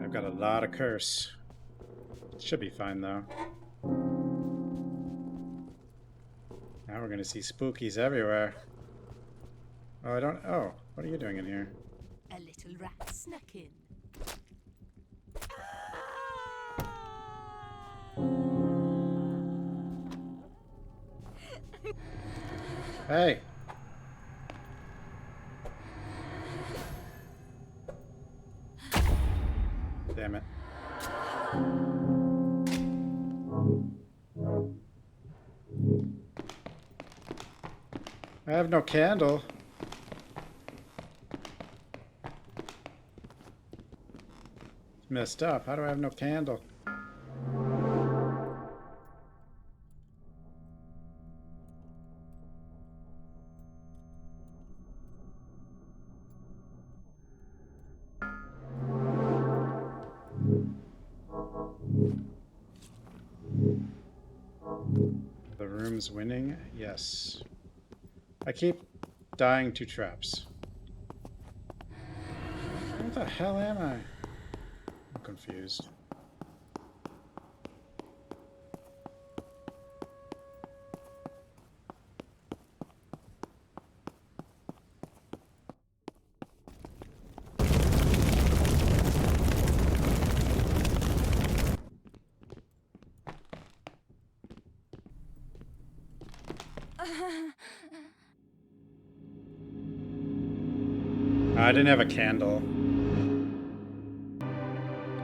I've got a lot of curse. Should be fine though. Now we're gonna see spookies everywhere. Oh, I don't. Oh, what are you doing in here? A little rat snuck in. Hey! Damn it. I have no candle. It's messed up. How do I have no candle? The room's winning? Yes. I keep dying to traps. What the hell am I? I'm confused. I didn't have a candle.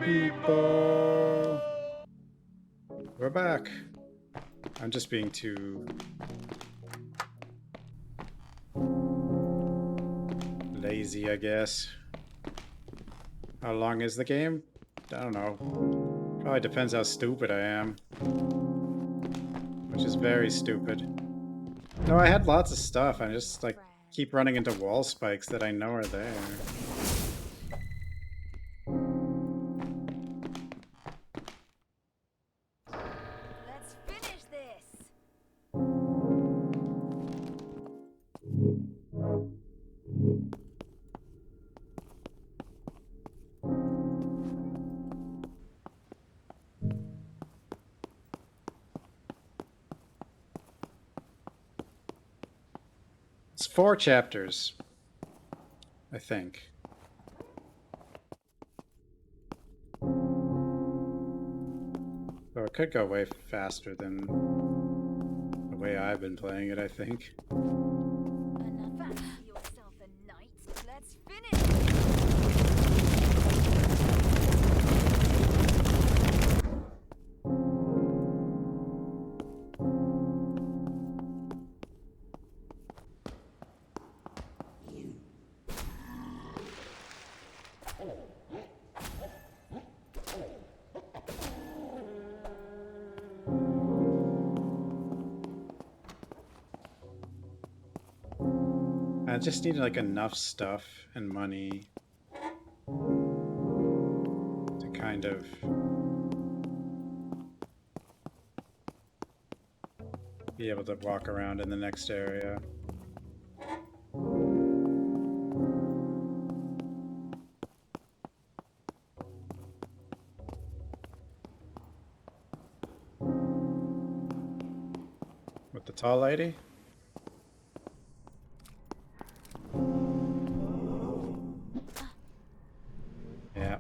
People! We're back. I'm just being too lazy, I guess. How long is the game? I don't know. Probably depends how stupid I am. Which is very stupid. No, I had lots of stuff. I just like keep running into wall spikes that I know are there. Let's finish this. It's 4 chapters, I think. So it could go way faster than the way I've been playing it, I think. Fancy yourself a knight. Let's finish. I just need like enough stuff and money to kind of be able to walk around in the next area. With the tall lady? Yeah,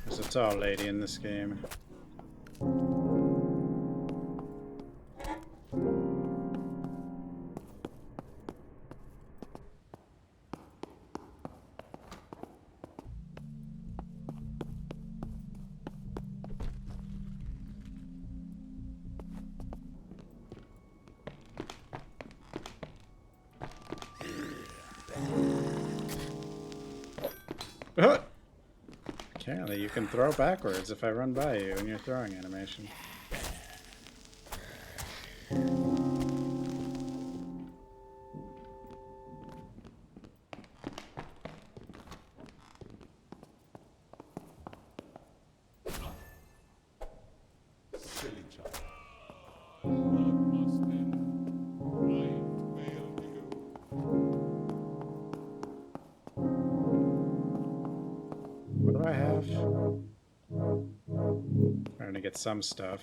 there's a tall lady in this game. Apparently you can throw backwards if I run by you in your throwing animation. do I have? Trying to get some stuff.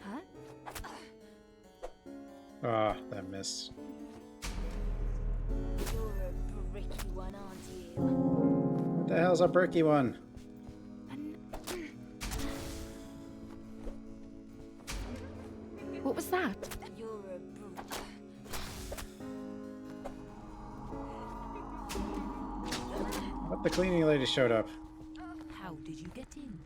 Huh? Ah, that missed. You're a bricky one, aren't you? What the hell's a bricky one? What was that? You're a brute. What, the cleaning lady showed up. How did you get in?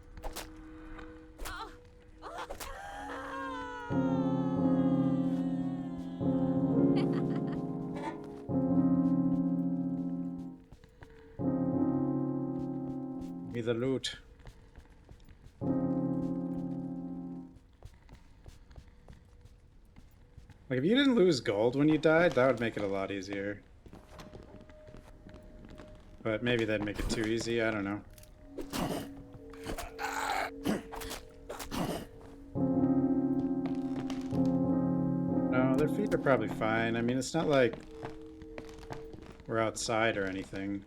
Give me the loot. Like, if you didn't lose gold when you died, that would make it a lot easier. But maybe that'd make it too easy, I don't know. No, their feet are probably fine. I mean, it's not like we're outside or anything.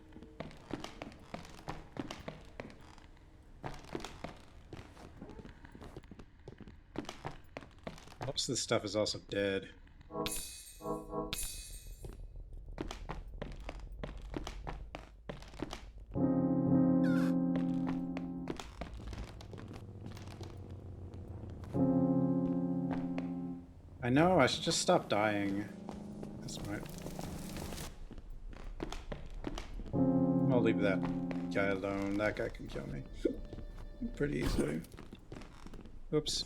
Most of this stuff is also dead. I know, I should just stop dying. That's right. I'll leave that guy alone. That guy can kill me pretty easily. Oops.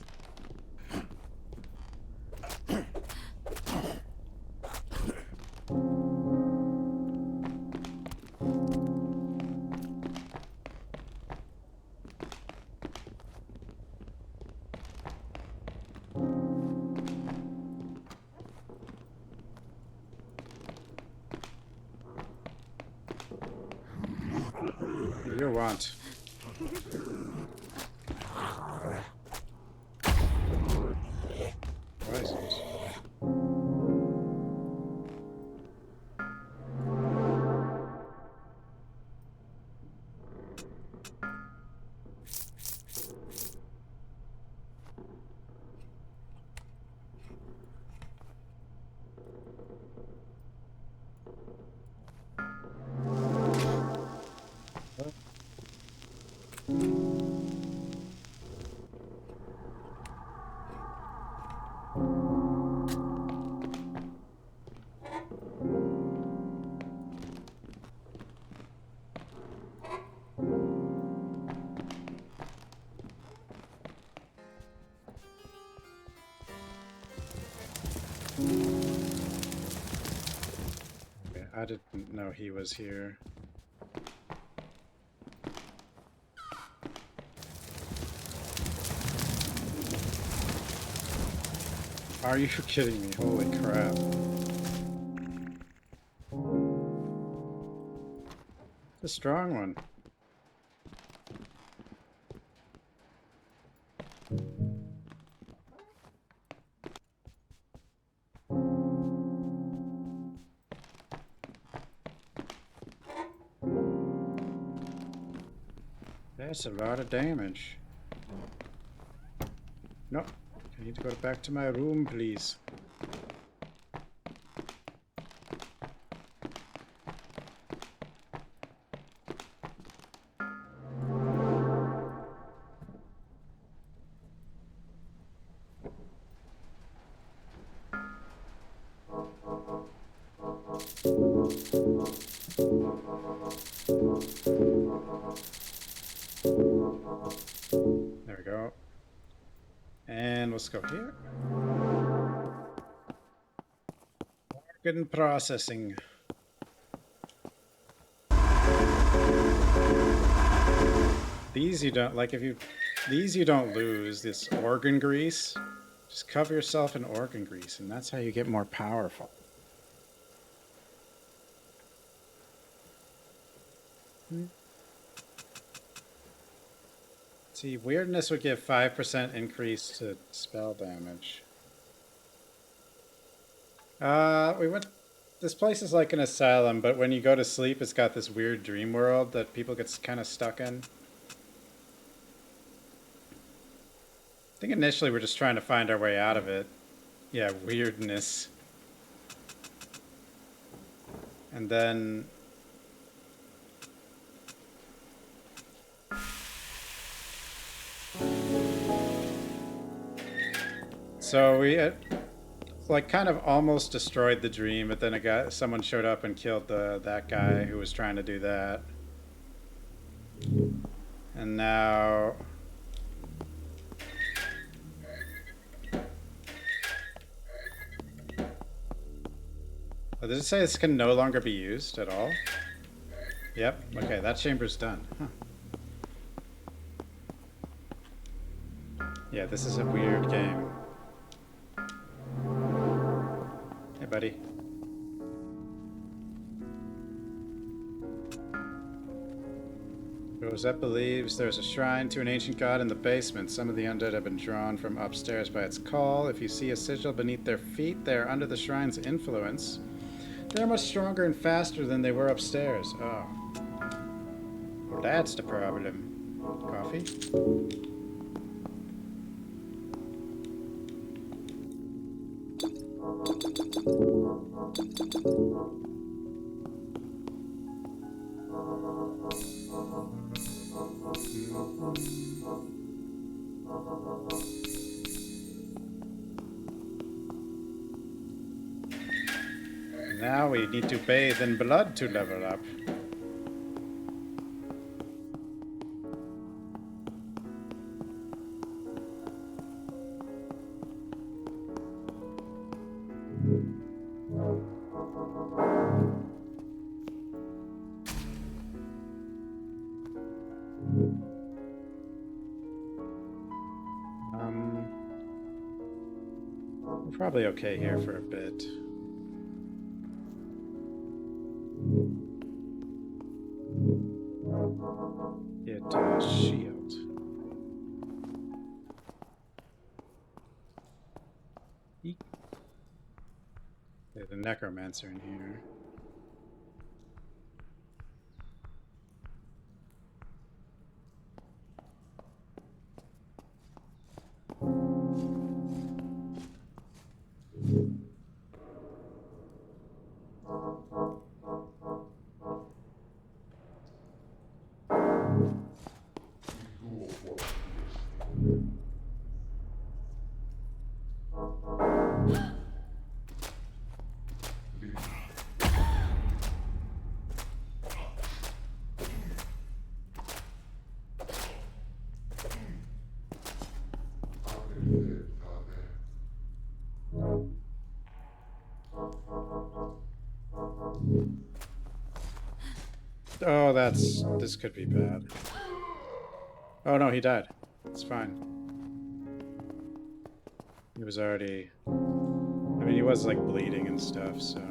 You want. Poisons. Okay, I didn't know he was here. Are you kidding me? Holy crap. The strong one. That's a lot of damage. Nope. I need to go back to my room, please. There we go. And let's go here. Organ processing. These you don't, like if you, these you don't lose, this organ grease. Just cover yourself in organ grease and that's how you get more powerful. See, weirdness would give 5% increase to spell damage. We went... This place is like an asylum, but when you go to sleep, it's got this weird dream world that people get kind of stuck in. I think initially we're just trying to find our way out of it. Yeah, weirdness. And then... So we like kind of almost destroyed the dream, but then someone showed up and killed that guy who was trying to do that. And now... Oh, does it say this can no longer be used at all? Yep, okay, that chamber's done. Huh. Yeah, this is a weird game. Hey, buddy. Rosette believes there's a shrine to an ancient god in the basement. Some of the undead have been drawn from upstairs by its call. If you see a sigil beneath their feet, they are under the shrine's influence. They're much stronger and faster than they were upstairs. Oh. Well, that's the problem. Coffee? Now we need to bathe in blood to level up. We're probably okay here for a bit. Get a shield. Eek. There's a necromancer in here. Oh, this could be bad. Oh no, he died. It's fine. He was already... I mean, he was like bleeding and stuff, so...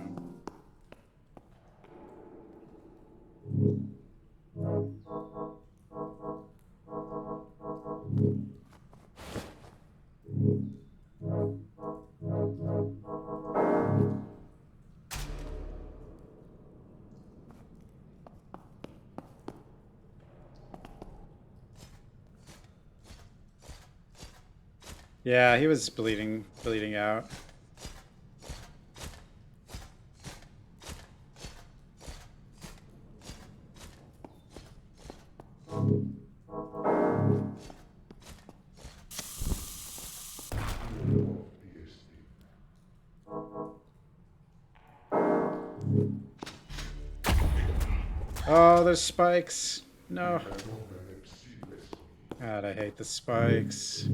Yeah, he was bleeding out. Oh, there's spikes. No. God, I hate the spikes.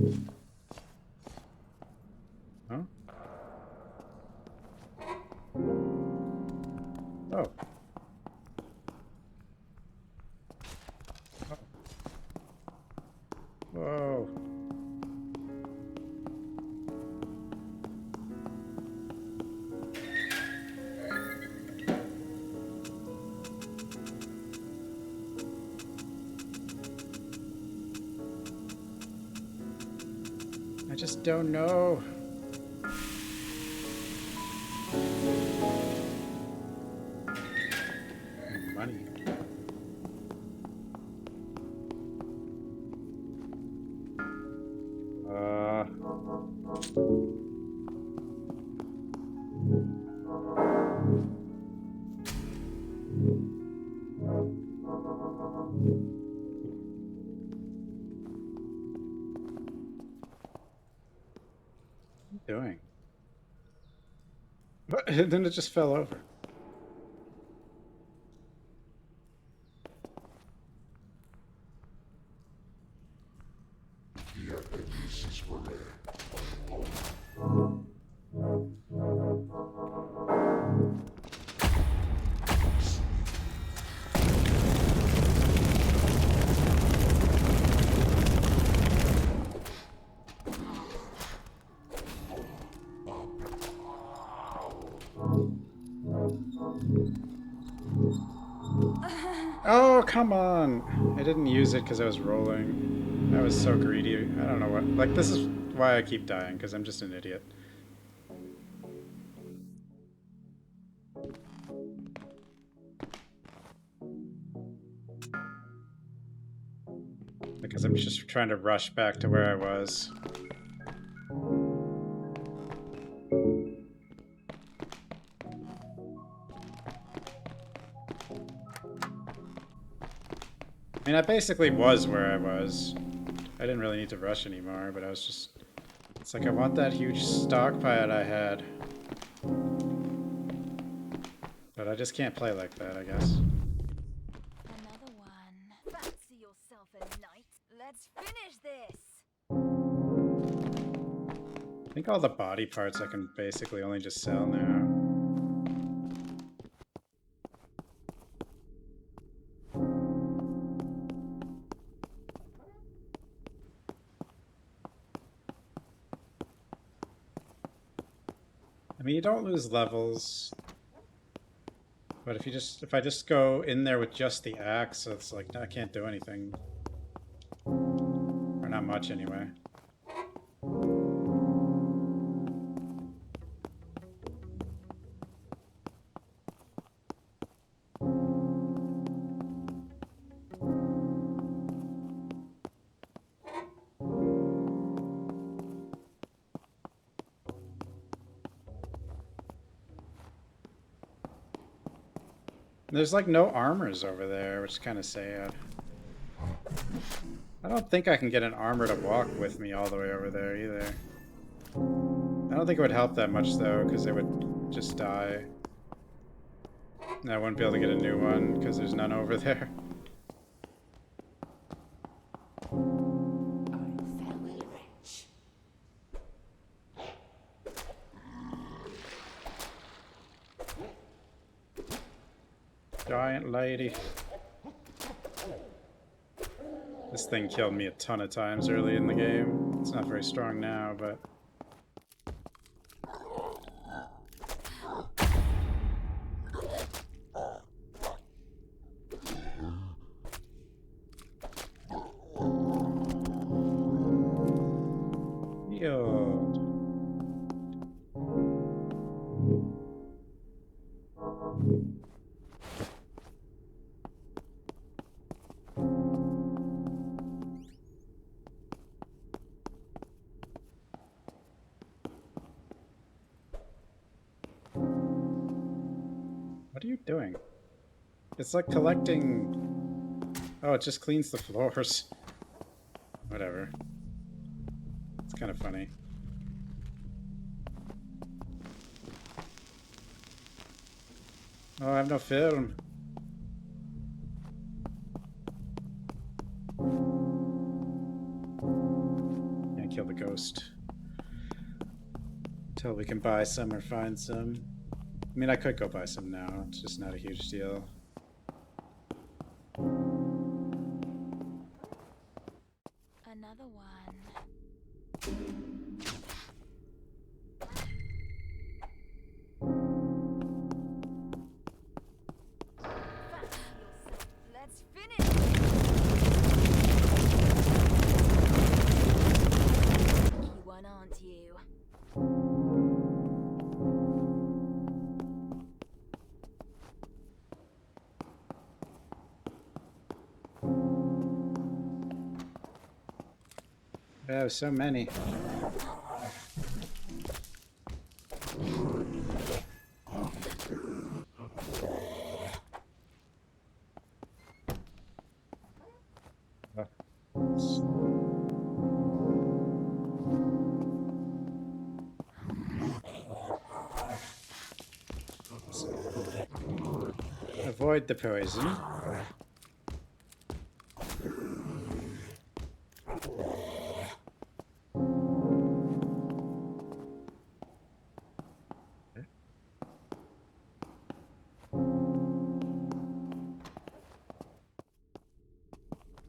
Huh? Oh. Whoa. I just don't know. Money. Doing? But then it just fell over. Oh, come on! I didn't use it because I was rolling. I was so greedy. I don't know what. Like, this is why I keep dying, because I'm just an idiot. Because I'm just trying to rush back to where I was. I mean, I basically was where I was. I didn't really need to rush anymore, but I was just... It's like I want that huge stockpile I had. But I just can't play like that, I guess. Another one. Fancy yourself a knight. Let's finish this. I think all the body parts I can basically only just sell now. I mean, you don't lose levels, but if I just go in there with just the axe, it's like I can't do anything, or not much anyway. There's like no armors over there, which is kind of sad. I don't think I can get an armor to walk with me all the way over there either. I don't think it would help that much though, because it would just die. And I wouldn't be able to get a new one, because there's none over there. Giant lady. This thing killed me a ton of times early in the game. It's not very strong now, but... Yo. What are you doing? It's like collecting... Oh, it just cleans the floors. Whatever. It's kind of funny. Oh, I have no film. Can't kill the ghost. Until we can buy some or find some. I mean, I could go buy some now. It's just not a huge deal. Another one. Let's finish. Key one Oh, so many. Avoid the poison.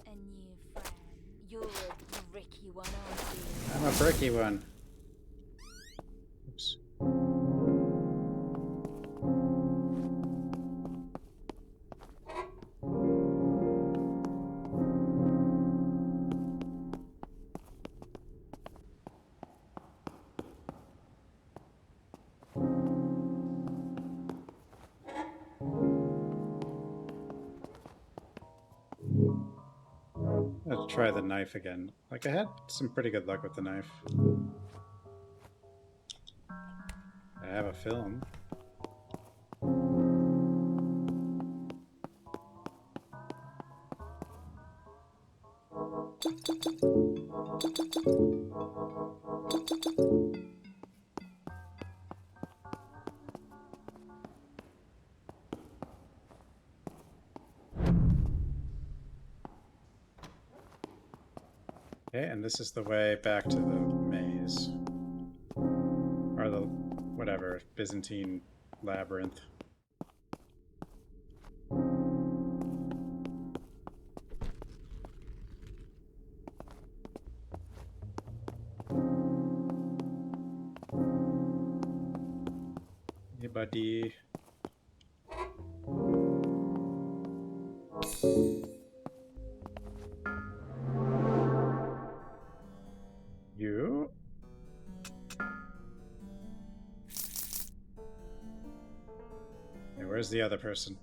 A new friend. You're a bricky one, aren't you? I'm a bricky one. Oops. Let's try the knife again. Like, I had some pretty good luck with the knife. I have a film. Okay, and this is the way back to the maze. Or the, whatever, Byzantine labyrinth. Anybody? You? Hey, where's the other person?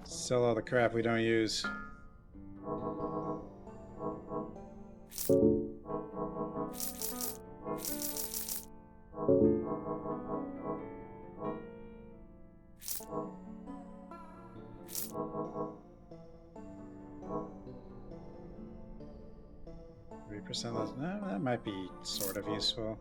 Sell all the crap we don't use. 3% less. No, that might be sort of useful.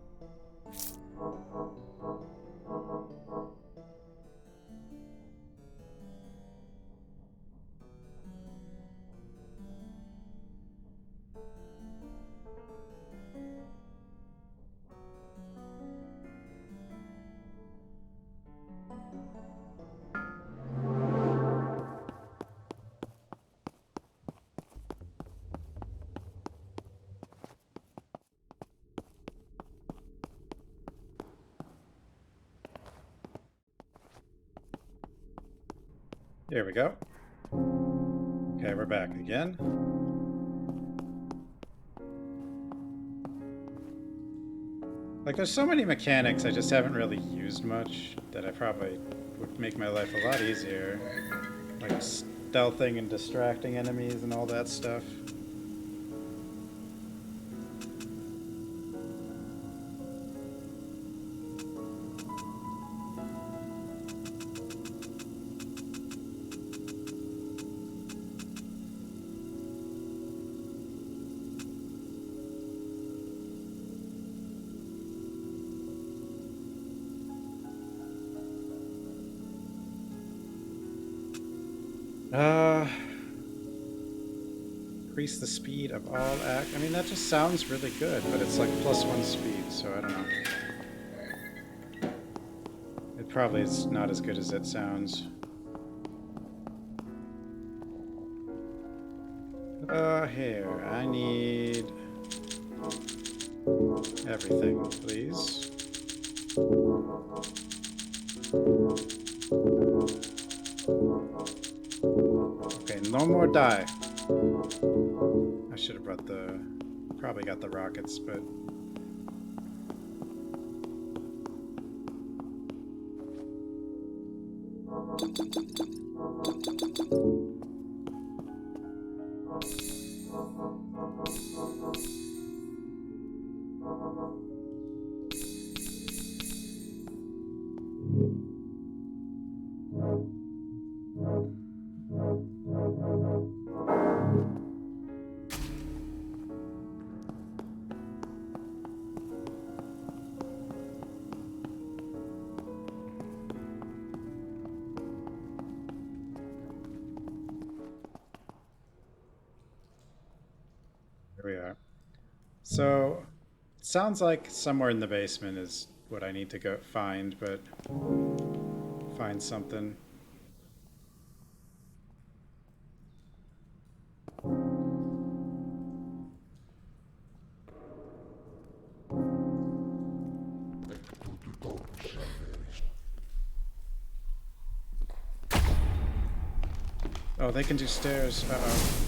Here we go. Okay, we're back again. Like, there's so many mechanics I just haven't really used much that I probably would make my life a lot easier. Like stealthing and distracting enemies and all that stuff. Increase the speed of all act. I mean, that just sounds really good, but it's like +1 speed, so I don't know. It probably is not as good as it sounds. Here, I need everything, please. Okay, no more die. I should have brought the... probably got the rockets, but... Here we are. So, it sounds like somewhere in the basement is what I need to go find, but find something. Oh, they can do stairs. Uh-oh.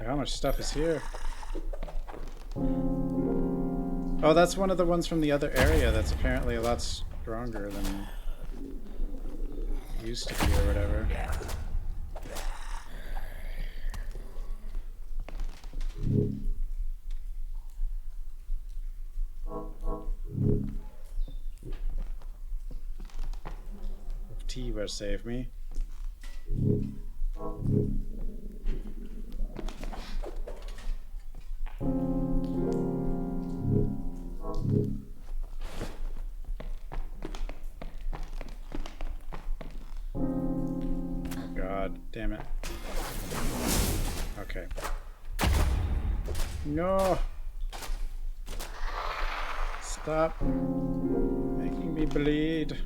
How much stuff is here? Oh, that's one of the ones from the other area that's apparently a lot stronger than it used to be or whatever. If T will save me. Damn it. Okay. No! Stop making me bleed.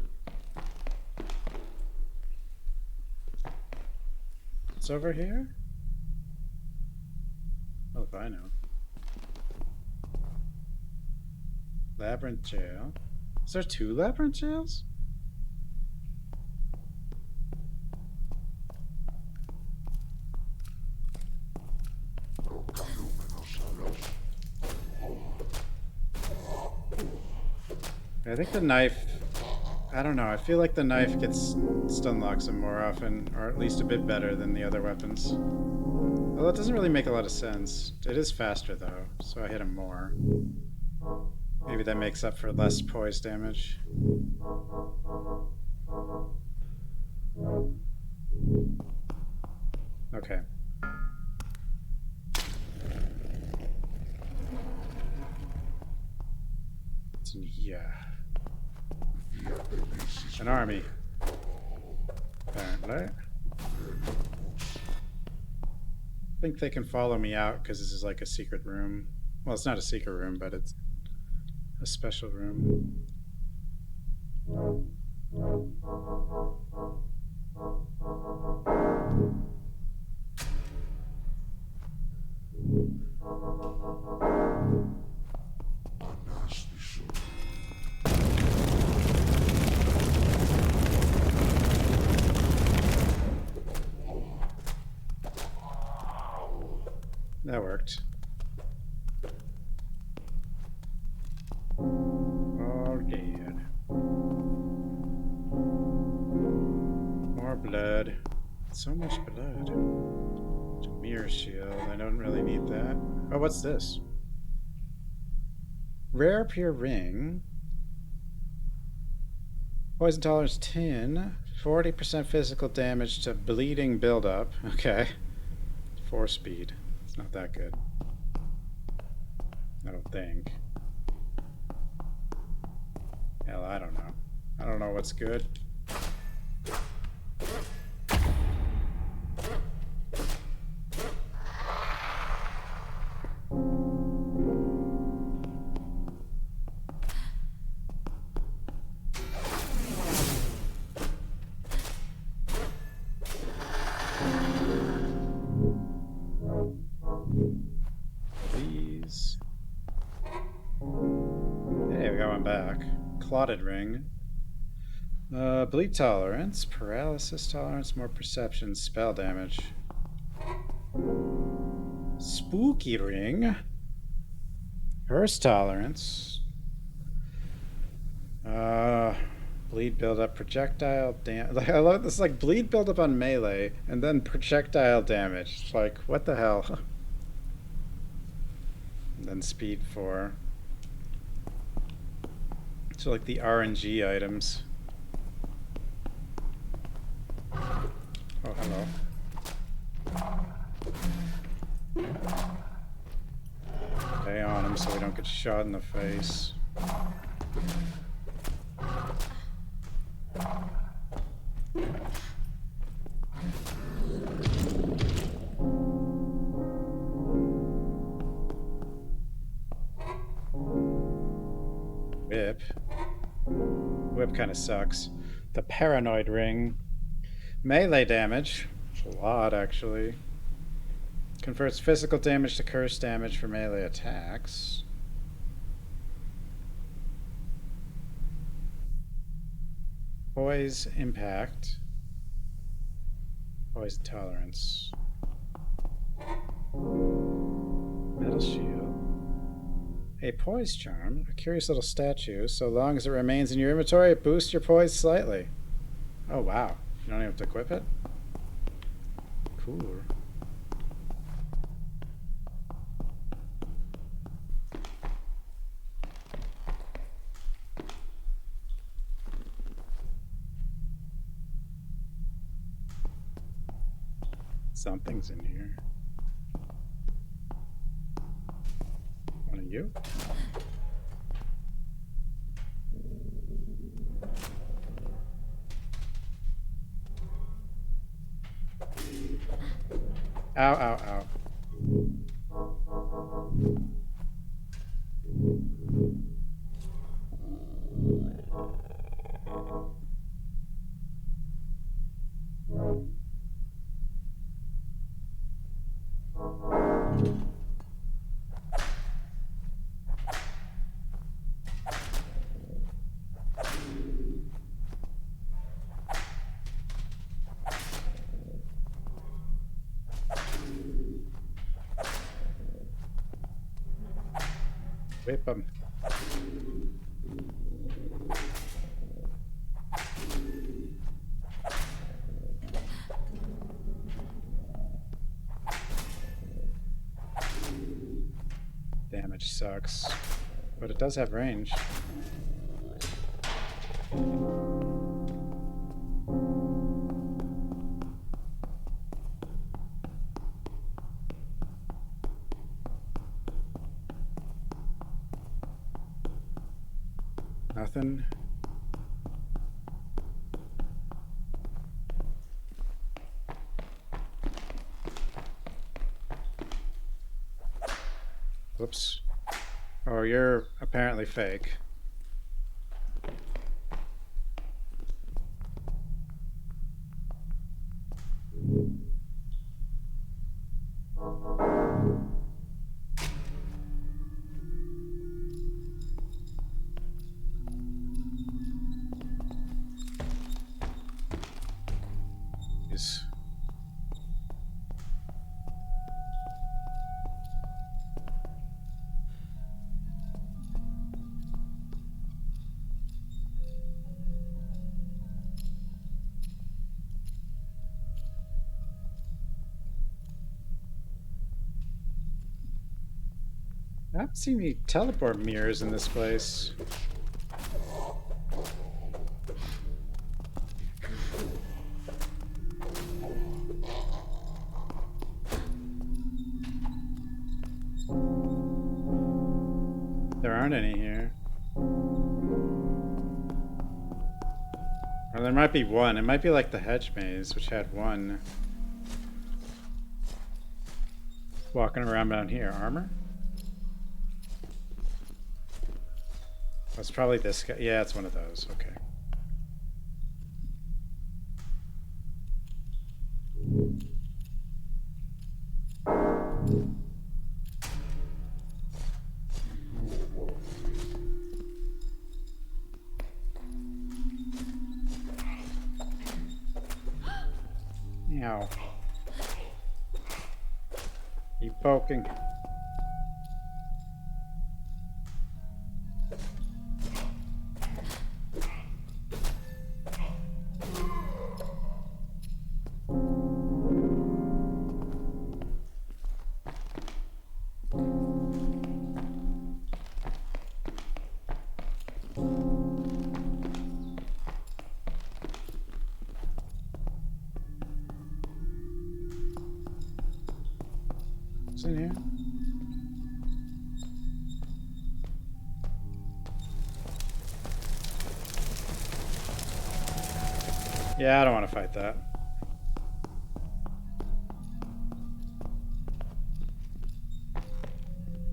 It's over here? Oh, if I know. Labyrinth jail. Is there 2 labyrinth jails? I think the knife, I don't know, I feel like the knife gets stun locks him more often, or at least a bit better than the other weapons. Although it doesn't really make a lot of sense. It is faster though, so I hit him more. Maybe that makes up for less poise damage. Okay. What's in here? An army. Apparently. I think they can follow me out because this is like a secret room. Well, it's not a secret room, but it's a special room. That worked. All dead. More blood. So much blood. Mirror shield. I don't really need that. Oh, what's this? Rare pure ring. Poison tolerance 10. 40% physical damage to bleeding buildup. Okay. 4 speed. It's not that good. I don't think. Hell, I don't know. I don't know what's good. These. Hey, we got one back. Clotted ring. Bleed tolerance, paralysis tolerance, more perception, spell damage. Spooky ring. Curse tolerance. Bleed buildup, projectile damage. I love this, like bleed buildup on melee, and then projectile damage. It's like, what the hell? And then speed 4. So like the RNG items. Oh, hello. Stay on him so we don't get shot in the face. Whip. Whip kind of sucks. The Paranoid Ring. Melee damage. It's a lot, actually. Converts physical damage to curse damage for melee attacks. Poise impact. Poison tolerance. Metal shield. A poise charm. A curious little statue. So long as it remains in your inventory, it boosts your poise slightly. Oh wow. You don't even have to equip it? Cool. Something's in here. One of you? Ow, ow, ow. Whip 'em. Damage sucks, but it does have range. Nothing. Whoops. Oh, you're apparently fake. Yes. I haven't seen any teleport mirrors in this place. There aren't any here. Or there might be one. It might be like the hedge maze, which had one. Walking around down here. Armor? That's probably this guy. Yeah, it's one of those. Okay. Ow. Keep poking. What's in here? Yeah, I don't want to fight that.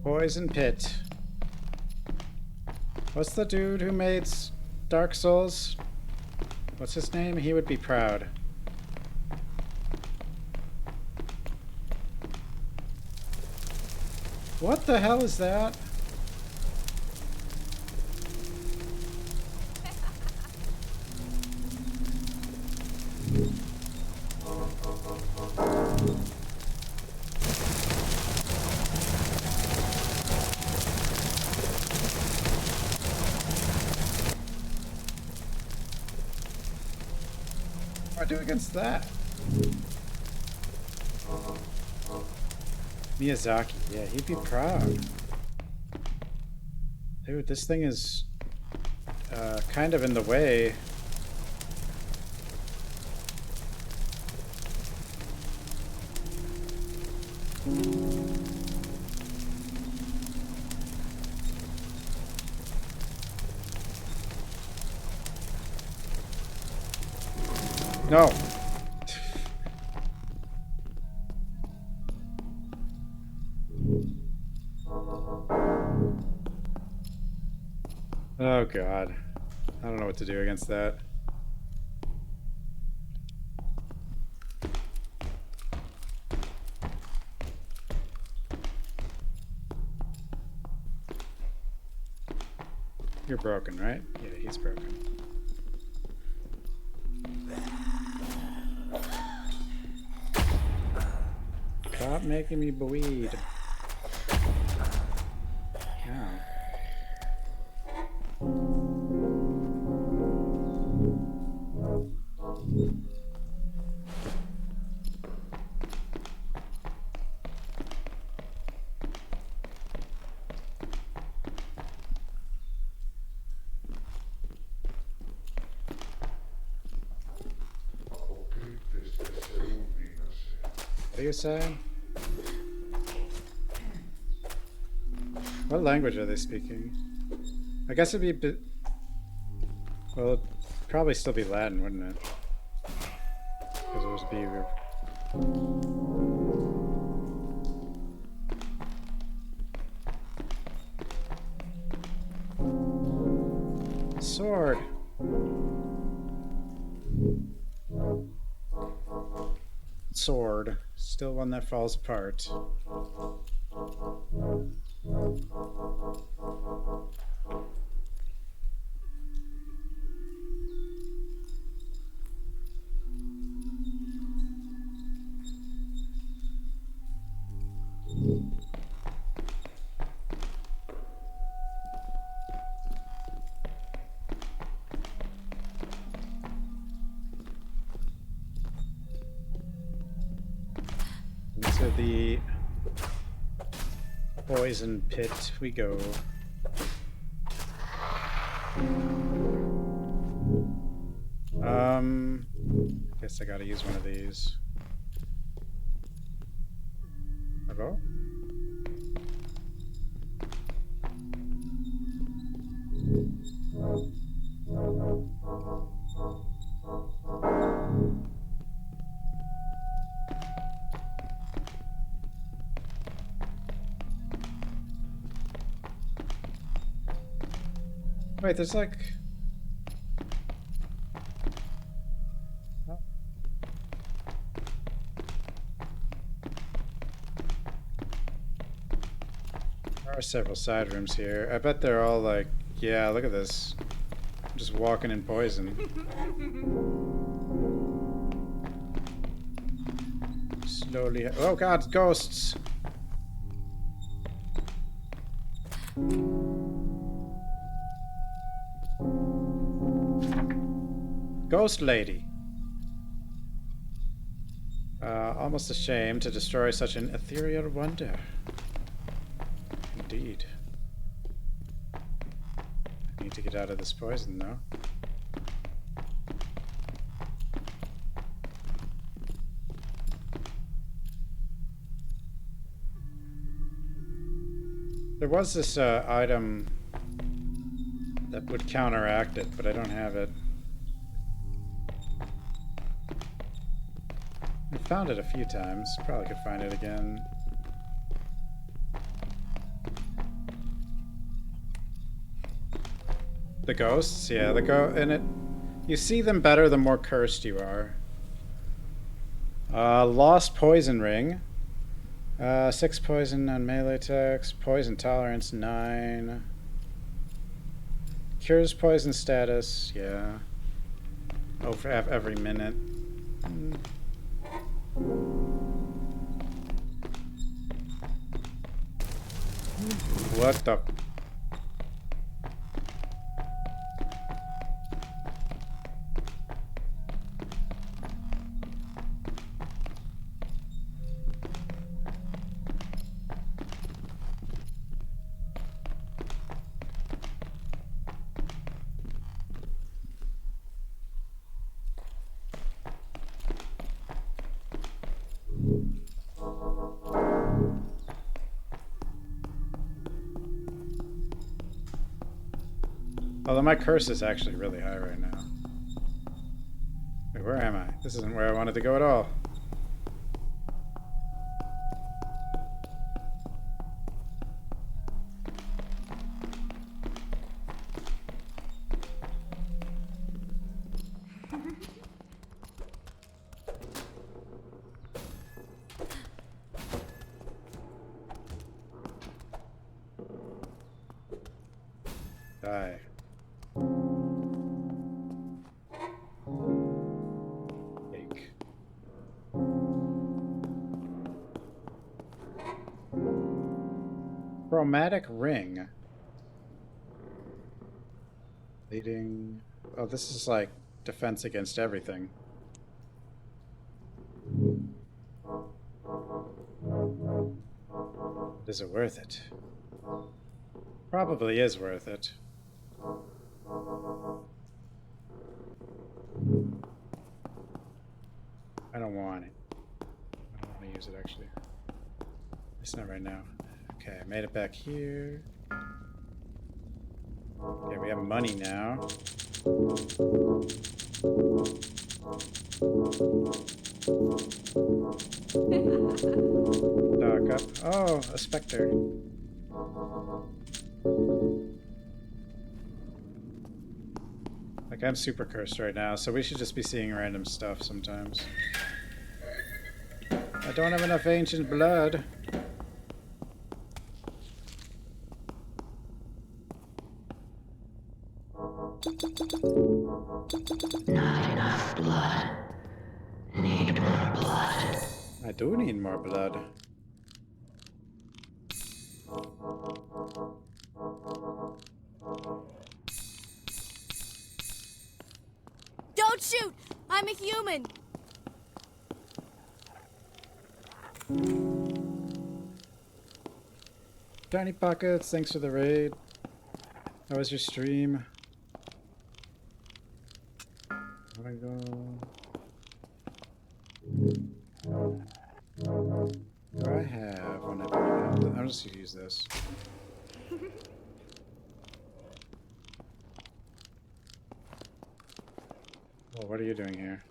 Poison Pit. What's the dude who made Dark Souls? What's his name? He would be proud. What the hell is that? What do I do against that? Miyazaki, yeah, he'd be proud. Dude, this thing is kind of in the way. No. Oh god. I don't know what to do against that. You're broken, right? Yeah, he's broken. Stop making me bleed. Ow. What are you saying? What language are they speaking? I guess it'd be a bit... Well, it'd probably still be Latin, wouldn't it? Because it was beaver. Sword! Sword. Still one that falls apart. Into the poison pit we go. Guess I gotta use one of these. Hello? Wait, there's like... Oh. There are several side rooms here. I bet they're all like... Yeah, look at this. I'm just walking in poison. Slowly... Oh god, ghosts! Ghost lady. Almost a shame to destroy such an ethereal wonder. Indeed. I need to get out of this poison, though. was this item that would counteract it, but I don't have it. I found it a few times. Probably could find it again. The ghosts? Yeah, and it... You see them better the more cursed you are. Lost poison ring. 6 poison on melee attacks. Poison tolerance 9. Cures poison status. Yeah. Oh, for every minute. What the... Although my curse is actually really high right now. Wait, where am I? This isn't where I wanted to go at all. Die. Cake. Chromatic ring. Leading... Oh, this is like defense against everything. Is it worth it? Probably is worth it. I don't want it. I don't want to use it actually. It's not right now. Okay, I made it back here. Okay, we have money now. Dog up. Oh, a specter. Like, I'm super cursed right now, so we should just be seeing random stuff sometimes. I don't have enough ancient blood. Not enough blood. Need more blood. I do need more blood. Don't shoot! I'm a human! Tiny Pockets, thanks for the raid. How was your stream? Where'd I go? What do I have on everything? I'm just gonna use this. Well, what are you doing here?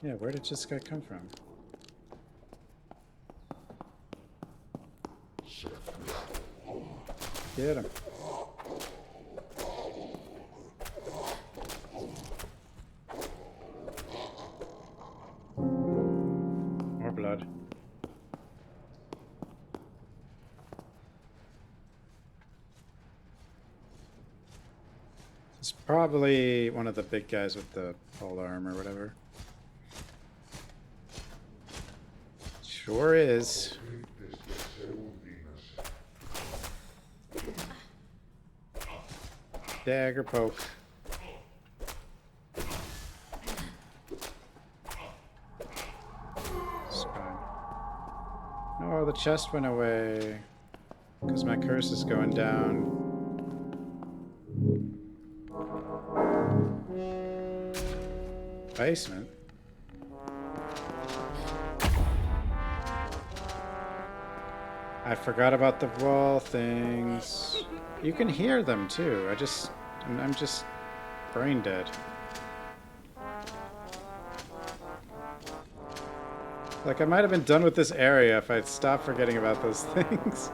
Yeah, where did this guy come from? Get him. More blood. It's probably one of the big guys with the pole arm or whatever. Sure is. Dagger poke. Spine. Oh, the chest went away. Because my curse is going down. Basement. I forgot about the wall things. You can hear them too. I'm just brain dead. Like, I might have been done with this area if I'd stopped forgetting about those things.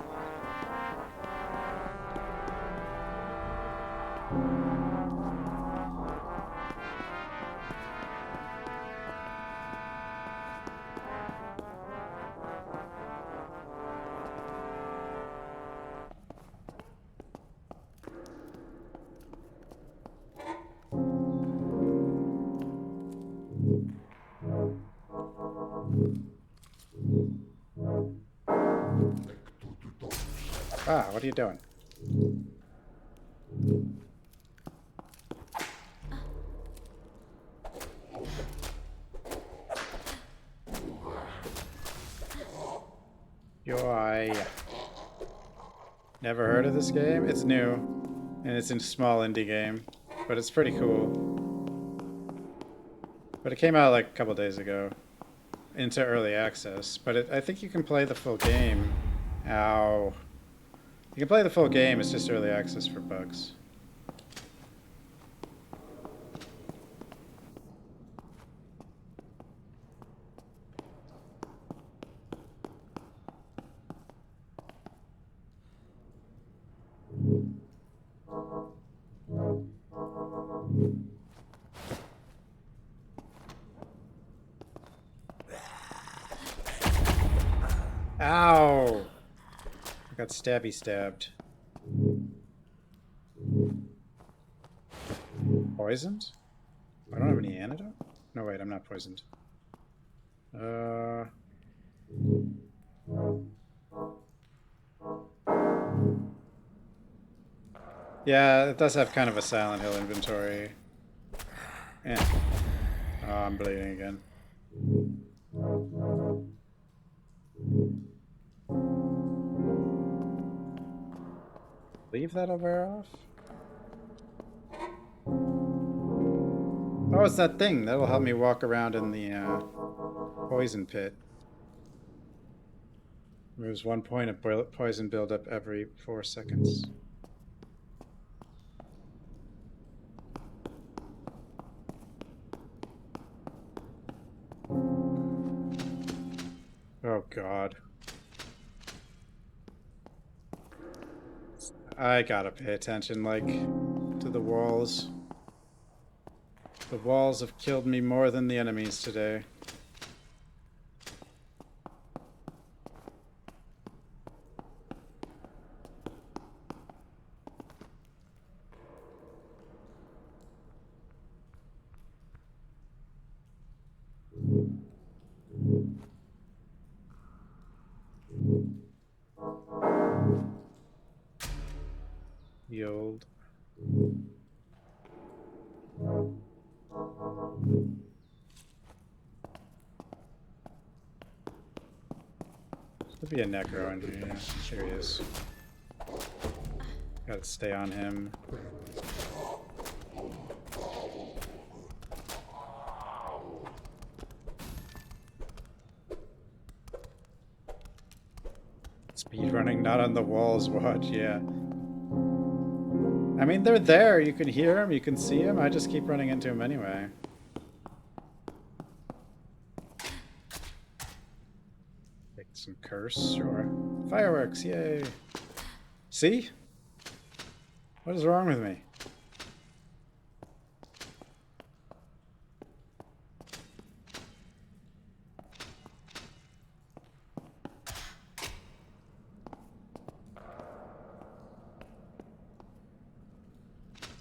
Ah, what are you doing? Yoy. Never heard of this game? It's new, and it's a small indie game, but it's pretty cool. But it came out like a couple days ago into early access, but I think you can play the full game. Ow. You can play the full game, it's just early access for bugs. Ow! I got stabby stabbed. Poisoned? I don't have any antidote? No, wait, I'm not poisoned. Yeah, it does have kind of a Silent Hill inventory. Yeah. Oh, I'm bleeding again. Leave that'll wear off? Oh, it's that thing. That'll help me walk around in the poison pit. Removes 1 point of poison buildup every 4 seconds. Oh, God. I gotta pay attention, like, to the walls. The walls have killed me more than the enemies today. The old. There'll be a necro in here. Yeah, there he is. Gotta stay on him. Speed running, not on the walls. Watch, yeah. I mean, they're there. You can hear them, you can see them. I just keep running into them anyway. Take some curse, sure. Fireworks, yay. See? What is wrong with me?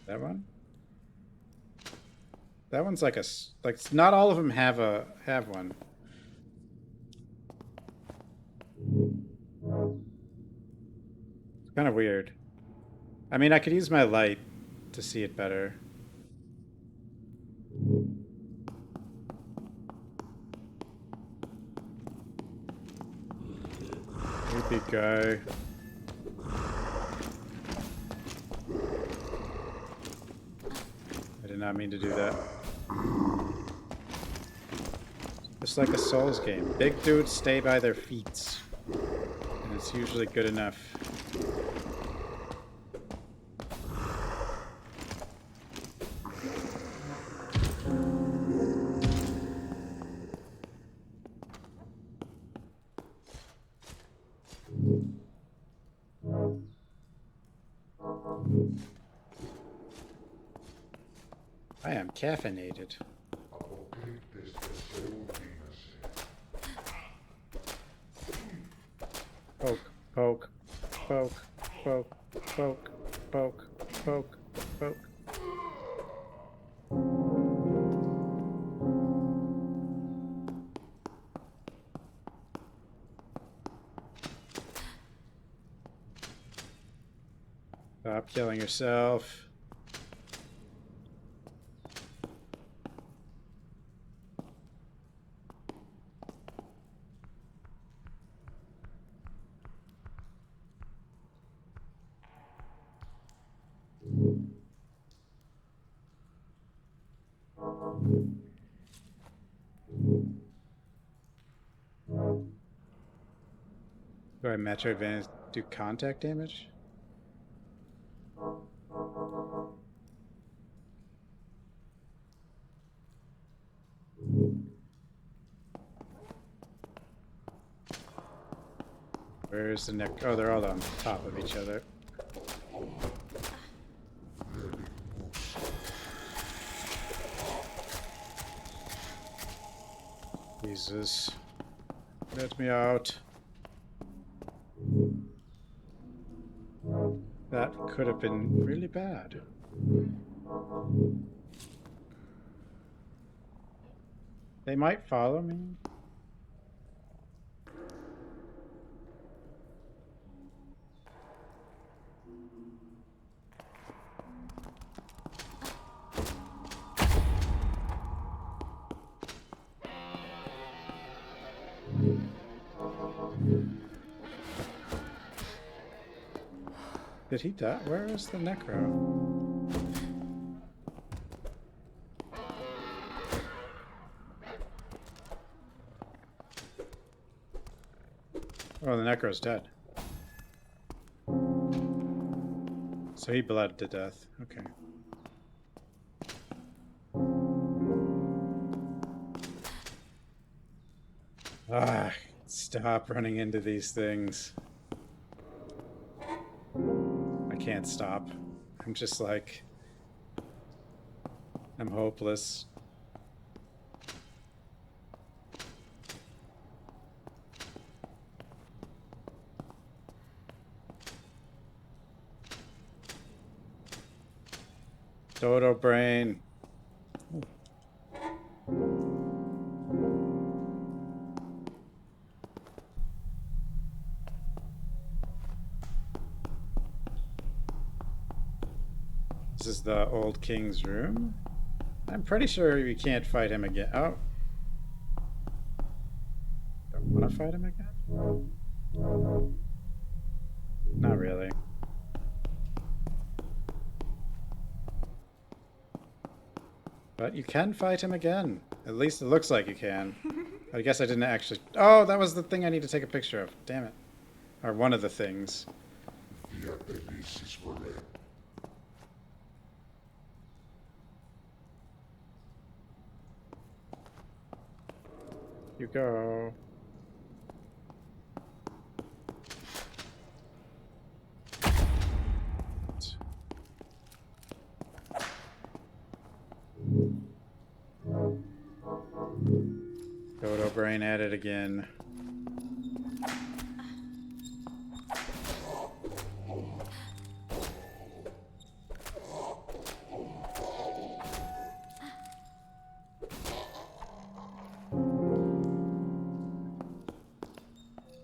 That one? That one's like not all of them have one. It's kind of weird. I mean, I could use my light to see it better. Creepy guy. I did not mean to do that. Just like a Souls game. Big dudes stay by their feet. And It's usually good enough. I am caffeinated. Poke, poke, poke, poke, poke, poke, poke, poke. Stop killing yourself. Do I Metro Advantage do contact damage? Where's the neck? Oh, they're all on top of each other. Jesus. Let me out. That could have been really bad. They might follow me. Did he die? Where is the necro? Oh, the necro's dead. So he bled to death. Okay. Ah, stop running into these things. I can't stop. I'm just like... I'm hopeless. Dodo brain. This is the old king's room. I'm pretty sure we can't fight him again. Oh. Don't want to fight him again? Not really. But you can fight him again. At least it looks like you can. I guess I didn't actually... Oh, that was the thing I need to take a picture of. Damn it. Or one of the things. You go. Dodo brain at it again.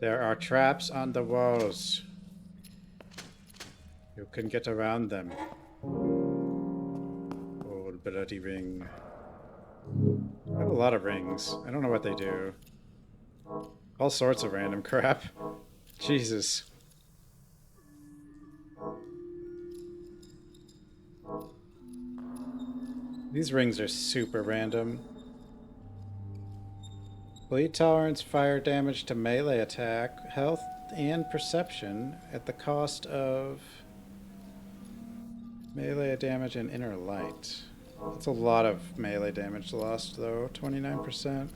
There are traps on the walls. You can get around them. Old bloody ring. I have a lot of rings. I don't know what they do. All sorts of random crap. Jesus. These rings are super random. Bleed tolerance, fire damage to melee attack, health and perception at the cost of melee damage and inner light. That's a lot of melee damage lost, though. 29%.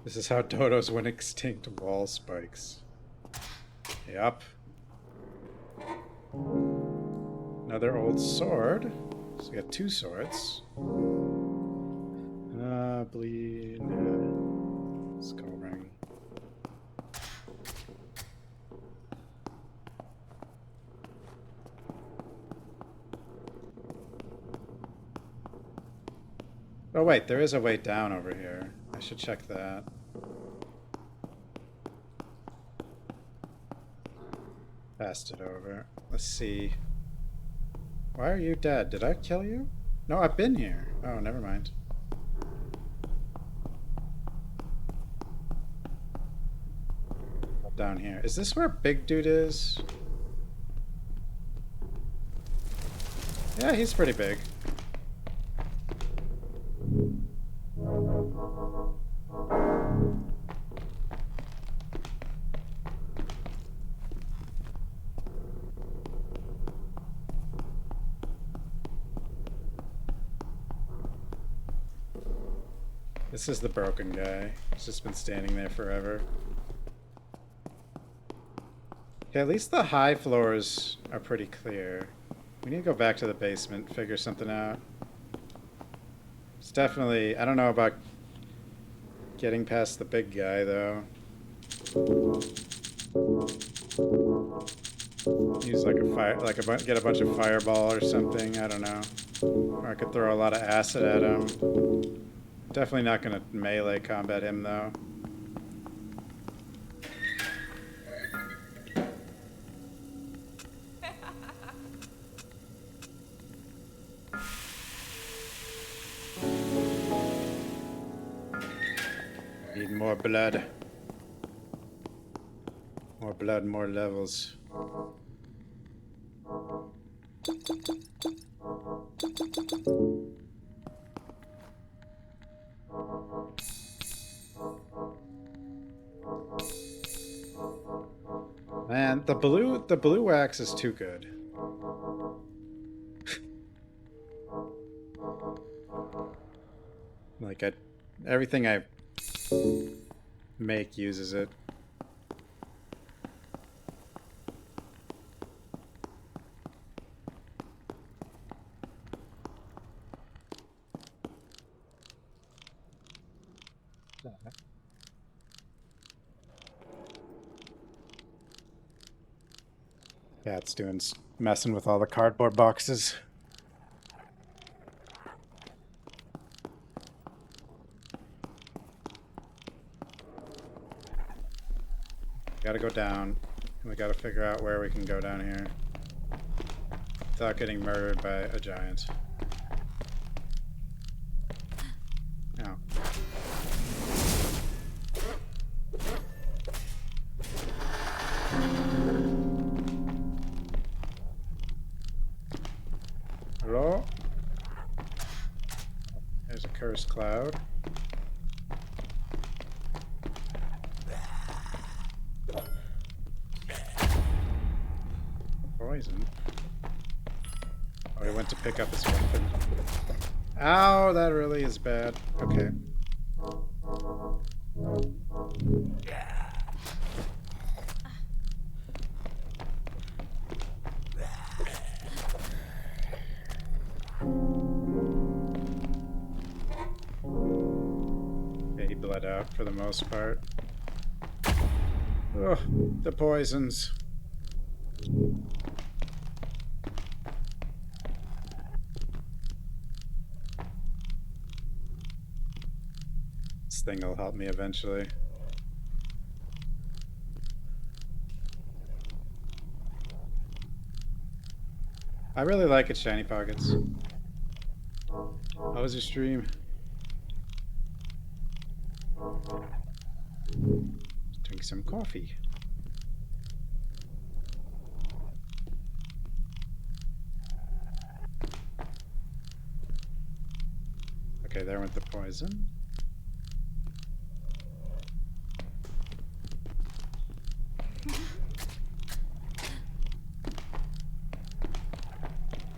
This is how dodos went extinct. Wall spikes. Yup. Another old sword. So we got 2 swords. Bleed. Skull ring. Oh wait, there is a way down over here. I should check that. Passed it over. Let's see. Why are you dead? Did I kill you? No, I've been here. Oh, never mind. Down here. Is this where Big Dude is? Yeah, he's pretty big. This is the broken guy. He's just been standing there forever. Okay, at least the high floors are pretty clear. We need to go back to the basement, figure something out. It's definitely... I don't know about getting past the big guy, though. Use like a fire... get a bunch of fireball or something. I don't know. Or I could throw a lot of acid at him. Definitely not going to melee combat him, though. Need more blood. More blood, more levels. Man, the blue wax is too good. Like everything I make uses it. Yeah, it's messing with all the cardboard boxes. Gotta go down. We gotta figure out where we can go down here without getting murdered by a giant. Ow. Hello? There's a cursed cloud. Poison. Oh, he went to pick up his weapon. Ow, that really is bad. Okay. Okay, he bled out for the most part. Oh, the poisons. This thing will help me eventually. I really like its shiny pockets. How was your stream? Drink some coffee. Okay, there went the poison.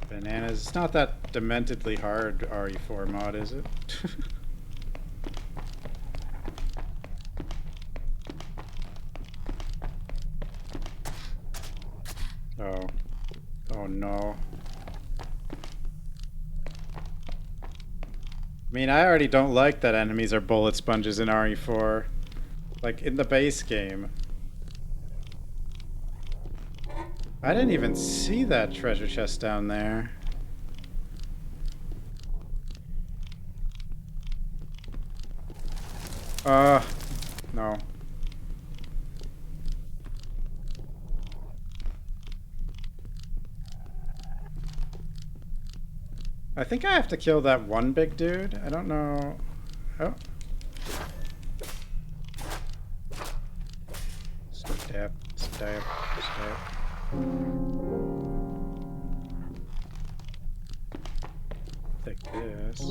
Bananas. It's not that dementedly hard RE4 mod, is it? Oh. Oh no. I mean, I already don't like that enemies are bullet sponges in RE4. Like, in the base game. I didn't even see that treasure chest down there. No. I think I have to kill that one big dude. I don't know. Oh. Stab, stab, stab. Take this.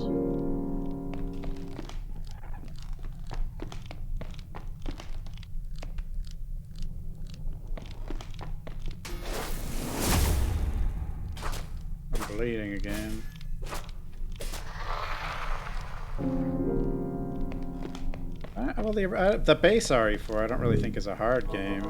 I'm bleeding again. Well, the base RE4 I don't really think is a hard game.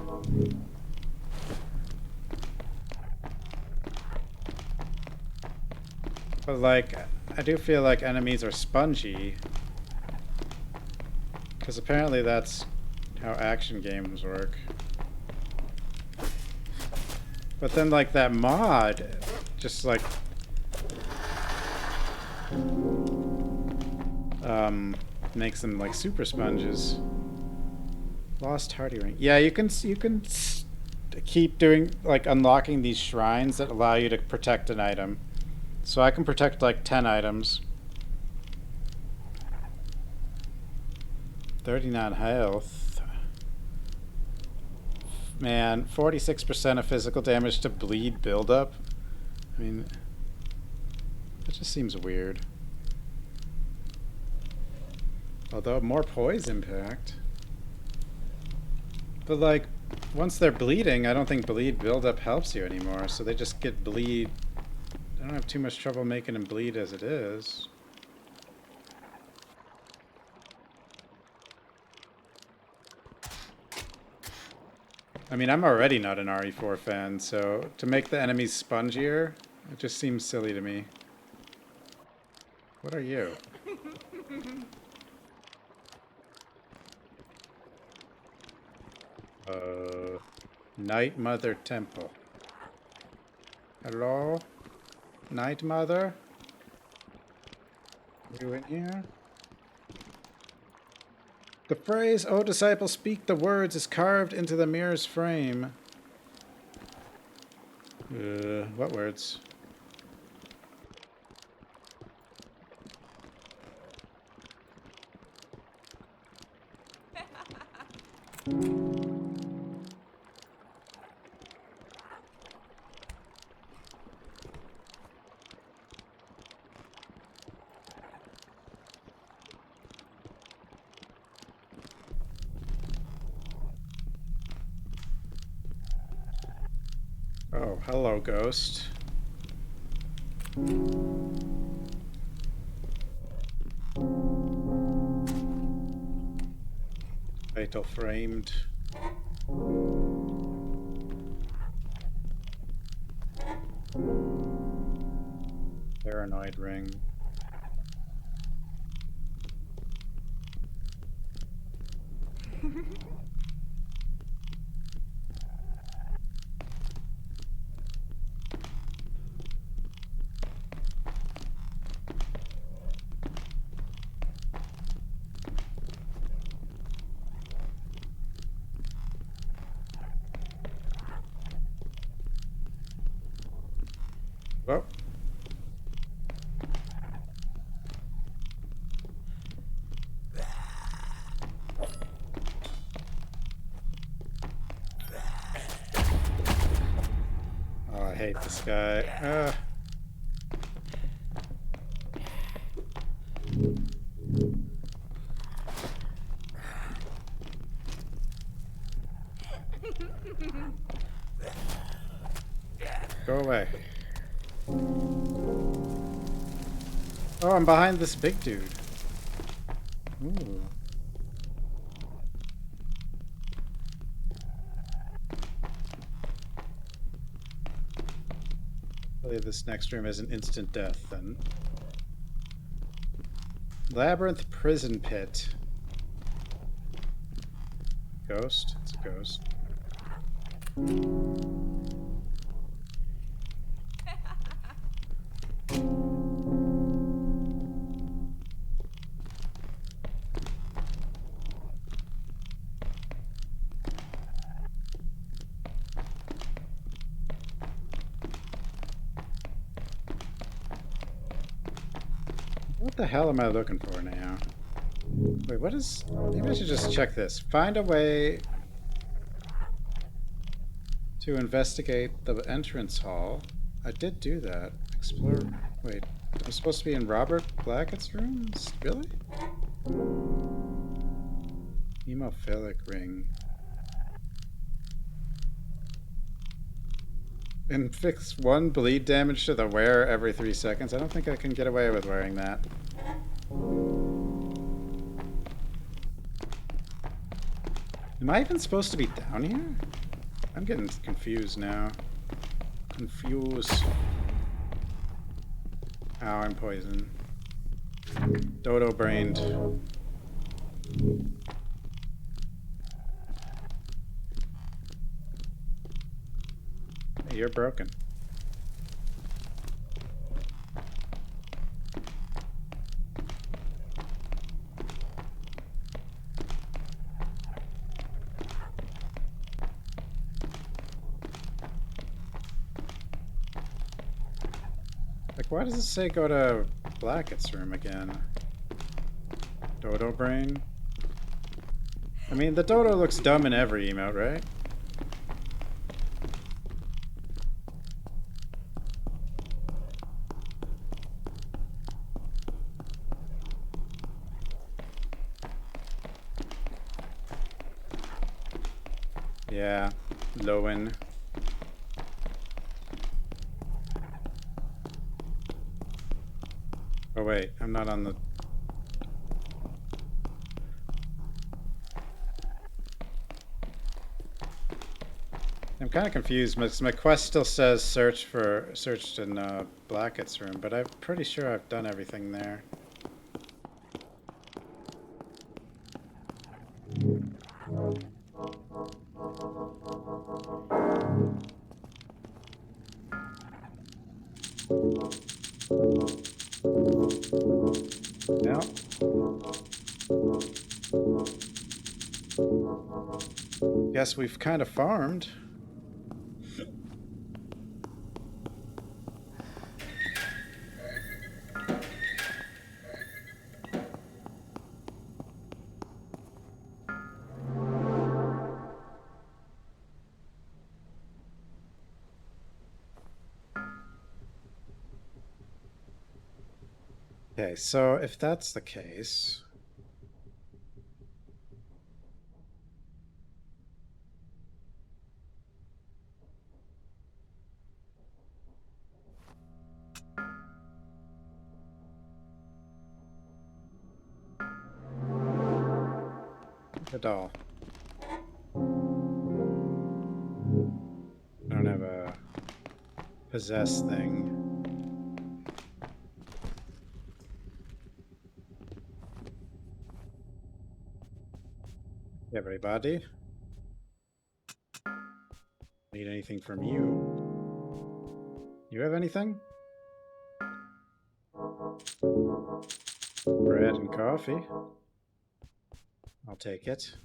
But like, I do feel like enemies are spongy. Because apparently that's how action games work. But then like that mod, just like... makes them like super sponges. Lost Hardy Ring. Yeah, you can keep doing like unlocking these shrines that allow you to protect an item. So I can protect like 10 items. 39 health. Man, 46% of physical damage to bleed buildup. I mean, that just seems weird. Although more poise impact. But like, once they're bleeding, I don't think bleed buildup helps you anymore. So they just get bleed. I don't have too much trouble making them bleed as it is. I mean, I'm already not an RE4 fan, so to make the enemies spongier, it just seems silly to me. What are you? Night Mother Temple. Hello? Night Mother? You in here? The phrase, "O disciple, speak the words," is carved into the mirror's frame. What words? Oh, hello, ghost. Fatal framed. Paranoid ring. Oh. hate this guy. Go away. Oh, I'm behind this big dude. Ooh. Hopefully this next room is an instant death, then. Labyrinth prison pit. Ghost? It's a ghost. What the hell am I looking for now? Wait, what is... Maybe I should just check this. Find a way to investigate the entrance hall. I did do that. Explore... Wait, I'm supposed to be in Robert Blackett's rooms? Really? Hemophilic ring. Inflicts 1 bleed damage to the wearer every 3 seconds. I don't think I can get away with wearing that. Am I even supposed to be down here? I'm getting confused now. Confused. Ow, I'm poisoned. Dodo-brained. Hey, you're broken. Like, why does it say go to Blackett's room again? Dodo brain? I mean, the dodo looks dumb in every emote, right? Yeah, Lowen. Oh wait, I'm not on the... I'm kind of confused. My quest still says searched in Blackett's room, but I'm pretty sure I've done everything there. No. Guess we've kind of farmed. Okay, so if that's the case... The doll. I don't have a possess thing. Everybody. Need anything from you? You have anything? Bread and coffee. I'll take it.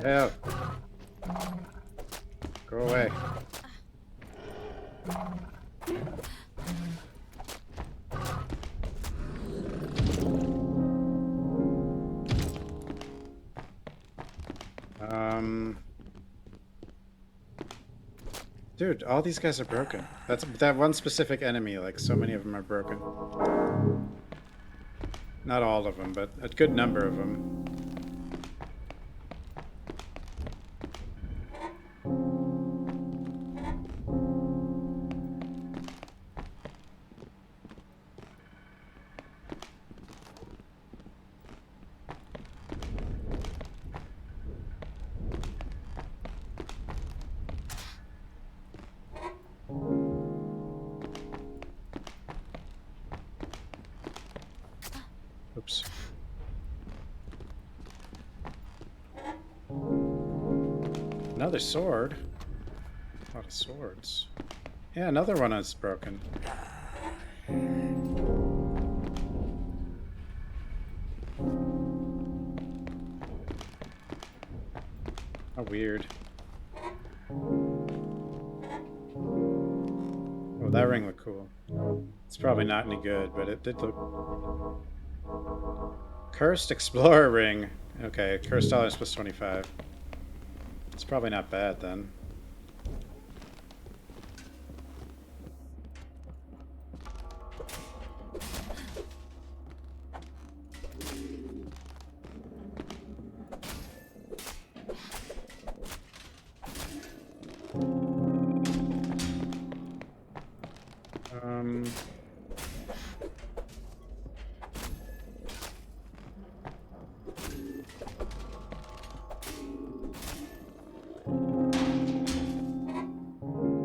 Hell. Go away. Dude, all these guys are broken. That's that one specific enemy, like so many of them are broken. Not all of them, but a good number of them. Oops. Another sword. A lot of swords. Yeah, another one is broken. How weird. Oh, that ring looked cool. It's probably not any good, but it did look... Cursed Explorer Ring. Okay, cursed dollars plus 25. It's probably not bad then.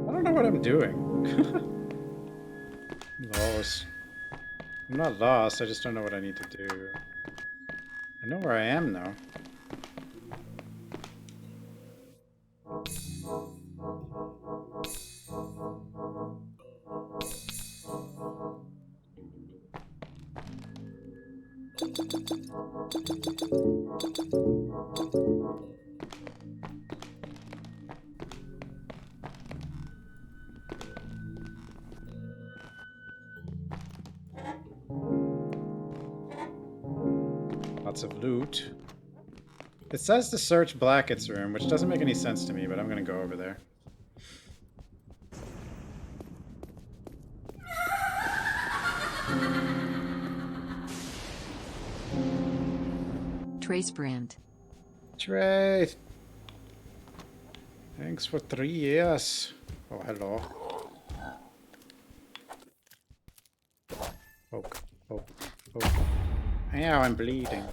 I don't know what I'm doing. I'm lost. I'm not lost, I just don't know what I need to do. I know where I am now. Lots of loot. It says to search Blackett's room, which doesn't make any sense to me, but I'm gonna go over there. Trace brand. Trey! Thanks for 3 years. Oh, hello. Poke, poke, poke. Ow, I'm bleeding.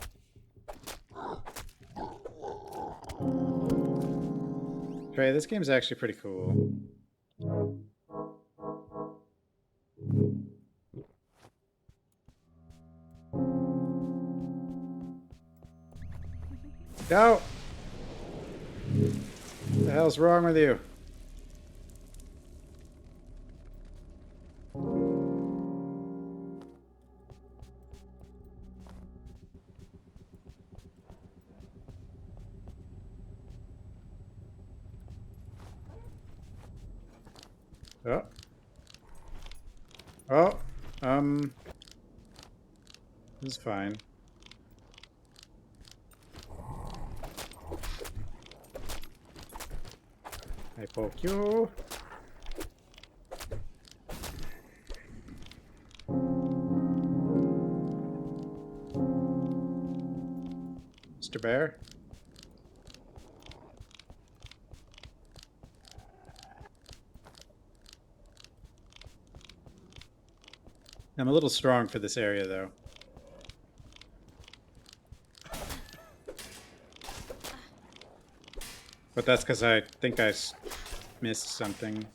Trey, this game's actually pretty cool. Go! What the hell's wrong with you? Oh. Oh. This is fine. I poke you. Mr. Bear? I'm a little strong for this area, though. But that's because I think I missed something.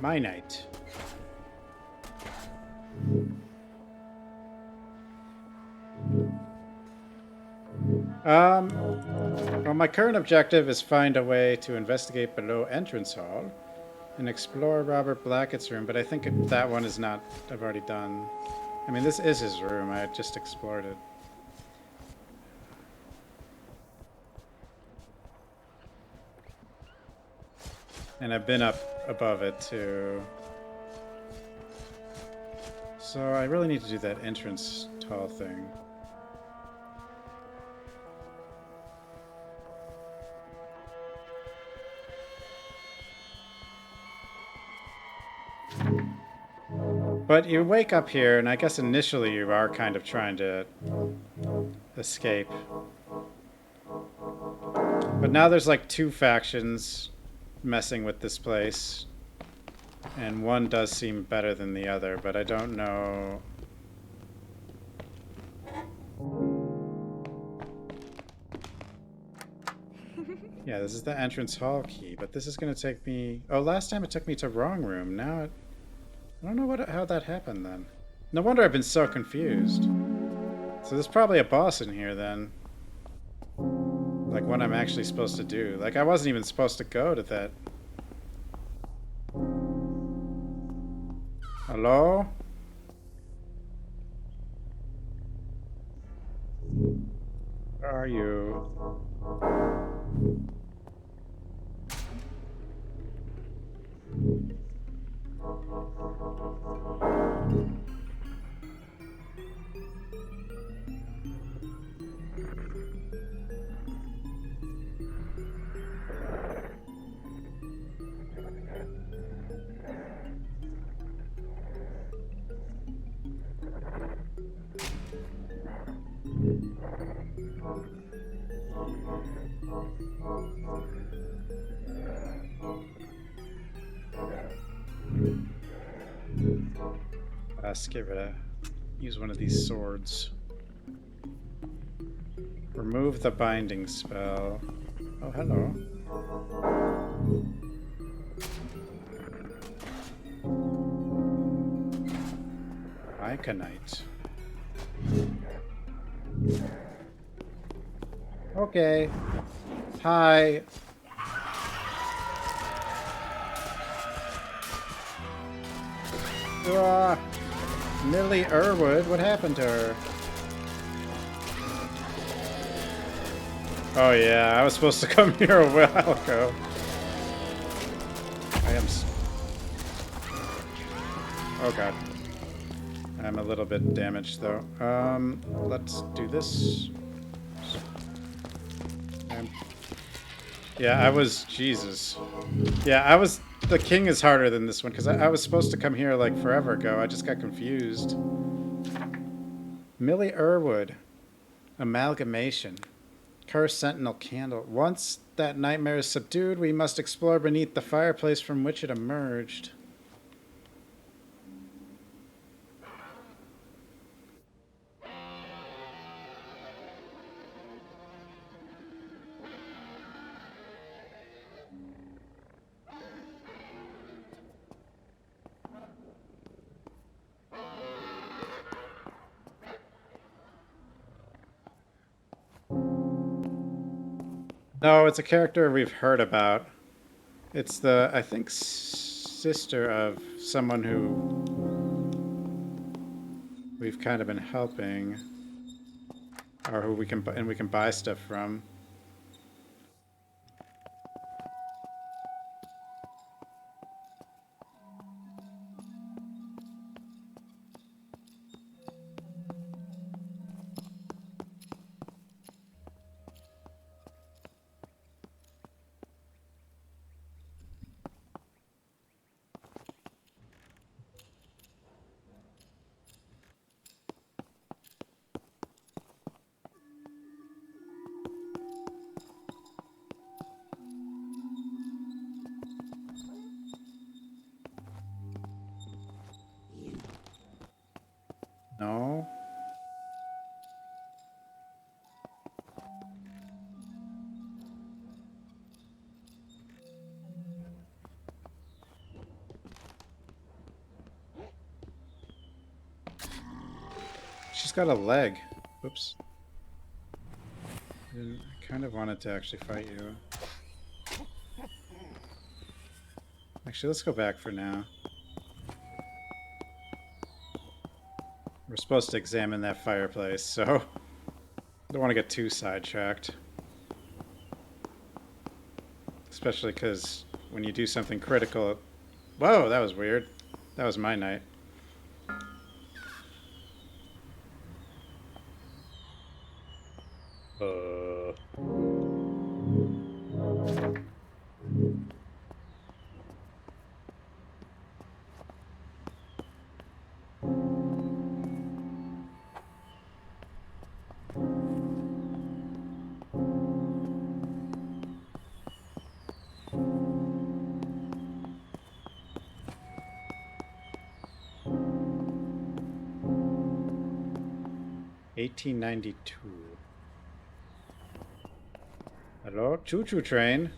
My night. Well, my current objective is find a way to investigate below entrance hall and explore Robert Blackett's room, but I think that one is not, I've already done. I mean, this is his room, I just explored it. And I've been up above it too. So I really need to do that entrance tall thing. But you wake up here, and I guess initially you are kind of trying to escape. But now there's like two factions messing with this place. And one does seem better than the other, but I don't know. Yeah, this is the entrance hall key, but this is going to take me... Oh, last time it took me to wrong room. Now it... I don't know how that happened then. No wonder I've been so confused. So there's probably a boss in here then. Like what I'm actually supposed to do. Like I wasn't even supposed to go to that. Hello? Where are you? Let's give it a... Use one of these swords. Remove the binding spell. Oh, hello. Iconite. Okay. Hi. Millie Irwood, what happened to her? Oh yeah, I was supposed to come here a while ago. Oh god. I'm a little bit damaged though. Let's do this. Yeah, I was... Jesus. Yeah, I was... The king is harder than this one, because I was supposed to come here like forever ago. I just got confused. Millie Irwood. Amalgamation. Curse Sentinel Candle. Once that nightmare is subdued, we must explore beneath the fireplace from which it emerged. No, it's a character we've heard about. It's the, I think, sister of someone who we've kind of been helping, or who we can buy stuff from. No. She's got a leg. Oops. I kind of wanted to actually fight you. Actually, let's go back for now. We're supposed to examine that fireplace, so I don't want to get too sidetracked. Especially because when you do something critical. Whoa, that was weird. That was my night. $18.92. Hello, choo-choo train.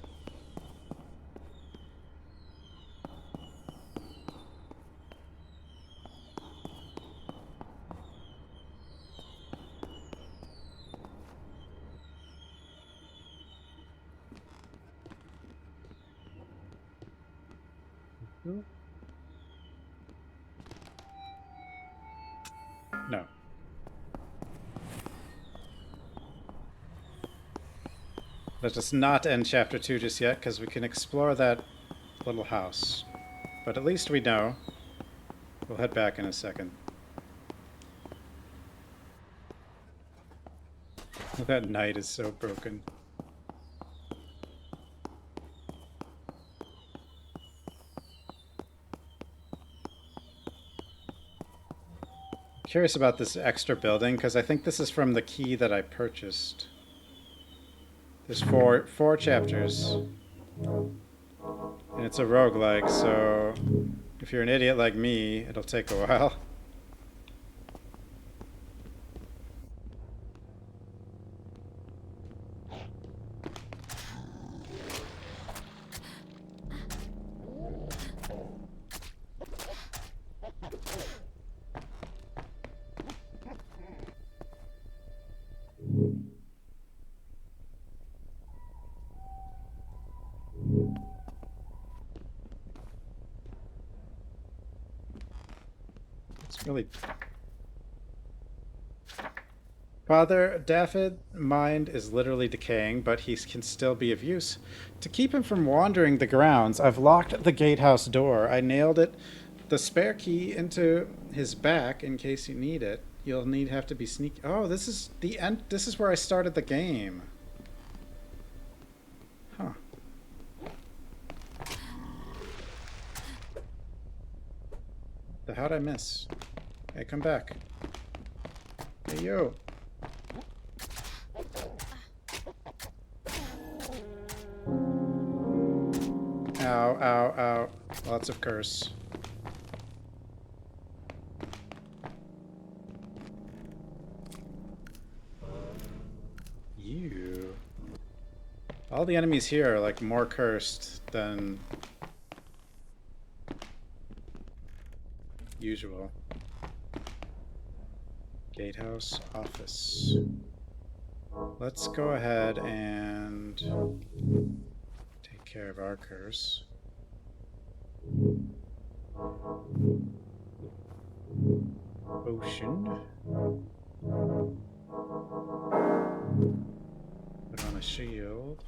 No. Let us not end chapter 2 just yet, because we can explore that little house. But at least we know. We'll head back in a second. That night is so broken. Curious about this extra building, because I think this is from the key that I purchased. There's four chapters. And it's a roguelike, so if you're an idiot like me, it'll take a while. It's really... Father Daffod's mind is literally decaying, but he can still be of use. To keep him from wandering the grounds, I've locked the gatehouse door. I nailed the spare key into his back in case you need it. You'll have to be sneaky. Oh, this is the end. This is where I started the game. Huh. How'd I miss? Hey, come back. Hey, yo. Ow, ow, ow. Lots of curse. You. All the enemies here are like more cursed than usual. Gatehouse office. Let's go ahead and take care of our curse. Ocean. Put on a shield.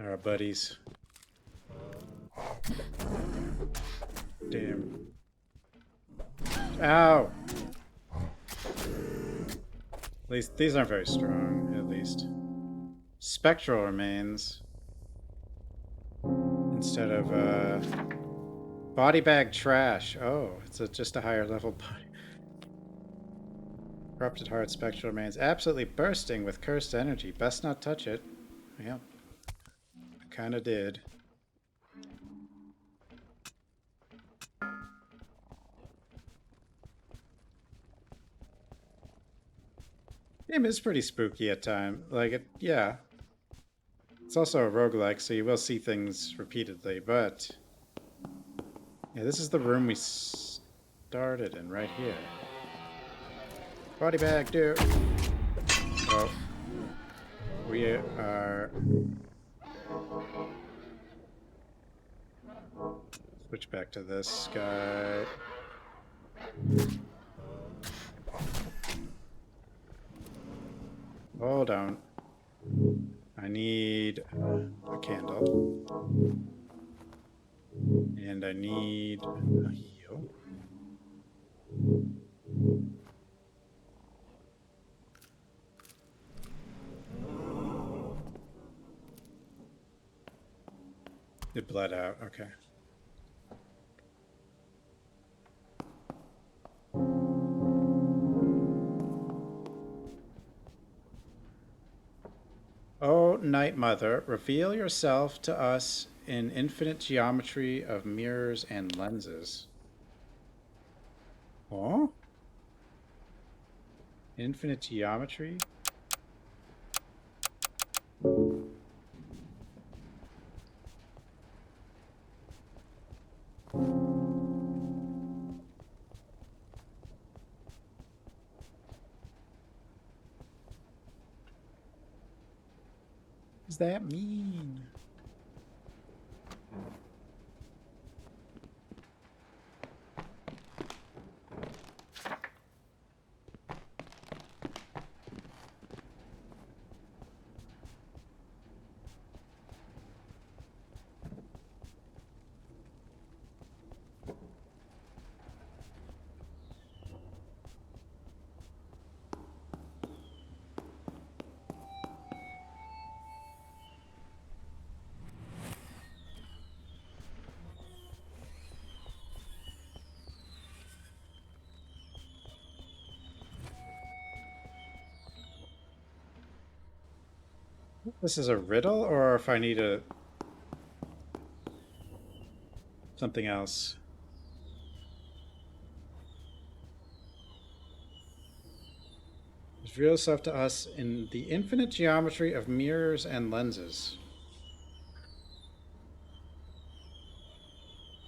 Our buddies. Damn. Ow! At least these aren't very strong, at least. Spectral remains. Instead of, body bag trash. Oh, it's just a higher level body. Corrupted heart, spectral remains. Absolutely bursting with cursed energy. Best not touch it. Yep. I kinda did. Game is pretty spooky at times. Like, it, yeah. It's also a roguelike, so you will see things repeatedly, but... yeah, this is the room we started in, right here. Body bag, dude! Oh. We are... Switch back to this guy. Hold on. I need a candle. And I need a heal. It bled out, okay. O Night Mother, reveal yourself to us in infinite geometry of mirrors and lenses. Oh? Infinite geometry? What does that mean? This is a riddle, or if I need something else. Reveal yourself to us in the infinite geometry of mirrors and lenses.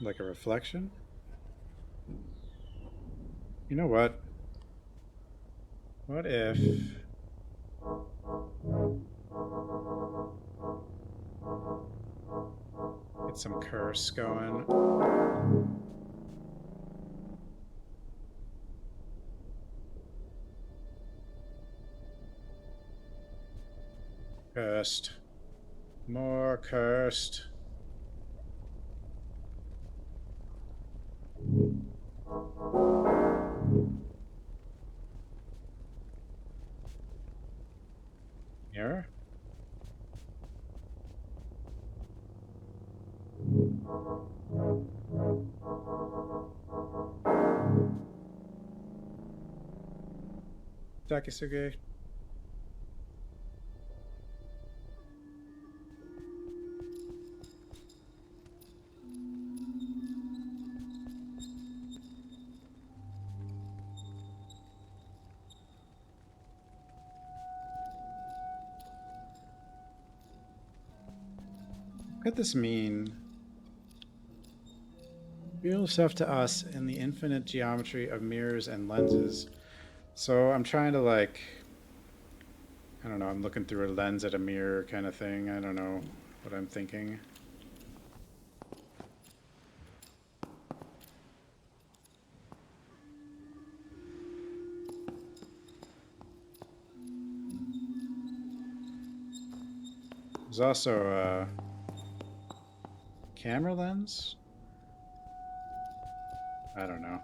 Like a reflection? You know what? What if... Get some curse going. Cursed. More cursed. Mirror? Takisuge. What could this mean? Reveal yourself to us in the infinite geometry of mirrors and lenses. So I'm trying to like, I don't know, I'm looking through a lens at a mirror kind of thing. I don't know what I'm thinking. There's also a camera lens. I don't know.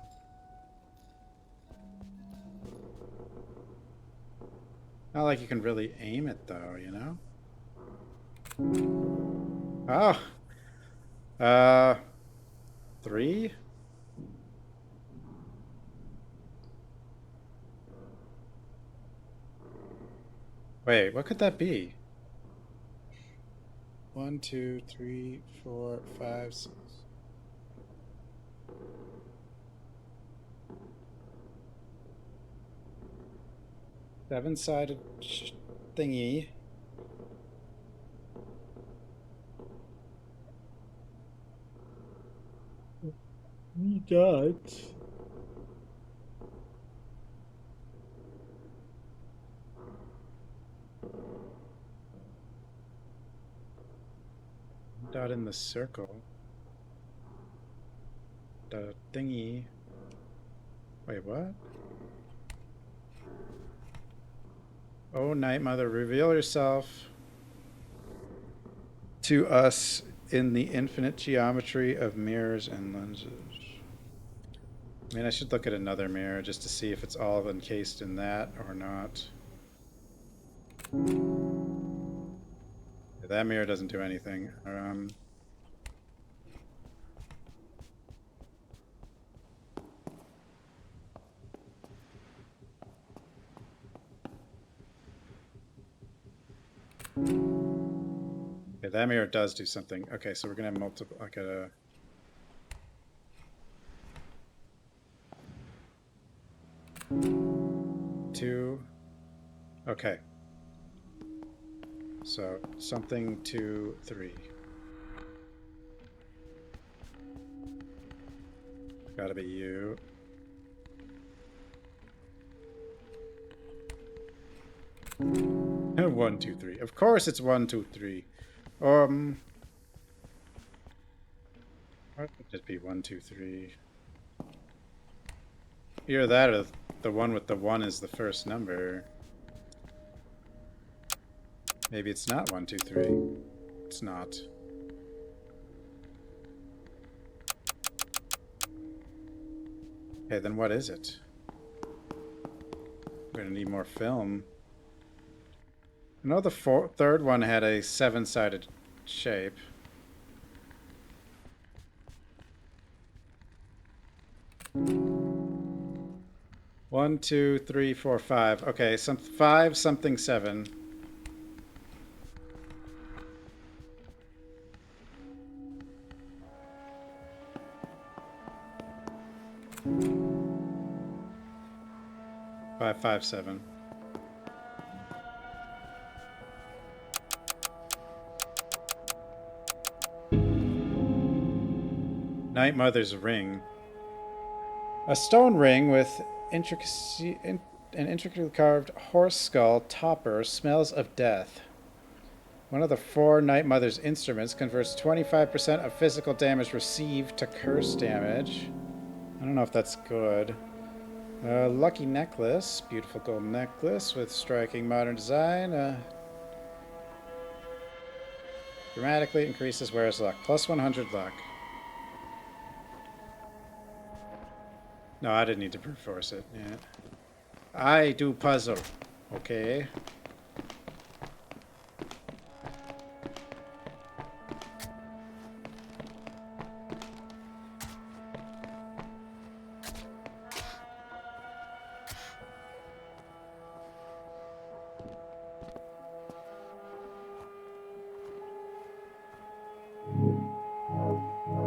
Not like you can really aim it though, you know? Oh! 3? Wait, what could that be? 1, 2, 3, 4, 5, 6. Seven-sided thingy. We got... Dot in the circle. the thingy. Wait, what? Oh, Night Mother, reveal yourself to us in the infinite geometry of mirrors and lenses. I mean, I should look at another mirror just to see if it's all encased in that or not. That mirror doesn't do anything. Okay, that mirror does do something. Okay, so we're gonna have multiple. I gotta. Two. Okay. So something, 2, 3. Gotta be you. One, two, three. Of course it's 1, 2, 3. Why would it just be 1, 2, 3? Either that or the one with the 1 is the first number. Maybe it's not 1, 2, 3. It's not. Okay, then what is it? We're gonna need more film. I know the third one had a 7-sided shape. One, 2, 3, 4, 5. Okay, 5 something 7. Five, 5, 7. Night Mother's ring. A stone ring with an intricately carved horse skull topper smells of death. One of the 4 Night Mother's instruments converts 25% of physical damage received to curse damage. I don't know if that's good. Lucky necklace. Beautiful gold necklace with striking modern design. Dramatically increases wearer's luck. Plus 100 luck. No, I didn't need to brute force it. Yeah. I do puzzle. Okay.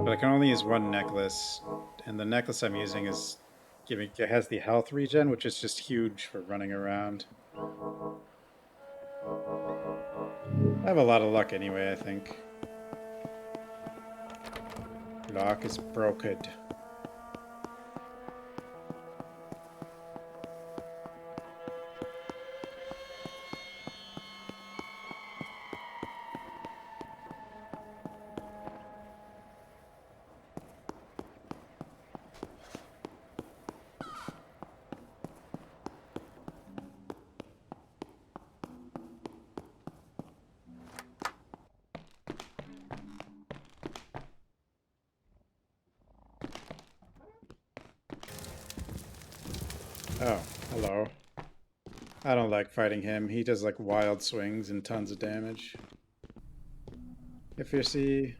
But I can only use one necklace, and the necklace I'm using is it has the health regen, which is just huge for running around. I have a lot of luck anyway, I think. Lock is broken. Oh, hello. I don't like fighting him. He does like wild swings and tons of damage. If you see...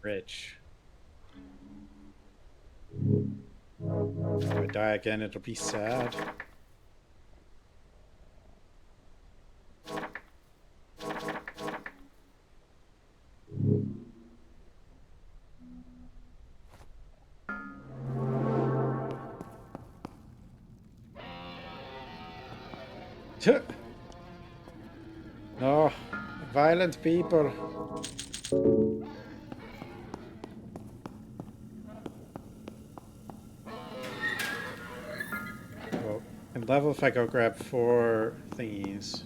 Rich. If I die again, it'll be sad. No, violent people. Well, and level if I go grab 4 thingies.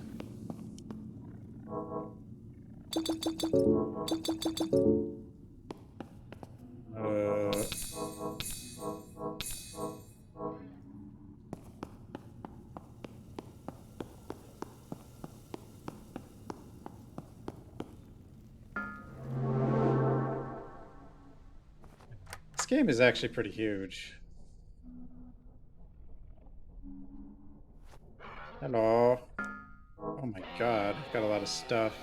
This game is actually pretty huge. Hello. Oh my god, I've got a lot of stuff.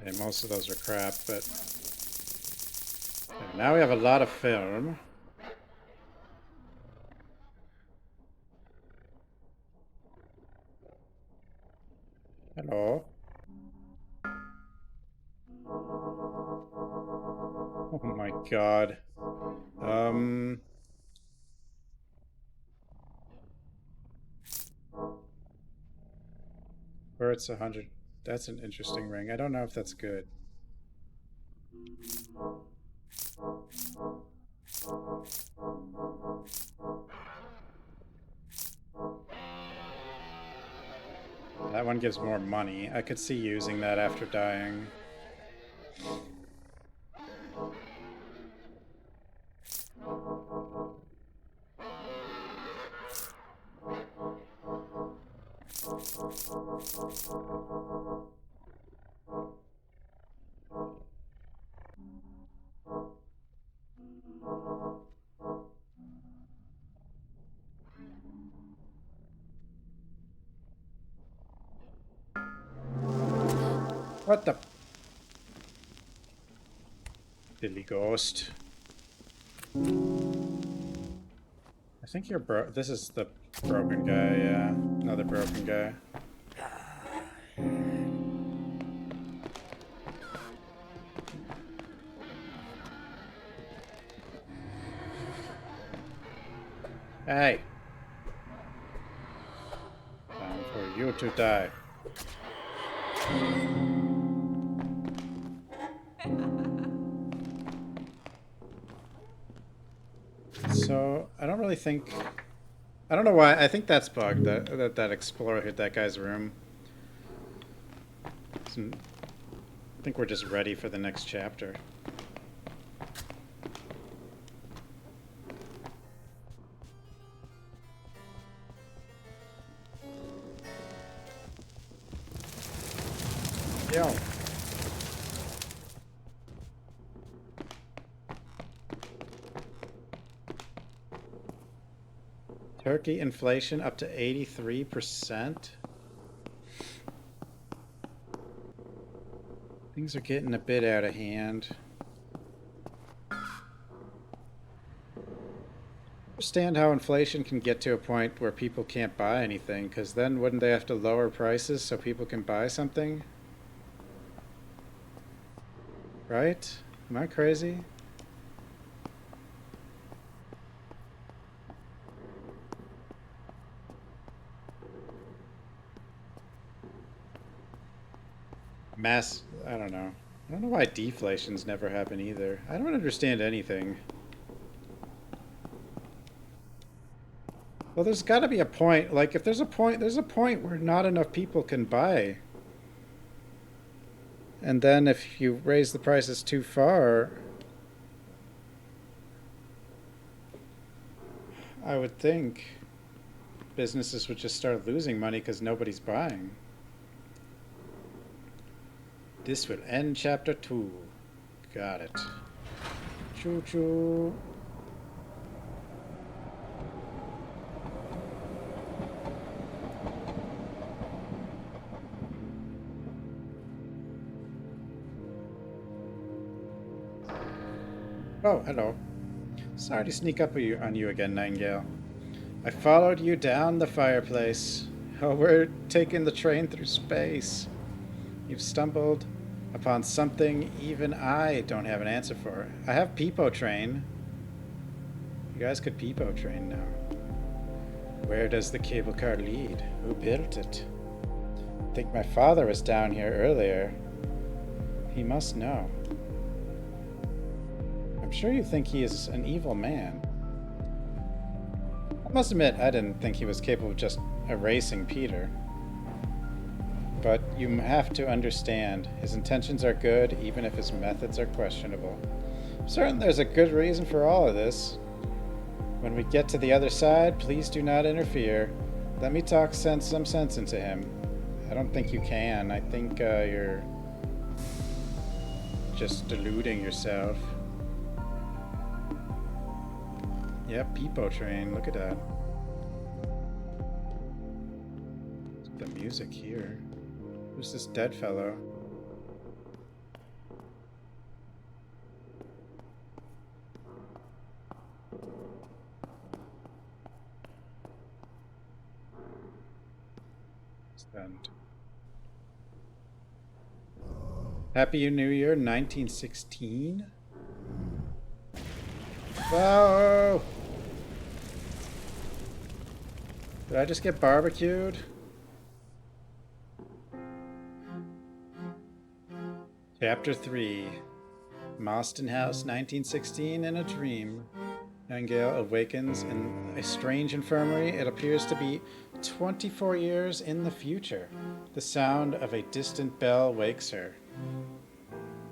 Okay, most of those are crap, but... Okay, now we have a lot of film. Hello. Oh my god. Where it's 100. That's an interesting ring. I don't know if that's good. That one gives more money. I could see using that after dying. What the? Billy Ghost. I think you're this is the broken guy, yeah. Another broken guy. Hey! Time for you to die. So, I don't really think... I don't know why. I think that's bugged, that explorer hit that guy's room. So, I think we're just ready for the next chapter. Yo. Turkey inflation up to 83%. Things are getting a bit out of hand. Understand how inflation can get to a point where people can't buy anything, because then wouldn't they have to lower prices so people can buy something? Right? Am I crazy? I don't know. I don't know why deflations never happen either. I don't understand anything. Well, there's got to be a point. Like, if there's a point where not enough people can buy. And then if you raise the prices too far, I would think businesses would just start losing money because nobody's buying. This will end chapter 2. Got it. Choo-choo. Oh, hello. Sorry to sneak up on you again, Nightingale. I followed you down the fireplace. Oh, we're taking the train through space. You've stumbled upon something even I don't have an answer for. I have Peepo Train. You guys could Peepo train now. Where does the cable car lead? Who built it? I think my father was down here earlier. He must know. I'm sure you think he is an evil man. I must admit, I didn't think he was capable of just erasing Peter. But you have to understand, his intentions are good, even if his methods are questionable. I'm certain there's a good reason for all of this. When we get to the other side, please do not interfere. Let me talk some sense into him. I don't think you can. I think you're just deluding yourself. Yep, Peepo train. Look at that. The music here. Who's this dead fellow? Stunned. Happy New Year, 1916. Whoa! Did I just get barbecued? Chapter 3. Mostyn House, 1916, in a dream. Nightingale awakens in a strange infirmary. It appears to be 24 years in the future. The sound of a distant bell wakes her.